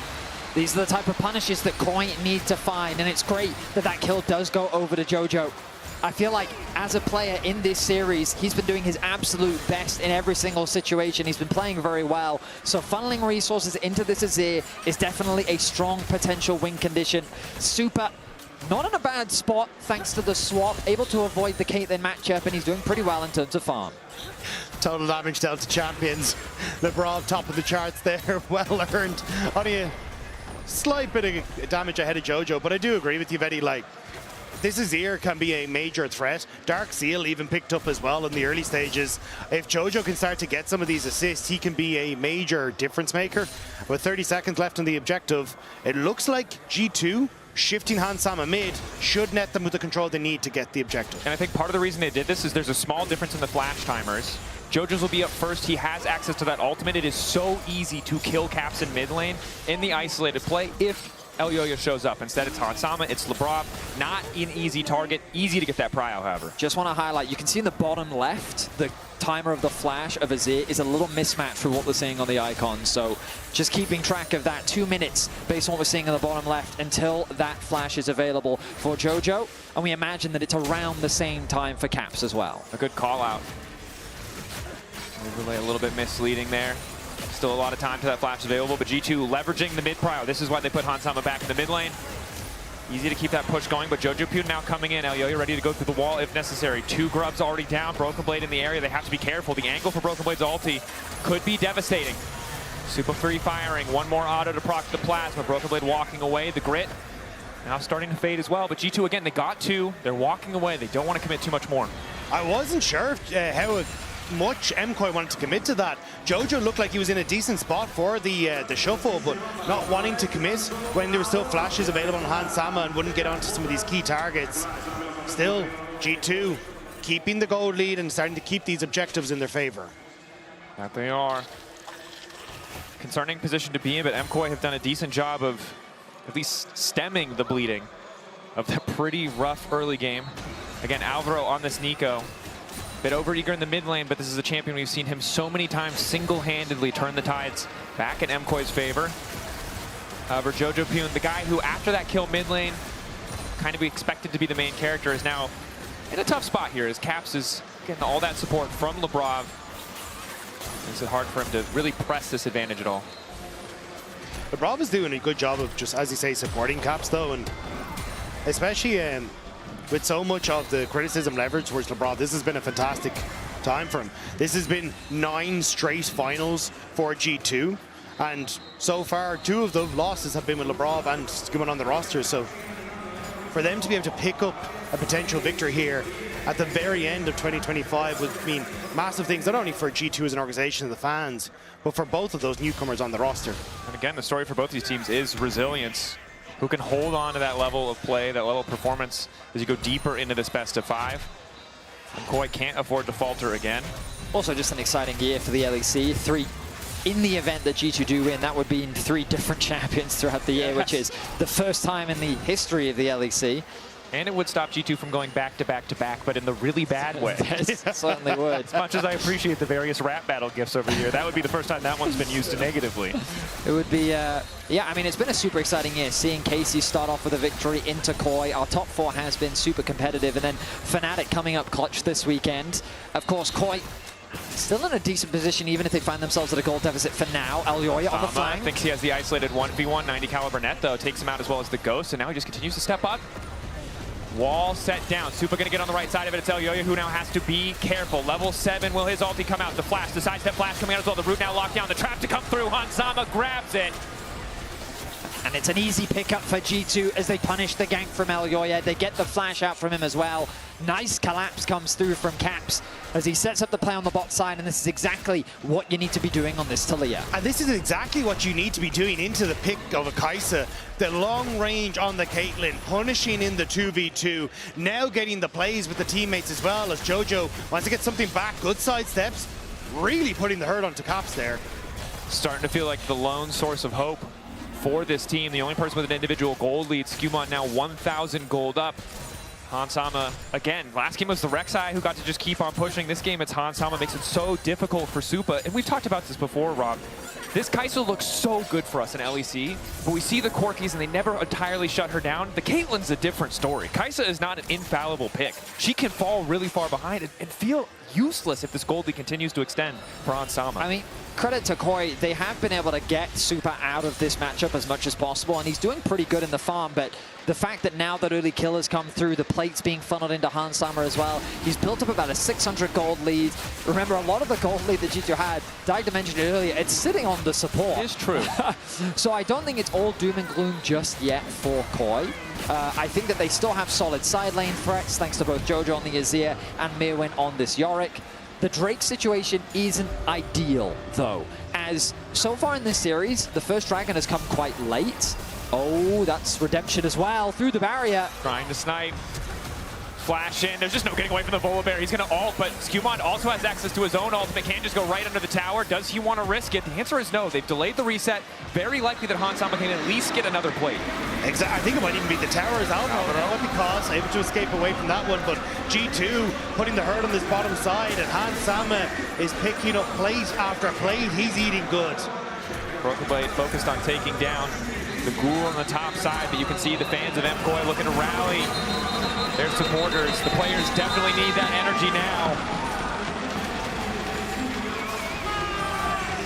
These are the type of punishes that Koi need to find, and it's great that that kill does go over to Jojo. I feel like as a player in this series, he's been doing his absolute best in every single situation. He's been playing very well. So funneling resources into this Azir is definitely a strong potential win condition. Super not in a bad spot thanks to the swap, able to avoid the Caitlyn matchup, and he's doing pretty well in terms of farm. Total damage dealt to champions. Labrov top of the charts there, well earned. Only a slight bit of damage ahead of Jojo, but I do agree with you, Vetty. Like, this Azir can be a major threat. Dark Seal even picked up as well in the early stages. If Jojo can start to get some of these assists, he can be a major difference maker. With 30 seconds left on the objective, it looks like G2 shifting Hans Sama mid should net them with the control they need to get the objective. And I think part of the reason they did this is there's a small difference in the flash timers. Jojo's will be up first. He has access to that ultimate. It is so easy to kill Caps in mid lane in the isolated play if Elyoya shows up. Instead, it's Hans Sama, it's Labrov. Not an easy target. Easy to get that prio, however. Just want to highlight, you can see in the bottom left, the timer of the flash of Azir is a little mismatched with what we're seeing on the icon. So just keeping track of that 2 minutes based on what we're seeing in the bottom left until that flash is available for Jojo. And we imagine that it's around the same time for Caps as well. A good call out. Overlay a little bit misleading there. Still a lot of time to that flash available, but G2 leveraging the mid prio. This is why they put Hans Sama back in the mid lane. Easy to keep that push going, but Jojo Pume now coming in. Elyoya ready to go through the wall if necessary. 2 grubs already down. Broken Blade in the area. They have to be careful. The angle for Broken Blade's ulti could be devastating. Super Free firing. 1 more auto to proc the plasma. Broken Blade walking away. The grit now starting to fade as well, but G2 again, they got 2. They're walking away. They don't want to commit too much more. I wasn't sure how much MKOI wanted to commit to that. Jojo looked like he was in a decent spot for the shuffle, but not wanting to commit when there were still flashes available on Hans Sama and wouldn't get onto some of these key targets. Still, G2 keeping the gold lead and starting to keep these objectives in their favor. That they are. Concerning position to be in, but MKOI have done a decent job of at least stemming the bleeding of that pretty rough early game. Again, Alvaro on this Nico. Bit overeager in the mid lane, but this is a champion we've seen him so many times single-handedly turn the tides back in MKOI's favor. However, Jojo Pume, the guy who after that kill mid lane kind of expected to be the main character, is now in a tough spot here as Caps is getting all that support from Labrov. Makes it hard for him to really press this advantage at all. Labrov is doing a good job of just, as you say, supporting Caps though, and especially with so much of the criticism leveraged towards Labrov, this has been a fantastic time for him. This has been 9 straight finals for G2, and so far 2 of the losses have been with Labrov and Skewmon on the roster, so for them to be able to pick up a potential victory here at the very end of 2025 would mean massive things, not only for G2 as an organization and the fans, but for both of those newcomers on the roster. And again, the story for both these teams is resilience. Who can hold on to that level of play, that level of performance as you go deeper into this best of 5. MKOI can't afford to falter again. Also just an exciting year for the LEC. 3 in the event that G2 do win, that would be in 3 different champions throughout the year, which is the first time in the history of the LEC. And it would stop G2 from going back to back to back, but in the really bad way. It certainly would. As much as I appreciate the various rap battle gifts over here, that would be the first time that one's been used negatively. It would be, yeah, I mean, it's been a super exciting year, seeing Casey start off with a victory into KOI. Our top 4 has been super competitive, and then Fnatic coming up clutch this weekend. Of course, KOI Still in a decent position, even if they find themselves at a goal deficit for now. Elyoya on the flank. Thinks he has the isolated 1v1 90 caliber net, though. Takes him out as well as the Ghost, and now he just continues to step up. Wall set down. Super going to get on the right side of it. It's Elyoya who now has to be careful. Level 7, will his ulti come out? The flash, the sidestep flash coming out as well. The root now locked down. The trap to come through. Hansama grabs it. And it's an easy pickup for G2 as they punish the gank from Elyoya. They get the flash out from him as well. Nice collapse comes through from Caps as he sets up the play on the bot side, and this is exactly what you need to be doing on this Taliyah. And this is exactly what you need to be doing into the pick of a Kai'Sa. The long range on the Caitlyn, punishing in the 2v2, now getting the plays with the teammates as well as Jojo wants to get something back. Good side steps, really putting the hurt onto Caps there. Starting to feel like the lone source of hope for this team. The only person with an individual gold lead. Skewmon now 1,000 gold up. Hansama, again, last game was the Rek'Sai who got to just keep on pushing. This game, it's Hansama, makes it so difficult for Supa. And we've talked about this before, Rob. This Kai'Sa looks so good for us in LEC, but we see the Corkis and they never entirely shut her down. The Caitlyn's a different story. Kai'Sa is not an infallible pick. She can fall really far behind and feel useless if this gold lead continues to extend for Hansama. I mean, credit to Koi, they have been able to get Supa out of this matchup as much as possible, and he's doing pretty good in the farm, but the fact that now that early kill has come through, the plate's being funneled into Hansama as well, he's built up about a 600 gold lead. Remember, a lot of the gold lead that G2 had, Dagda mentioned it earlier, it's sitting on the support. It is true. So I don't think it's all doom and gloom just yet for Koi. I think that they still have solid side lane threats, thanks to both Jojo on the Azir and Mirwin on this Yorick. The Drake situation isn't ideal, though, as so far in this series, the first dragon has come quite late. Oh, that's redemption as well, through the barrier. Trying to snipe. Flash in. There's just no getting away from the Volibear. He's going to ult, but Skewmon also has access to his own ultimate. Can just go right under the tower. Does he want to risk it? The answer is no. They've delayed the reset. Very likely that Hansama can at least get another plate. Exactly. I think it might even be the towers out now because able to escape away from that one, but G2 putting the hurt on this bottom side, and Hansama is picking up plate after plate. He's eating good. Broken Blade focused on taking down the Ghoul on the top side, but you can see the fans of MKOI looking to rally their supporters. The players definitely need that energy now.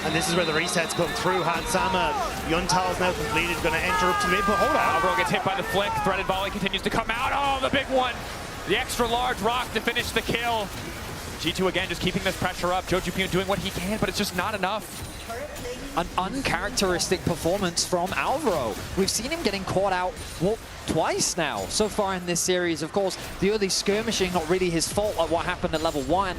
And this is where the resets come through. Hansama, Yuntal is now completed, going to enter up to mid, but hold on. Alvaro gets hit by the flick. Threaded volley continues to come out. Oh, the big one. The extra large rock to finish the kill. G2 again just keeping this pressure up. Jojupyun doing what he can, but it's just not enough. An uncharacteristic performance from Alvaro. We've seen him getting caught out, well, twice now so far in this series. Of course, the early skirmishing, not really his fault at what happened at level 1,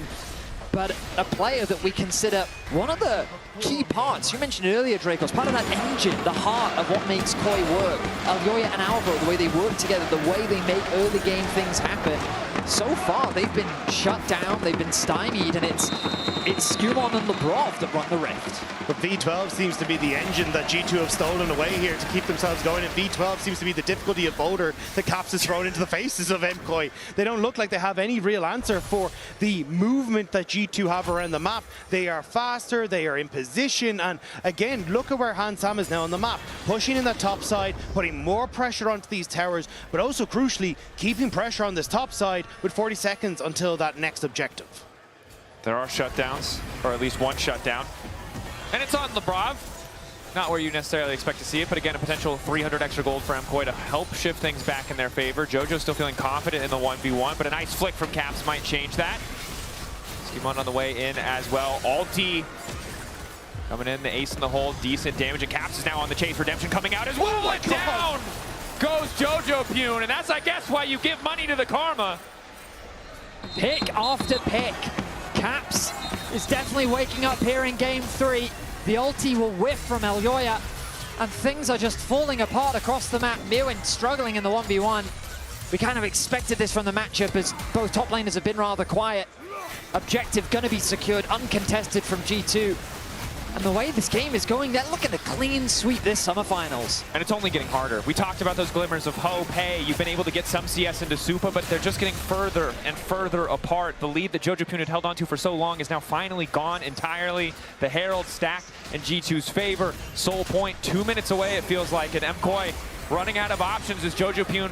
but a player that we consider one of the key parts. You mentioned earlier, Dracos, part of that engine, the heart of what makes Koi work. Elyoya and Alvaro, the way they work together, the way they make early game things happen. So far, they've been shut down, they've been stymied, and it's Skewmon and Lebrov that run the Rift. But V12 seems to be the engine that G2 have stolen away here to keep themselves going, and V12 seems to be the difficulty of boulder that Caps has thrown into the faces of MKOI. They don't look like they have any real answer for the movement that G2 have around the map. They are faster, they are in position, and again, look at where Hansama is now on the map. Pushing in that top side, putting more pressure onto these towers, but also crucially, keeping pressure on this top side with 40 seconds until that next objective. There are shutdowns, or at least one shutdown. And it's on Lebrov. Not where you necessarily expect to see it, but again, a potential 300 extra gold for MKOI to help shift things back in their favor. Jojo's still feeling confident in the 1v1, but a nice flick from Caps might change that. Skewmon on the way in as well. Ulti coming in, the ace in the hole, decent damage, and Caps is now on the chase. Redemption coming out as well, and down goes Jojupyun, and that's, I guess, why you give money to the Karma. Pick after pick. Caps is definitely waking up here in game 3. The ulti will whiff from Elyoya, and things are just falling apart across the map. Mirwin struggling in the 1v1. We kind of expected this from the matchup as both top laners have been rather quiet. Objective gonna be secured, uncontested from G2. And the way this game is going, they're looking to clean sweep this summer finals. And it's only getting harder. We talked about those glimmers of hope. Hey, you've been able to get some CS into Supa, but they're just getting further and further apart. The lead that Jojupyun had held onto for so long is now finally gone entirely. The Herald stacked in G2's favor. Soul Point 2 minutes away, it feels like. And MKOI running out of options as Jojupyun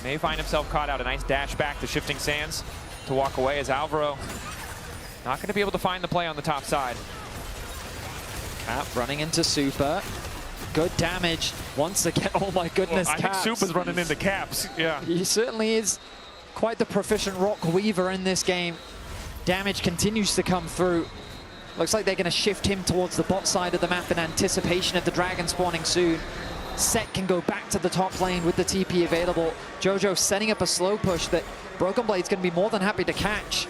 may find himself caught out. A nice dash back to Shifting Sands to walk away as Alvaro Not going to be able to find the play on the top side. Cap running into Super. Good damage once again. Oh my goodness, I Caps. think Super's running into Caps. Yeah. He certainly is quite the proficient Rock Weaver in this game. Damage continues to come through. Looks like they're going to shift him towards the bot side of the map in anticipation of the dragon spawning soon. Set can go back to the top lane with the TP available. Jojo setting up a slow push that Broken Blade's going to be more than happy to catch.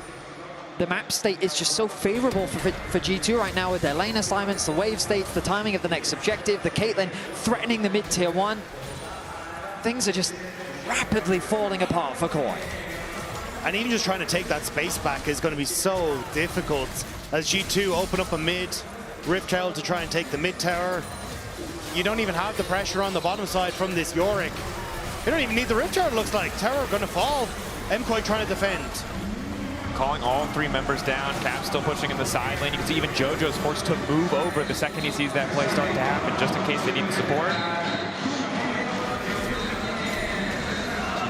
The map state is just so favorable for G2 right now with their lane assignments, the wave states, the timing of the next objective, the Caitlyn threatening the mid-tier 1. Things are just rapidly falling apart for KOI. And even just trying to take that space back is going to be so difficult as G2 open up a mid, Rift Herald to try and take the mid tower. You don't even have the pressure on the bottom side from this Yorick. You don't even need the Rift Herald, looks like. Tower going to fall. MKOI trying to defend. Calling all 3 members down. Cap still pushing in the side lane. You can see even Jojo's forced to move over the second he sees that play start to happen, just in case they need the support.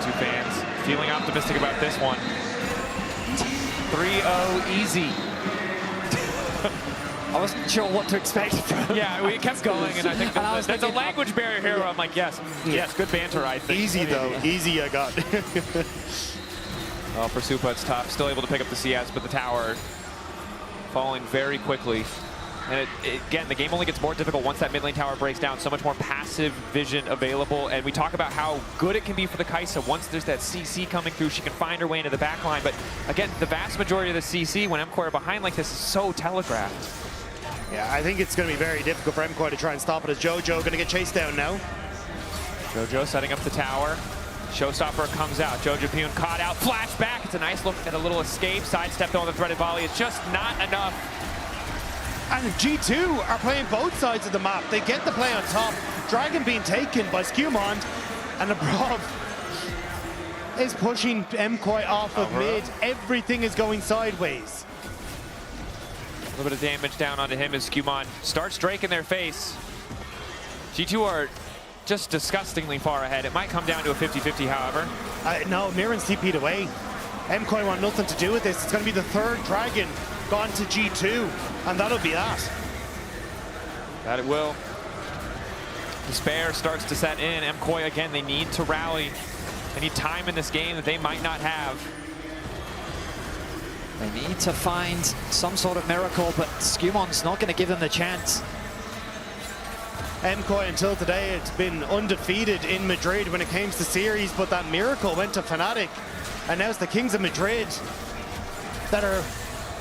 G2 fans feeling optimistic about this one. 3-0 easy. I wasn't sure what to expect. Yeah, we kept going, and I think there's a language barrier here where I'm like, yes, good banter, I think. Easy though, easy I got. Well, for Supa, it's tough. Still able to pick up the CS, but the tower falling very quickly. And again, the game only gets more difficult once that mid lane tower breaks down. So much more passive vision available. And we talk about how good it can be for the Kai'Sa. Once there's that CC coming through, she can find her way into the back line. But again, the vast majority of the CC, when MKOI are behind like this, is so telegraphed. Yeah, I think it's going to be very difficult for MKOI to try and stop it as Jojo going to get chased down now. Jojo setting up the tower. Showstopper comes out. Jojo Pune caught out. Flash back. It's a nice look at a little escape. Sidestep on the threaded volley. It's just not enough. And G2 are playing both sides of the map. They get the play on top. Dragon being taken by Skewmond. And Abrov is pushing MKOI off of mid. Everything is going sideways. A little bit of damage down onto him as Skewmond starts Drake in their face. G2 are just disgustingly far ahead. It might come down to a 50-50, however. No, Mirren's TP'd away. MKOI want nothing to do with this. It's going to be the 3rd Dragon gone to G2, and that'll be that. That it will. Despair starts to set in. MKOI, again, they need to rally. They need time in this game that they might not have. They need to find some sort of miracle, but Skewmond's not going to give them the chance. MKOI until today, it's been undefeated in Madrid when it came to series, but that miracle went to Fnatic, and now it's the Kings of Madrid that are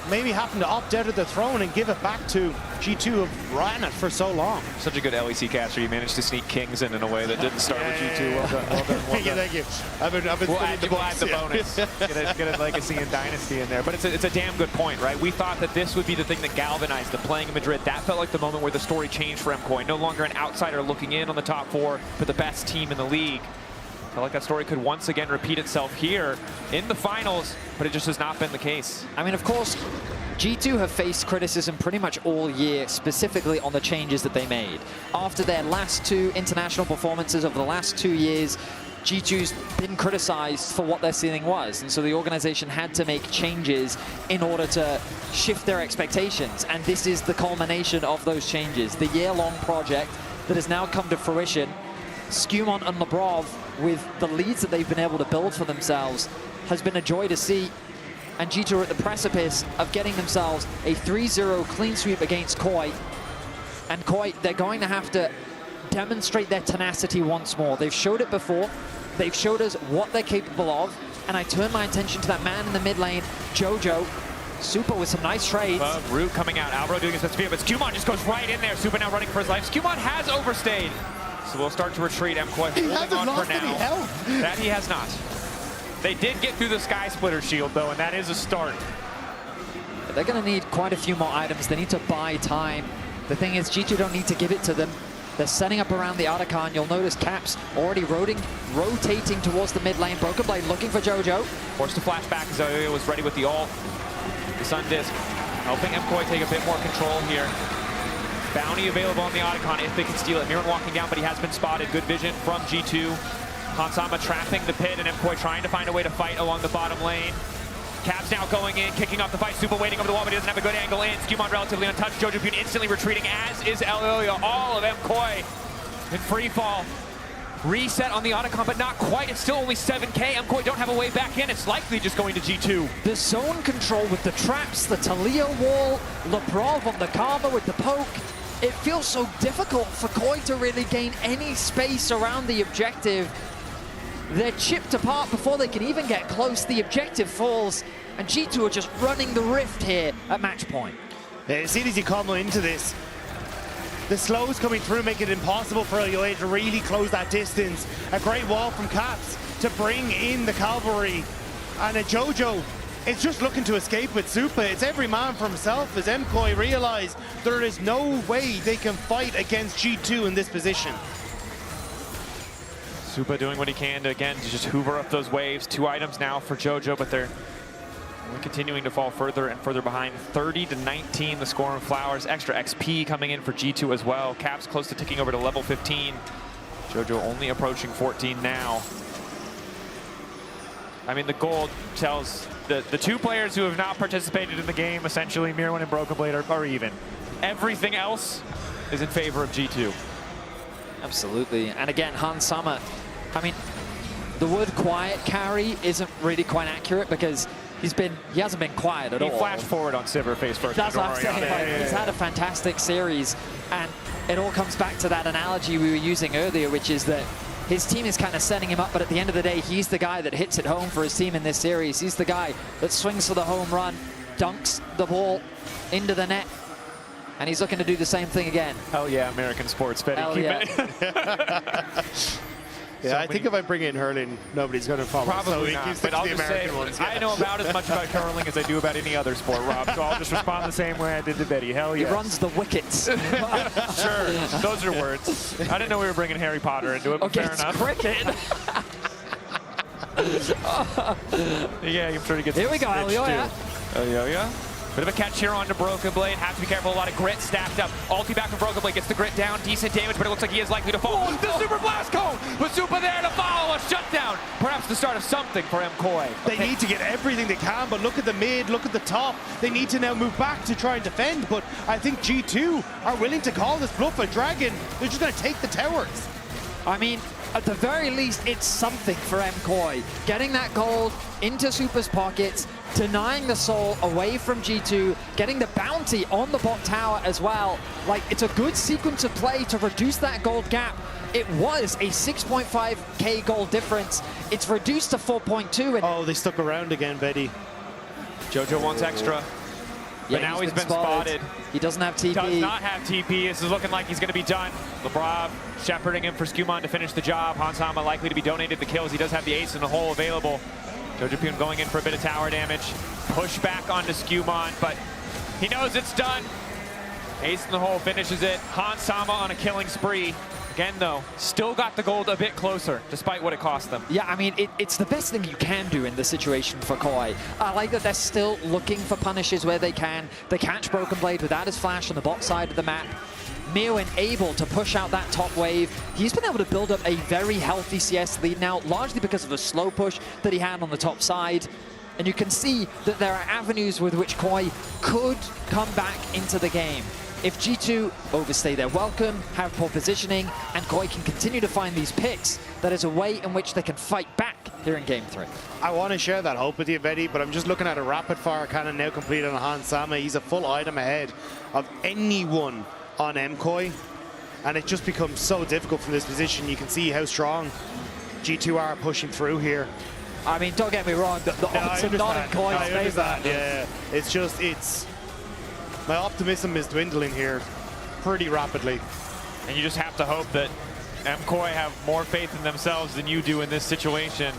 maybe having to opt out of the throne and give it back to G2 who have ran it for so long. Such a good LEC caster. You managed to sneak Kings in a way that didn't start with G2. Well done, well done, well done. Thank you. I've been we'll add the bonus. Get a Legacy and Dynasty in there. But it's a damn good point, right? We thought that this would be the thing that galvanized them playing in Madrid. That felt like the moment where the story changed for MKOI. No longer an outsider looking in on the top 4, but the best team in the league. I felt like that story could once again repeat itself here in the finals, but it just has not been the case. I mean, of course, G2 have faced criticism pretty much all year, specifically on the changes that they made. After their last 2 international performances over the last 2 years, G2's been criticized for what their ceiling was, and so the organization had to make changes in order to shift their expectations, and this is the culmination of those changes. The year-long project that has now come to fruition. Skewmond and Labrov, with the leads that they've been able to build for themselves, has been a joy to see. And G2 are at the precipice of getting themselves a 3-0 clean sweep against KOI. And KOI, they're going to have to demonstrate their tenacity once more. They've showed it before. They've showed us what they're capable of. And I turn my attention to that man in the mid lane, Jojo. Super with some nice trades. Root coming out. Albro doing his best to beat, but Skewmond just goes right in there. Super now running for his life. Skewmond has overstayed. So we'll start to retreat. MKOI holding on for now. That he has not. They did get through the Sky Splitter shield, though, and that is a start. They're going to need quite a few more items. They need to buy time. The thing is, G2 don't need to give it to them. They're setting up around the Otacon. You'll notice Caps already rotating towards the mid lane. Broken Blade looking for Jojo. Forced to flash back. Zoya was ready with the ult. The Sun Disc helping MKOI take a bit more control here. Bounty available on the Otacon if they can steal it. Mirren walking down, but he has been spotted. Good vision from G2. Hansama trapping the pit, and MKOI trying to find a way to fight along the bottom lane. Caps now going in, kicking off the fight. Super waiting over the wall, but he doesn't have a good angle in. Skewmon relatively untouched. Jojo Pune instantly retreating, as is Elioya. All of MKOI in free fall. Reset on the Otacon, but not quite. It's still only 7K. MKOI don't have a way back in. It's likely just going to G2. The zone control with the traps, the Talia wall, Lebrov on the Karma with the poke. It feels so difficult for KOI to really gain any space around the objective. They're chipped apart before they can even get close. The objective falls, and G2 are just running the rift here at match point. Yeah, as soon as you come into this, the slows coming through make it impossible for Elioya to really close that distance. A great wall from Caps to bring in the cavalry. And a Jojo is just looking to escape with Super. It's every man for himself as MKOI realize there is no way they can fight against G2 in this position. Super doing what he can to, again, to just hoover up those waves. 2 items now for Jojo, but they're continuing to fall further and further behind. 30-19 the score in Flowers. Extra XP coming in for G2 as well. Caps close to ticking over to level 15. Jojo only approaching 14 now. I mean, the gold tells the 2 players who have not participated in the game, essentially Mirwin and Broken Blade, are even. Everything else is in favor of G2. Absolutely. And again, Hans Sama, I mean, the word quiet carry isn't really quite accurate because he hasn't been quiet at all. He flashed forward on Silverface first. That's what I'm saying. He's had a fantastic series, and it all comes back to that analogy we were using earlier, which is that his team is kind of setting him up, but at the end of the day, he's the guy that hits it home for his team in this series. He's the guy that swings for the home run, dunks the ball into the net, and he's looking to do the same thing again. Hell yeah, American sports betting. Hell yeah. Yeah, I think if I bring in hurling, nobody's going to follow. Probably so not, but I'll just say, I know about as much about curling as I do about any other sport, Rob, so I'll just respond the same way I did to Betty. Hell yeah. He runs the wickets. Sure, those are words. I didn't know we were bringing Harry Potter into it, but okay, fair it's enough. Cricket. Yeah, I'm sure he gets Here we go, Elioya. Elioya. Bit of a catch here onto Broken Blade. Have to be careful. A lot of grit stacked up. Ulti back from Broken Blade. Gets the grit down. Decent damage, but it looks like he is likely to fall. The Super Blast Cone! With Super there to follow. A shutdown. Perhaps the start of something for MKOI. They need to get everything they can, but look at the mid, look at the top. They need to now move back to try and defend, but I think G2 are willing to call this bluff. A Dragon, they're just going to take the towers. I mean, at the very least, it's something for MKOI. Getting that gold into Super's pockets, denying the soul away from G2, getting the bounty on the bot tower as well. Like, it's a good sequence of play to reduce that gold gap. It was a 6.5k gold difference. It's reduced to 4.2. Oh, they stuck around again, Betty. Jojo wants extra. Yeah, but now he's been spotted. He doesn't have TP. Does not have TP. This is looking like he's going to be done. Lebrov shepherding him for Skewmon to finish the job. Hans Sama likely to be donated the kills. He does have the ace in the hole available. Jojo Pune going in for a bit of tower damage. Push back onto Skewmon, but he knows it's done. Ace in the hole finishes it. Hans Sama on a killing spree. Again, though, still got the gold a bit closer, despite what it cost them. Yeah, I mean, it's the best thing you can do in this situation for KOI. I like that they're still looking for punishes where they can. They catch Broken Blade without his flash on the bot side of the map. Mirwin able to push out that top wave. He's been able to build up a very healthy CS lead now, largely because of the slow push that he had on the top side. And you can see that there are avenues with which KOI could come back into the game. If G2 overstay their welcome, have poor positioning, and KOI can continue to find these picks, that is a way in which they can fight back here in Game 3. I want to share that hope with you, Betty, but I'm just looking at a rapid fire cannon now completed on Hans Sama. He's a full item ahead of anyone on MKOI, and it just becomes so difficult from this position. You can see how strong G2 are pushing through here. I mean, don't get me wrong, the odds are not in KOI's favor. Yeah, it's my optimism is dwindling here pretty rapidly. And you just have to hope that MKOI have more faith in themselves than you do in this situation.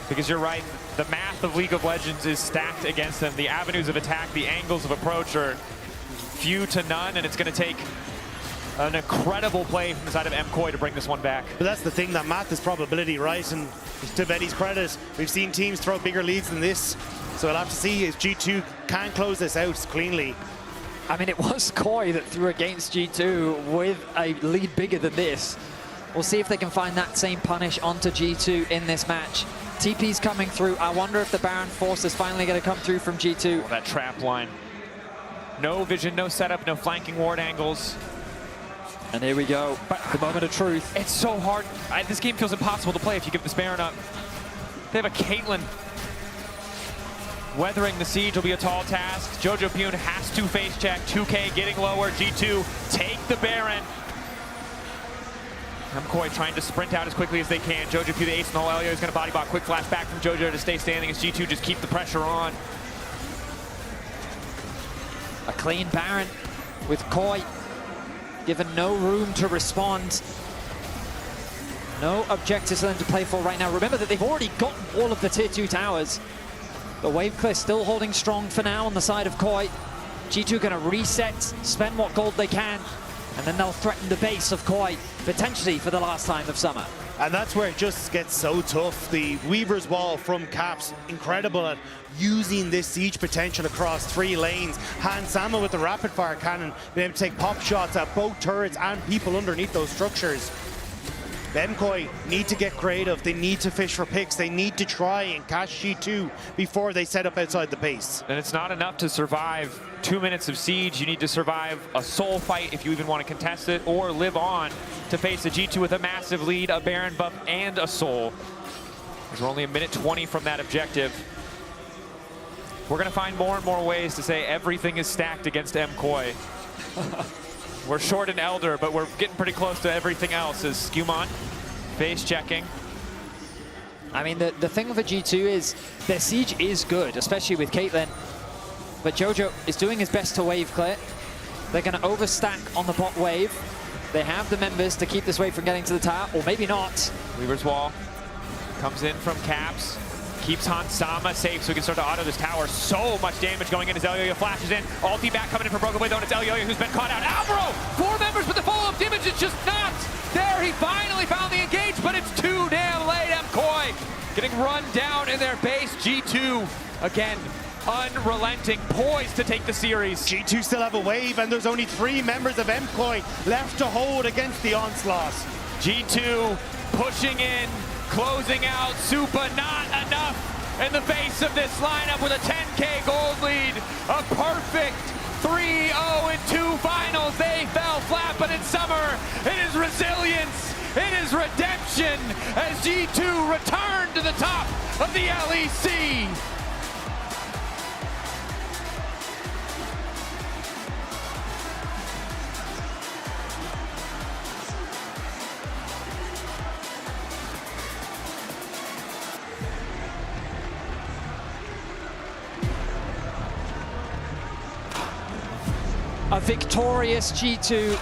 Because you're right, the math of League of Legends is stacked against them. The avenues of attack, the angles of approach are few to none, and it's going to take an incredible play from the side of MKOI to bring this one back. But that's the thing, that math is probability, right? And to Betty's credit, we've seen teams throw bigger leads than this. So we'll have to see if G2 can close this out cleanly. I mean, it was KOI that threw against G2 with a lead bigger than this. We'll see if they can find that same punish onto G2 in this match. TP's coming through. I wonder if the Baron Force is finally going to come through from G2. Oh, that trap line. No vision, no setup, no flanking ward angles. And here we go, the moment of truth. It's so hard. This game feels impossible to play if you give this Baron up. They have a Caitlyn. Weathering the siege will be a tall task. Jojo Pune has to face check. 2K getting lower. G2 take the Baron. MKOI trying to sprint out as quickly as they can. Jojo Pune, the ace in the hole. Elio is going to body block. Quick flash back from Jojo to stay standing as G2 just keep the pressure on. A clean Baron with Koi given no room to respond. No objectives for them to play for right now. Remember that they've already gotten all of the tier 2 towers. The Wave Clear still holding strong for now on the side of Koi. G2 going to reset, spend what gold they can, and then they'll threaten the base of Koi, potentially for the last time of summer. And that's where it just gets so tough. The Weaver's Wall from Caps, incredible at using this siege potential across 3 lanes. Hans Sama with the rapid fire cannon, being able to take pop shots at both turrets and people underneath those structures. MKOI need to get creative. They need to fish for picks. They need to try and catch G2 before they set up outside the base. And it's not enough to survive 2 minutes of siege. You need to survive a soul fight if you even want to contest it, or live on to face a G2 with a massive lead, a Baron buff, and a soul. We're only a minute 20 from that objective. We're going to find more and more ways to say everything is stacked against MKOI. We're short an Elder, but we're getting pretty close to everything else. As Skewmon face checking. I mean, the thing with G2 is their siege is good, especially with Caitlyn. But Jojo is doing his best to wave clear. They're going to overstack on the bot wave. They have the members to keep this wave from getting to the tower, or maybe not. Weaver's Wall comes in from Caps. Keeps Hans Sama safe so we can start to auto this tower. So much damage going in as Elio flashes in. Ulti back coming in for Broken Blade, though, and it's Elio who's been caught out. Alvaro! 4 members, but the follow-up damage is just not there. He finally found the engage, but it's too damn late. MKOI getting run down in their base. G2, again, unrelenting, poised to take the series. G2 still have a wave, and there's only 3 members of MKOI left to hold against the onslaught. G2 pushing in, closing out. Supa not enough in the face of this lineup with a 10K gold lead. A perfect 3-0-2 finals. They fell flat, but in summer, it is resilience. It is redemption as G2 return to the top of the LEC. A victorious G2,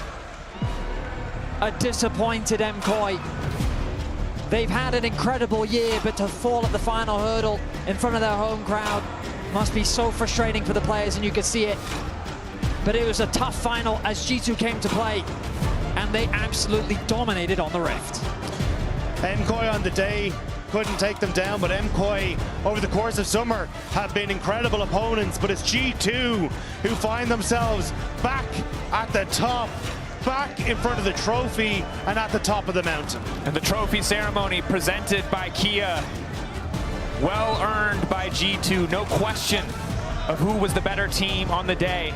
a disappointed MKOI. They've had an incredible year, but to fall at the final hurdle in front of their home crowd must be so frustrating for the players, and you could see it. But it was a tough final as G2 came to play, and they absolutely dominated on the Rift. MKOI on the day couldn't take them down, but MKOI over the course of summer have been incredible opponents, but it's G2 who find themselves back at the top, back in front of the trophy and at the top of the mountain. And the trophy ceremony presented by Kia, well earned by G2, no question of who was the better team on the day.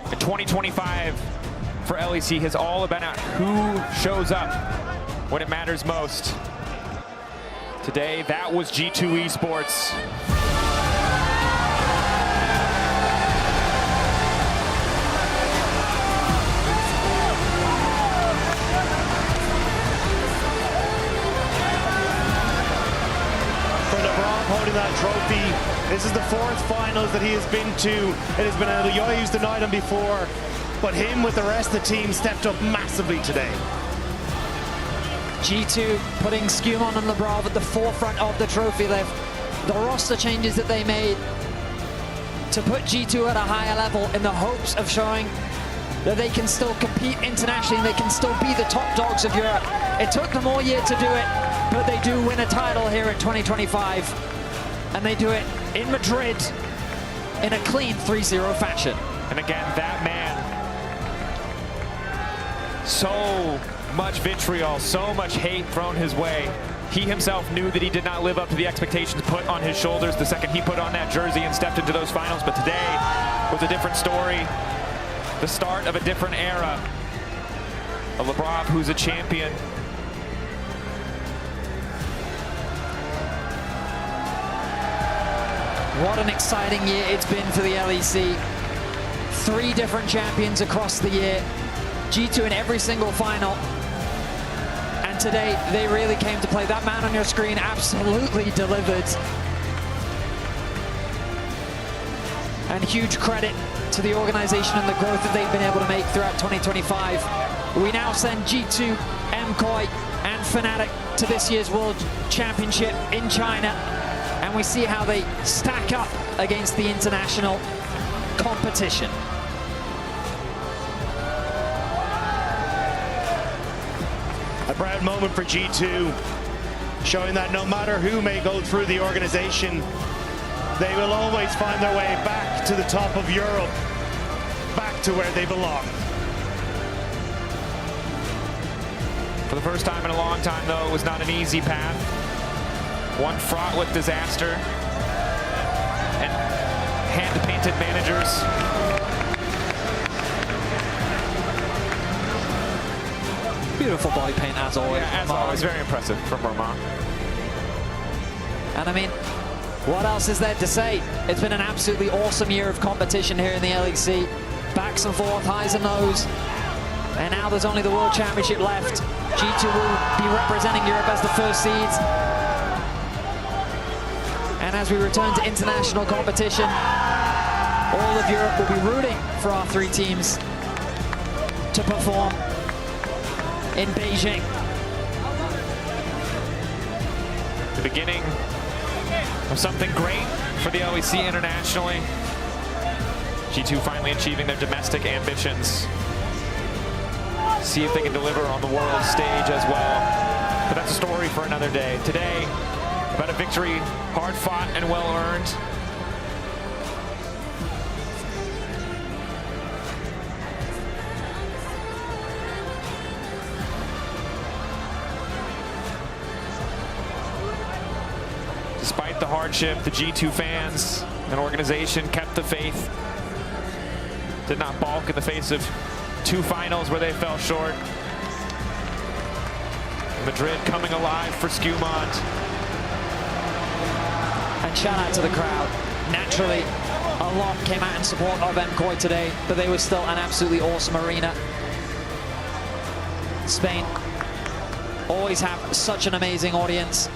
In 2025 for LEC has all about who shows up when it matters most. Today, that was G2 Esports. For LeBron holding that trophy, this is the 4th finals that he has been to. It has been a Yoy who's denied him before, but him with the rest of the team stepped up massively today. G2 putting Skewmon and LeBron at the forefront of the trophy lift. The roster changes that they made to put G2 at a higher level in the hopes of showing that they can still compete internationally and they can still be the top dogs of Europe. It took them all year to do it, but they do win a title here in 2025. And they do it in Madrid in a clean 3-0 fashion. And again, that man, so much vitriol, so much hate thrown his way. He himself knew that he did not live up to the expectations put on his shoulders the second he put on that jersey and stepped into those finals. But today was a different story. The start of a different era. A Lebrov who's a champion. What an exciting year it's been for the LEC. 3 different champions across the year. G2 in every single final. And today, they really came to play. That man on your screen absolutely delivered. And huge credit to the organization and the growth that they've been able to make throughout 2025. We now send G2, MKOI, and Fnatic to this year's World Championship in China. And we see how they stack up against the international competition. A proud moment for G2, showing that no matter who may go through the organization, they will always find their way back to the top of Europe, back to where they belong. For the first time in a long time, though, it was not an easy path. One fraught with disaster and hand-painted managers. Beautiful body paint as always. Yeah, as always, very impressive from Romain. And I mean, what else is there to say? It's been an absolutely awesome year of competition here in the LEC. Backs and forth, highs and lows. And now there's only the World Championship left. G2 will be representing Europe as the first seeds. And as we return to international competition, all of Europe will be rooting for our 3 teams to perform in Beijing. The beginning of something great for the LEC internationally. G2 finally achieving their domestic ambitions. See if they can deliver on the world stage as well. But that's a story for another day. Today, about a victory hard fought and well earned. Despite the hardship, the G2 fans and organization kept the faith. Did not balk in the face of 2 finals where they fell short. Madrid coming alive for Skumont. And shout out to the crowd. Naturally, a lot came out in support of MKOI today, but they were still an absolutely awesome arena. Spain always have such an amazing audience.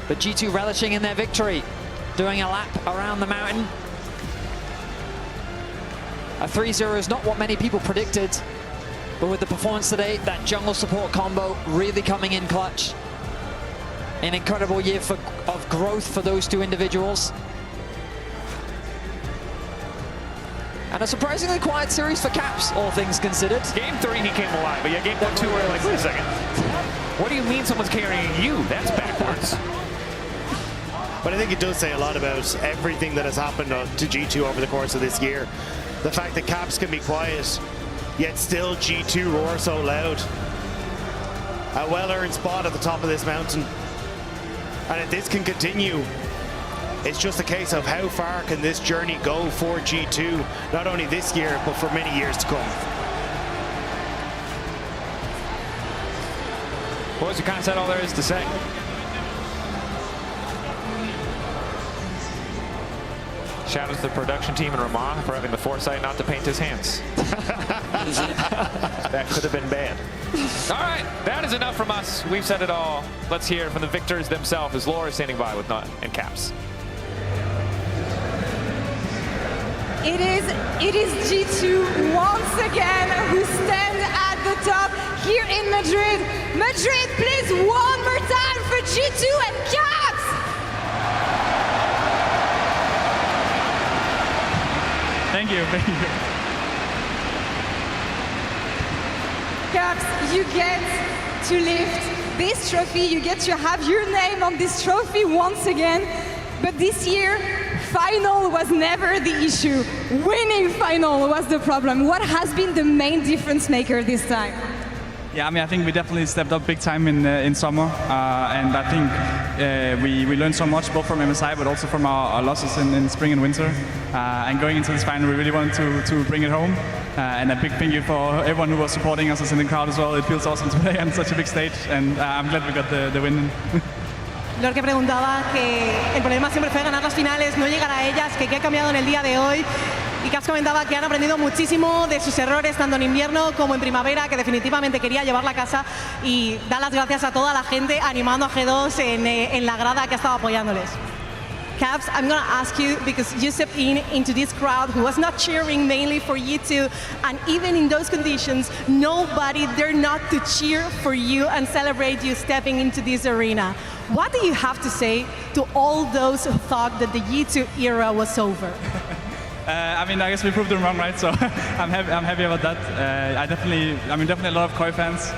But G2 relishing in their victory, doing a lap around the mountain. A 3-0 is not what many people predicted, but with the performance today, that jungle support combo really coming in clutch. An incredible year of growth for those 2 individuals. And a surprisingly quiet series for Caps, all things considered. Game 3 he came alive, but yeah, game 1, 2 were like, wait a second. What do you mean someone's carrying you? That's backwards. But I think it does say a lot about everything that has happened to G2 over the course of this year. The fact that Caps can be quiet, yet still G2 roar so loud. A well-earned spot at the top of this mountain. And if this can continue, it's just a case of how far can this journey go for G2, not only this year, but for many years to come. Boys, we kind of said all there is to say. Shout out to the production team and Romain for having the foresight not to paint his hands. That could have been bad. All right, that is enough from us. We've said it all. Let's hear from the victors themselves as Laura is standing by with Nut and Caps. It is G2 once again who stand at the top here in Madrid. Madrid, please, one more time for G2 and Caps! Thank you, thank you. Caps, you get to lift this trophy, you get to have your name on this trophy once again, but this year, final was never the issue. Winning final was the problem. What has been the main difference maker this time? Yeah, I mean, I think we definitely stepped up big time in summer, and I think we learned so much both from MSI but also from our losses in spring and winter. And going into this final, we really wanted to bring it home. And a big thank you for everyone who was supporting us in the crowd as well. It feels awesome to play on such a big stage, and I'm glad we got the win. Lo que preguntaba que el problema siempre fue ganar las finales, no llegar a ellas, que qué ha cambiado en el día de hoy. Y Caps comentaba que han aprendido muchísimo de sus errores, tanto en invierno como en primavera, que definitivamente quería llevar la casa, y da las gracias a toda la gente animando a G2 en la grada que ha estado apoyándoles. Caps, I'm going to ask you, because you stepped into this crowd who was not cheering mainly for you two, and even in those conditions, nobody there not to cheer for you and celebrate you stepping into this arena. What do you have to say to all those who thought that the G2 era was over? I mean, I guess we proved them wrong, right? So I'm happy about that. Definitely a lot of KOI fans.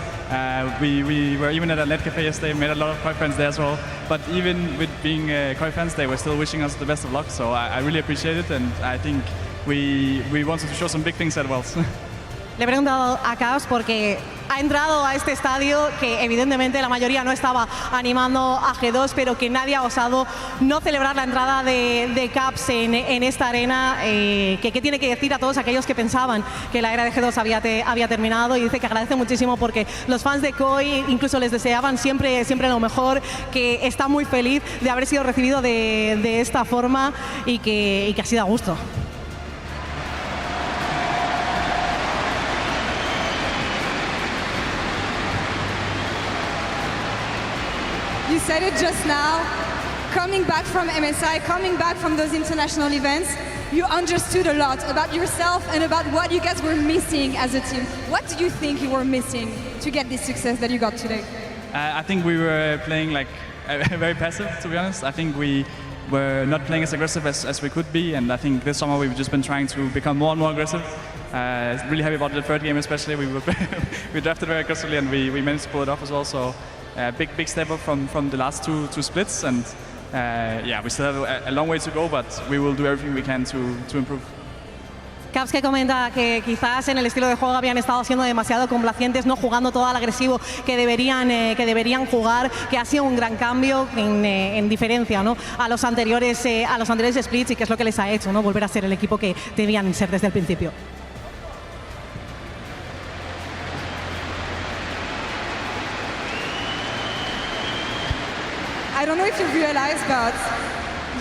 We were even at a LED cafe yesterday, made a lot of KOI fans there as well. But even with being KOI fans, they were still wishing us the best of luck. So I really appreciate it, and I think we wanted to show some big things at Wells. Le he preguntado a Caps porque ha entrado a este estadio que evidentemente la mayoría no estaba animando a G2, pero que nadie ha osado no celebrar la entrada de Caps en esta arena, que qué tiene que decir a todos aquellos que pensaban que la era de G2 había terminado, y dice que agradece muchísimo porque los fans de KOI incluso les deseaban siempre lo mejor, que está muy feliz de haber sido recibido de esta forma y que ha sido a gusto. You said it just now, coming back from MSI, coming back from those international events, you understood a lot about yourself and about what you guys were missing as a team. What do you think you were missing to get this success that you got today? I think we were playing very passive, to be honest. I think we were not playing as aggressive as we could be, and I think this summer we've just been trying to become more and more aggressive. Really happy about the third game especially. We drafted very aggressively, and we managed to pull it off as well. So big step up from the last two splits, and we still have a long way to go, but we will do everything we can to improve. Caps, que comenta que quizás en el estilo de juego habían estado siendo demasiado complacientes, no jugando todo al agresivo que deberían jugar, que ha sido un gran cambio en diferencia, ¿no?, a los anteriores splits, y que es lo que les ha hecho, ¿no?, volver a ser el equipo que debían ser desde el principio. I don't know if you realize, but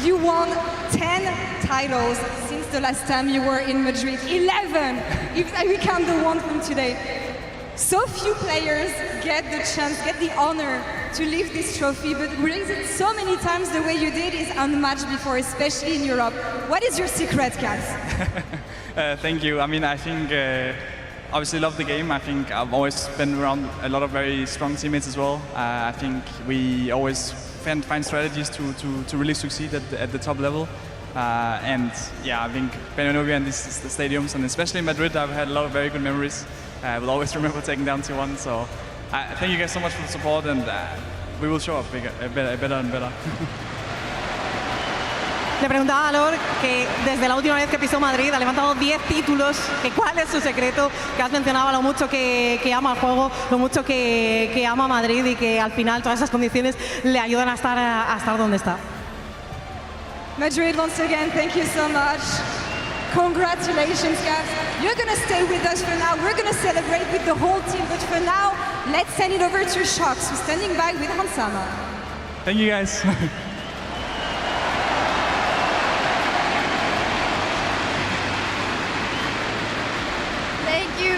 you won 10 titles since the last time you were in Madrid. 11, if we count the one from today. So few players get the honor to lift this trophy, but raise it so many times the way you did is unmatched before, especially in Europe. What is your secret, Caps? Thank you. I mean, I think obviously love the game. I think I've always been around a lot of very strong teammates as well. I think we always find strategies to really succeed at the top level. And yeah, I think Benanovia and the stadiums, and especially in Madrid, I've had a lot of very good memories. We'll always remember taking down 2-1. So thank you guys so much for the support, and we will show up better and better. Le preguntaba a Lord que desde la última vez que pisó Madrid ha levantado 10 títulos, que cuál es su secreto, que has mencionado lo mucho que ama el juego, lo mucho que ama Madrid, y que al final todas esas condiciones le ayudan a estar donde está. Madrid, once again, thank you so much. Congratulations, guys. You're going to stay with us for now. We're going to celebrate with the whole team, but for now, let's send it over to Shox, who's standing by with Hansama. Thank you, guys. Thank you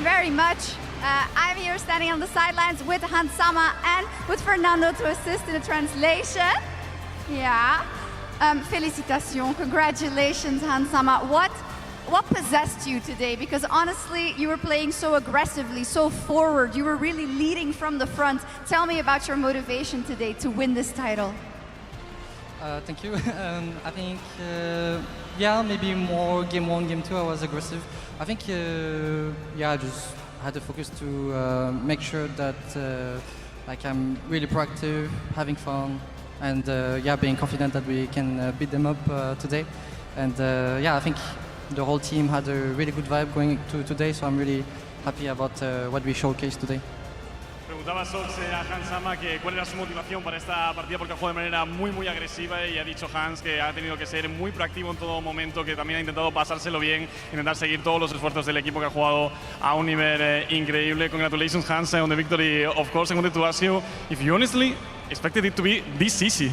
very much. I'm here standing on the sidelines with Hansama and with Fernando to assist in the translation. Yeah. Félicitations, congratulations, Hansama. What possessed you today? Because honestly, you were playing so aggressively, so forward. You were really leading from the front. Tell me about your motivation today to win this title. Thank you. I think, maybe more game 1, game 2, I was aggressive. I think, I just had to focus to make sure that I'm really proactive, having fun, and being confident that we can beat them up today. And I think the whole team had a really good vibe going to today, so I'm really happy about what we showcased today. Preguntaba Sox a Hans Sama que cuál era su motivación para esta partida porque ha jugado de manera muy agresiva y ha dicho Hans que ha tenido que ser muy proactivo en todo momento, que también ha intentado pasárselo bien, intentar seguir todos los esfuerzos del equipo que ha jugado a un nivel increíble. Congratulations Hans on the victory. Of course, I wanted to ask you if you honestly expected it to be this easy.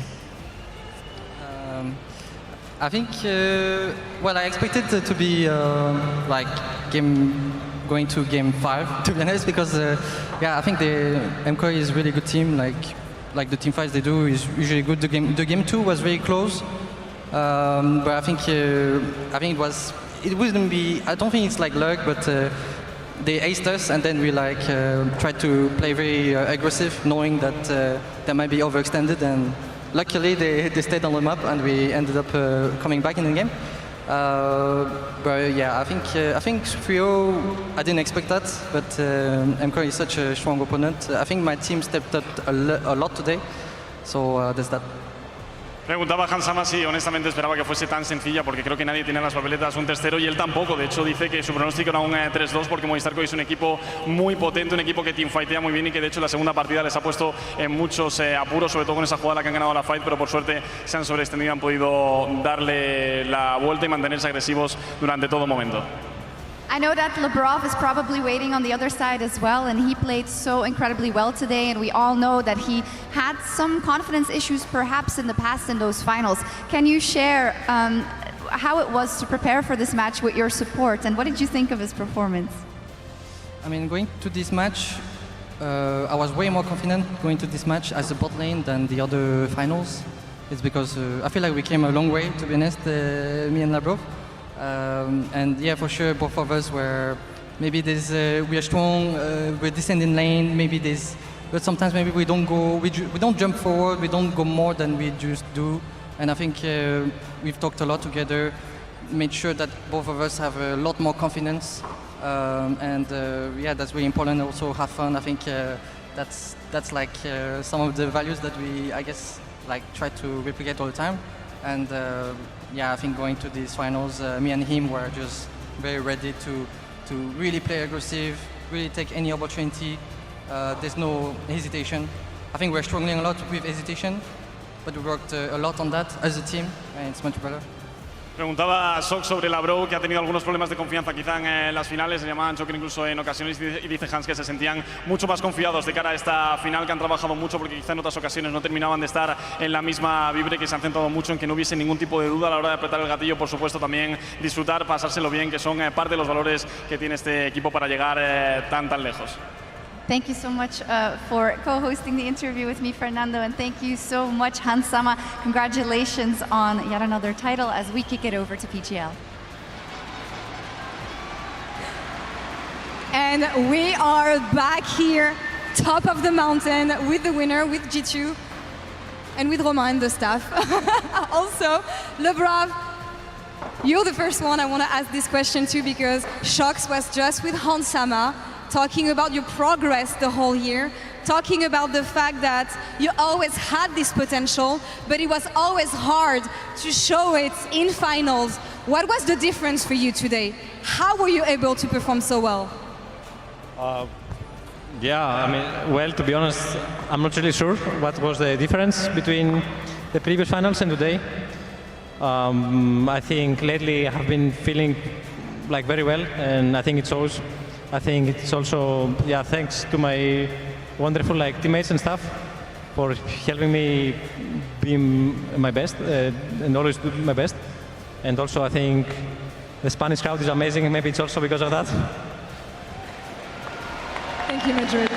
I think, well, I expected it to be like going to game 5, to be honest, because yeah, I think the MKOI is a really good team. Like the team fights they do is usually good. The game 2 was very close, but I think it wouldn't be. I don't think it's like luck, but they aced us, and then we like tried to play very aggressive, knowing that they might be overextended, and luckily they stayed on the map, and we ended up coming back in the game. But yeah, I think 3-0, I didn't expect that, but MKOI is such a strong opponent. I think my team stepped up a lot today, so there's that. Preguntaba Hans Sama si honestamente esperaba que fuese tan sencilla, porque creo que nadie tiene en las papeletas un tercero y él tampoco. De hecho, dice que su pronóstico era un 3-2 porque Movistar COI es un equipo muy potente, un equipo que teamfightea muy bien y que de hecho la segunda partida les ha puesto en muchos apuros, sobre todo con esa jugada que han ganado la fight, pero por suerte se han sobreextendido y han podido darle la vuelta y mantenerse agresivos durante todo momento. I know that Lebrov is probably waiting on the other side as well, and he played so incredibly well today, and we all know that he had some confidence issues perhaps in the past in those finals. Can you share how it was to prepare for this match with your support, and what did you think of his performance? I mean, going to this match, I was way more confident going to this match as a bot lane than the other finals. It's because I feel like we came a long way, to be honest, me and Lebrov. And yeah, for sure, both of us were maybe we are strong, we're descending lane, but sometimes maybe we don't jump forward, we don't go more than we just do. And I think we've talked a lot together, made sure that both of us have a lot more confidence, and yeah, that's really important. Also, have fun. I think that's like some of the values that we, I guess, like try to replicate all the time. And yeah, I think going to these finals, me and him were just very ready to really play aggressive, really take any opportunity. There's no hesitation. I think we're struggling a lot with hesitation, but we worked a lot on that as a team, and it's much better. Preguntaba a Sox sobre Labrov, que ha tenido algunos problemas de confianza quizá en las finales, le llamaban choque incluso en ocasiones, y dice Hans que se sentían mucho más confiados de cara a esta final, que han trabajado mucho porque quizá en otras ocasiones no terminaban de estar en la misma vibra, que se han centrado mucho en que no hubiese ningún tipo de duda a la hora de apretar el gatillo, por supuesto también disfrutar, pasárselo bien, que son parte de los valores que tiene este equipo para llegar tan lejos. Thank you so much for co-hosting the interview with me, Fernando, and thank you so much, Hans Sama. Congratulations on yet another title as we kick it over to PGL. And we are back here, top of the mountain, with the winner, with G2, and with Romain and the staff. Also, Lebrov, you're the first one I want to ask this question to, because Shox was just with Hans Sama, talking about your progress the whole year, talking about the fact that you always had this potential, but it was always hard to show it in finals. What was the difference for you today? How were you able to perform so well? Yeah, I mean, well, to be honest, I'm not really sure what was the difference between the previous finals and today. I think lately I have been feeling like very well, and I think it shows. I think it's also, yeah, thanks to my wonderful teammates and staff for helping me be my best and always do my best. And also I think the Spanish crowd is amazing, and maybe it's also because of that. Thank you, Madrid.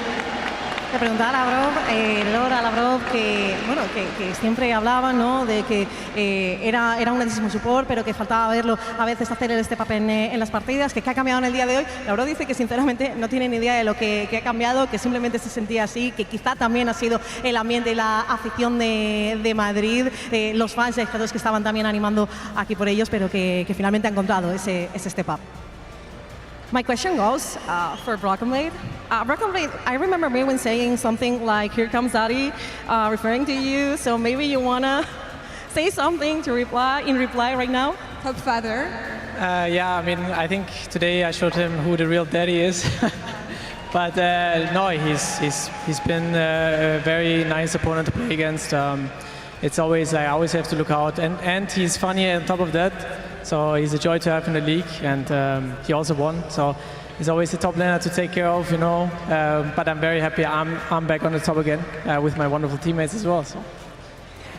Le preguntaba a Labrov, que siempre hablaba, ¿no?, de que era un grandísimo support, pero que faltaba verlo a veces hacer el step up en las partidas, que ha cambiado en el día de hoy. Labrov dice que sinceramente no tiene ni idea de lo que ha cambiado, que simplemente se sentía así, que quizá también ha sido el ambiente y la afición de Madrid, los fans y los que estaban también animando aquí por ellos, pero que finalmente ha encontrado ese step up. My question goes for Brockenblade. Brockenblade, I remember Maywin saying something like, "Here comes Daddy," referring to you. So maybe you wanna say something to reply right now. Top father. Yeah, I mean, I think today I showed him who the real daddy is. But no, he's been a very nice opponent to play against. It's always, I always have to look out, and he's funny on top of that. So he's a joy to have in the league, and he also won. So he's always the top laner to take care of, you know. But I'm very happy I'm back on the top again with my wonderful teammates as well. So.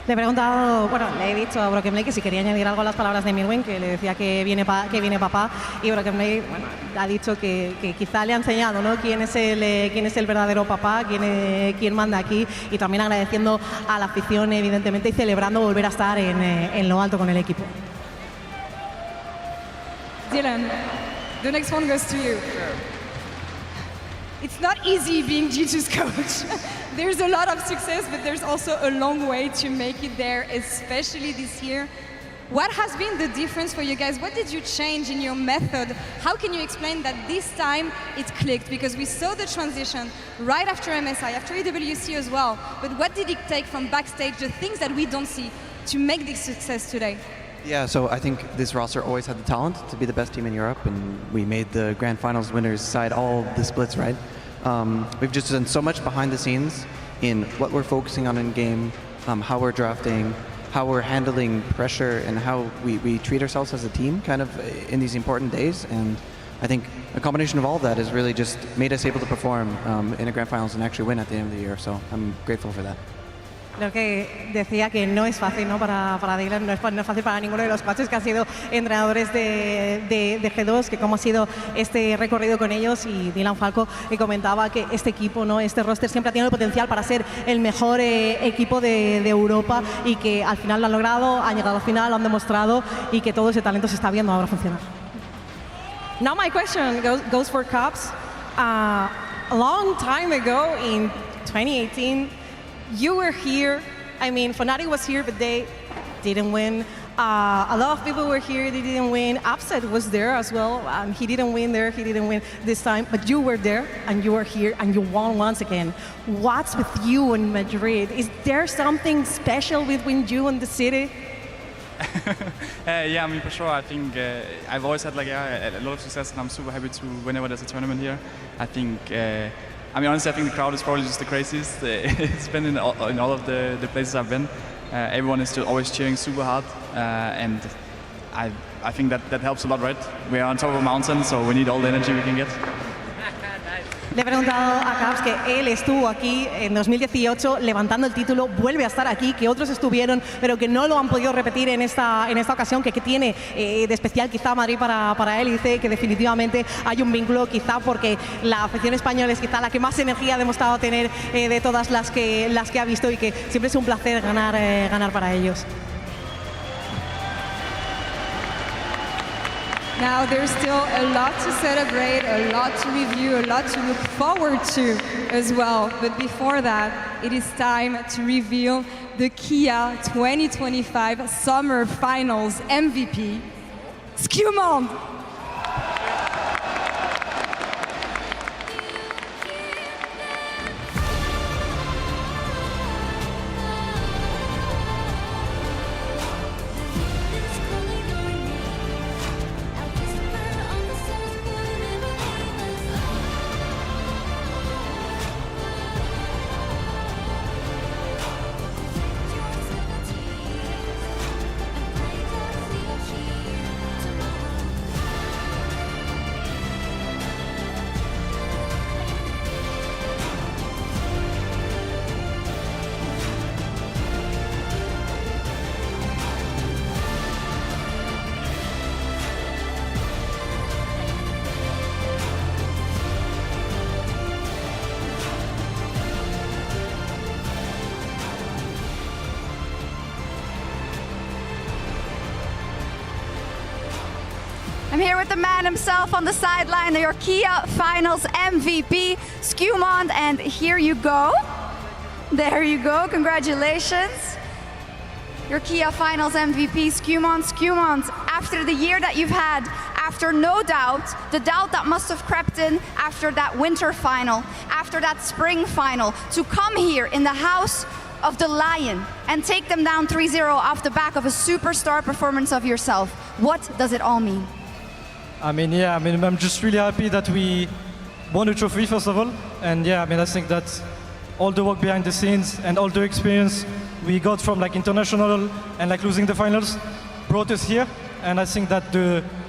Le he preguntado, bueno, le he dicho a Pregame que si quería añadir algo a las palabras de Mirwin, que le decía que viene papá, y Pregame, bueno, ha dicho que quizá le ha enseñado, ¿no?, quién es el verdadero papá, quién manda aquí, y también agradeciendo a la afición, evidentemente, y celebrando volver a estar en lo alto con el equipo. Dylan, the next one goes to you. It's not easy being G2's coach. There's a lot of success, but there's also a long way to make it there, especially this year. What has been the difference for you guys? What did you change in your method? How can you explain that this time it clicked? Because we saw the transition right after MSI, after EWC as well. But what did it take from backstage, the things that we don't see, to make this success today? Yeah, so I think this roster always had the talent to be the best team in Europe, and we made the Grand Finals winners side all the splits, right? We've just done so much behind the scenes in what we're focusing on in game, how we're drafting, how we're handling pressure, and how we treat ourselves as a team kind of in these important days. And I think a combination of all of that has really just made us able to perform in a Grand Finals and actually win at the end of the year. So I'm grateful for that. Creo que decía que no es fácil, ¿no?, para Dylan, no es fácil para ninguno de los coaches que han sido entrenadores de G2, que cómo ha sido este recorrido con ellos. Y Dylan Falco comentaba que este equipo, ¿no?, este roster siempre ha tenido el potencial para ser el mejor equipo de Europa, y que al final lo han logrado, han llegado al final, lo han demostrado, y que todo ese talento se está viendo ahora funcionar. Now my question goes for Caps. A long time ago in 2018, you were here. I mean, Fnatic was here, but they didn't win. A lot of people were here, they didn't win. Upset was there as well. He didn't win there, he didn't win this time. But you were there, and you were here, and you won once again. What's with you in Madrid? Is there something special between you and the city? Yeah, I mean, for sure. I think I've always had a lot of success, and I'm super happy to whenever there's a tournament here. I think, I mean, honestly, I think the crowd is probably just the craziest. It's been in all of the places I've been. Everyone is still always cheering super hard, and I think that helps a lot, right? We are on top of a mountain, so we need all the energy we can get. Le he preguntado a Caps que él estuvo aquí en 2018 levantando el título, vuelve a estar aquí, que otros estuvieron, pero que no lo han podido repetir en esta ocasión, que tiene de especial quizá Madrid para él, y dice que definitivamente hay un vínculo, quizá porque la afición española es quizá la que más energía ha demostrado tener de todas las que ha visto, y que siempre es un placer ganar para ellos. Now there's still a lot to celebrate, a lot to review, a lot to look forward to as well. But before that, it is time to reveal the Kia 2025 Summer Finals MVP, Skewmond. I'm here with the man himself on the sideline, your Kia Finals MVP, Skewmond, and here you go. There you go, congratulations. Your Kia Finals MVP, Skewmond. Skewmond, after the year that you've had, after no doubt, the doubt that must have crept in after that winter final, after that spring final, to come here in the house of the Lion and take them down 3-0 off the back of a superstar performance of yourself. What does it all mean? I'm just really happy that we won a trophy, first of all. And I think that all the work behind the scenes and all the experience we got from like international and like losing the finals brought us here. And I think that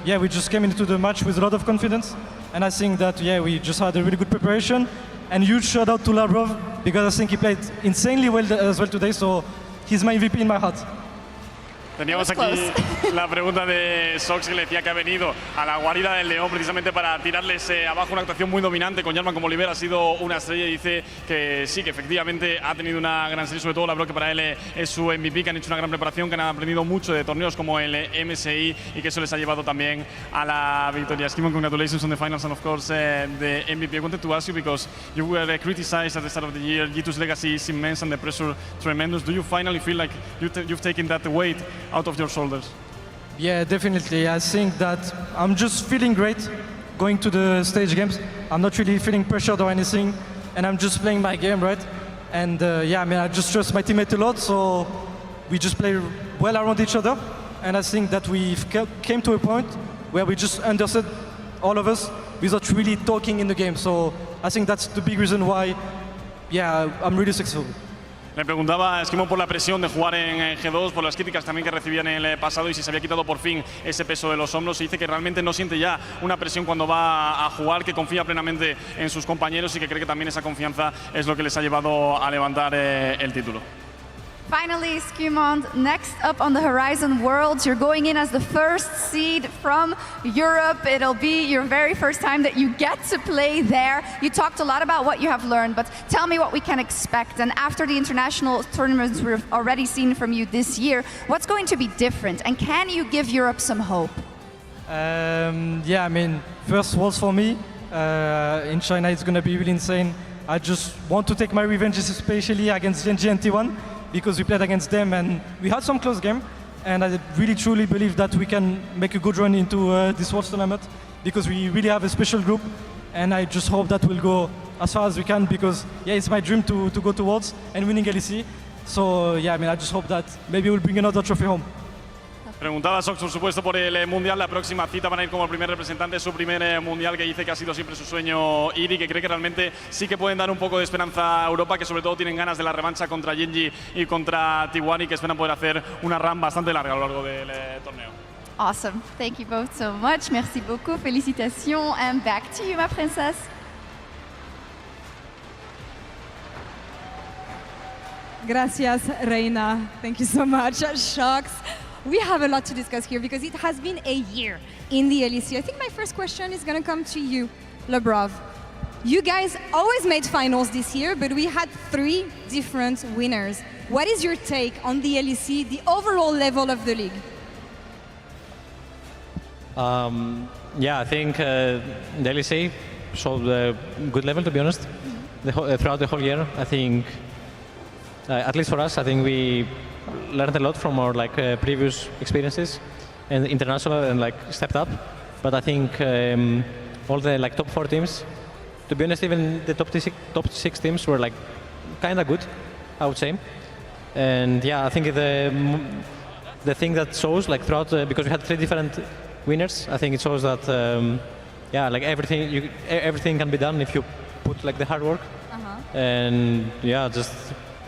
we just came into the match with a lot of confidence. And I think that we just had a really good preparation. And huge shout out to Labrov, because I think he played insanely well as well today. So he's my MVP in my heart. Teníamos aquí la pregunta de Sox, que le decía que ha venido a la guarida del León precisamente para tirarles abajo. Una actuación muy dominante con Jarman como Oliver, ha sido una estrella, y dice que sí, que efectivamente ha tenido una gran serie, sobre todo Labrov, que para él es su MVP, que han hecho una gran preparación, que han aprendido mucho de torneos como el MSI y que eso les ha llevado también a la victoria. Skimon, congratulations on the finals and of course the MVP. I wanted to ask you, because you were criticized at the start of the year, G2's legacy is immense and the pressure tremendous. Do you finally feel like you've taken that weight out of your shoulders? Yeah, definitely. I think that I'm just feeling great going to the stage games. I'm not really feeling pressured or anything, and I'm just playing my game, right? And I just trust my teammate a lot, so we just play well around each other. And I think that we've came to a point where we just understood, all of us, without really talking in the game. So I think that's the big reason why, I'm really successful. Le preguntaba a Esquimo por la presión de jugar en G2, por las críticas también que recibían en el pasado, y si se había quitado por fin ese peso de los hombros. Y dice que realmente no siente ya una presión cuando va a jugar, que confía plenamente en sus compañeros y que cree que también esa confianza es lo que les ha llevado a levantar el título. Finally, Skimond, next up on the horizon, Worlds. You're going in as the first seed from Europe. It'll be your very first time that you get to play there. You talked a lot about what you have learned, but tell me what we can expect. And after the international tournaments we've already seen from you this year, what's going to be different? And can you give Europe some hope? First Worlds for me in China, it's going to be really insane. I just want to take my revenge, especially against Genji and T1. Because we played against them and we had some close game, and I really truly believe that we can make a good run into this World Tournament, because we really have a special group, and I just hope that we'll go as far as we can, because it's my dream to go to Worlds and winning LEC. So I just hope that maybe we'll bring another trophy home. Preguntaba Sox, por supuesto, por el Mundial, la próxima cita para ir como primer representante, su primer Mundial, que dice que ha sido siempre su sueño ir, y que cree que realmente sí que pueden dar un poco de esperanza a Europa, que sobre todo tienen ganas de la revancha contra Genji y contra T1, y que esperan poder hacer una run bastante larga a lo largo del torneo. Awesome. Thank you both so much. Merci beaucoup. Félicitations. And back to you, ma princesse. Gracias, Reina. Thank you so much. Shocks. We have a lot to discuss here because it has been a year in the LEC. I think my first question is going to come to you, Labrov. You guys always made finals this year, but we had 3 different winners. What is your take on the LEC, the overall level of the league? I think the LEC showed a good level, to be honest, throughout the whole year. I think, at least for us, I think we learned a lot from our previous experiences and international, and stepped up. But I think all the top 4 teams, to be honest, even the top 6 teams were kind of good, I would say. And I think the thing that shows throughout, because we had 3 different winners, I think it shows that everything can be done if you put the hard work. And just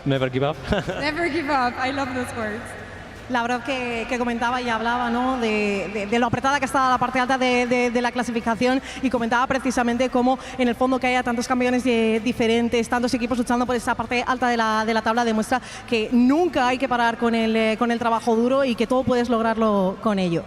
never give up. Never give up. I love those words. Labrov, que comentaba y hablaba, ¿no?, de lo apretada que estaba la parte alta de la clasificación, y comentaba precisamente cómo en el fondo que haya tantos campeones diferentes, tantos equipos luchando por esa parte alta de la tabla, demuestra que nunca hay que parar con el trabajo duro y que todo puedes lograrlo con ello.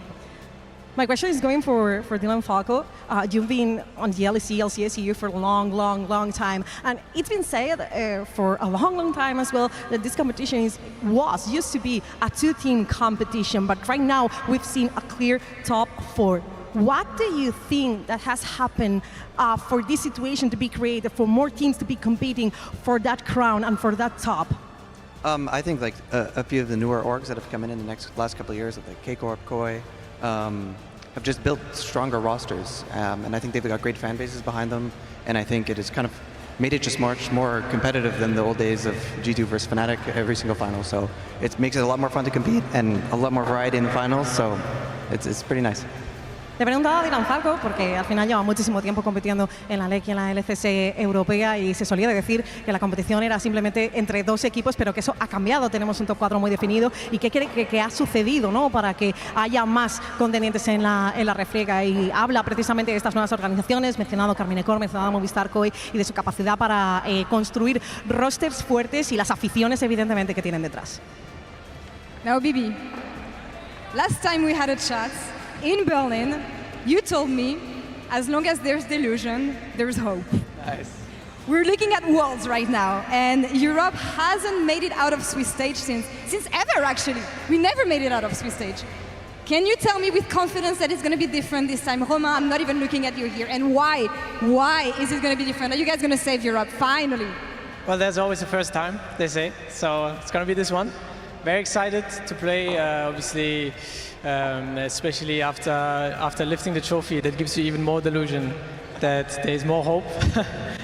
My question is going for Dylan Falco. You've been on the LEC, LCSU for a long time, and it's been said for a long time as well that this competition used to be a 2-team competition, but right now we've seen a clear top 4. What do you think that has happened for this situation to be created, for more teams to be competing for that crown and for that top? I think a few of the newer orgs that have come in the last couple of years, like K-Corp, KOI, have just built stronger rosters, and I think they've got great fan bases behind them, and I think it has kind of made it just much more competitive than the old days of G2 versus Fnatic every single final. So it makes it a lot more fun to compete and a lot more variety in the finals, so it's pretty nice. Le preguntaba a Dylan Falco, porque al final lleva muchísimo tiempo compitiendo en la LEC y en la LCS europea, y se solía decir que la competición era simplemente entre dos equipos, pero que eso ha cambiado, tenemos un top 4 muy definido. ¿Y qué cree que ha sucedido, ¿no?, para que haya más contendientes en la refriega? Y habla precisamente de estas nuevas organizaciones, mencionado Carmine Corp, mencionado Movistar COI, y de su capacidad para construir rosters fuertes y las aficiones, evidentemente, que tienen detrás. Now, Bibi, last time we had a chat in Berlin, you told me, as long as there's delusion, there's hope. Nice. We're looking at Worlds right now, and Europe hasn't made it out of Swiss stage since ever, actually. We never made it out of Swiss stage. Can you tell me with confidence that it's going to be different this time? Romain, I'm not even looking at you here. And why? Why is it going to be different? Are you guys going to save Europe, finally? Well, there's always a first time, they say, so it's going to be this one. Very excited to play, obviously, especially after lifting the trophy. That gives you even more delusion that there's more hope.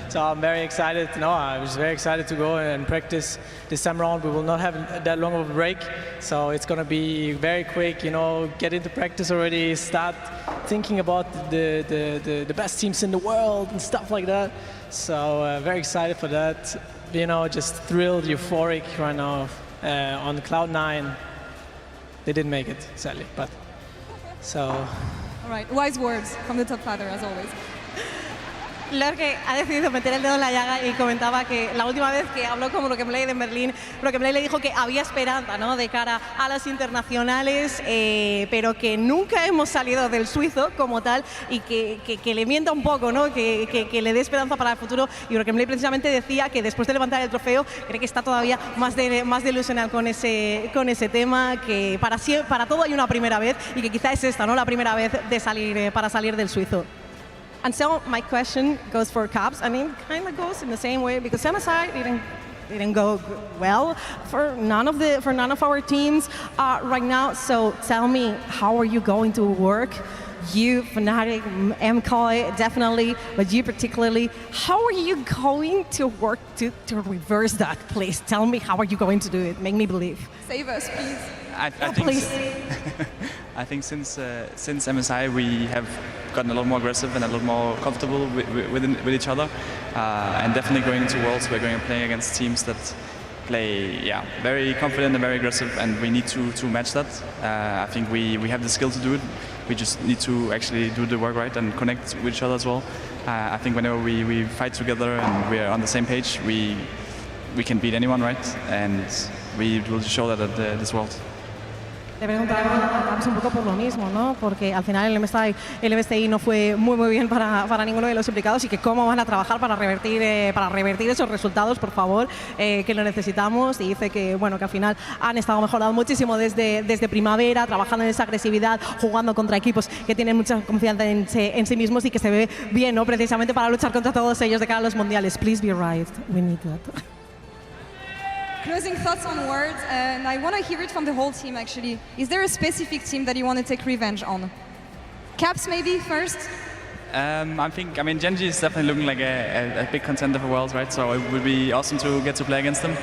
So I'm very excited. No, I was very excited to go and practice this time around. We will not have that long of a break, so it's going to be very quick. You know, get into practice already. Start thinking about the best teams in the world and stuff like that. So very excited for that. You know, just thrilled, euphoric right now. On cloud 9, they didn't make it, sadly, but so. All right, wise words from the top father, as always. Lorque ha decidido meter el dedo en la llaga y comentaba que la última vez que habló con Pregame en Berlín, Pregame le dijo que había esperanza, ¿no?, de cara a las internacionales, pero que nunca hemos salido del suizo como tal, y que le mienta un poco, ¿no?, que le dé esperanza para el futuro. Y Pregame precisamente decía que después de levantar el trofeo cree que está todavía más delusional con ese tema, que para todo hay una primera vez, y que quizá es esta, ¿no?, la primera vez para salir del suizo. And so my question goes for Caps. I mean, kind of goes in the same way, because MSI didn't go well for none of our teams right now. So tell me, how are you going to work? You, Fnatic, MKOI, definitely, but you particularly, how are you going to work to reverse that, please? Tell me, how are you going to do it? Make me believe. Save us, please. I think since MSI we have gotten a lot more aggressive and a lot more comfortable with each other, and definitely going into Worlds we're going to play against teams that play very confident and very aggressive, and we need to match that. I think we have the skill to do it. We just need to actually do the work right and connect with each other as well. I think whenever we fight together and we're on the same page, we can beat anyone, right? And we will show that at this World. Le preguntaba a Caps un poco por lo mismo, ¿no?, porque al final el MSI no fue muy bien para ninguno de los implicados, y que cómo van a trabajar para revertir esos resultados, por favor, que lo necesitamos. Y dice que, bueno, que al final han estado mejorando muchísimo desde primavera, trabajando en esa agresividad, jugando contra equipos que tienen mucha confianza en sí mismos, y que se ve bien, ¿no?, precisamente para luchar contra todos ellos de cara a los mundiales. Please be right, we need that. Closing thoughts on Worlds, and I want to hear it from the whole team, actually. Is there a specific team that you want to take revenge on? Caps, maybe, first? I mean, Genji is definitely looking like a big contender for Worlds, right? So it would be awesome to get to play against them.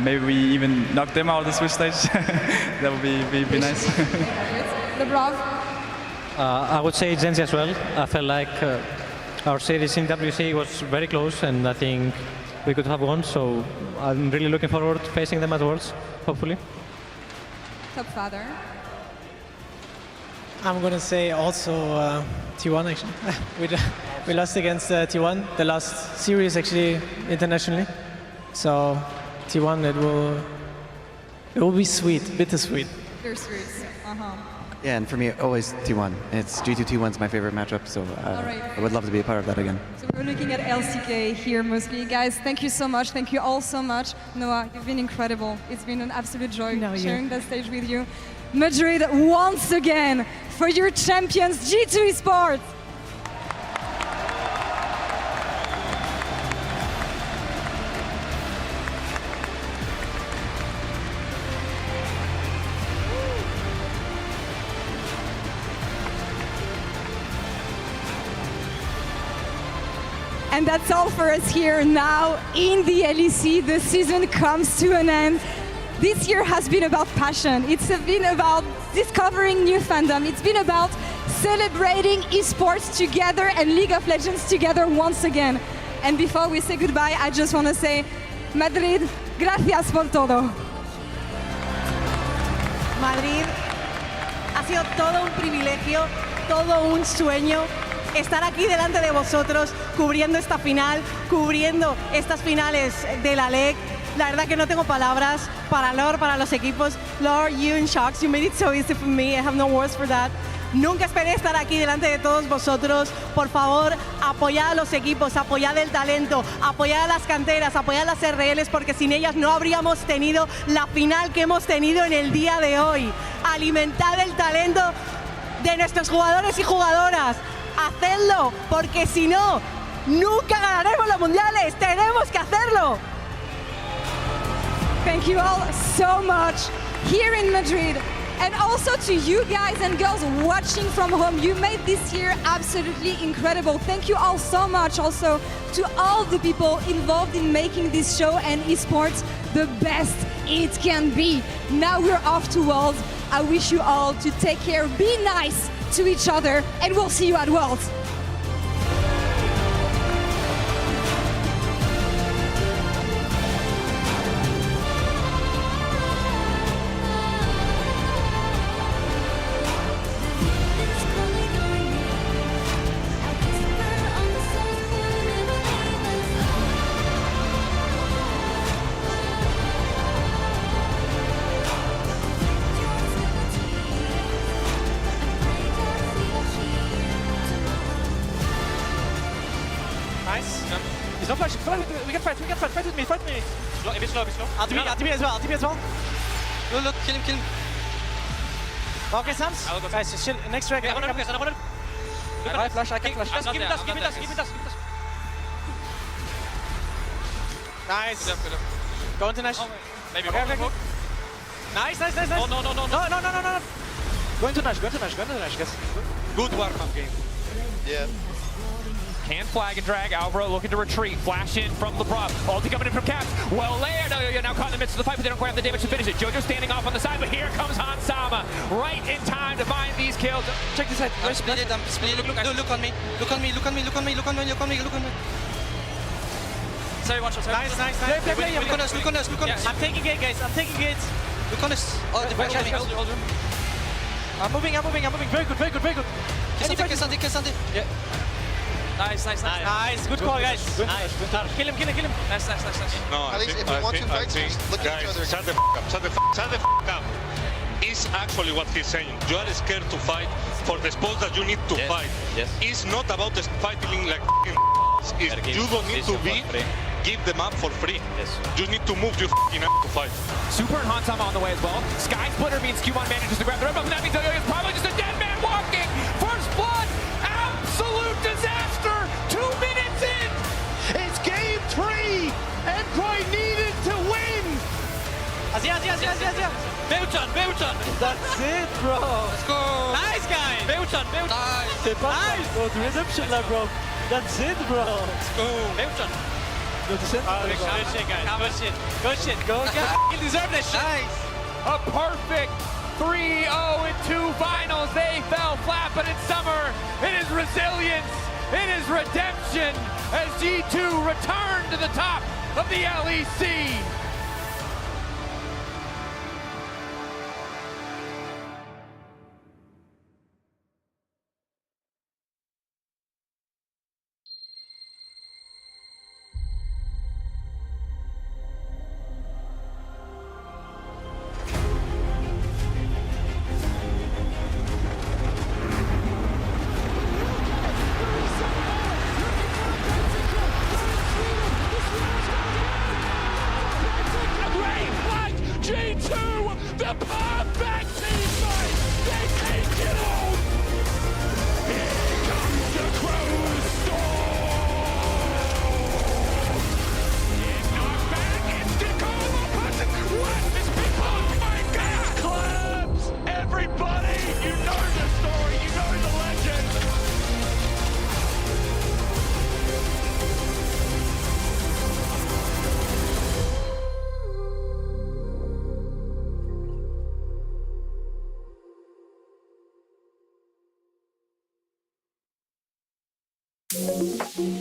Maybe we even knock them out of the Swiss stage. That would be nice. The Brav? I would say Genji as well. I felt like our series in WC was very close, and I think we could have won, so I'm really looking forward to facing them at Worlds, hopefully. Top father. I'm going to say also T1, actually. We lost against T1, the last series, actually, internationally. So T1, it will be sweet, bittersweet. Bittersweet, Yeah, and for me, always T1. It's G2 T1's my favorite matchup, so I would love to be a part of that again. So we're looking at LCK here mostly. Guys, thank you so much. Thank you all so much. Noah, you've been incredible. It's been an absolute joy sharing that stage with you. Madrid, once again, for your champions, G2 Esports. And that's all for us here now in the LEC. The season comes to an end. This year has been about passion. It's been about discovering new fandom. It's been about celebrating esports together and League of Legends together once again. And before we say goodbye, I just want to say, Madrid, gracias por todo. Madrid, ha sido todo un privilegio, todo un sueño estar aquí delante de vosotros, cubriendo esta final, cubriendo estas finales de la LEC. La verdad que no tengo palabras para Lord, para los equipos. Lord, you and Shox, you made it so easy for me. I have no words for that. Nunca esperé estar aquí delante de todos vosotros. Por favor, apoyad a los equipos, apoyad el talento, apoyad a las canteras, apoyad a las RLs, porque sin ellas no habríamos tenido la final que hemos tenido en el día de hoy. Alimentad el talento de nuestros jugadores y jugadoras. Hacedlo, porque si no, nunca ganaremos los mundiales. Tenemos que hacerlo. Thank you all so much here in Madrid. And also to you guys and girls watching from home, you made this year absolutely incredible. Thank you all so much. Also to all the people involved in making this show and esports the best it can be. Now we're off to Worlds. I wish you all to take care, be nice to each other, and we'll see you at Worlds. He's not flashing. We can fight with me, fight me. A bit slow. RTB as well. Look, kill him. Okay, Sams. Guys, chill. Next track. I flash. Give me dust. Nice. Go into Nash. Maybe okay. Nice. No. Go into Nash, guys. Good warm-up game. Yeah. Can flag and drag. Alvaro looking to retreat. Flash in from LeBron. Ulti coming in from Caps. Well layered. You're now caught in the midst of the fight, but they don't quite have the damage to finish it. Jojo standing off on the side, but here comes Hansama. Right in time to find these kills. Check this side. I'm split it. Look on me. Sorry, one shot. Nice. Play. Look on us. I'm taking it, guys. Look on us. Oh, the back. I'm moving. Very good. Kill Sandy. Yeah. Nice. Good call, guys. Nice. Kill him. Nice. No, at least if you want to fight, just look at each other. Shut the f up. It's actually what he's saying. You are scared to fight for the spots that you need to fight. Yes. It's not about fighting like you don't need to give them up for free. Yes. You need to move your to fight. Super and Hansama on the way as well. Sky Splitter means Q1 manages to grab the red buff, and that means it's probably just a dead man walking. First blood. Absolute disaster! 2 minutes in! It's game 3! MKOI needed to win! Azia! Beuchan! That's it, bro! Let's go! Nice, guy! Beuchan! Nice! Nice! Redemption, bro! That's it, bro! Let's go! Beuchan! Good shit, guys. Good shit. Go, you deserve this shit. Nice! A perfect 3-0 in 2 finals. They fell flat, but in summer, it is resilience, it is redemption as G2 return to the top of the LEC. G2, the perfect teammate! They take it all! Here comes the Crow's storm! Knockback, instant call, puts a crap! This people, oh my God! Claps! Everybody, you know the story, you know the legend! Bye.